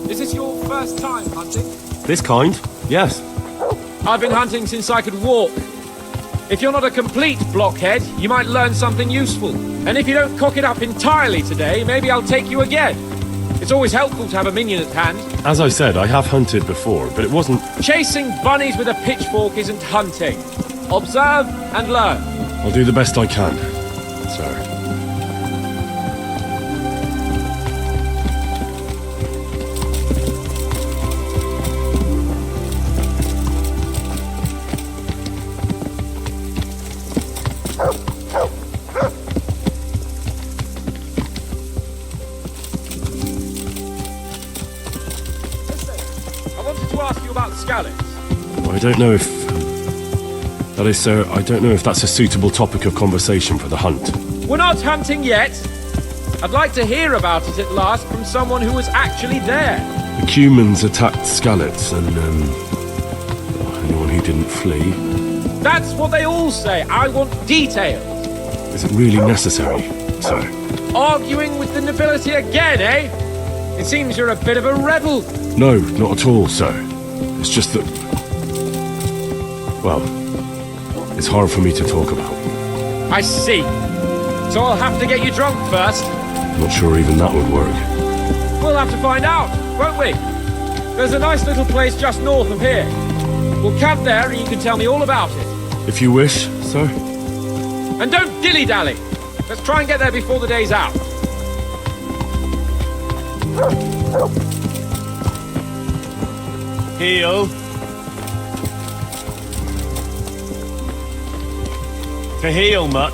Is this your first time hunting? This kind? Yes. I've been hunting since I could walk. If you're not a complete blockhead, you might learn something useful. And if you don't cock it up entirely today, maybe I'll take you again. It's always helpful to have a minion at hand. As I said, I have hunted before, but it wasn't... Chasing bunnies with a pitchfork isn't hunting. Observe and learn. I'll do the best I can, sir. I don't know if... That is, sir, I don't know if that's a suitable topic of conversation for the hunt. We're not hunting yet. I'd like to hear about it at last from someone who was actually there. The Cumans attacked Skallets and, anyone who didn't flee. That's what they all say. I want details. Is it really necessary, sir? Arguing with the nobility again, eh? It seems you're a bit of a rebel. No, not at all, sir. It's just that... Well, it's hard for me to talk about. I see. So I'll have to get you drunk first. Not sure even that would work. We'll have to find out, won't we? There's a nice little place just north of here. We'll camp there and you can tell me all about it. If you wish, sir. And don't dilly-dally. Let's try and get there before the day's out. Heel. To heel, mutt.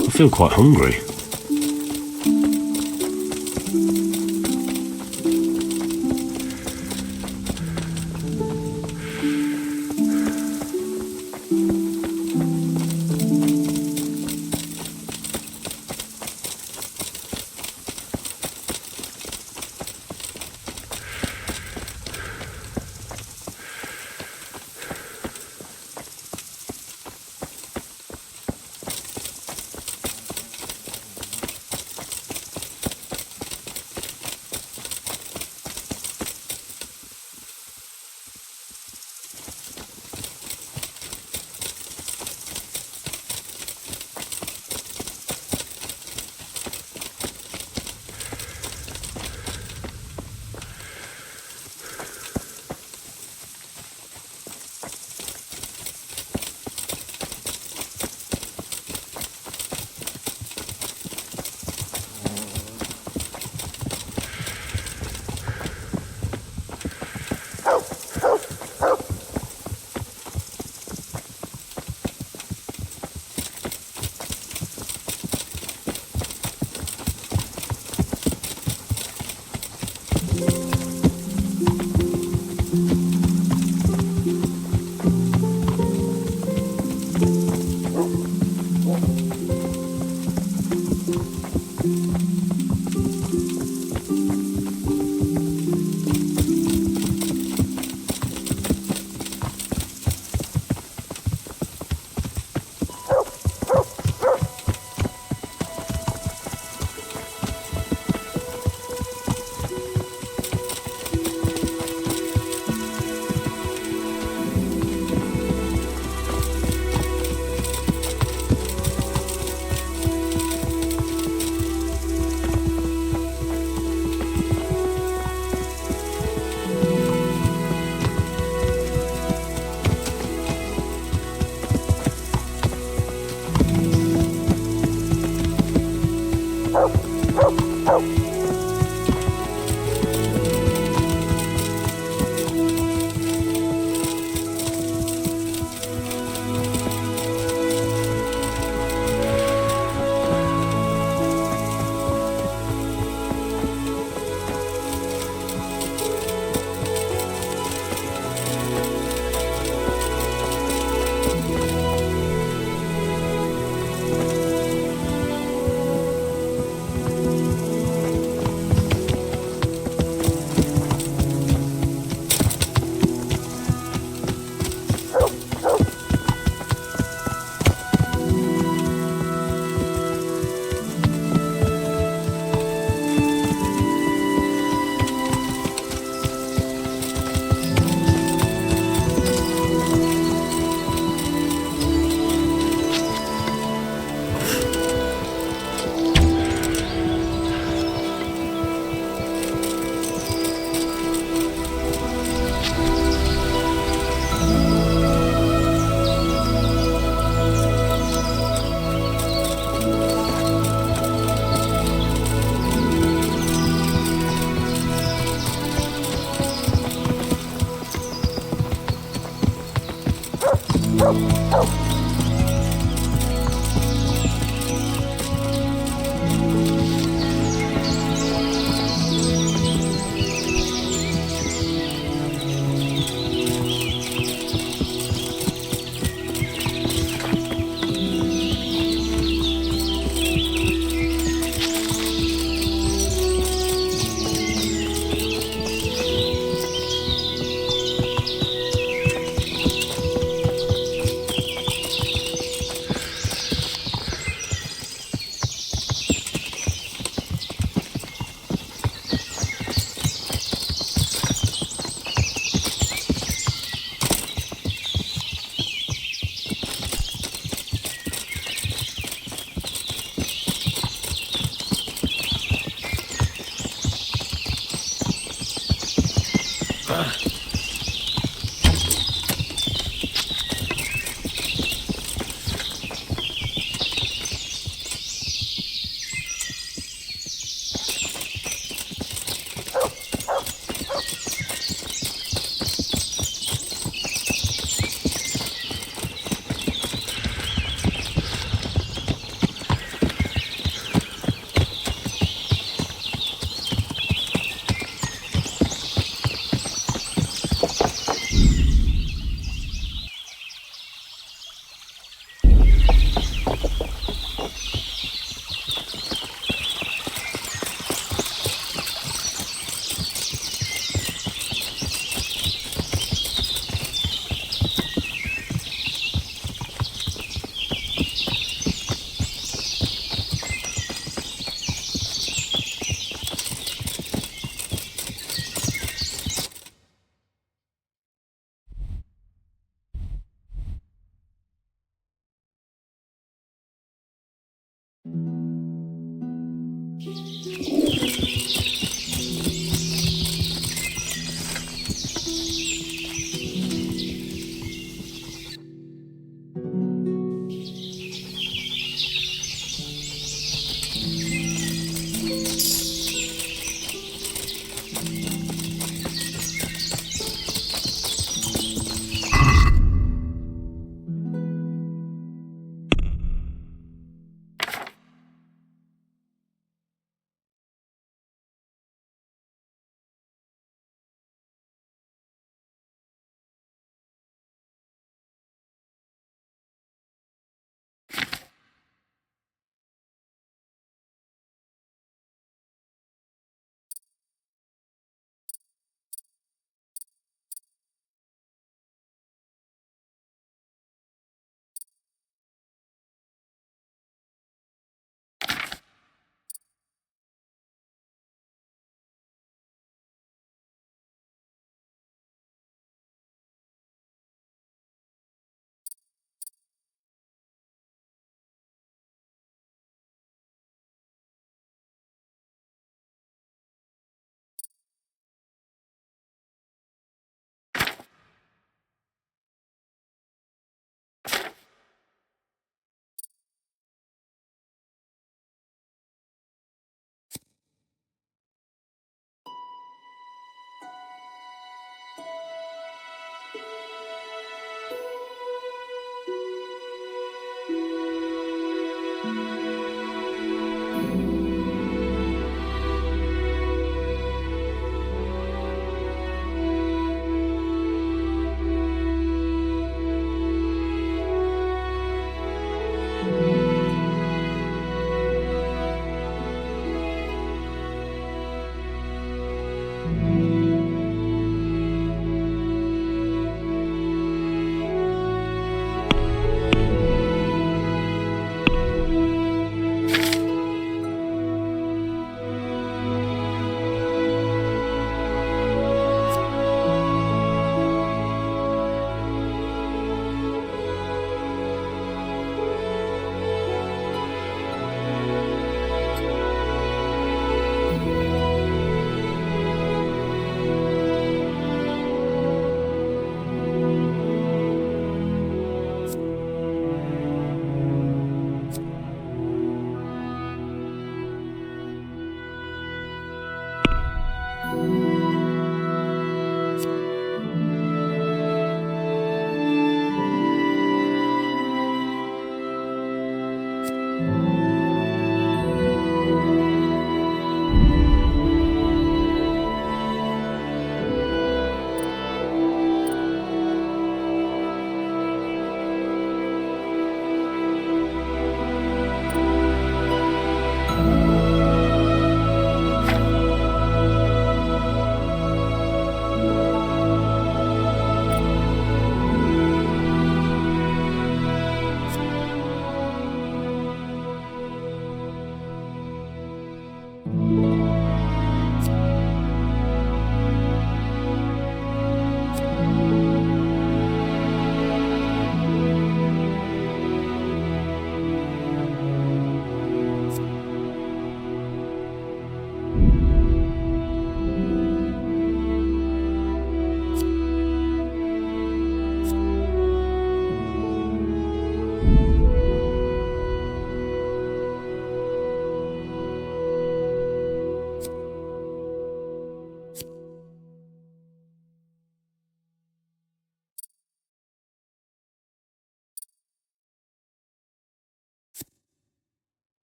I feel quite hungry.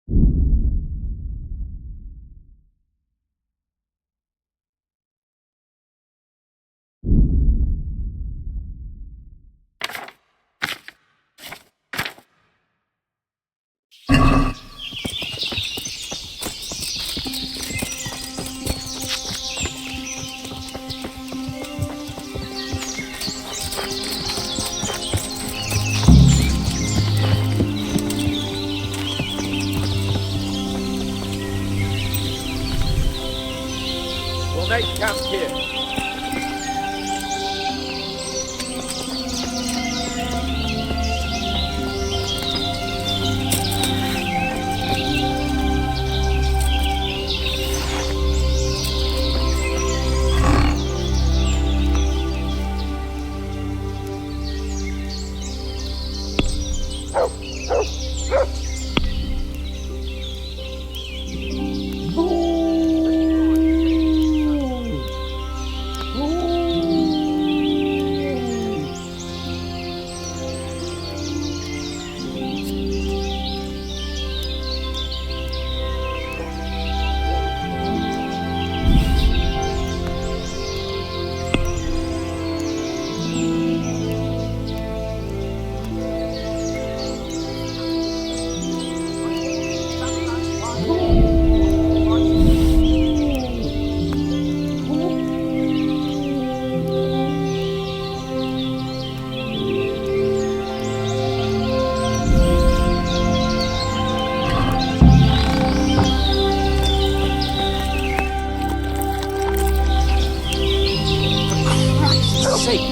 We'll make camp here.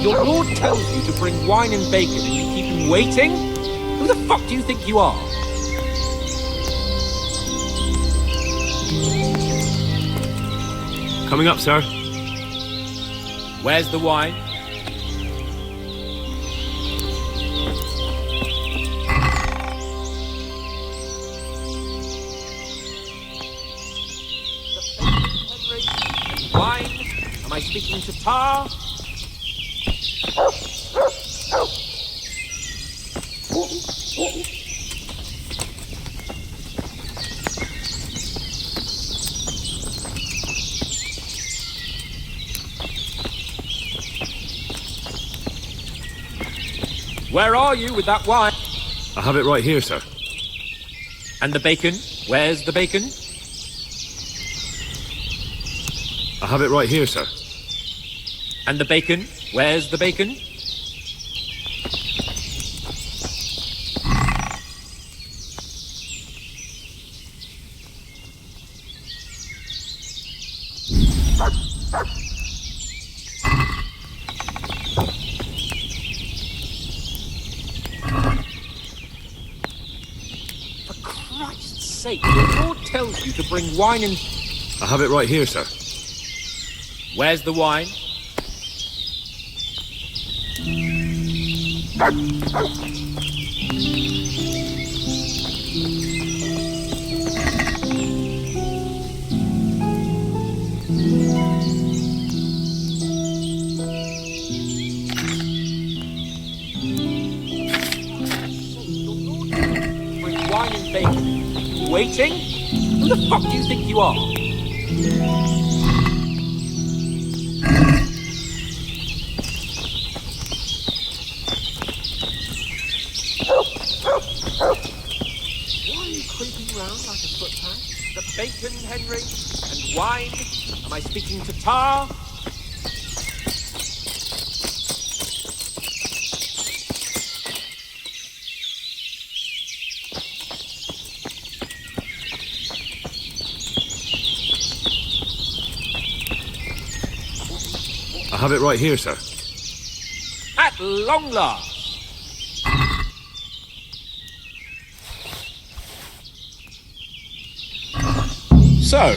Your lord tells you to bring wine and bacon and you keep him waiting? Who the fuck do you think you are? Coming up, sir. Where's the wine? Wine? Am I speaking to Tar? Where are you with that wine? I have it right here, sir. And the bacon? Where's the bacon? I have it right here, sir. And the bacon? Where's the bacon? Your lord tells you to bring wine and... I have it right here, sir. Where's the wine? Bring wine and bacon. Waiting? Who the fuck do you think you are? Why are you creeping around like a footpad? The bacon, Henry, and wine? Am I speaking to Tar? I have it right here, sir. At long last. So,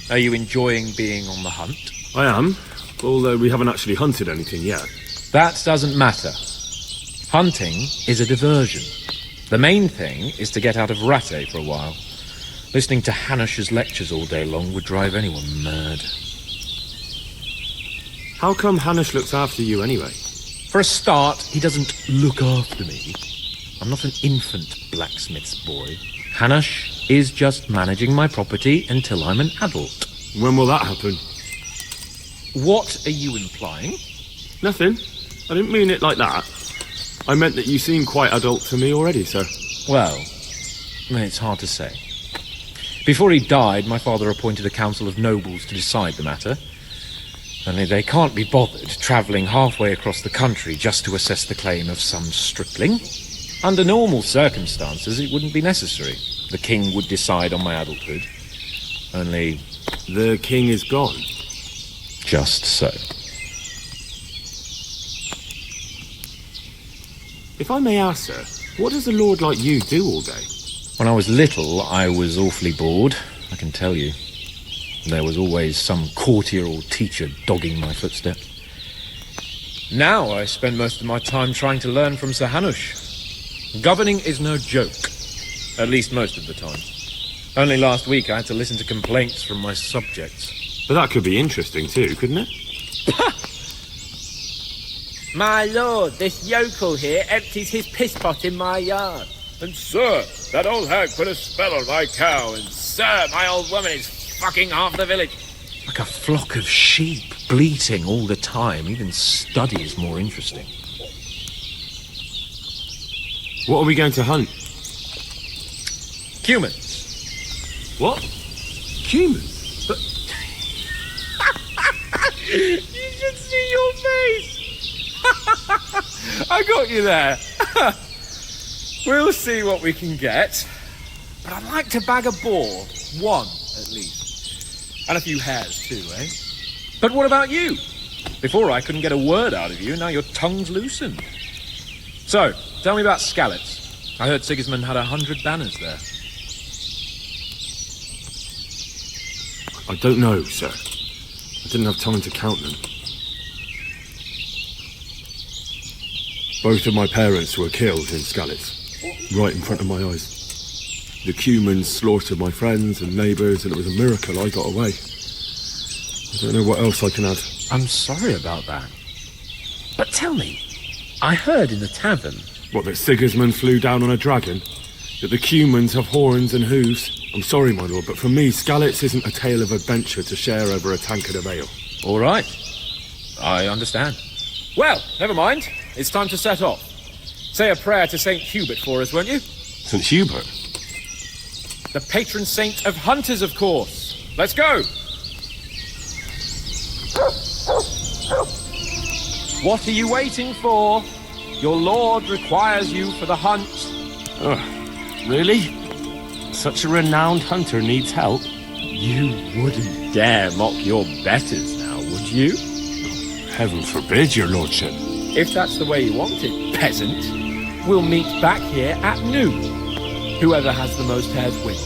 are you enjoying being on the hunt? I am, although we haven't actually hunted anything yet. That doesn't matter. Hunting is a diversion. The main thing is to get out of Ratte for a while. Listening to Hanish's lectures all day long would drive anyone mad. How come Hanish looks after you anyway? For a start, he doesn't look after me. I'm not an infant blacksmith's boy. Hanush is just managing my property until I'm an adult. When will that happen? What are you implying? Nothing. I didn't mean it like that. I meant that you seem quite adult to me already, sir. Well, it's hard to say. Before he died, my father appointed a council of nobles to decide the matter. Only they can't be bothered travelling halfway across the country just to assess the claim of some stripling. Under normal circumstances, it wouldn't be necessary. The king would decide on my adulthood. Only... The king is gone. Just so. If I may ask, sir, what does a lord like you do all day? When I was little, I was awfully bored, I can tell you. There was always some courtier or teacher dogging my footsteps. Now I spend most of my time trying to learn from Sir Hanush. Governing is no joke, at least most of the time. Only last week I had to listen to complaints from my subjects. But that could be interesting too, couldn't it? My lord, this yokel here empties his piss pot in my yard. And sir, that old hag put a spell on my cow, and Sir, my old woman is fucking half the village. Like a flock of sheep, bleating all the time. Even study is more interesting. What are we going to hunt? Humans. What? Humans? But... You should see your face! I got you there. We'll see what we can get. But I'd like to bag a boar. One, at least. And a few hares, too, eh? But what about you? Before I couldn't get a word out of you, now your tongue's loosened. So, tell me about Skalitz. I heard Sigismund had 100 banners there. I don't know, sir. I didn't have time to count them. Both of my parents were killed in Skalitz, right in front of my eyes. The Cumans slaughtered my friends and neighbours, and it was a miracle I got away. I don't know what else I can add. I'm sorry about that. But tell me, I heard in the tavern... What, that Sigismund flew down on a dragon? That the Cumans have horns and hooves? I'm sorry, my lord, but for me, Skalitz isn't a tale of adventure to share over a tankard of ale. All right. I understand. Well, never mind. It's time to set off. Say a prayer to St. Hubert for us, won't you? St. Hubert? The patron saint of hunters, of course. Let's go! What are you waiting for? Your lord requires you for the hunt. Really? Such a renowned hunter needs help? You wouldn't dare mock your betters now, would you? Heaven forbid, your lordship. If that's the way you want it, peasant, we'll meet back here at noon. Whoever has the most hares wins.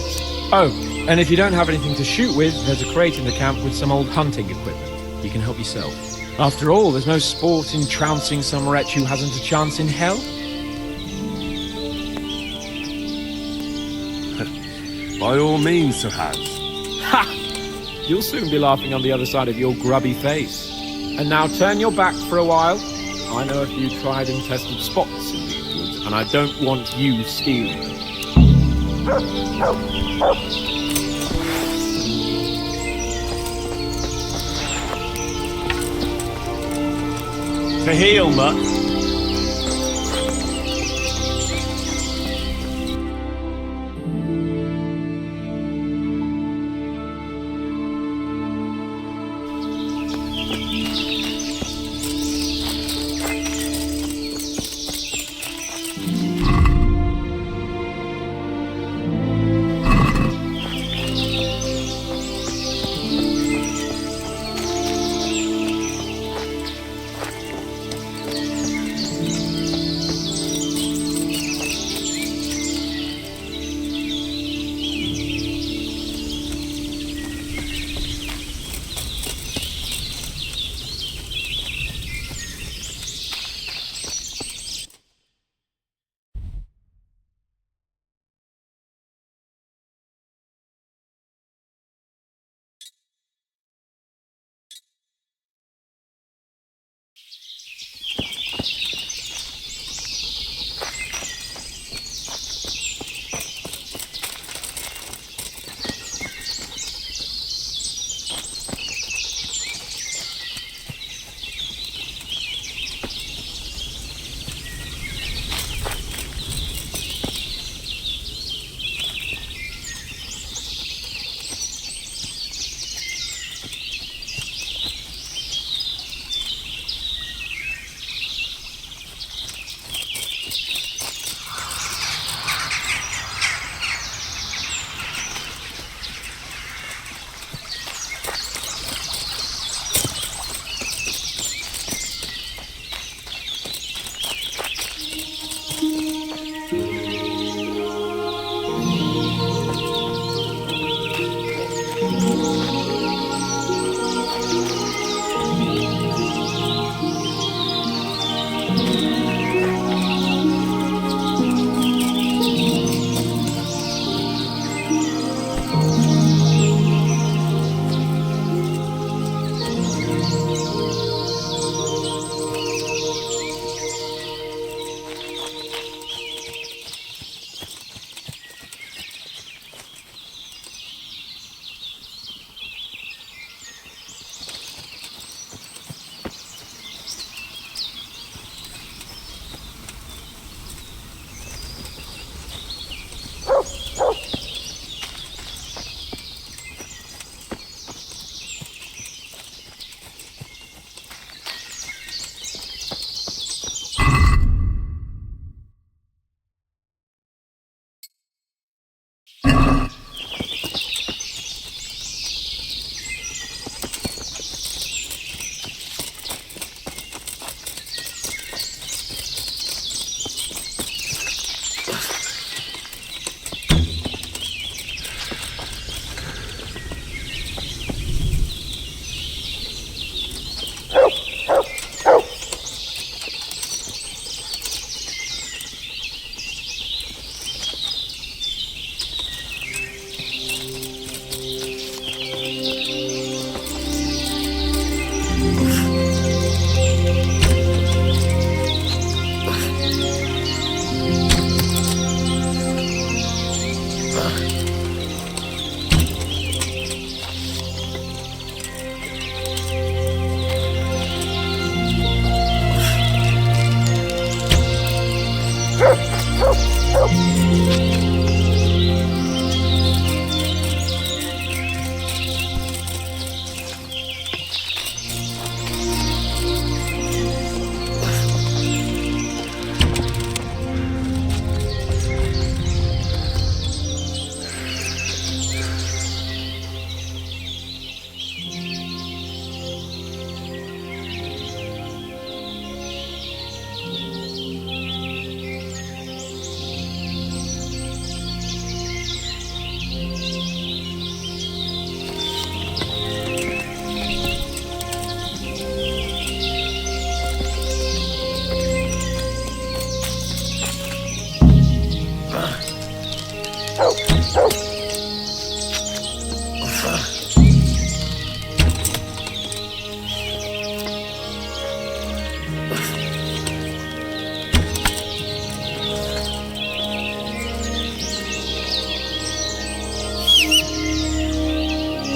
Oh, and if you don't have anything to shoot with, there's a crate in the camp with some old hunting equipment. You can help yourself. After all, there's no sport in trouncing some wretch who hasn't a chance in hell. By all means, Sir Hans. Ha! You'll soon be laughing on the other side of your grubby face. And now turn your back for a while. I know a few tried and tested spots in these woods, and I don't want you stealing them. To heel, mutt.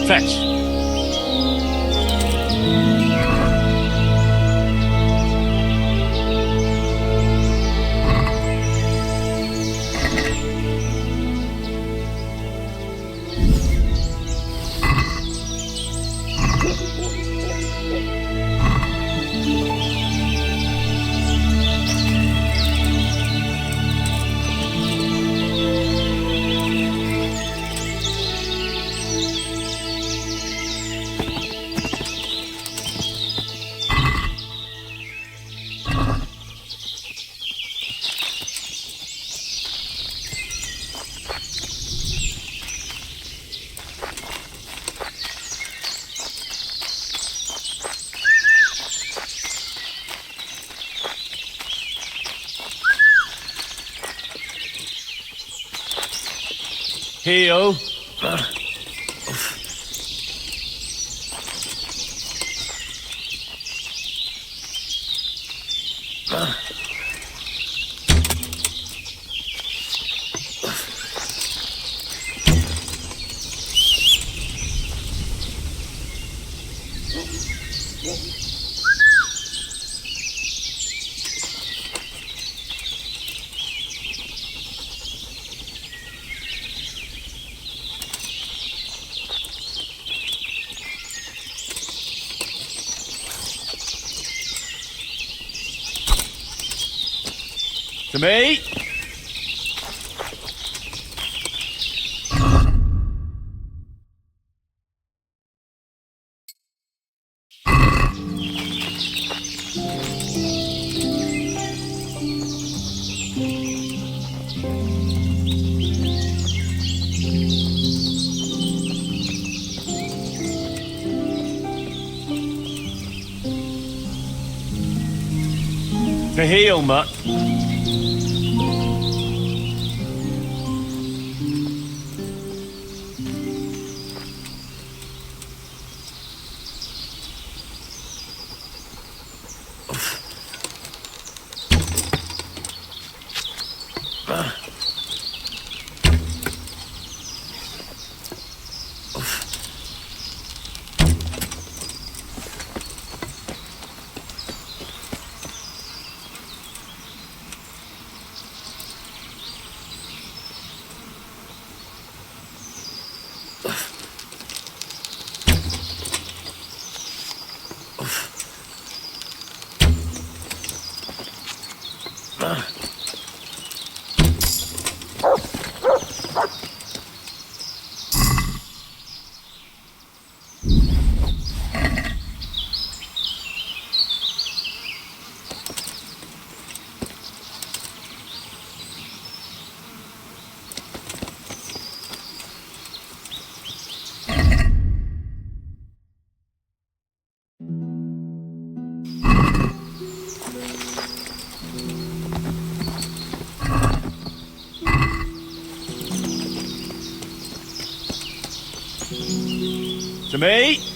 Fetch. Heal. To me. To heal, mutt. To me.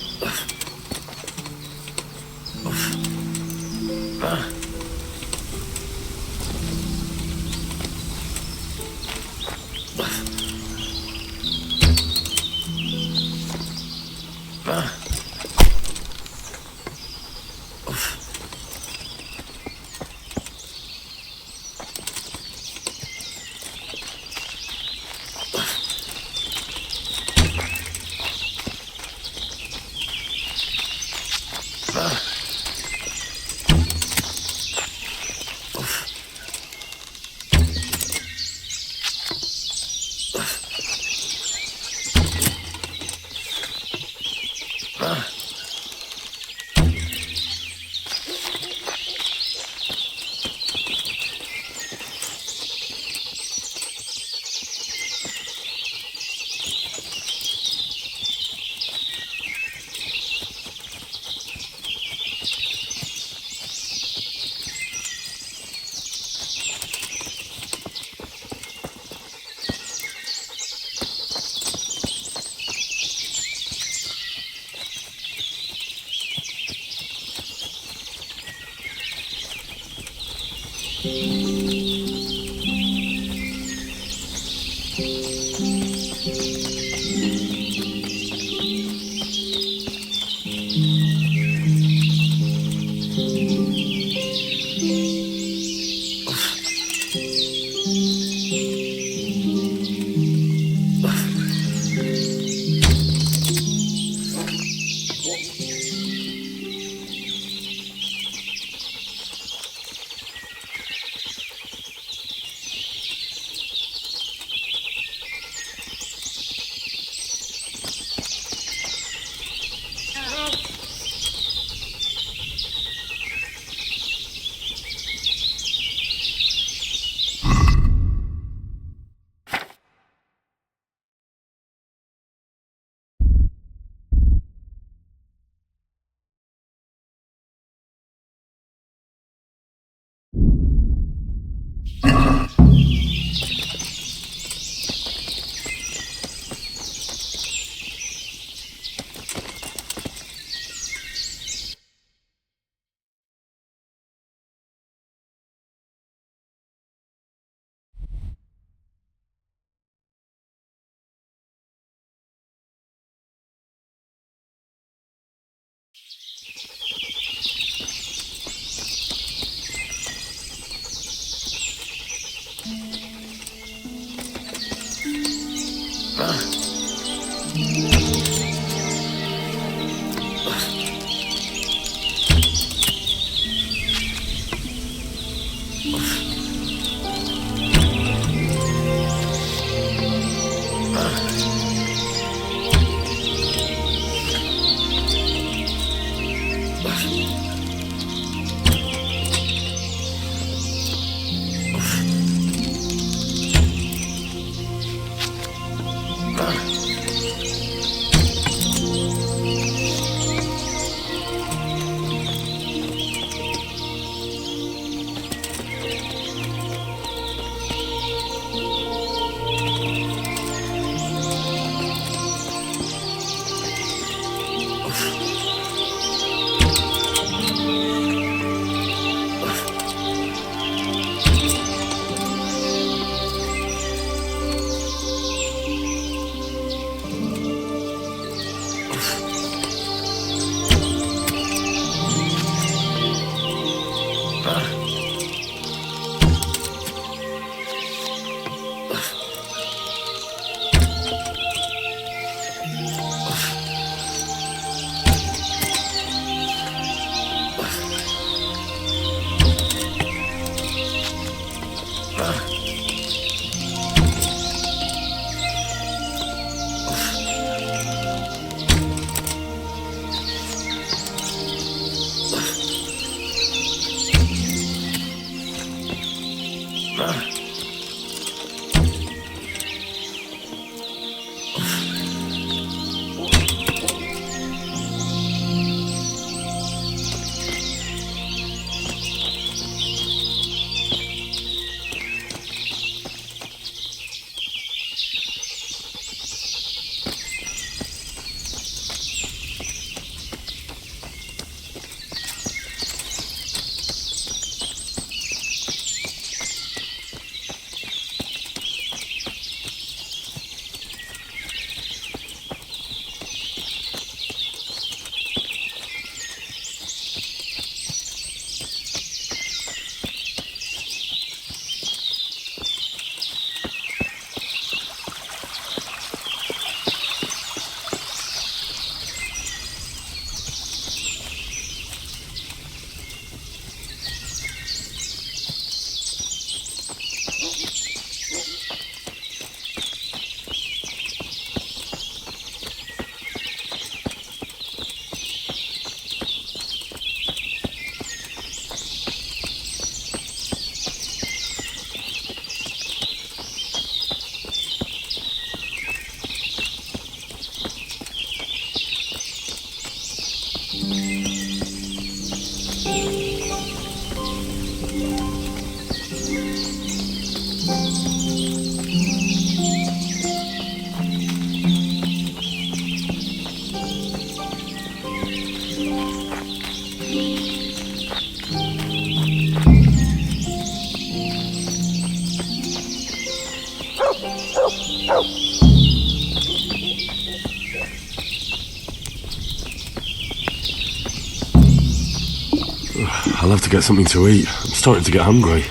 I'll have to get something to eat. I'm starting to get hungry.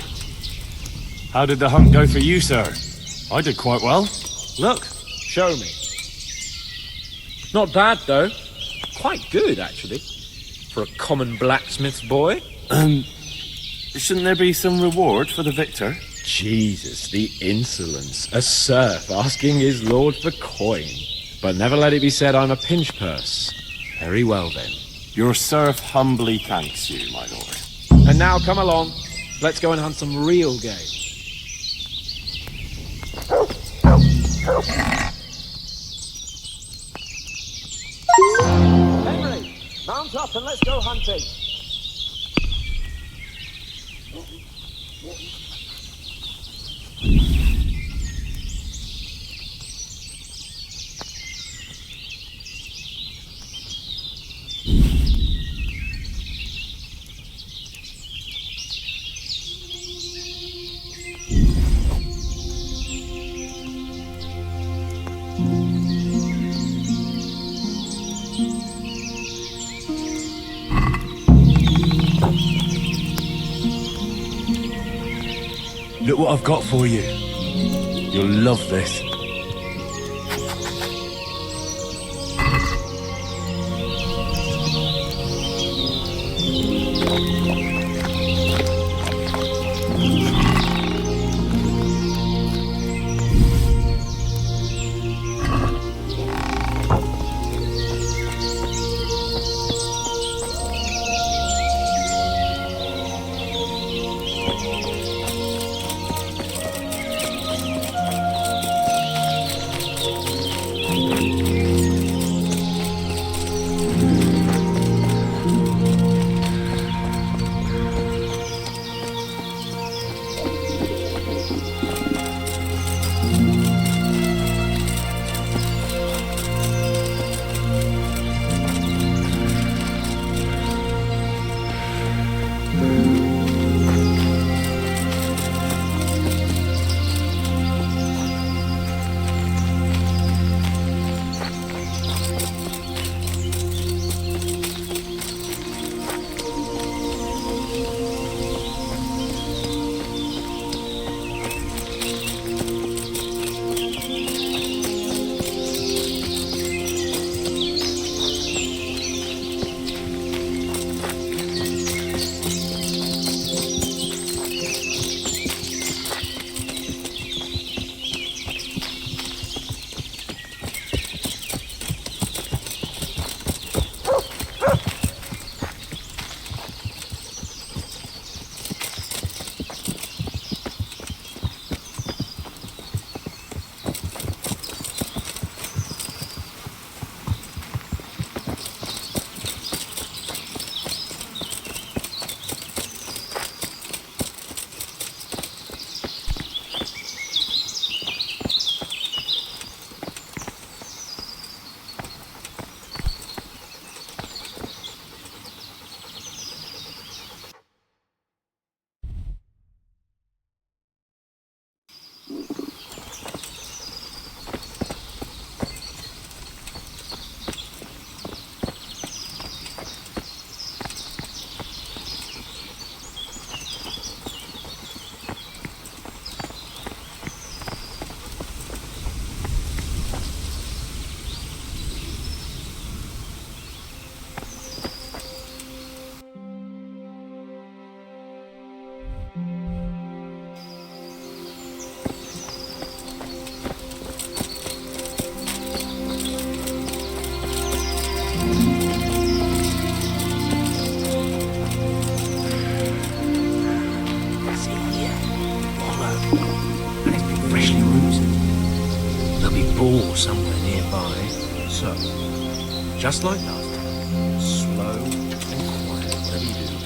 How did the hunt go for you, sir? I did quite well. Look. Show me. Not bad, though. Quite good, actually. For a common blacksmith's boy. Shouldn't there be some reward for the victor? Jesus, the insolence. A serf asking his lord for coin. But never let it be said I'm a pinch purse. Very well, then. Your serf humbly thanks you, my lord. And now, come along. Let's go and hunt some real game. Henry, mount up and let's go hunting. Look what I've got for you. You'll love this. Somewhere nearby. So, just like last time, slow and quiet. Whatever you do.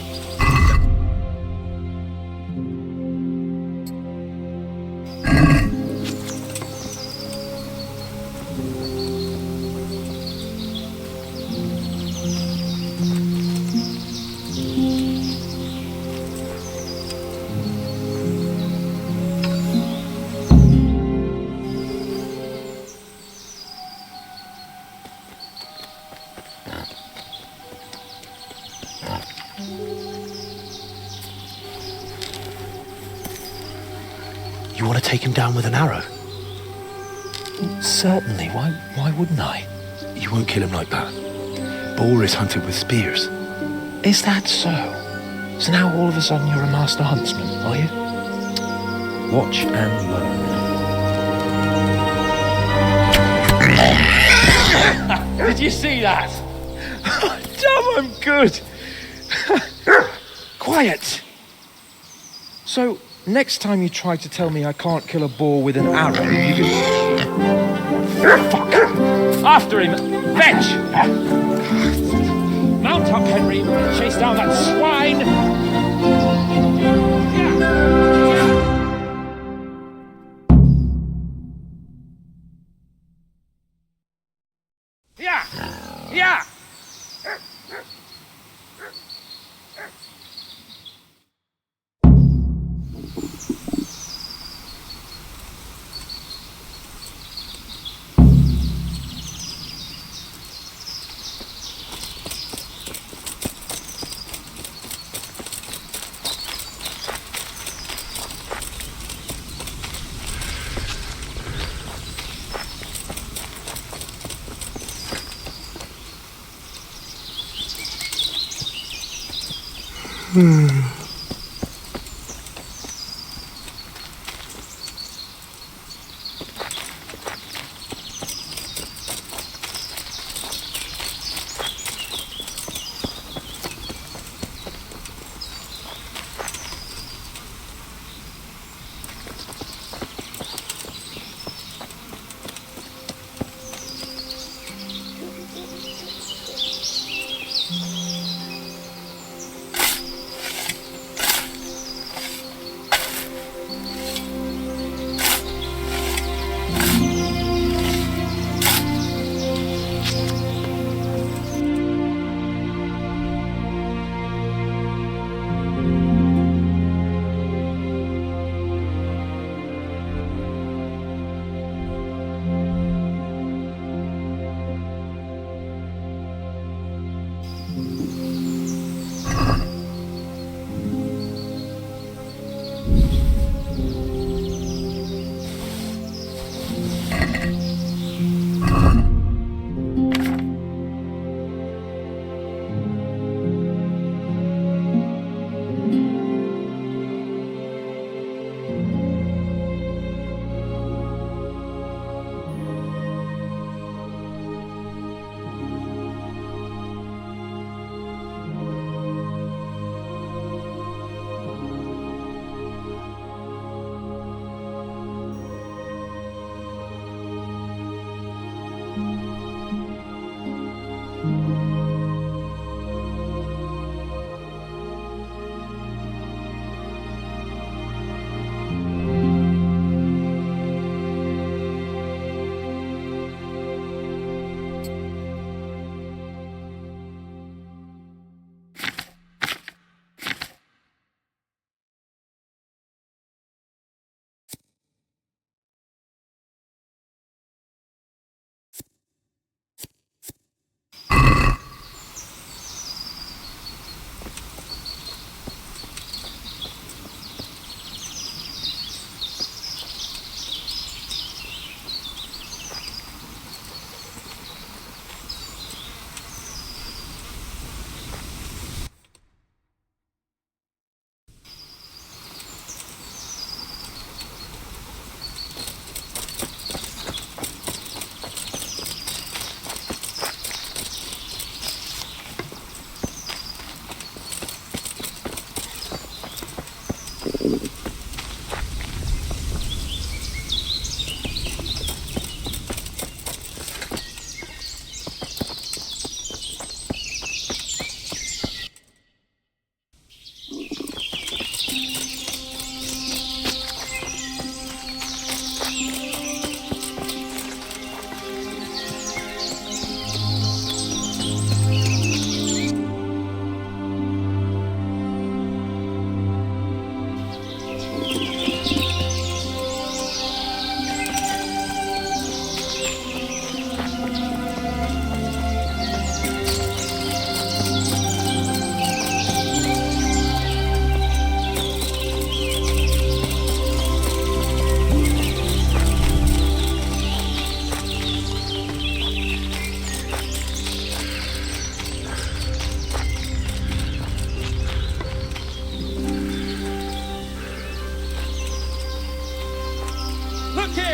take him down with an arrow? Certainly. Why wouldn't I? You won't kill him like that. Boar is hunted with spears. Is that so? So now all of a sudden you're a master huntsman, are you? Watch and learn. Did you see that? Damn, I'm good. Quiet. So, next time you try to tell me I can't kill a boar with an arrow, you can... Fuck! After him! Fetch! Mount up, Henry. We're gonna chase down that swine! Yeah! Yeah!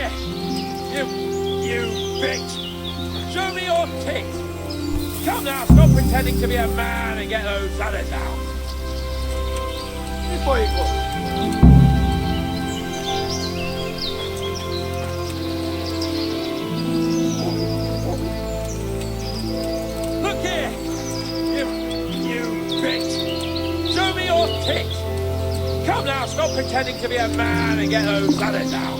here! You bitch! Show me your tits! Come now, stop pretending to be a man and get those others out! Before you go. Look here! You bitch! Show me your tits! Come now, stop pretending to be a man and get those others out!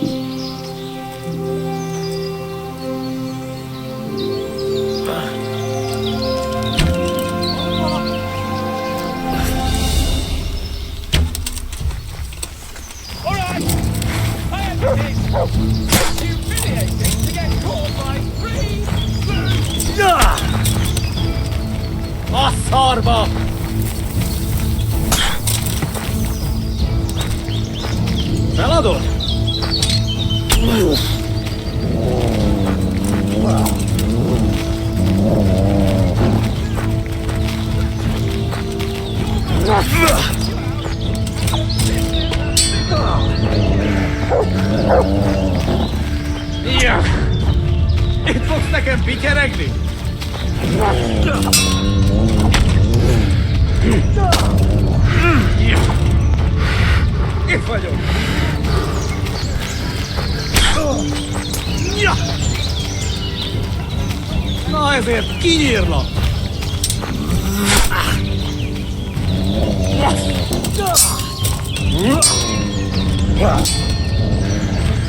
Alright! I admit it's humiliating to get caught by 3 Asarba! Celador! Yeah! It looks like a big ugly. If I don't. Na ezért kinyírlak!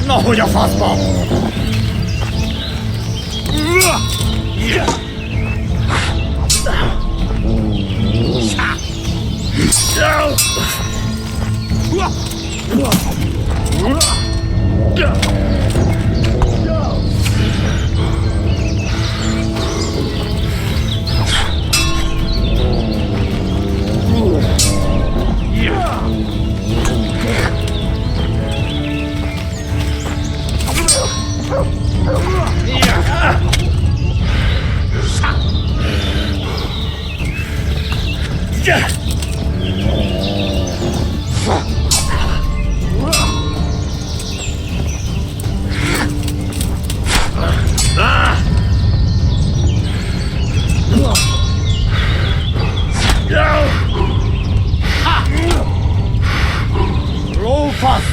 Na hogy a faszba! Roll fast!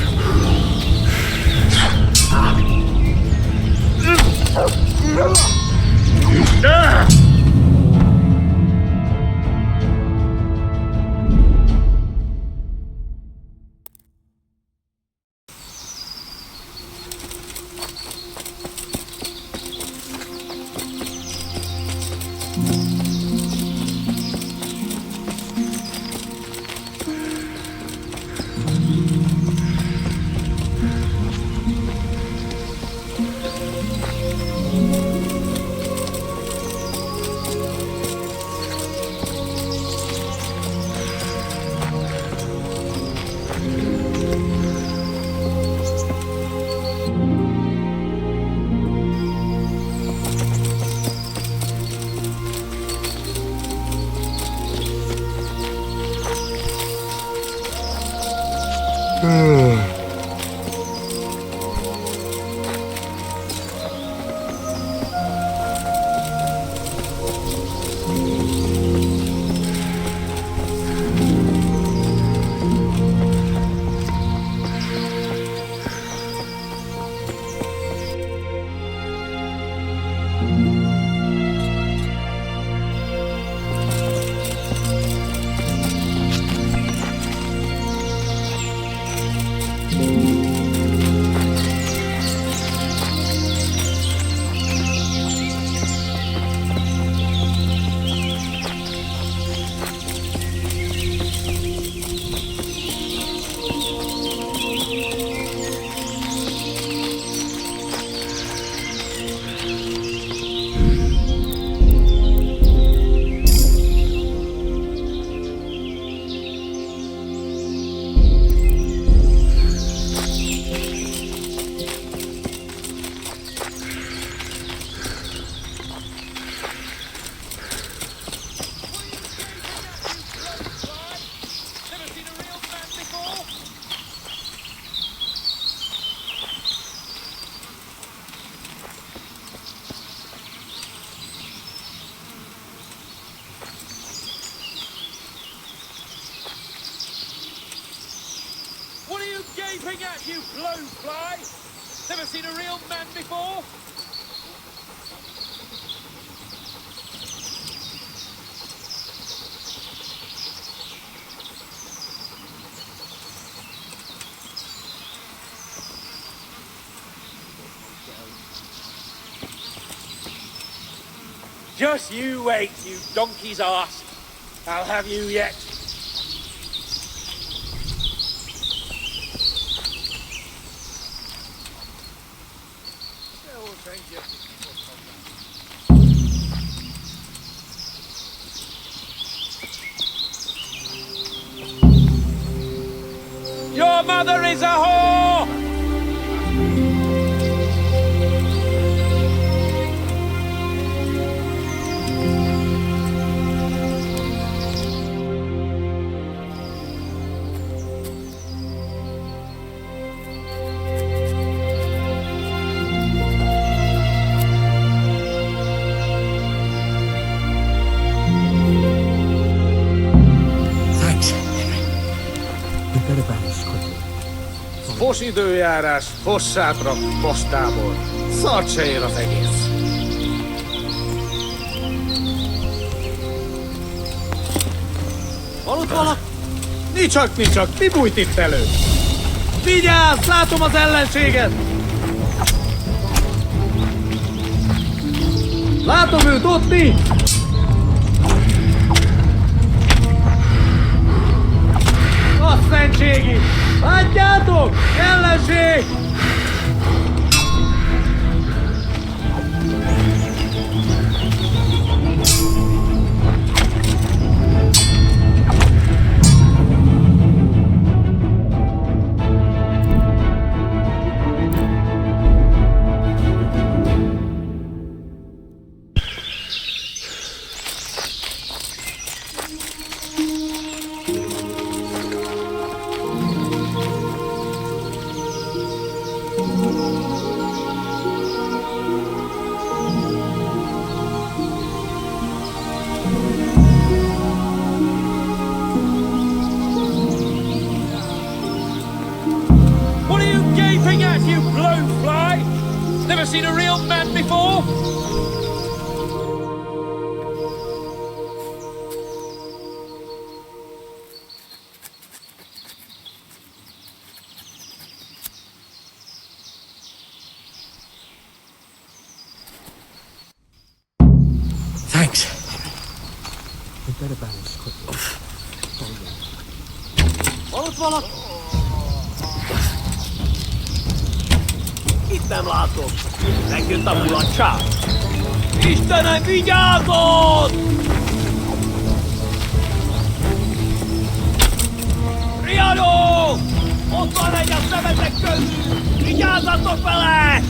out, you blowfly! Never seen a real man before? Just you wait, you donkey's arse. I'll have you yet. Your mother is a whore! Fos időjárás, fossátra, postából. Szart se ér az egész. Hallott valaki? Nicsak, mi bújt itt elő? Vigyázz, látom az ellenséget! Látom őt ott mi! A szentségi! Látjátok? Ellenség! Seen a real man before? Thanks. We better balance quickly. Valaki! Itt nem látok! Megjött a mulatság! Istenem, vigyázzon! Riadó! Ott van egy a szemetek közül! Vigyázzatok vele!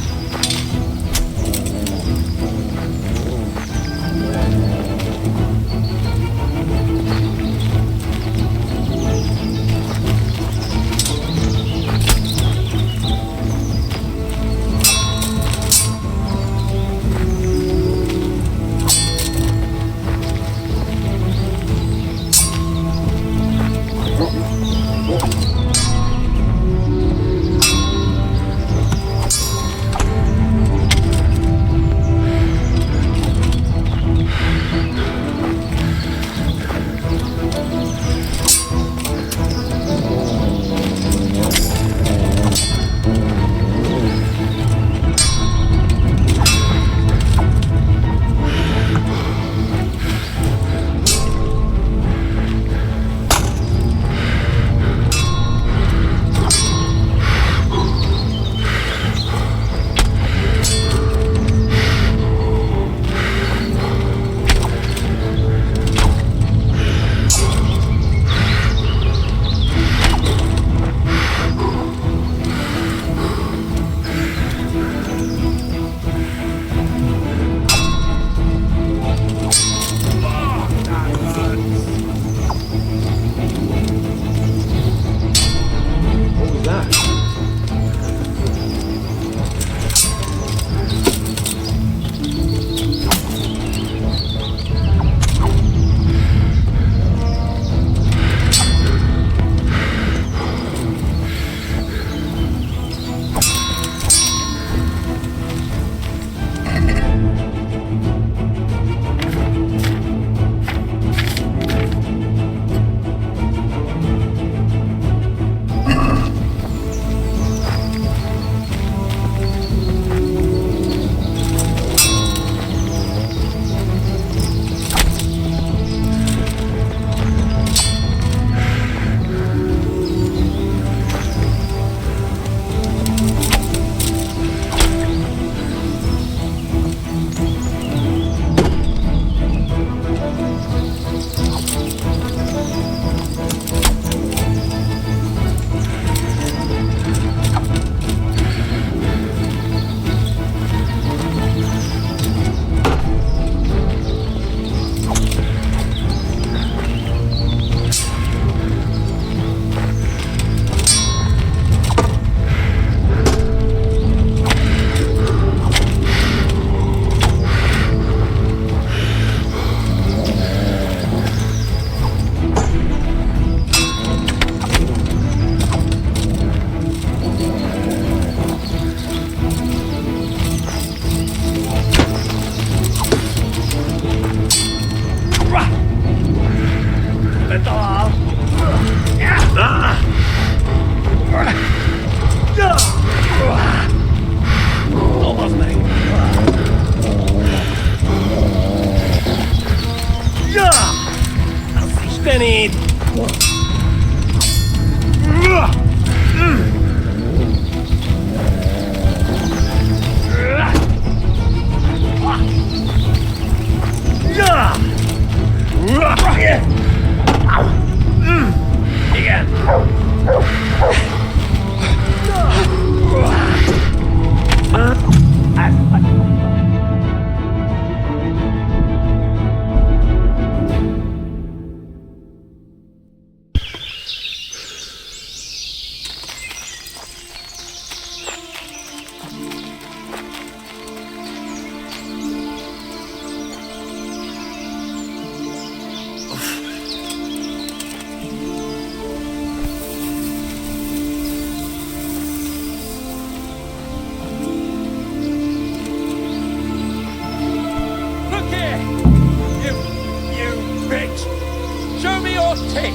it!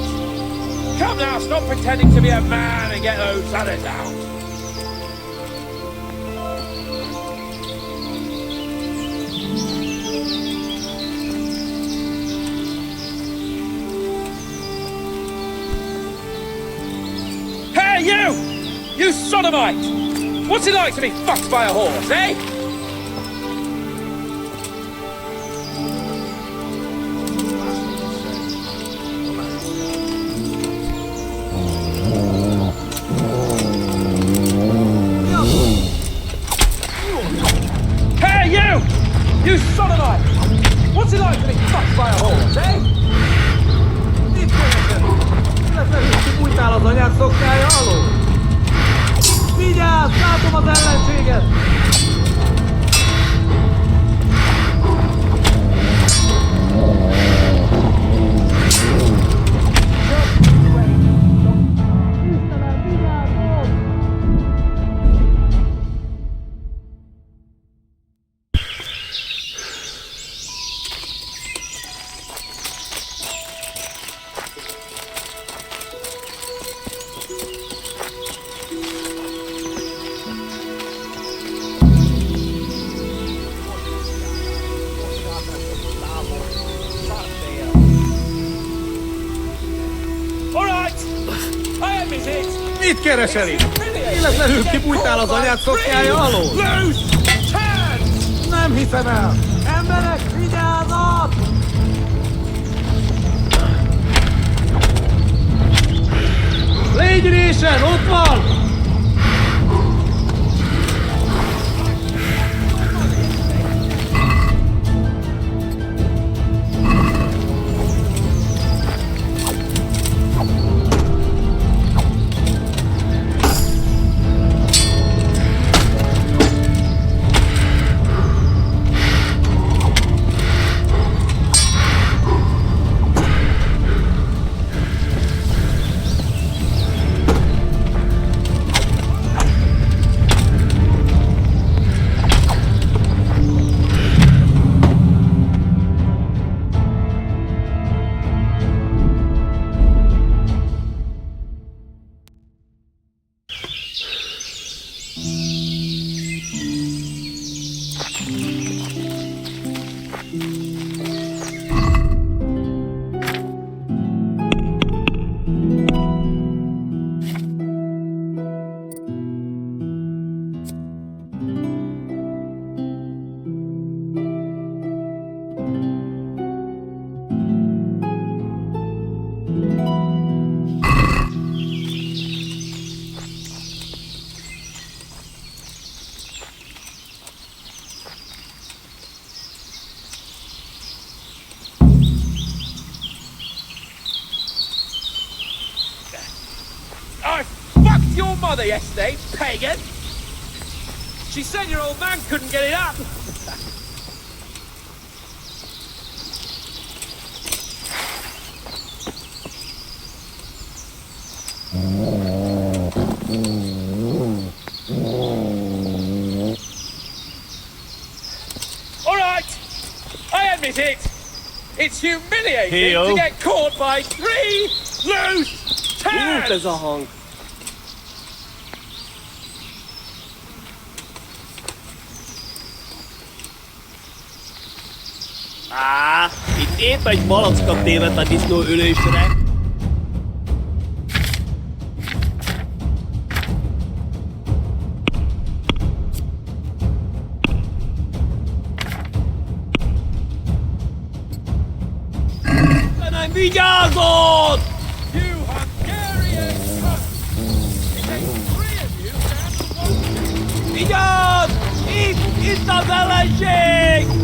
Come now, stop pretending to be a man and get those others out! Hey, you! You sodomite! What's it like to be fucked by a horse, eh? Hey, you! You sodomite! What's it like to be fucked by a horse, eh? Itt keresel! Illetve ki bújtál az anyád szoknyája alól? Vigyázz! Látom az ellenséget! Mit keresel itt? Illetlenül kibújtál az anyád szoknyája alól? Nem hiszem el! Emberek, vigyázat! Légy résen, ott van! Mother yesterday, pagan. She said your old man couldn't get it up. All right, I admit it. It's humiliating to get caught by 3 loose tads. Itt épp egy malacka tévedt a disznó ülésre. Nem vigyázod! You Hungarian cunt! It takes 3 of you to handle 1. Vigyázz! Itt az ellenség!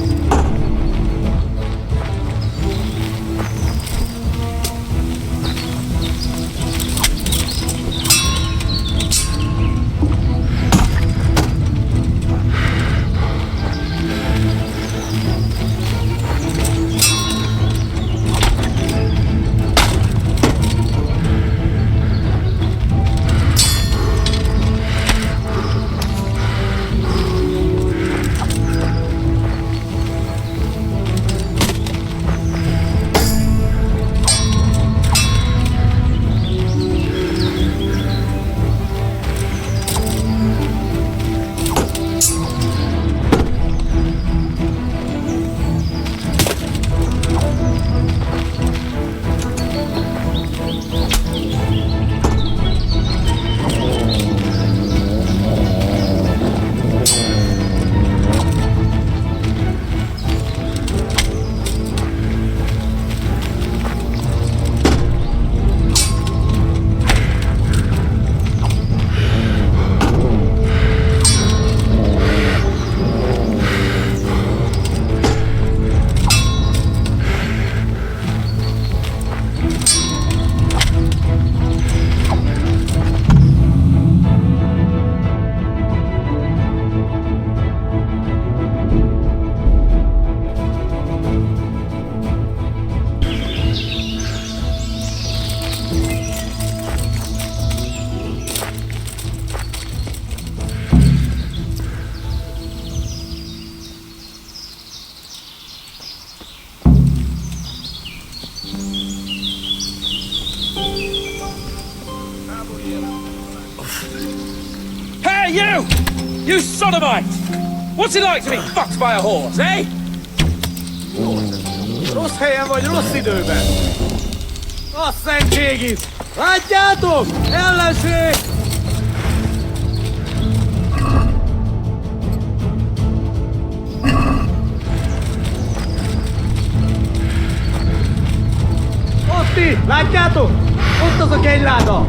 You sodomite! What's it like to be fucked by a horse, eh? Rossz helyen vagy, rossz időben! A szentségit! Látjátok? Ellenség! Ott ti! Látjátok? Ott az a kegyláda!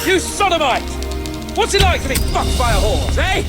You sodomite! What's it like to be fucked by a horse, eh?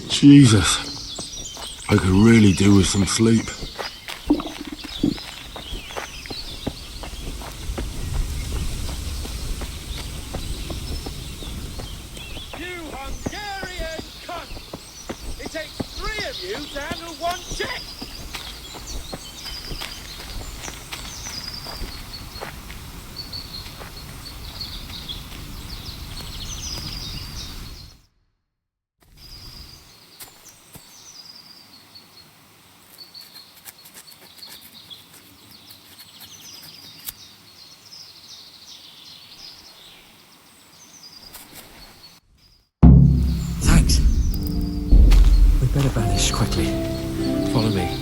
Jesus. I could really do with some sleep. You Hungarian cunt! It takes 3 of you to handle 1 check! Thanks. We'd better vanish quickly. Follow me.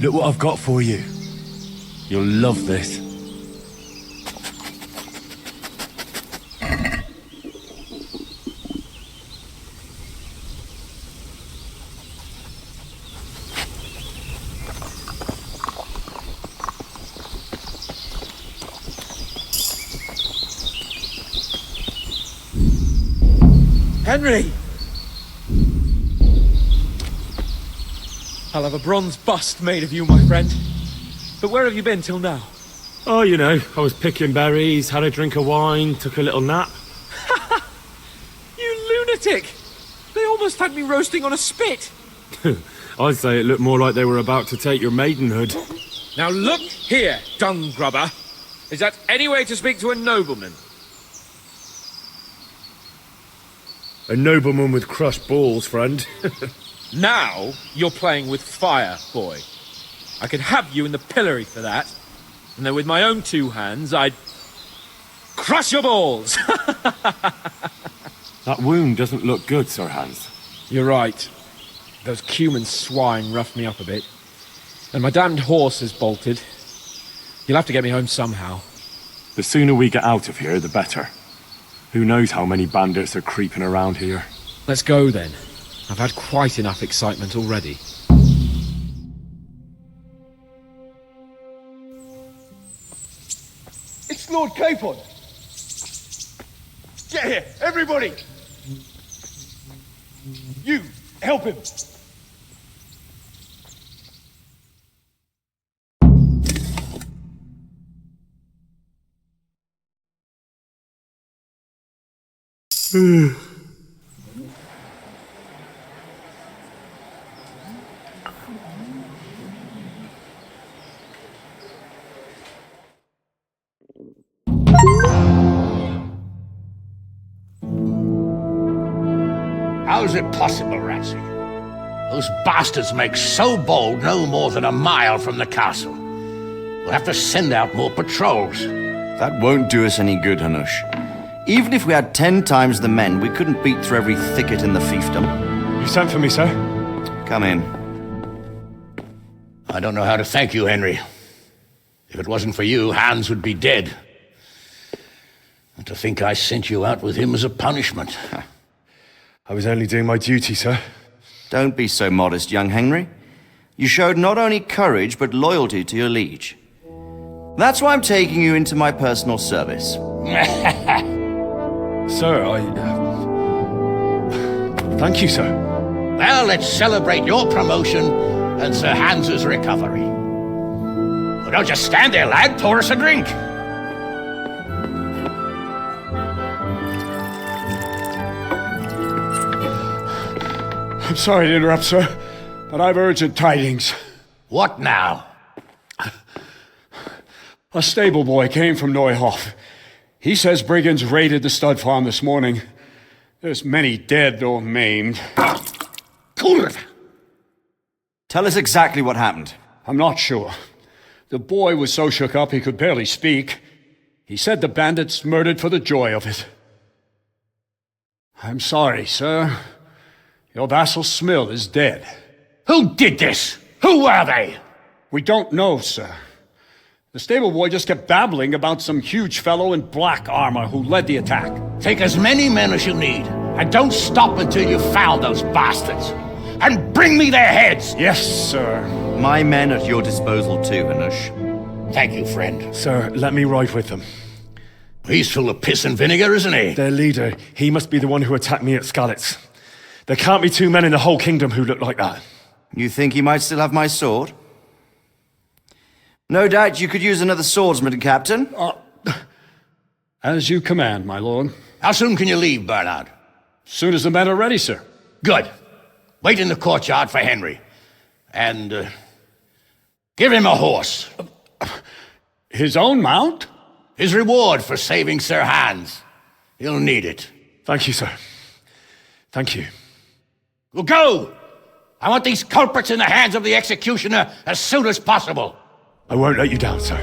Look what I've got for you. You'll love this. Henry! I'll have a bronze bust made of you, my friend. But where have you been till now? Oh, you know, I was picking berries, had a drink of wine, took a little nap. You lunatic! They almost had me roasting on a spit! I'd say it looked more like they were about to take your maidenhood. Now look here, dung grubber. Is that any way to speak to a nobleman? A nobleman with crushed balls, friend. Now you're playing with fire, boy. I could have you in the pillory for that. And then with my own 2 hands, I'd crush your balls! That wound doesn't look good, Sir Hans. You're right. Those Cuman swine roughed me up a bit. And my damned horse has bolted. You'll have to get me home somehow. The sooner we get out of here, the better. Who knows how many bandits are creeping around here. Let's go then. I've had quite enough excitement already. It's Lord Capon! Get here, everybody! You, help him! How is it possible, Ratsy? Those bastards make so bold no more than a mile from the castle. We'll have to send out more patrols. That won't do us any good, Hanush. Even if we had 10 times the men, we couldn't beat through every thicket in the fiefdom. You sent for me, sir? Come in. I don't know how to thank you, Henry. If it wasn't for you, Hans would be dead. And to think I sent you out with him as a punishment. I was only doing my duty, sir. Don't be so modest, young Henry. You showed not only courage, but loyalty to your liege. That's why I'm taking you into my personal service. Sir, thank you, sir. Well, let's celebrate your promotion and Sir Hans's recovery. Well, don't just stand there, lad. Pour us a drink. I'm sorry to interrupt, sir, but I've urgent tidings. What now? A stable boy came from Neuhof. He says brigands raided the stud farm this morning. There's many dead or maimed. Kurva! Tell us exactly what happened. I'm not sure. The boy was so shook up he could barely speak. He said the bandits murdered for the joy of it. I'm sorry, sir. Your vassal Smill is dead. Who did this? Who were they? We don't know, sir. The stable boy just kept babbling about some huge fellow in black armor who led the attack. Take as many men as you need, and don't stop until you've found those bastards. And bring me their heads! Yes, sir. My men at your disposal too, Hanush. Thank you, friend. Sir, let me ride with them. He's full of piss and vinegar, isn't he? Their leader, he must be the one who attacked me at Skalitz. There can't be 2 men in the whole kingdom who look like that. You think he might still have my sword? No doubt you could use another swordsman, Captain. As you command, my lord. How soon can you leave, Bernard? Soon as the men are ready, sir. Good. Wait in the courtyard for Henry. And, give him a horse. His own mount? His reward for saving Sir Hans. He'll need it. Thank you, sir. Thank you. Well, go! I want these culprits in the hands of the executioner as soon as possible. I won't let you down, sir.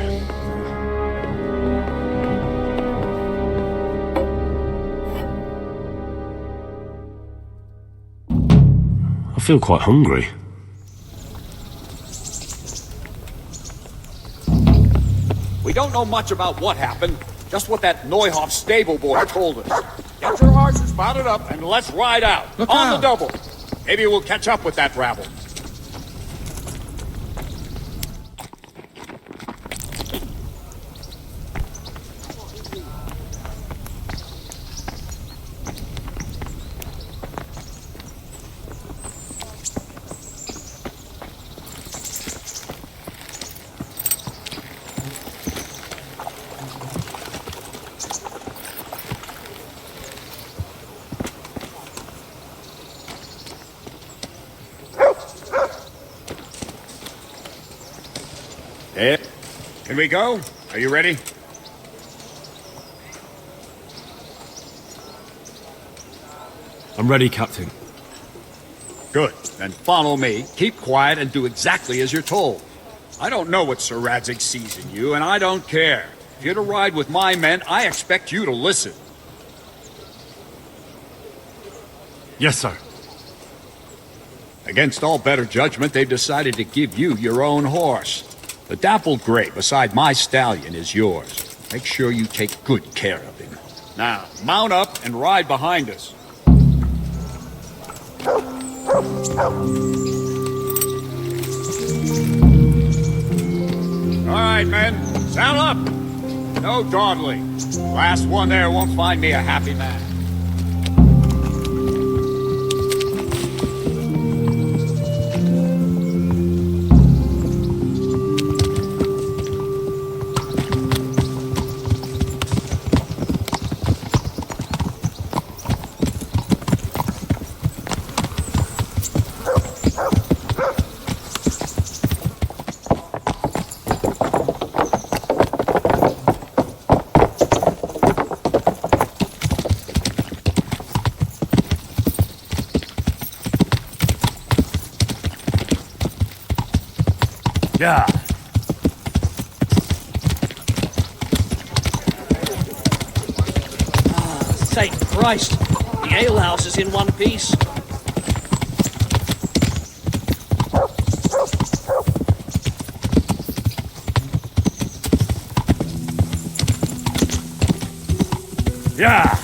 I feel quite hungry. We don't know much about what happened, just what that Neuhoff stable boy told us. Get your horses mounted up and let's ride out. Look on out. the double. Maybe we'll catch up with that rabble. Can we go? Are you ready? I'm ready, Captain. Good. Then follow me. Keep quiet and do exactly as you're told. I don't know what Sir Radzig sees in you, and I don't care. If you're to ride with my men, I expect you to listen. Yes, sir. Against all better judgment, they've decided to give you your own horse. The dappled gray beside my stallion is yours. Make sure you take good care of him. Now, mount up and ride behind us. All right, men, saddle up. No dawdling. Last one there won't find me a happy man. Yeah. St. Christ! The alehouse is in one piece. Yeah!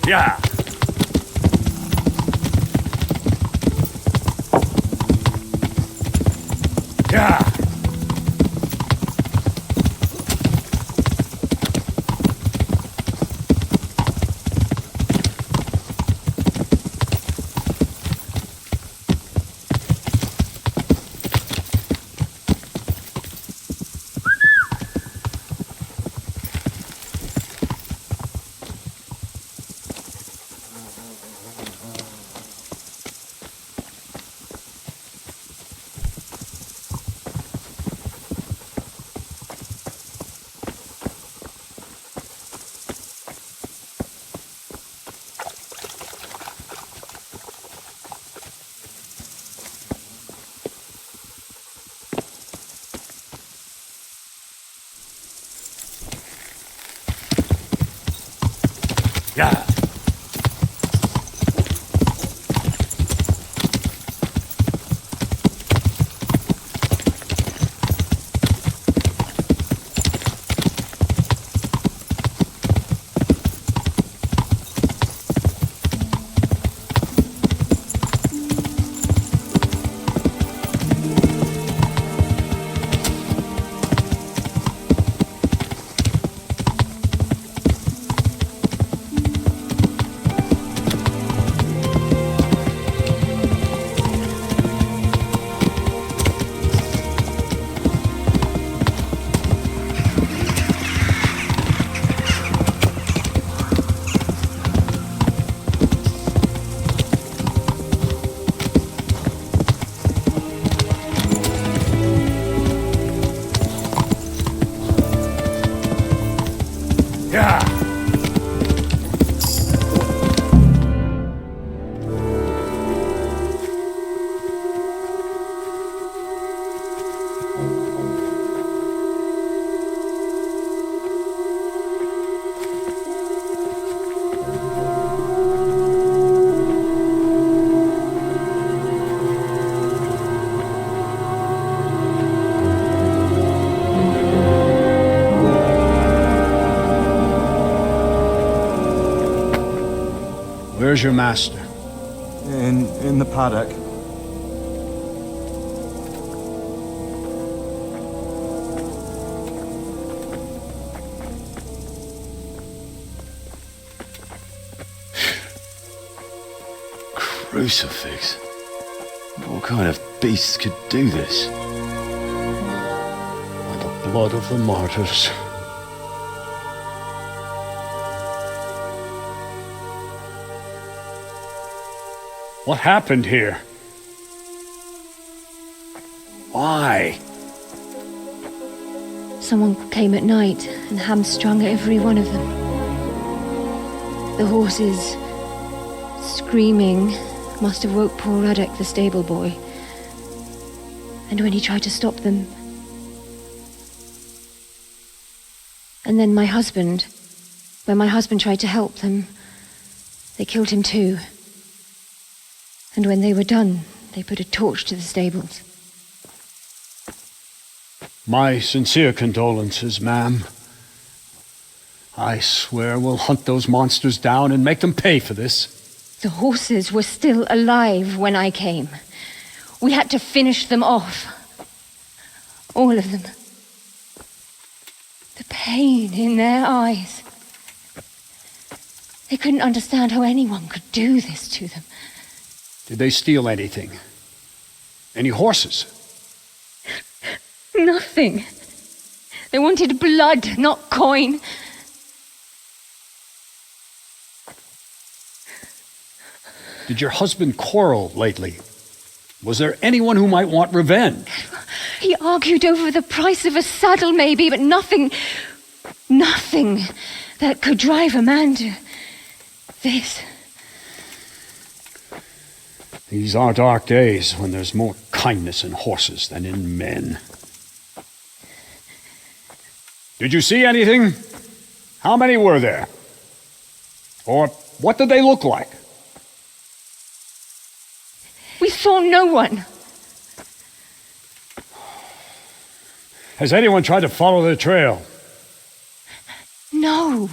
Yeah! Yeah! Yeah. Where's your master? In the paddock. Crucifix? What kind of beast could do this? By the blood of the martyrs. What happened here? Why? Someone came at night and hamstrung every one of them. The horses, screaming, must have woke poor Radek, the stable boy. And when he tried to stop them... And then when my husband tried to help them, they killed him too. And when they were done, they put a torch to the stables. My sincere condolences, ma'am. I swear we'll hunt those monsters down and make them pay for this. The horses were still alive when I came. We had to finish them off. All of them. The pain in their eyes. They couldn't understand how anyone could do this to them. Did they steal anything? Any horses? Nothing. They wanted blood, not coin. Did your husband quarrel lately? Was there anyone who might want revenge? He argued over the price of a saddle, maybe, but nothing that could drive a man to this. These are dark days when there's more kindness in horses than in men. Did you see anything? How many were there? Or what did they look like? We saw no one. Has anyone tried to follow the trail? No.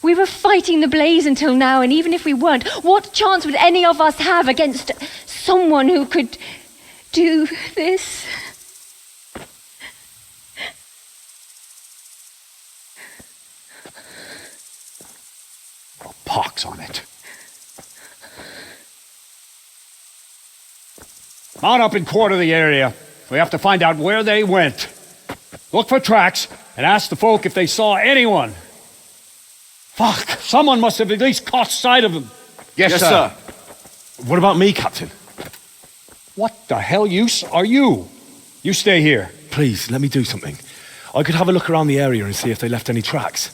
We were fighting the blaze until now, and even if we weren't, what chance would any of us have against someone who could do this? Oh, pox on it. Mount up and quarter the area. We have to find out where they went. Look for tracks and ask the folk if they saw anyone. Fuck, someone must have at least caught sight of them. Yes, sir. What about me, Captain? What the hell use are you? You stay here. Please, let me do something. I could have a look around the area and see if they left any tracks.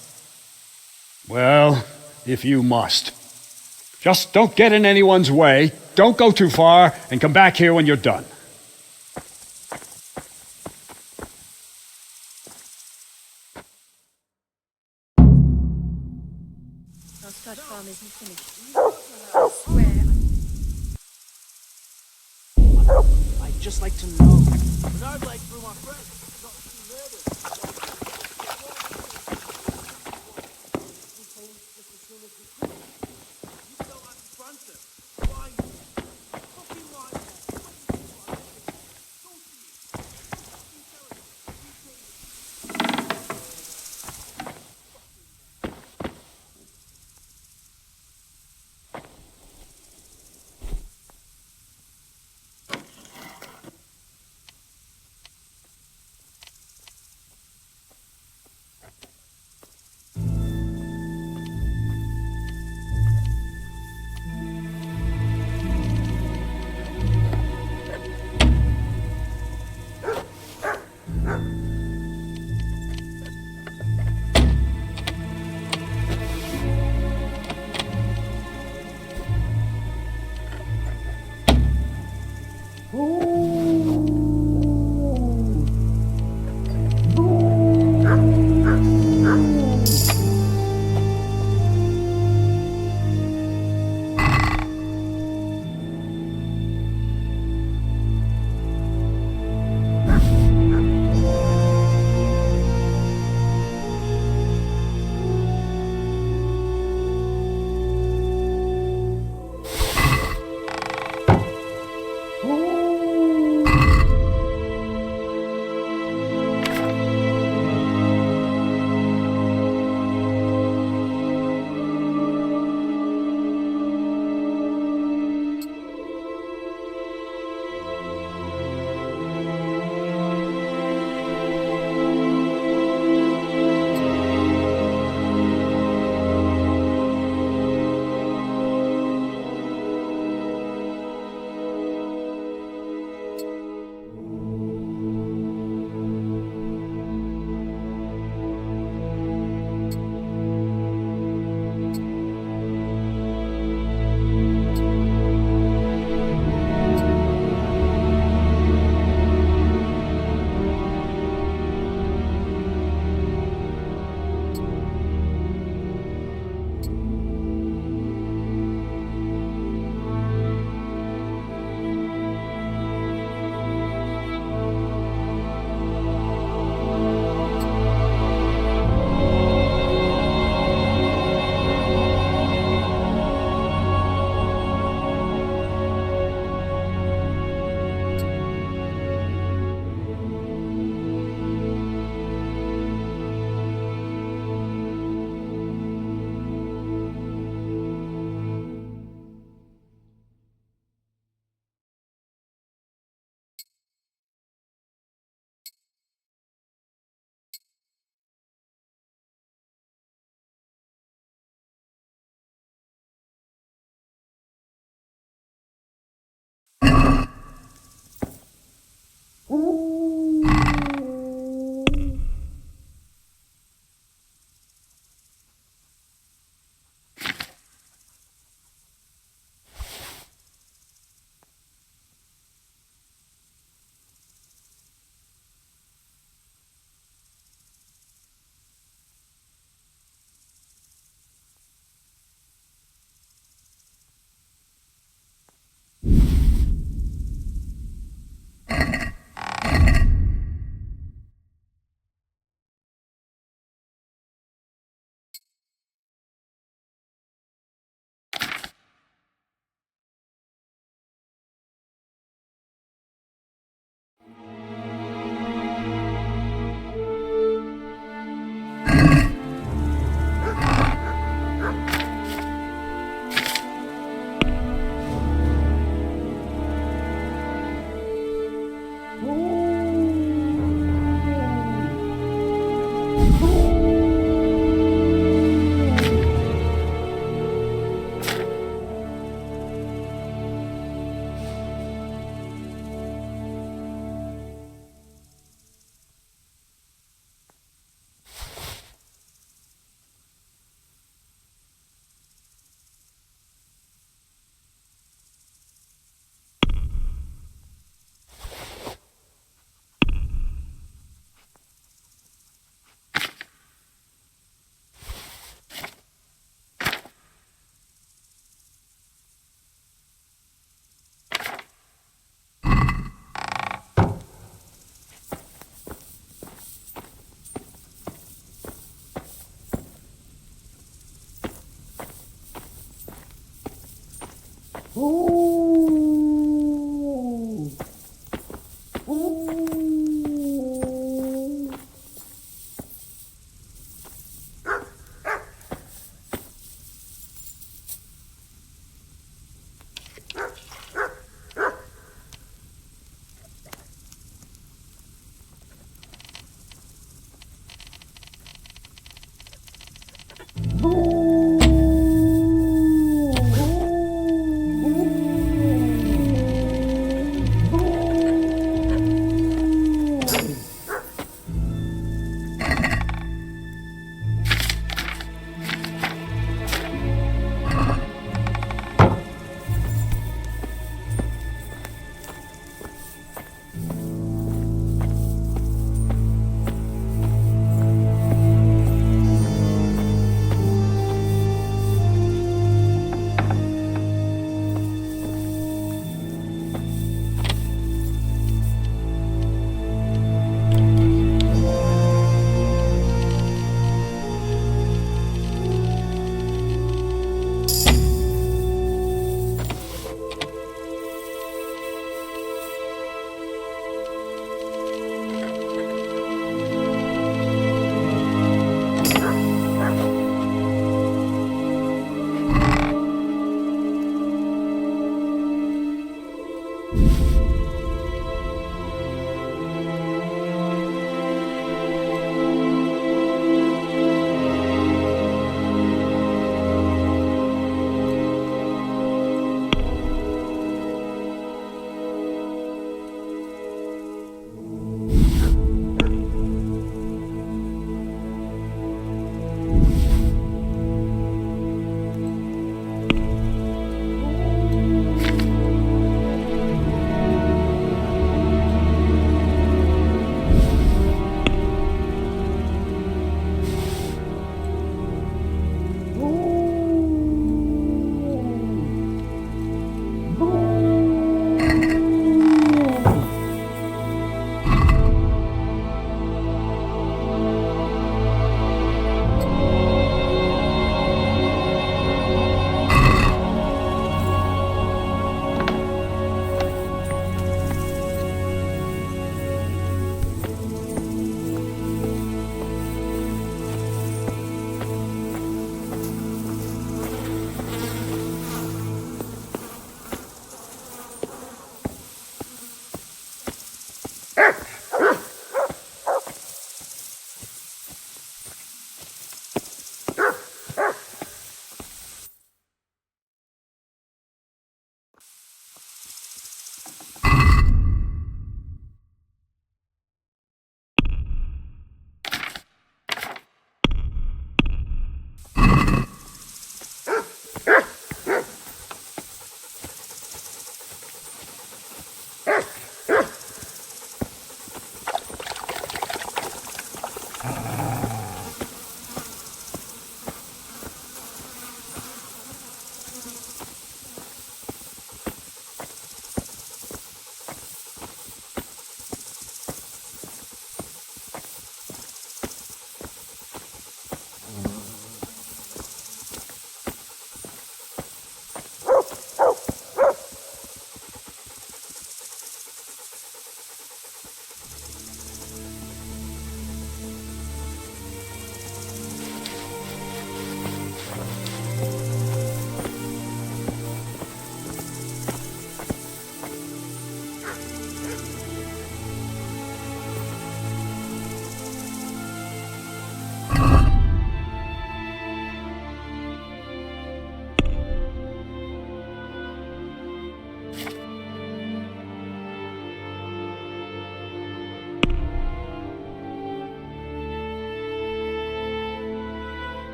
Well, if you must. Just don't get in anyone's way, don't go too far, and come back here when you're done. Our stud farm isn't finished. I swear. I'd just like to know. But I'd like for my friends not to be murdered.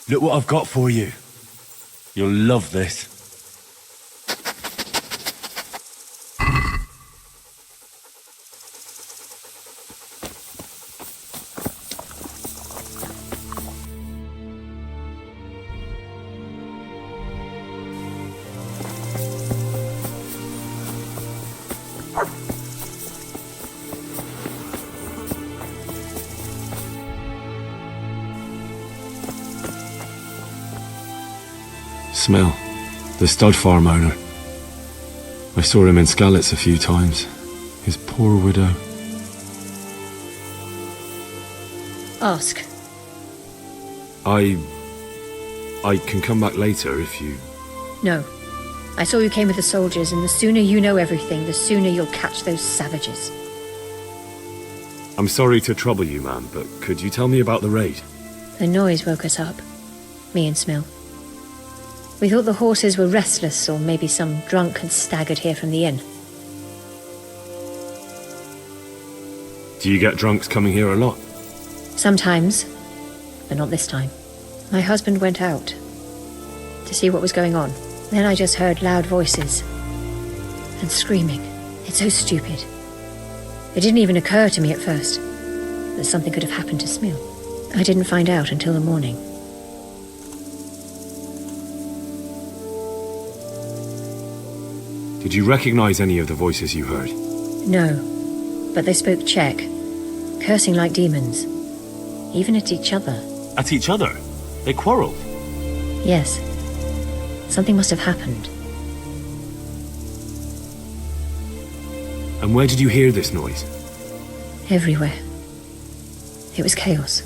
Look what I've got for you. You'll love this. Smell. The stud farm owner. I saw him in Skalitz a few times. His poor widow. Ask. I can come back later if you... No. I saw you came with the soldiers, and the sooner you know everything, the sooner you'll catch those savages. I'm sorry to trouble you, ma'am, but could you tell me about the raid? The noise woke us up. Me and Smil. We thought the horses were restless, or maybe some drunk had staggered here from the inn. Do you get drunks coming here a lot? Sometimes, but not this time. My husband went out to see what was going on. Then I just heard loud voices and screaming. It's so stupid. It didn't even occur to me at first that something could have happened to Smil. I didn't find out until the morning. Did you recognize any of the voices you heard? No, but they spoke Czech, cursing like demons, even at each other. At each other? They quarreled? Yes. Something must have happened. And where did you hear this noise? Everywhere. It was chaos.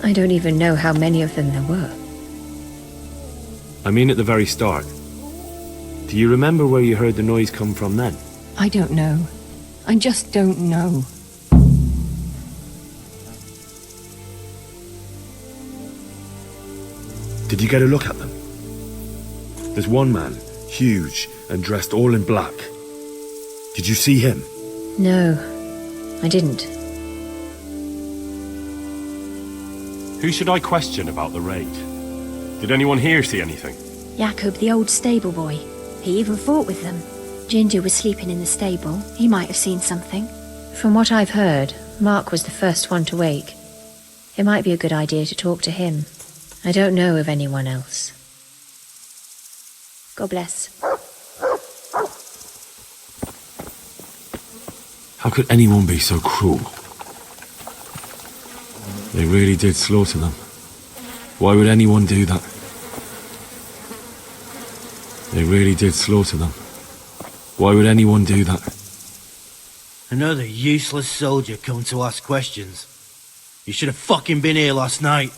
I don't even know how many of them there were. I mean at the very start. Do you remember where you heard the noise come from then? I don't know. I just don't know. Did you get a look at them? There's one man, huge and dressed all in black. Did you see him? No, I didn't. Who should I question about the raid? Did anyone here see anything? Jakob, the old stable boy. He even fought with them. Ginger was sleeping in the stable. He might have seen something. From what I've heard, Mark was the first one to wake. It might be a good idea to talk to him. I don't know of anyone else. God bless. How could anyone be so cruel? They really did slaughter them. Why would anyone do that? They really did slaughter them. Why would anyone do that? Another useless soldier come to ask questions. You should have fucking been here last night.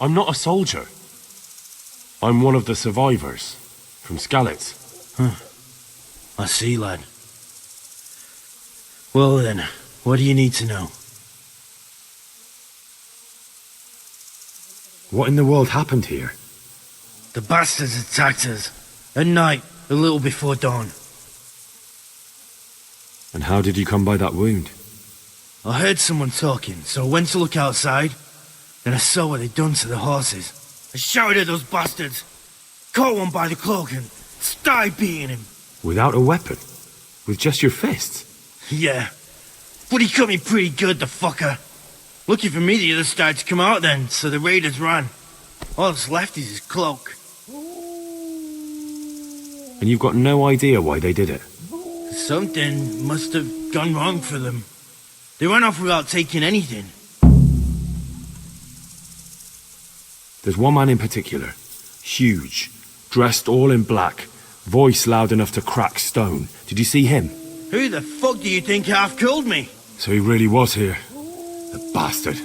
I'm not a soldier. I'm one of the survivors from Skalitz. Huh. I see, lad. Well then, what do you need to know? What in the world happened here? The bastards attacked us. At night, a little before dawn. And how did you come by that wound? I heard someone talking, so I went to look outside. Then I saw what they'd done to the horses. I shouted at those bastards. Caught one by the cloak and started beating him. Without a weapon? With just your fists? Yeah. But he cut me pretty good, the fucker. Lucky for me, the others started to come out then, so the raiders ran. All that's left is his cloak. And you've got no idea why they did it? Something must have gone wrong for them. They ran off without taking anything. There's one man in particular. Huge. Dressed all in black. Voice loud enough to crack stone. Did you see him? Who the fuck do you think half killed me? So he really was here. The bastard.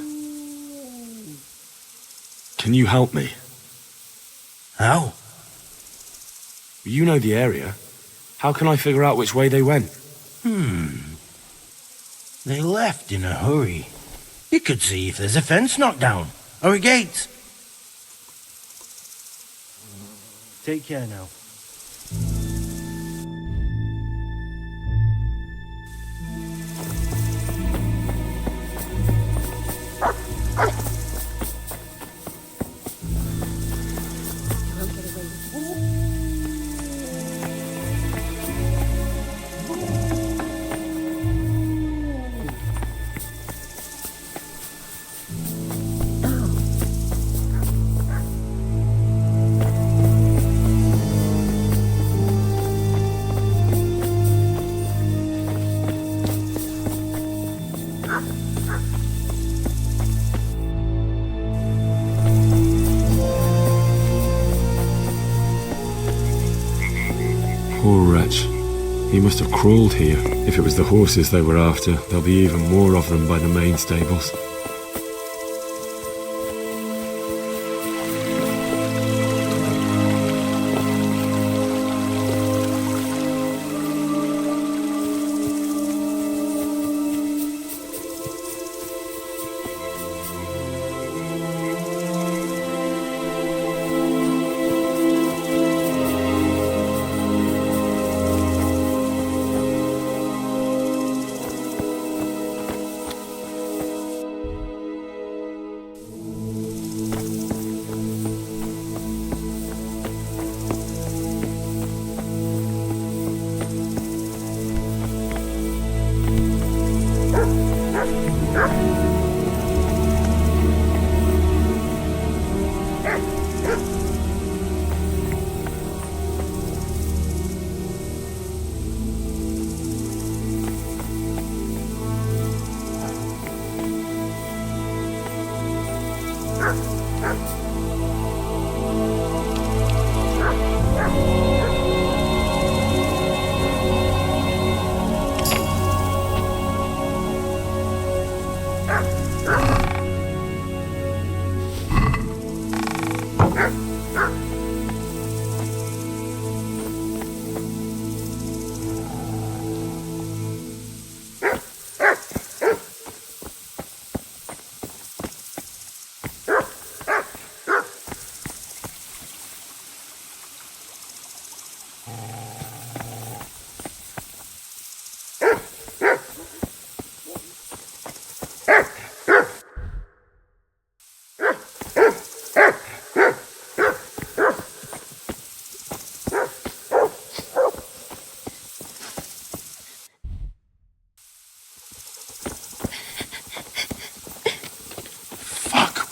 Can you help me? How? You know the area. How can I figure out which way they went? They left in a hurry. You could see if there's a fence knocked down. Or a gate. Take care now. Poor wretch. He must have crawled here. If it was the horses they were after, there'll be even more of them by the main stables.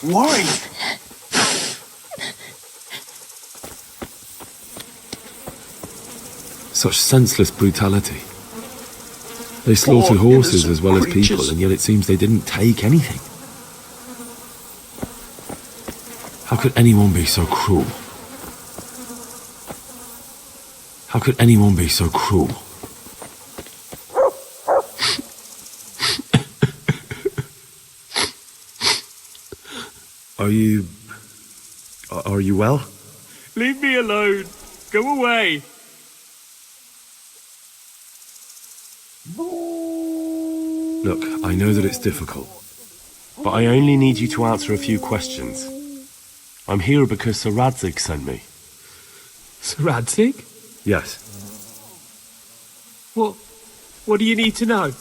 Why? Such senseless brutality. They slaughtered horses as well as people, and yet it seems they didn't take anything. How could anyone be so cruel? How could anyone be so cruel? Are you well? Leave me alone. Go away. Look, I know that it's difficult, but I only need you to answer a few questions. I'm here because Sir Radzig sent me. Sir Radzig? Yes. What do you need to know?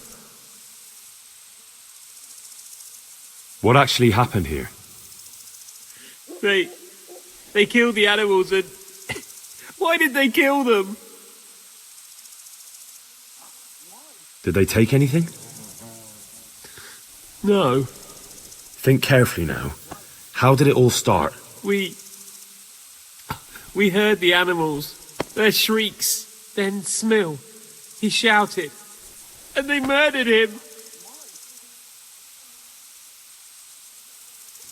What actually happened here? They killed the animals and... Why did they kill them? Did they take anything? No. Think carefully now. How did it all start? We heard the animals, their shrieks, then Smill. He shouted, and they murdered him.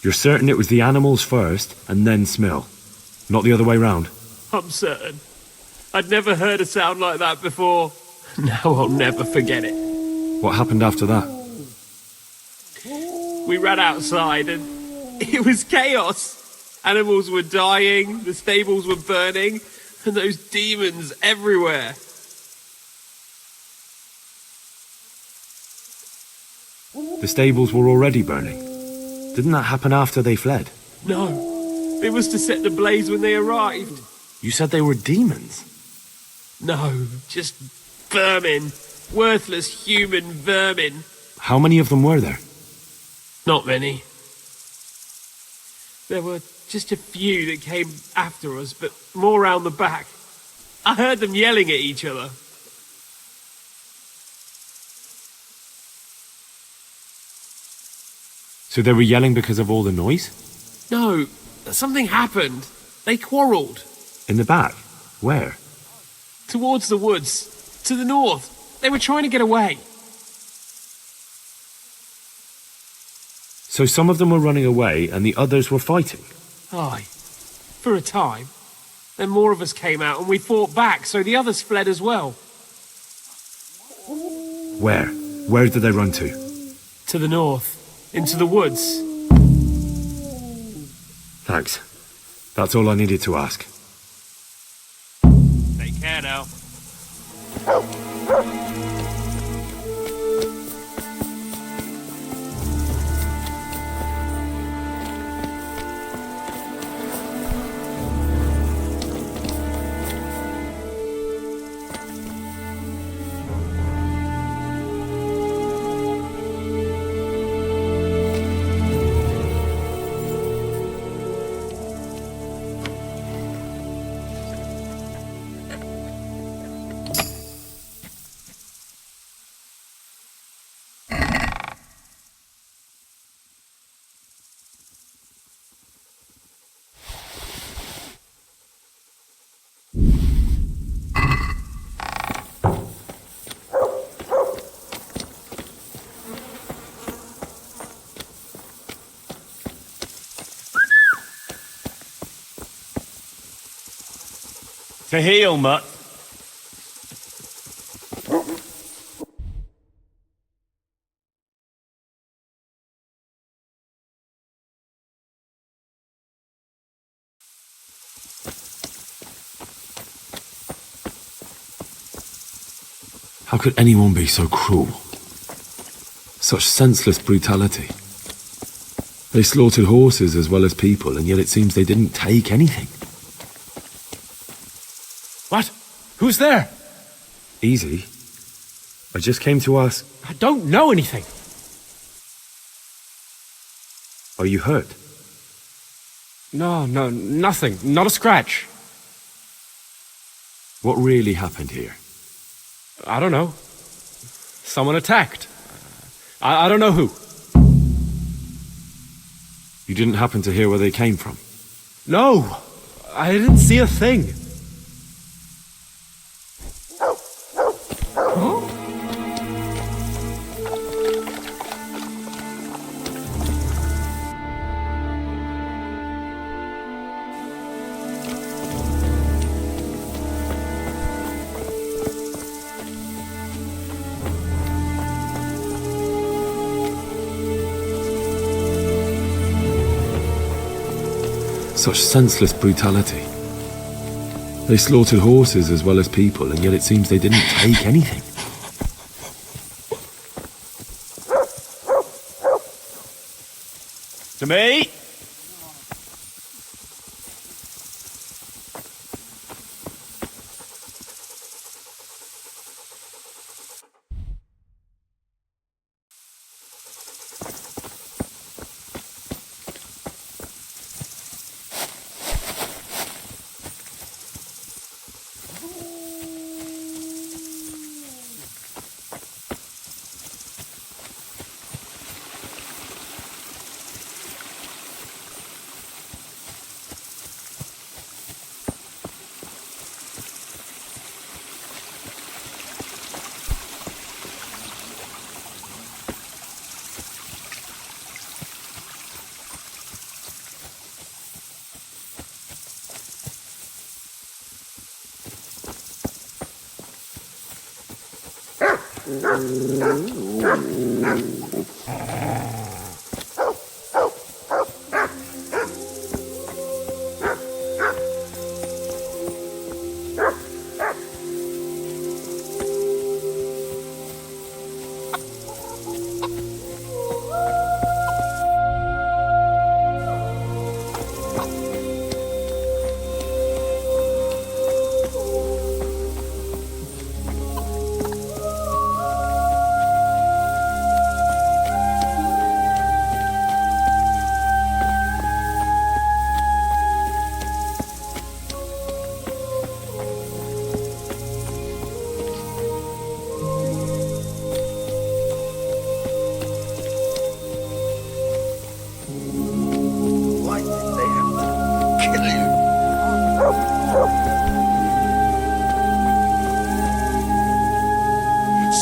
You're certain it was the animals first, and then Smill? Not the other way round? I'm certain. I'd never heard a sound like that before. Now I'll never forget it. What happened after that? We ran outside and it was chaos. Animals were dying, the stables were burning, and those demons everywhere. The stables were already burning. Didn't that happen after they fled? No, it was to set the blaze when they arrived. You said they were demons? No, just vermin. Worthless human vermin. How many of them were there? Not many. There were just a few that came after us, but more round the back. I heard them yelling at each other. So they were yelling because of all the noise? No, something happened. They quarrelled. In the back? Where? Towards the woods. To the north. They were trying to get away. So some of them were running away and the others were fighting? Aye. For a time. Then more of us came out and we fought back, so the others fled as well. Where? Where did they run to? To the north. Into the woods. Thanks. That's all I needed to ask. Take care now. To heal, Mutt. How could anyone be so cruel? Such senseless brutality. They slaughtered horses as well as people, and yet it seems they didn't take anything. What? Who's there? Easy. I just came to ask... I don't know anything. Are you hurt? No, nothing. Not a scratch. What really happened here? I don't know. Someone attacked. I don't know who. You didn't happen to hear where they came from? No, I didn't see a thing. Such senseless brutality. They slaughtered horses as well as people, and yet it seems they didn't take anything. To me?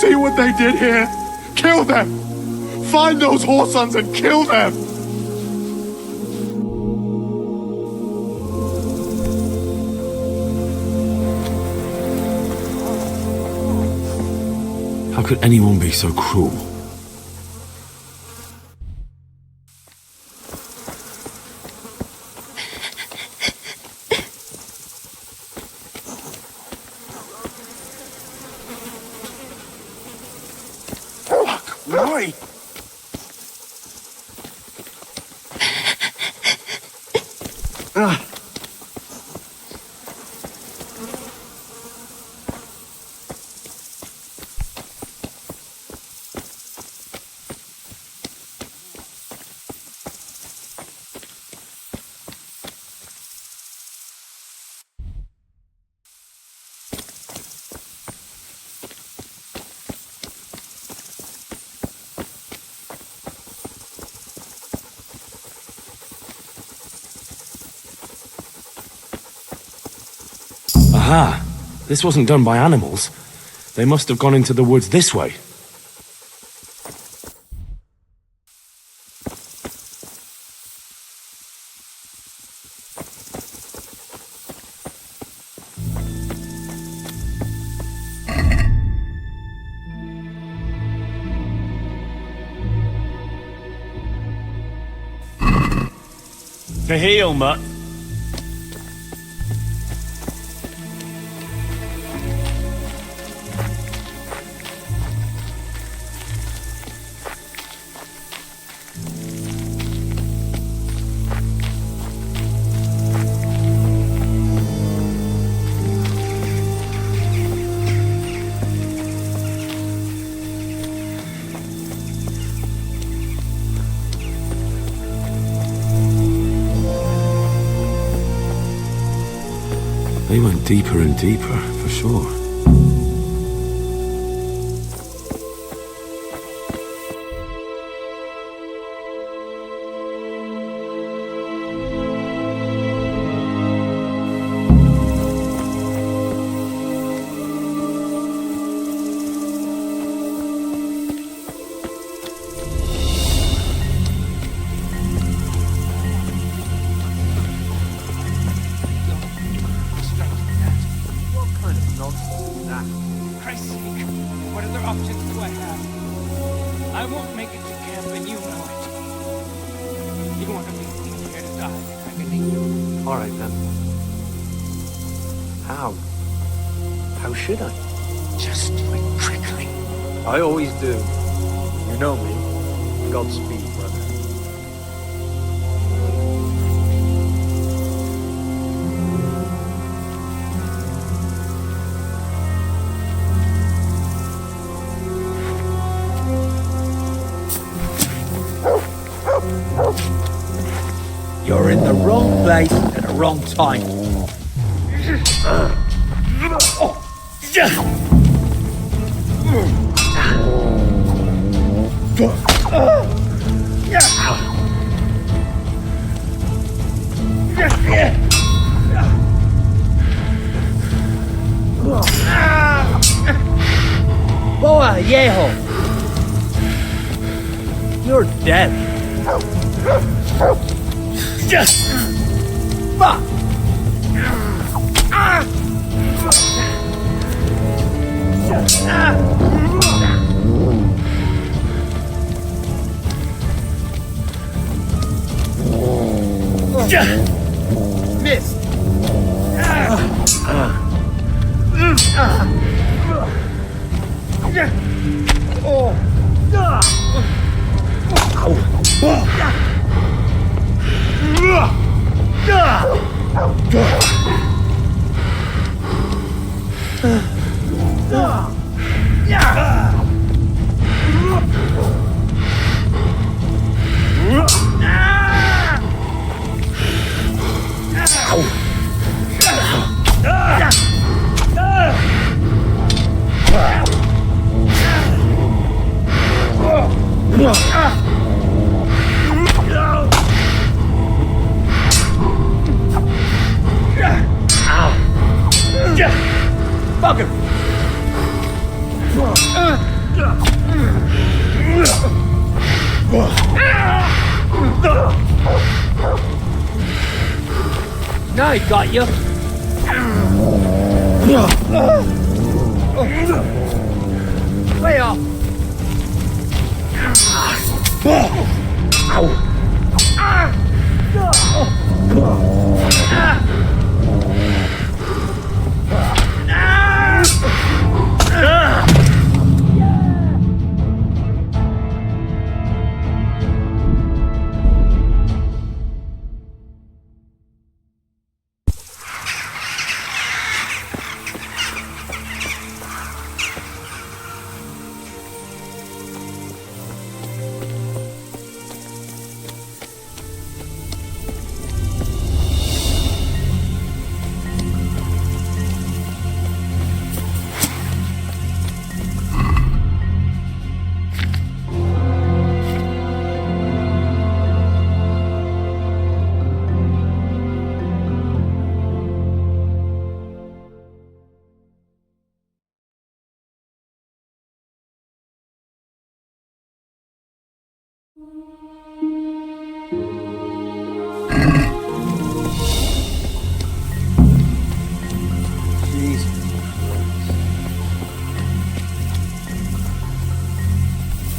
See what they did here? Kill them! Find those whoresons and kill them! How could anyone be so cruel? Right! Aha! This wasn't done by animals. They must have gone into the woods this way. To heal, Mutt. They went deeper and deeper, for sure. am, and you know it. You want to leave me here to die in agony. All right, then. How? How should I? Just do it quickly. I always do. You know me. Godspeed, brother. You're in the wrong place at the wrong time. Boa, viejo! You're dead. Fuck! Missed. Fuck him! Now he got you. Way off.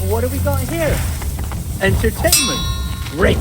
What do we got here? Entertainment. Great.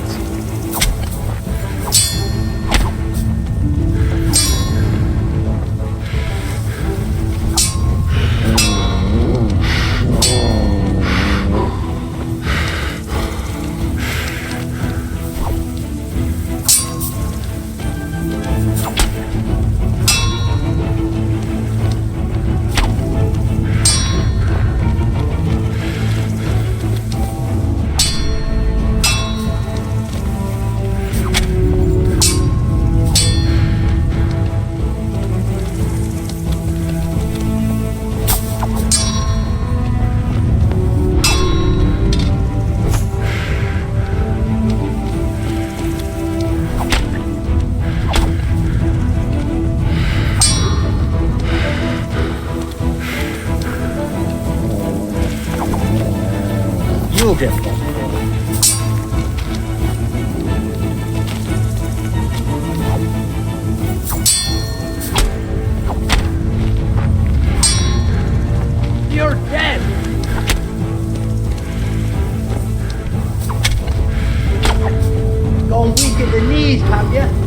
teeth, have you?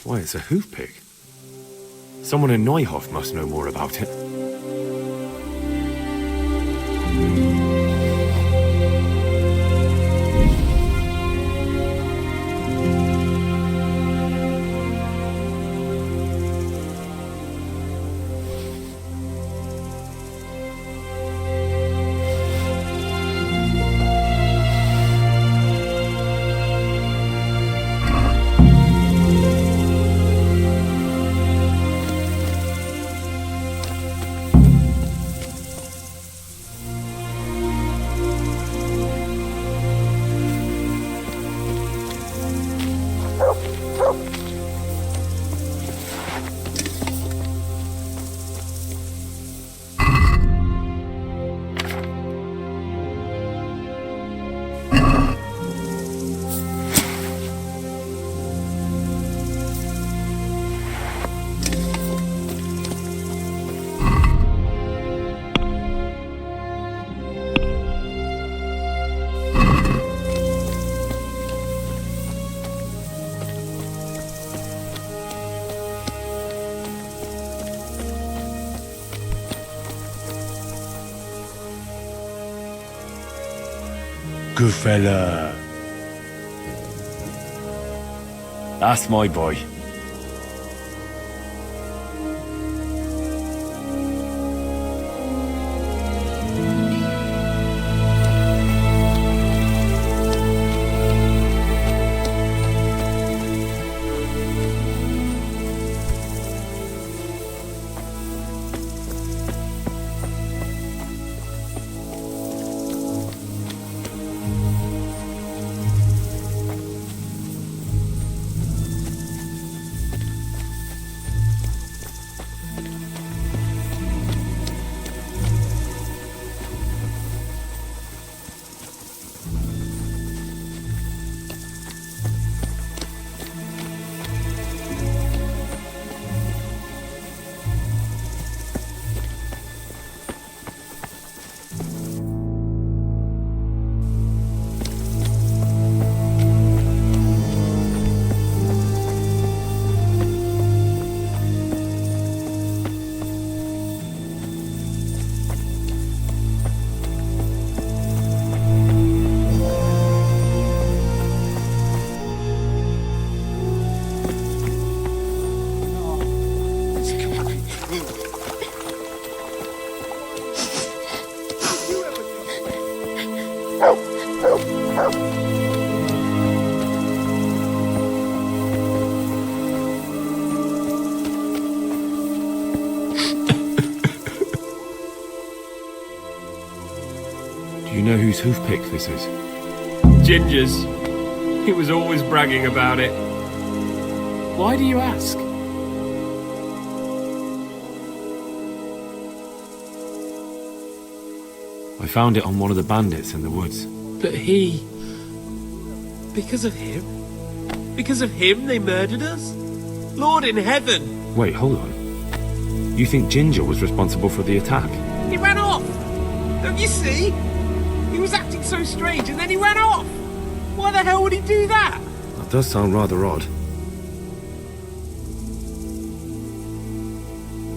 Why, it's a hoof pick. Someone in Neuhof must know more about it. Good fella. That's my boy. Do you know whose hoofpick this is? Ginger's. He was always bragging about it. Why do you ask? I found it on one of the bandits in the woods. But he... Because of him? Because of him they murdered us? Lord in heaven! Wait, hold on. You think Ginger was responsible for the attack? He ran off! Don't you see? He was acting so strange and then he ran off! Why the hell would he do that? That does sound rather odd.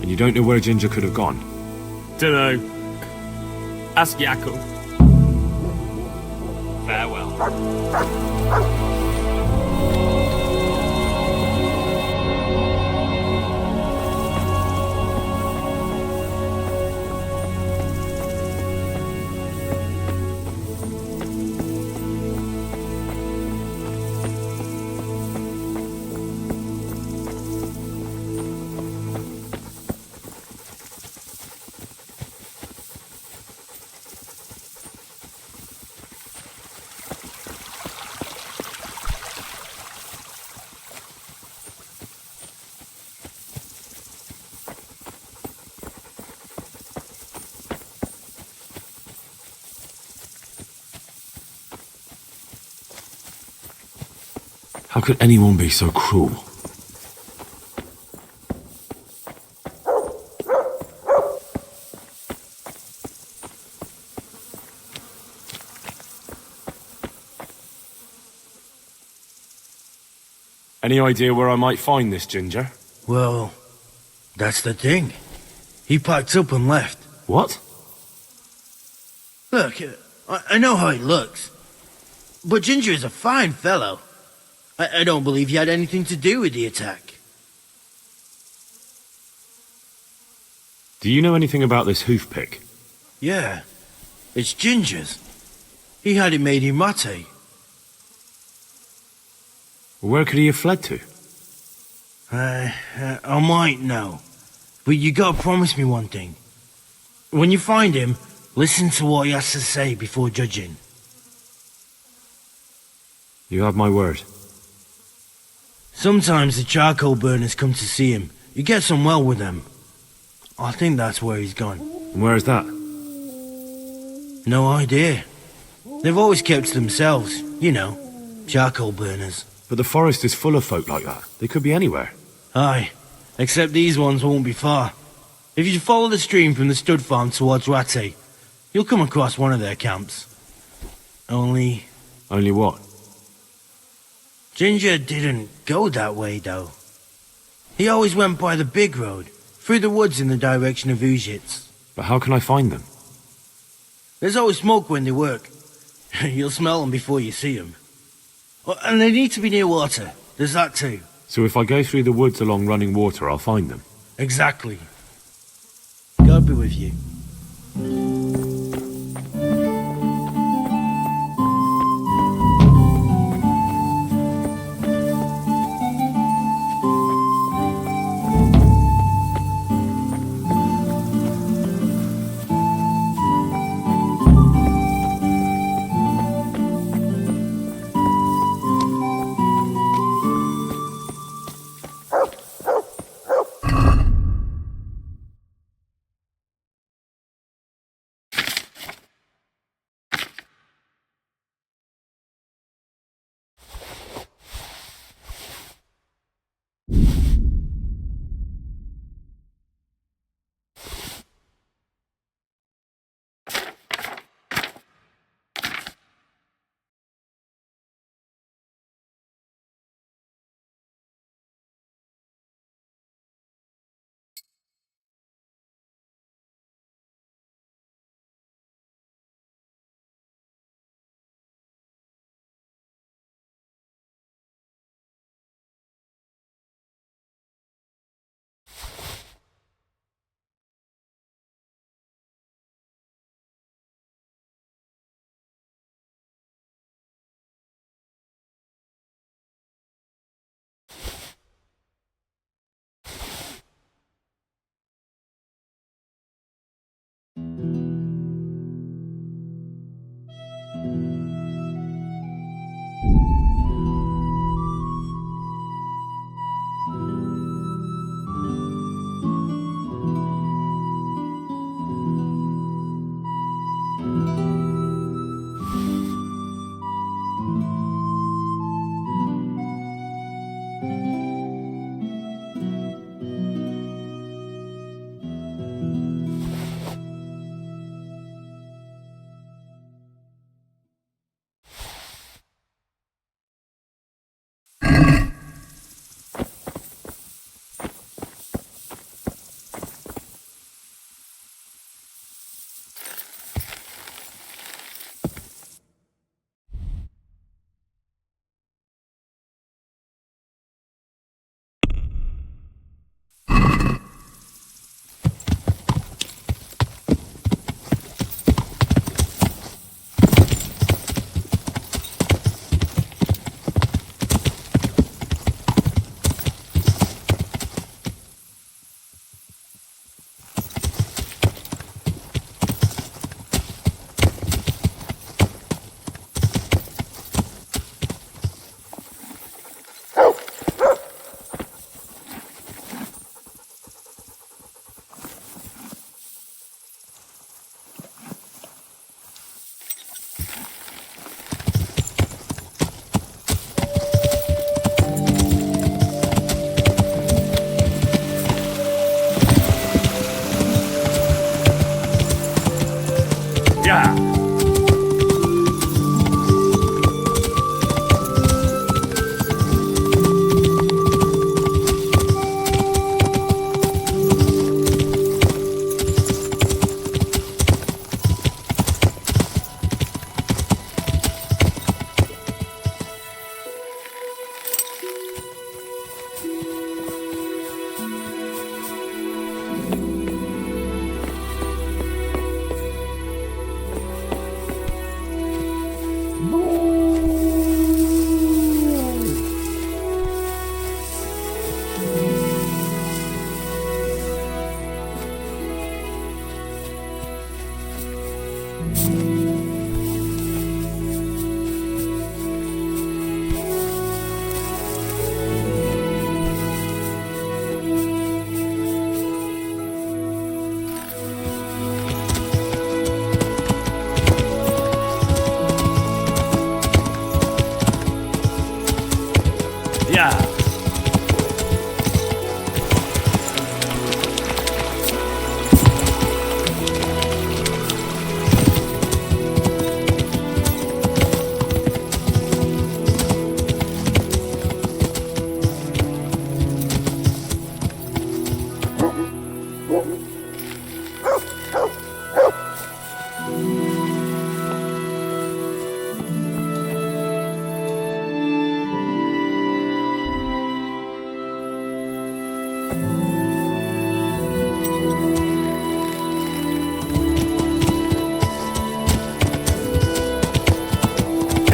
And you don't know where Ginger could have gone? Dunno. Ask Yackle. Farewell. How could anyone be so cruel? Any idea where I might find this Ginger? Well, that's the thing. He packed up and left. What? Look, I know how he looks. But Ginger is a fine fellow. I don't believe he had anything to do with the attack. Do you know anything about this hoof pick? Yeah, it's Ginger's. He had it made in mate. Where could he have fled to? I might know. But you gotta promise me one thing. When you find him, listen to what he has to say before judging. You have my word. Sometimes the charcoal burners come to see him. You get on well with them. I think that's where he's gone. And where is that? No idea. They've always kept to themselves, you know, charcoal burners. But the forest is full of folk like that. They could be anywhere. Aye, except these ones won't be far. If you follow the stream from the stud farm towards Rate, you'll come across one of their camps. Only what? Ginger didn't go that way, though. He always went by the big road, through the woods in the direction of Ujits. But how can I find them? There's always smoke when they work. You'll smell them before you see them. Oh, and they need to be near water. There's that too. So if I go through the woods along running water, I'll find them? Exactly. God be with you.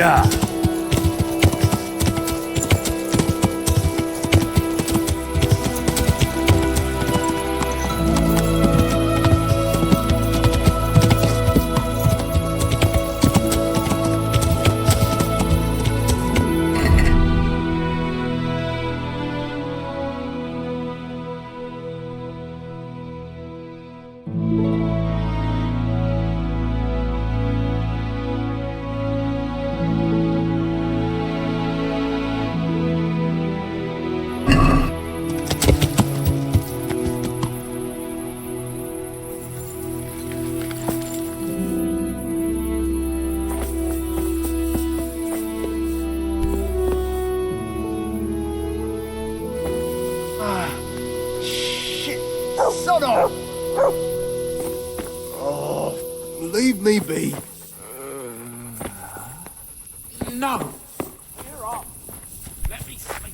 Yeah. Son of! Oh, leave me be. No! You're off. Let me sleep.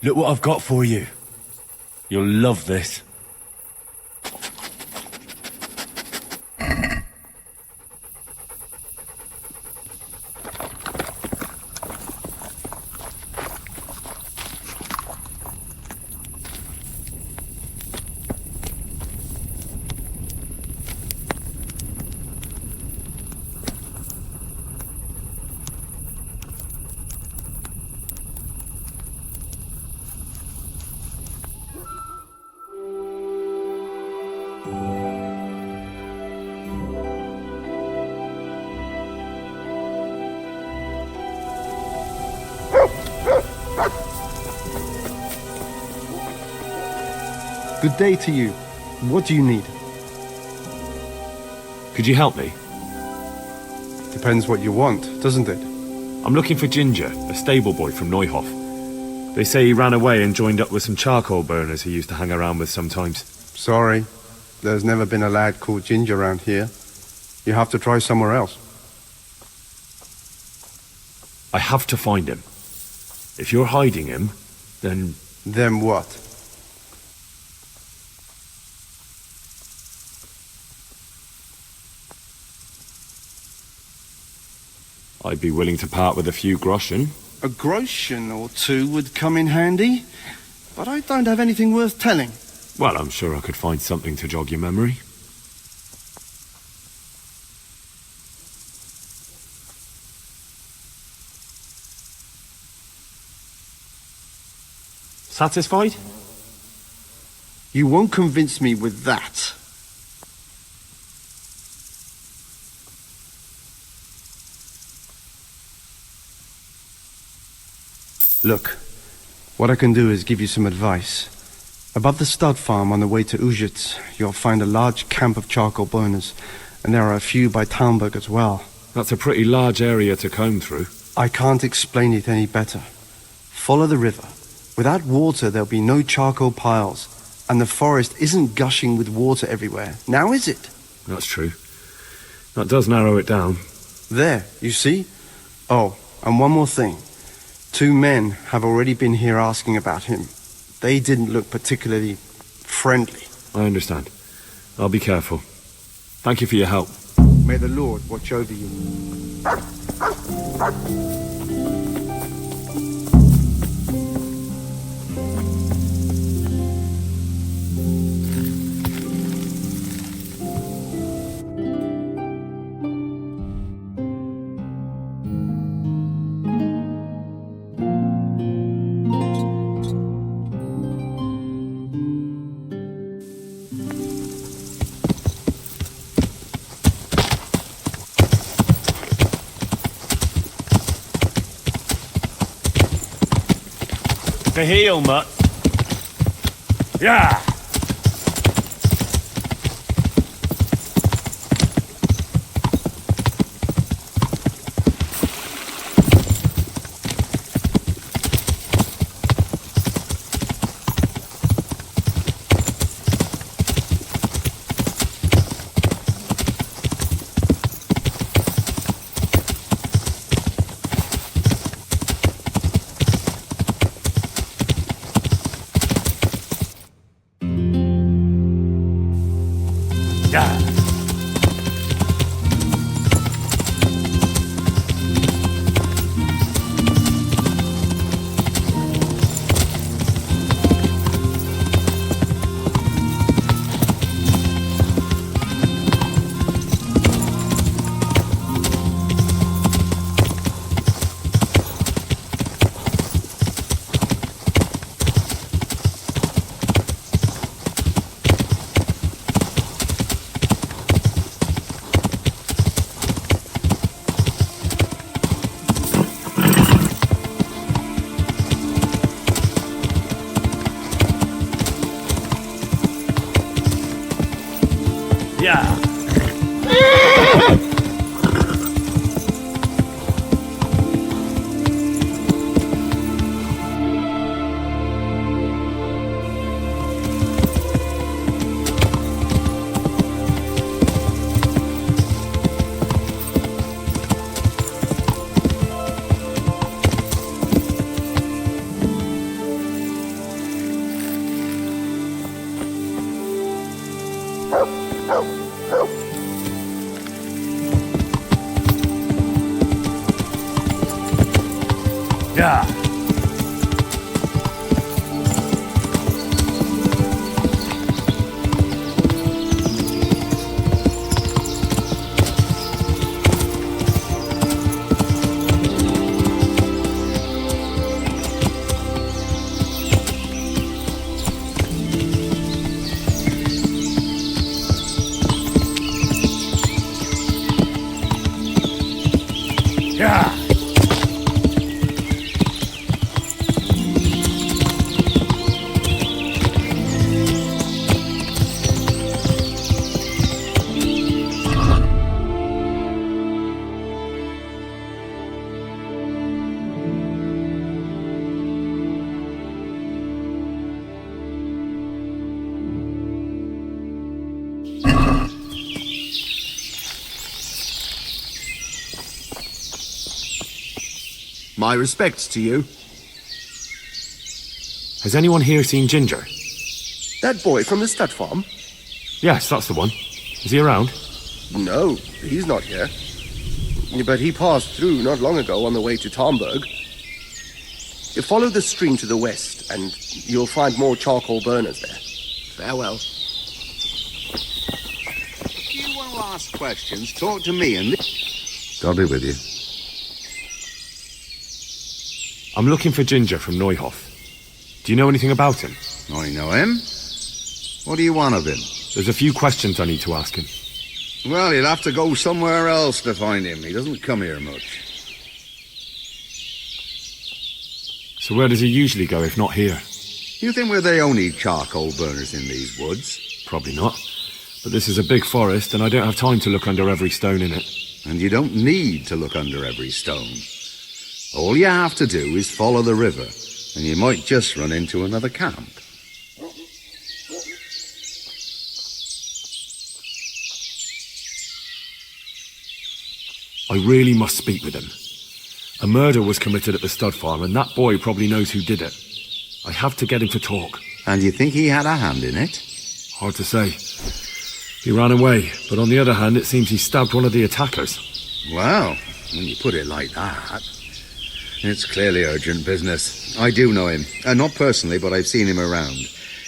Look what I've got for you. You'll love this. Good day to you. What do you need? Could you help me? Depends what you want, doesn't it? I'm looking for Ginger, a stable boy from Neuhof. They say he ran away and joined up with some charcoal burners he used to hang around with sometimes. Sorry. There's never been a lad called Ginger around here. You have to try somewhere else. I have to find him. If you're hiding him, then... Then what? I'd be willing to part with a few groschen. A groschen or two would come in handy, but I don't have anything worth telling. Well, I'm sure I could find something to jog your memory. Satisfied? You won't convince me with that. Look, what I can do is give you some advice. Above the stud farm on the way to Ujits, you'll find a large camp of charcoal burners, and there are a few by Talmberg as well. That's a pretty large area to comb through. I can't explain it any better. Follow the river. Without water, there'll be no charcoal piles, and the forest isn't gushing with water everywhere. Now is it? That's true. That does narrow it down. There, you see? Oh, and one more thing. 2 men have already been here asking about him. They didn't look particularly friendly. I understand. I'll be careful. Thank you for your help. May the Lord watch over you. To heel, mutt. Yeah! Yeah. Yeah. Yeah. My respects to you. Has anyone here seen Ginger? That boy from the stud farm? Yes, that's the one. Is he around? No, he's not here. But he passed through not long ago on the way to Talmberg. You follow the stream to the west, and you'll find more charcoal burners there. Farewell. If you want to ask questions, talk to me and... I'll be with you. I'm looking for Ginger from Neuhof. Do you know anything about him? I know him. What do you want of him? There's a few questions I need to ask him. Well, you'll have to go somewhere else to find him. He doesn't come here much. So where does he usually go if not here? You think we're the only charcoal burners in these woods? Probably not. But this is a big forest and I don't have time to look under every stone in it. And you don't need to look under every stone. All you have to do is follow the river, and you might just run into another camp. I really must speak with him. A murder was committed at the stud farm, and that boy probably knows who did it. I have to get him to talk. And you think he had a hand in it? Hard to say. He ran away, but on the other hand, it seems he stabbed one of the attackers. Well, when you put it like that... It's clearly urgent business. I do know him. Not personally, but I've seen him around.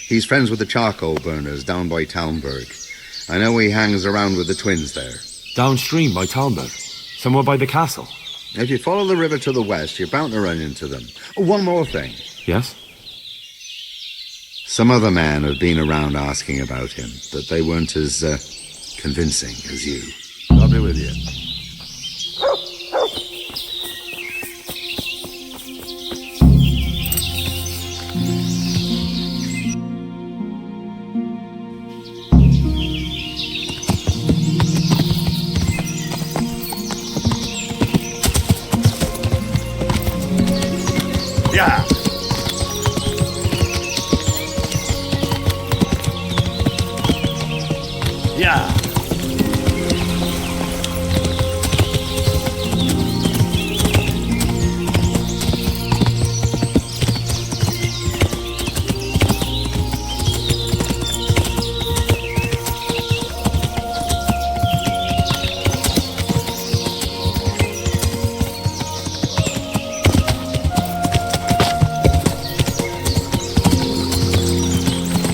He's friends with the charcoal burners down by Talmberg. I know he hangs around with the twins there. Downstream by Talmberg? Somewhere by the castle? If you follow the river to the west, you're bound to run into them. Oh, one more thing. Yes? Some other men have been around asking about him, but they weren't as convincing as you. I'll be with you. Yeah. Yeah.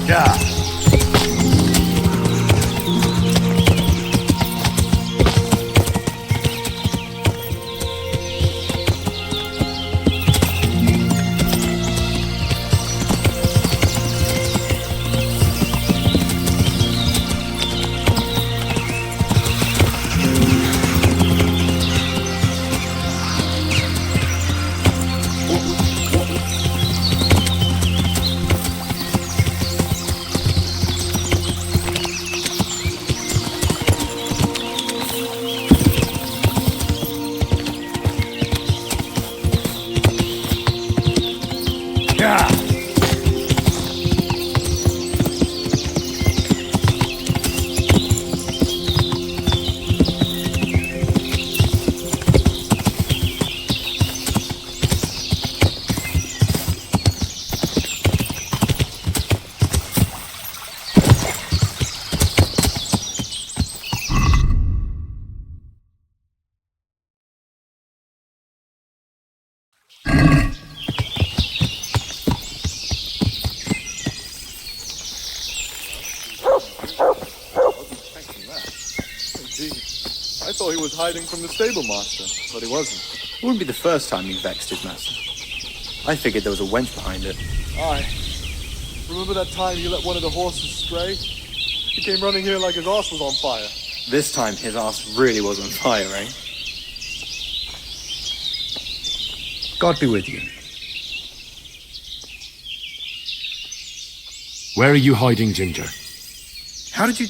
Yeah. thought he was hiding from the stable master, but he wasn't. It wouldn't be the first time he vexed his master. I figured there was a wench behind it. Aye. Remember that time he let one of the horses stray? He came running here like his arse was on fire. This time his ass really was on fire, eh? God be with you. Where are you hiding, Ginger? How did you...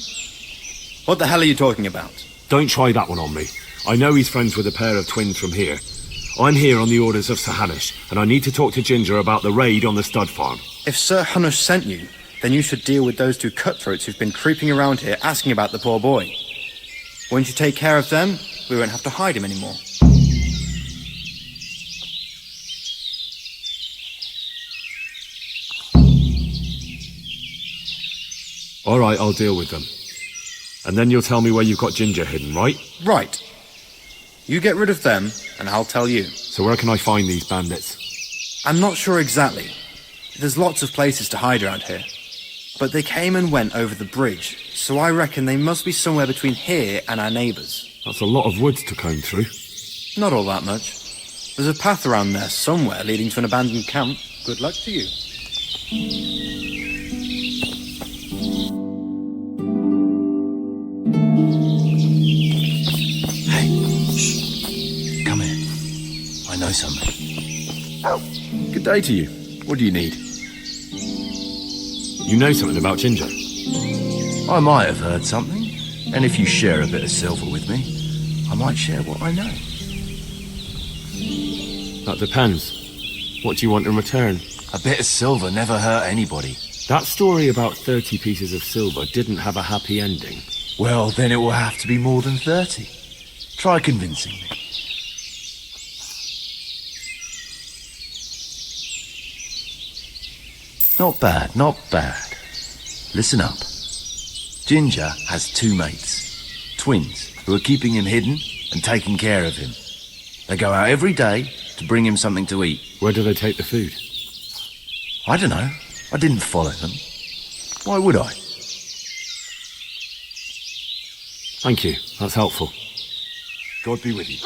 What the hell are you talking about? Don't try that one on me. I know he's friends with a pair of twins from here. I'm here on the orders of Sir Hanush, and I need to talk to Ginger about the raid on the stud farm. If Sir Hanush sent you, then you should deal with those two cutthroats who've been creeping around here asking about the poor boy. Once you take care of them, we won't have to hide him anymore. All right, I'll deal with them. And then you'll tell me where you've got Ginger hidden, right? Right. You get rid of them, and I'll tell you. So where can I find these bandits? I'm not sure exactly. There's lots of places to hide around here. But they came and went over the bridge, so I reckon they must be somewhere between here and our neighbours. That's a lot of woods to comb through. Not all that much. There's a path around there somewhere leading to an abandoned camp. Good luck to you. Come here. I know something. Good day to you. What do you need? You know something about Ginger? I might have heard something, and if you share a bit of silver with me, I might share what I know. That depends. What do you want in return? A bit of silver never hurt anybody. That story about 30 pieces of silver didn't have a happy ending. Well, then it will have to be more than 30. Try convincing me. Not bad, not bad. Listen up. Ginger has two mates, twins, who are keeping him hidden and taking care of him. They go out every day to bring him something to eat. Where do they take the food? I don't know. I didn't follow them. Why would I? Thank you. That's helpful. God be with you.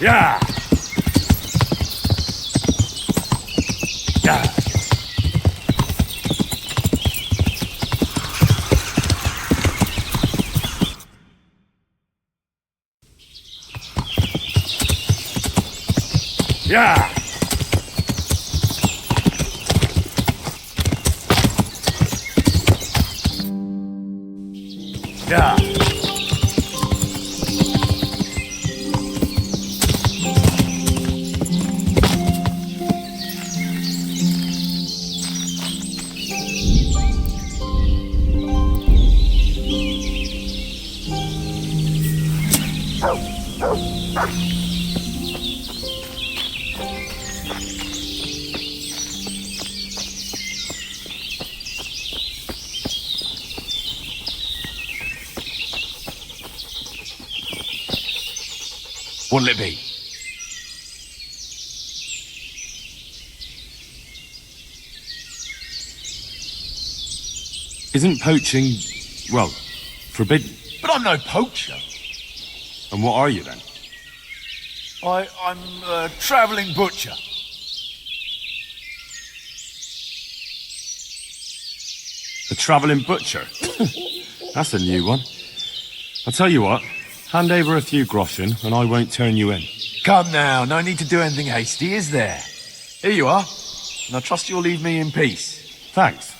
Yeah. Yeah. Yeah. Yeah. What'll it be? Isn't poaching, well, forbidden? But I'm no poacher. And what are you then? I'm a travelling butcher. A travelling butcher? That's a new one. I'll tell you what, hand over a few groschen and I won't turn you in. Come now, no need to do anything hasty, is there? Here you are, and I trust you'll leave me in peace. Thanks.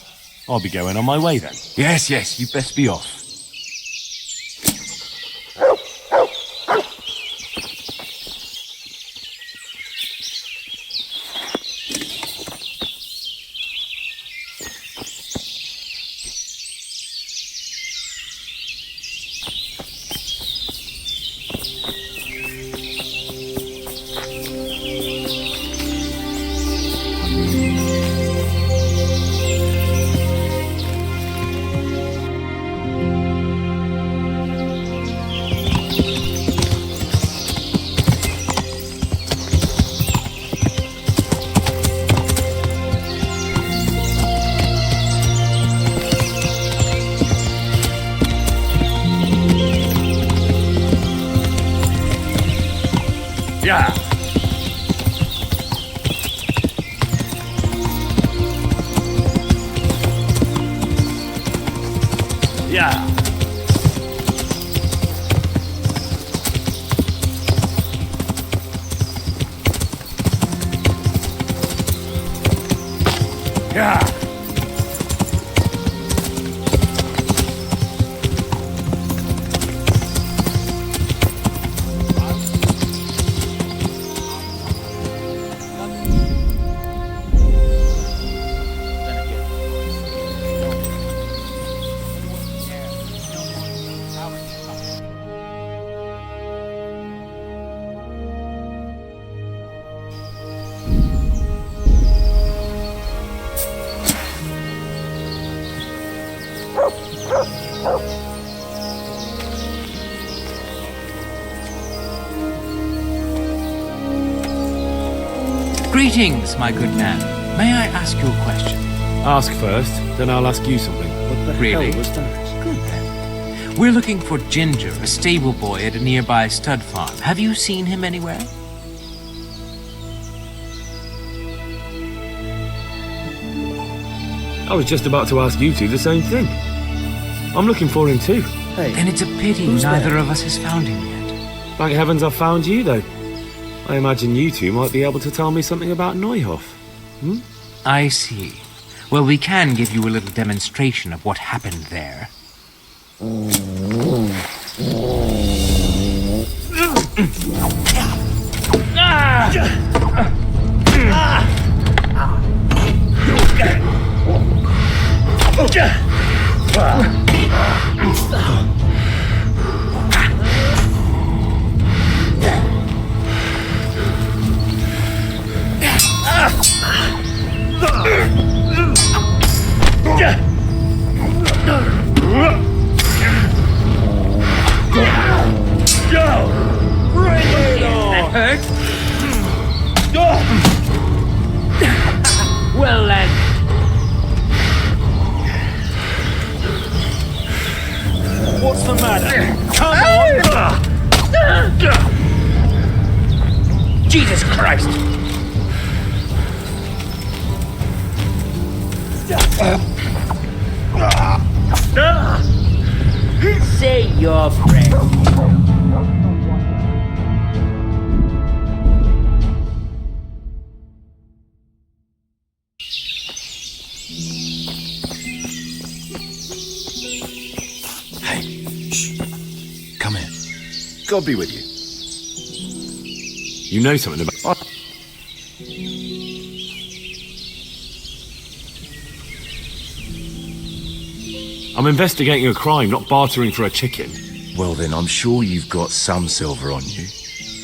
I'll be going on my way then. Yes, yes, you'd best be off. Yeah. Yeah. Yeah. Greetings, my good man. May I ask you a question? Ask first, then I'll ask you something. What the hell was that? Good then. We're looking for Ginger, a stable boy at a nearby stud farm. Have you seen him anywhere? I was just about to ask you two the same thing. I'm looking for him too. Hey, then it's a pity neither of us has found him yet. Thank heavens I've found you, though. I imagine you two might be able to tell me something about Neuhoff. Hmm? I see. Well, we can give you a little demonstration of what happened there. Well then. What's the matter? Come on! Jesus Christ! Say your prayer. God be with you. You know something about... I'm investigating a crime, not bartering for a chicken. Well then, I'm sure you've got some silver on you.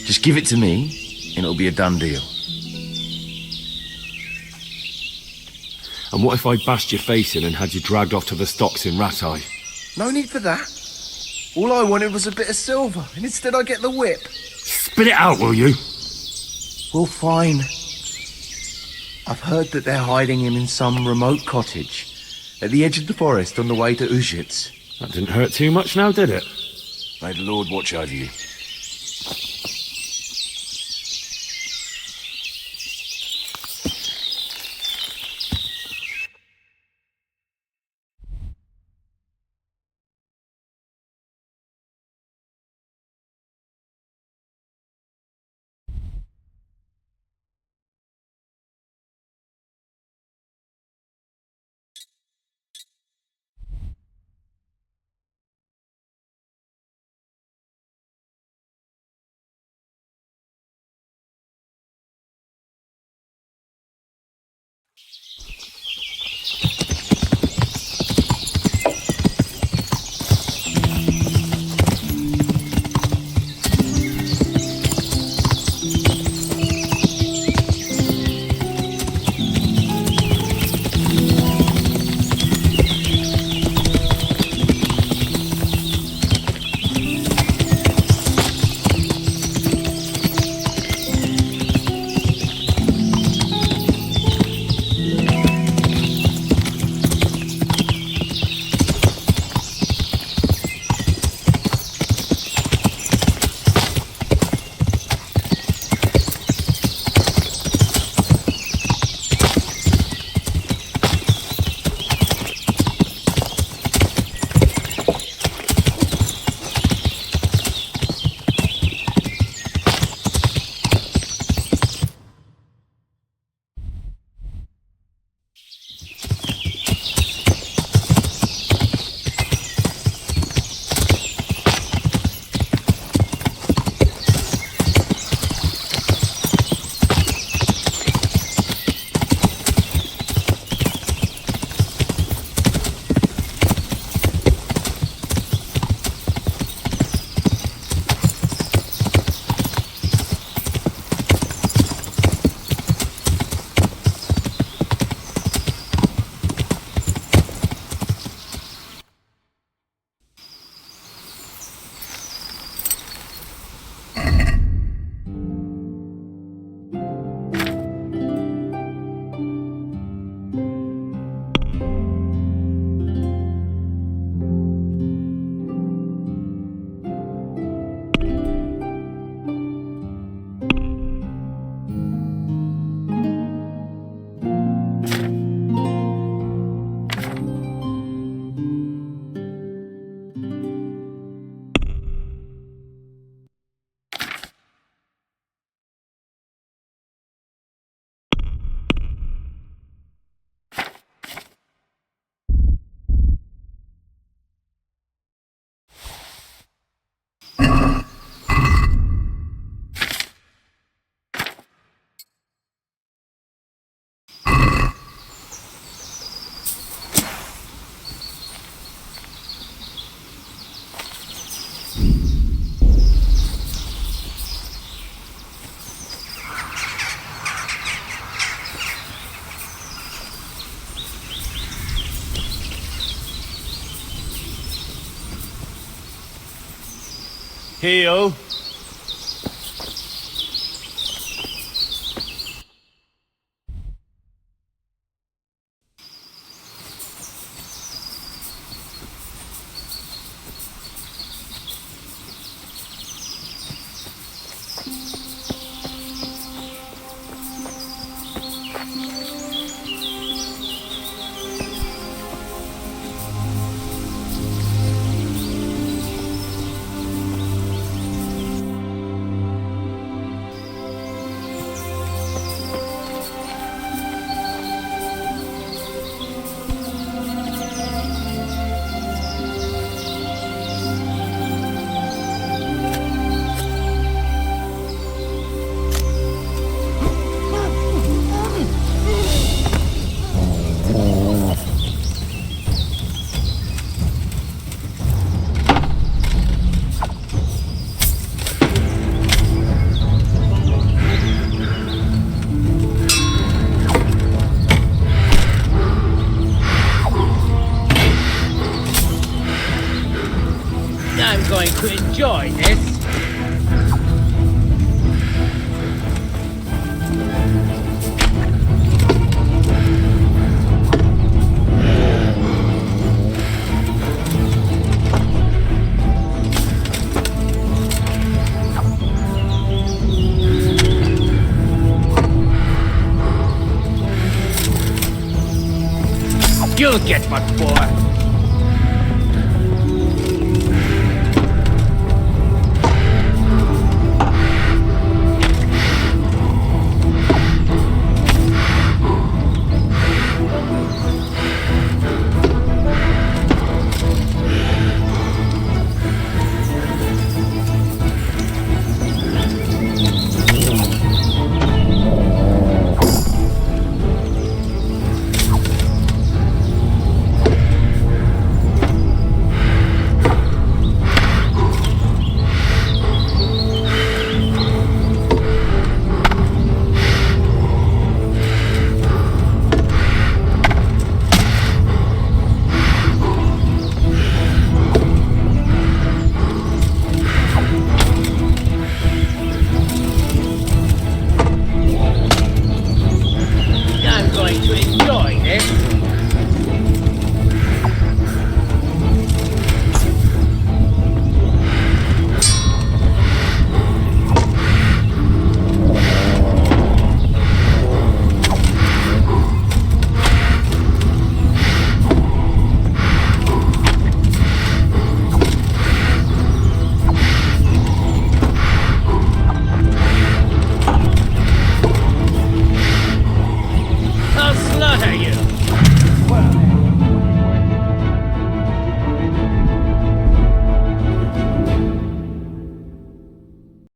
Just give it to me, and it'll be a done deal. And what if I bashed your face in and had you dragged off to the stocks in Rattay? No need for that. All I wanted was a bit of silver, and instead I get the whip. Spit it out, will you? Well, fine. I've heard that they're hiding him in some remote cottage at the edge of the forest on the way to Ushitz. That didn't hurt too much now, did it? May the Lord watch over you. Heal. I'm going to enjoy this. You'll get what for. I'm going to enjoy this.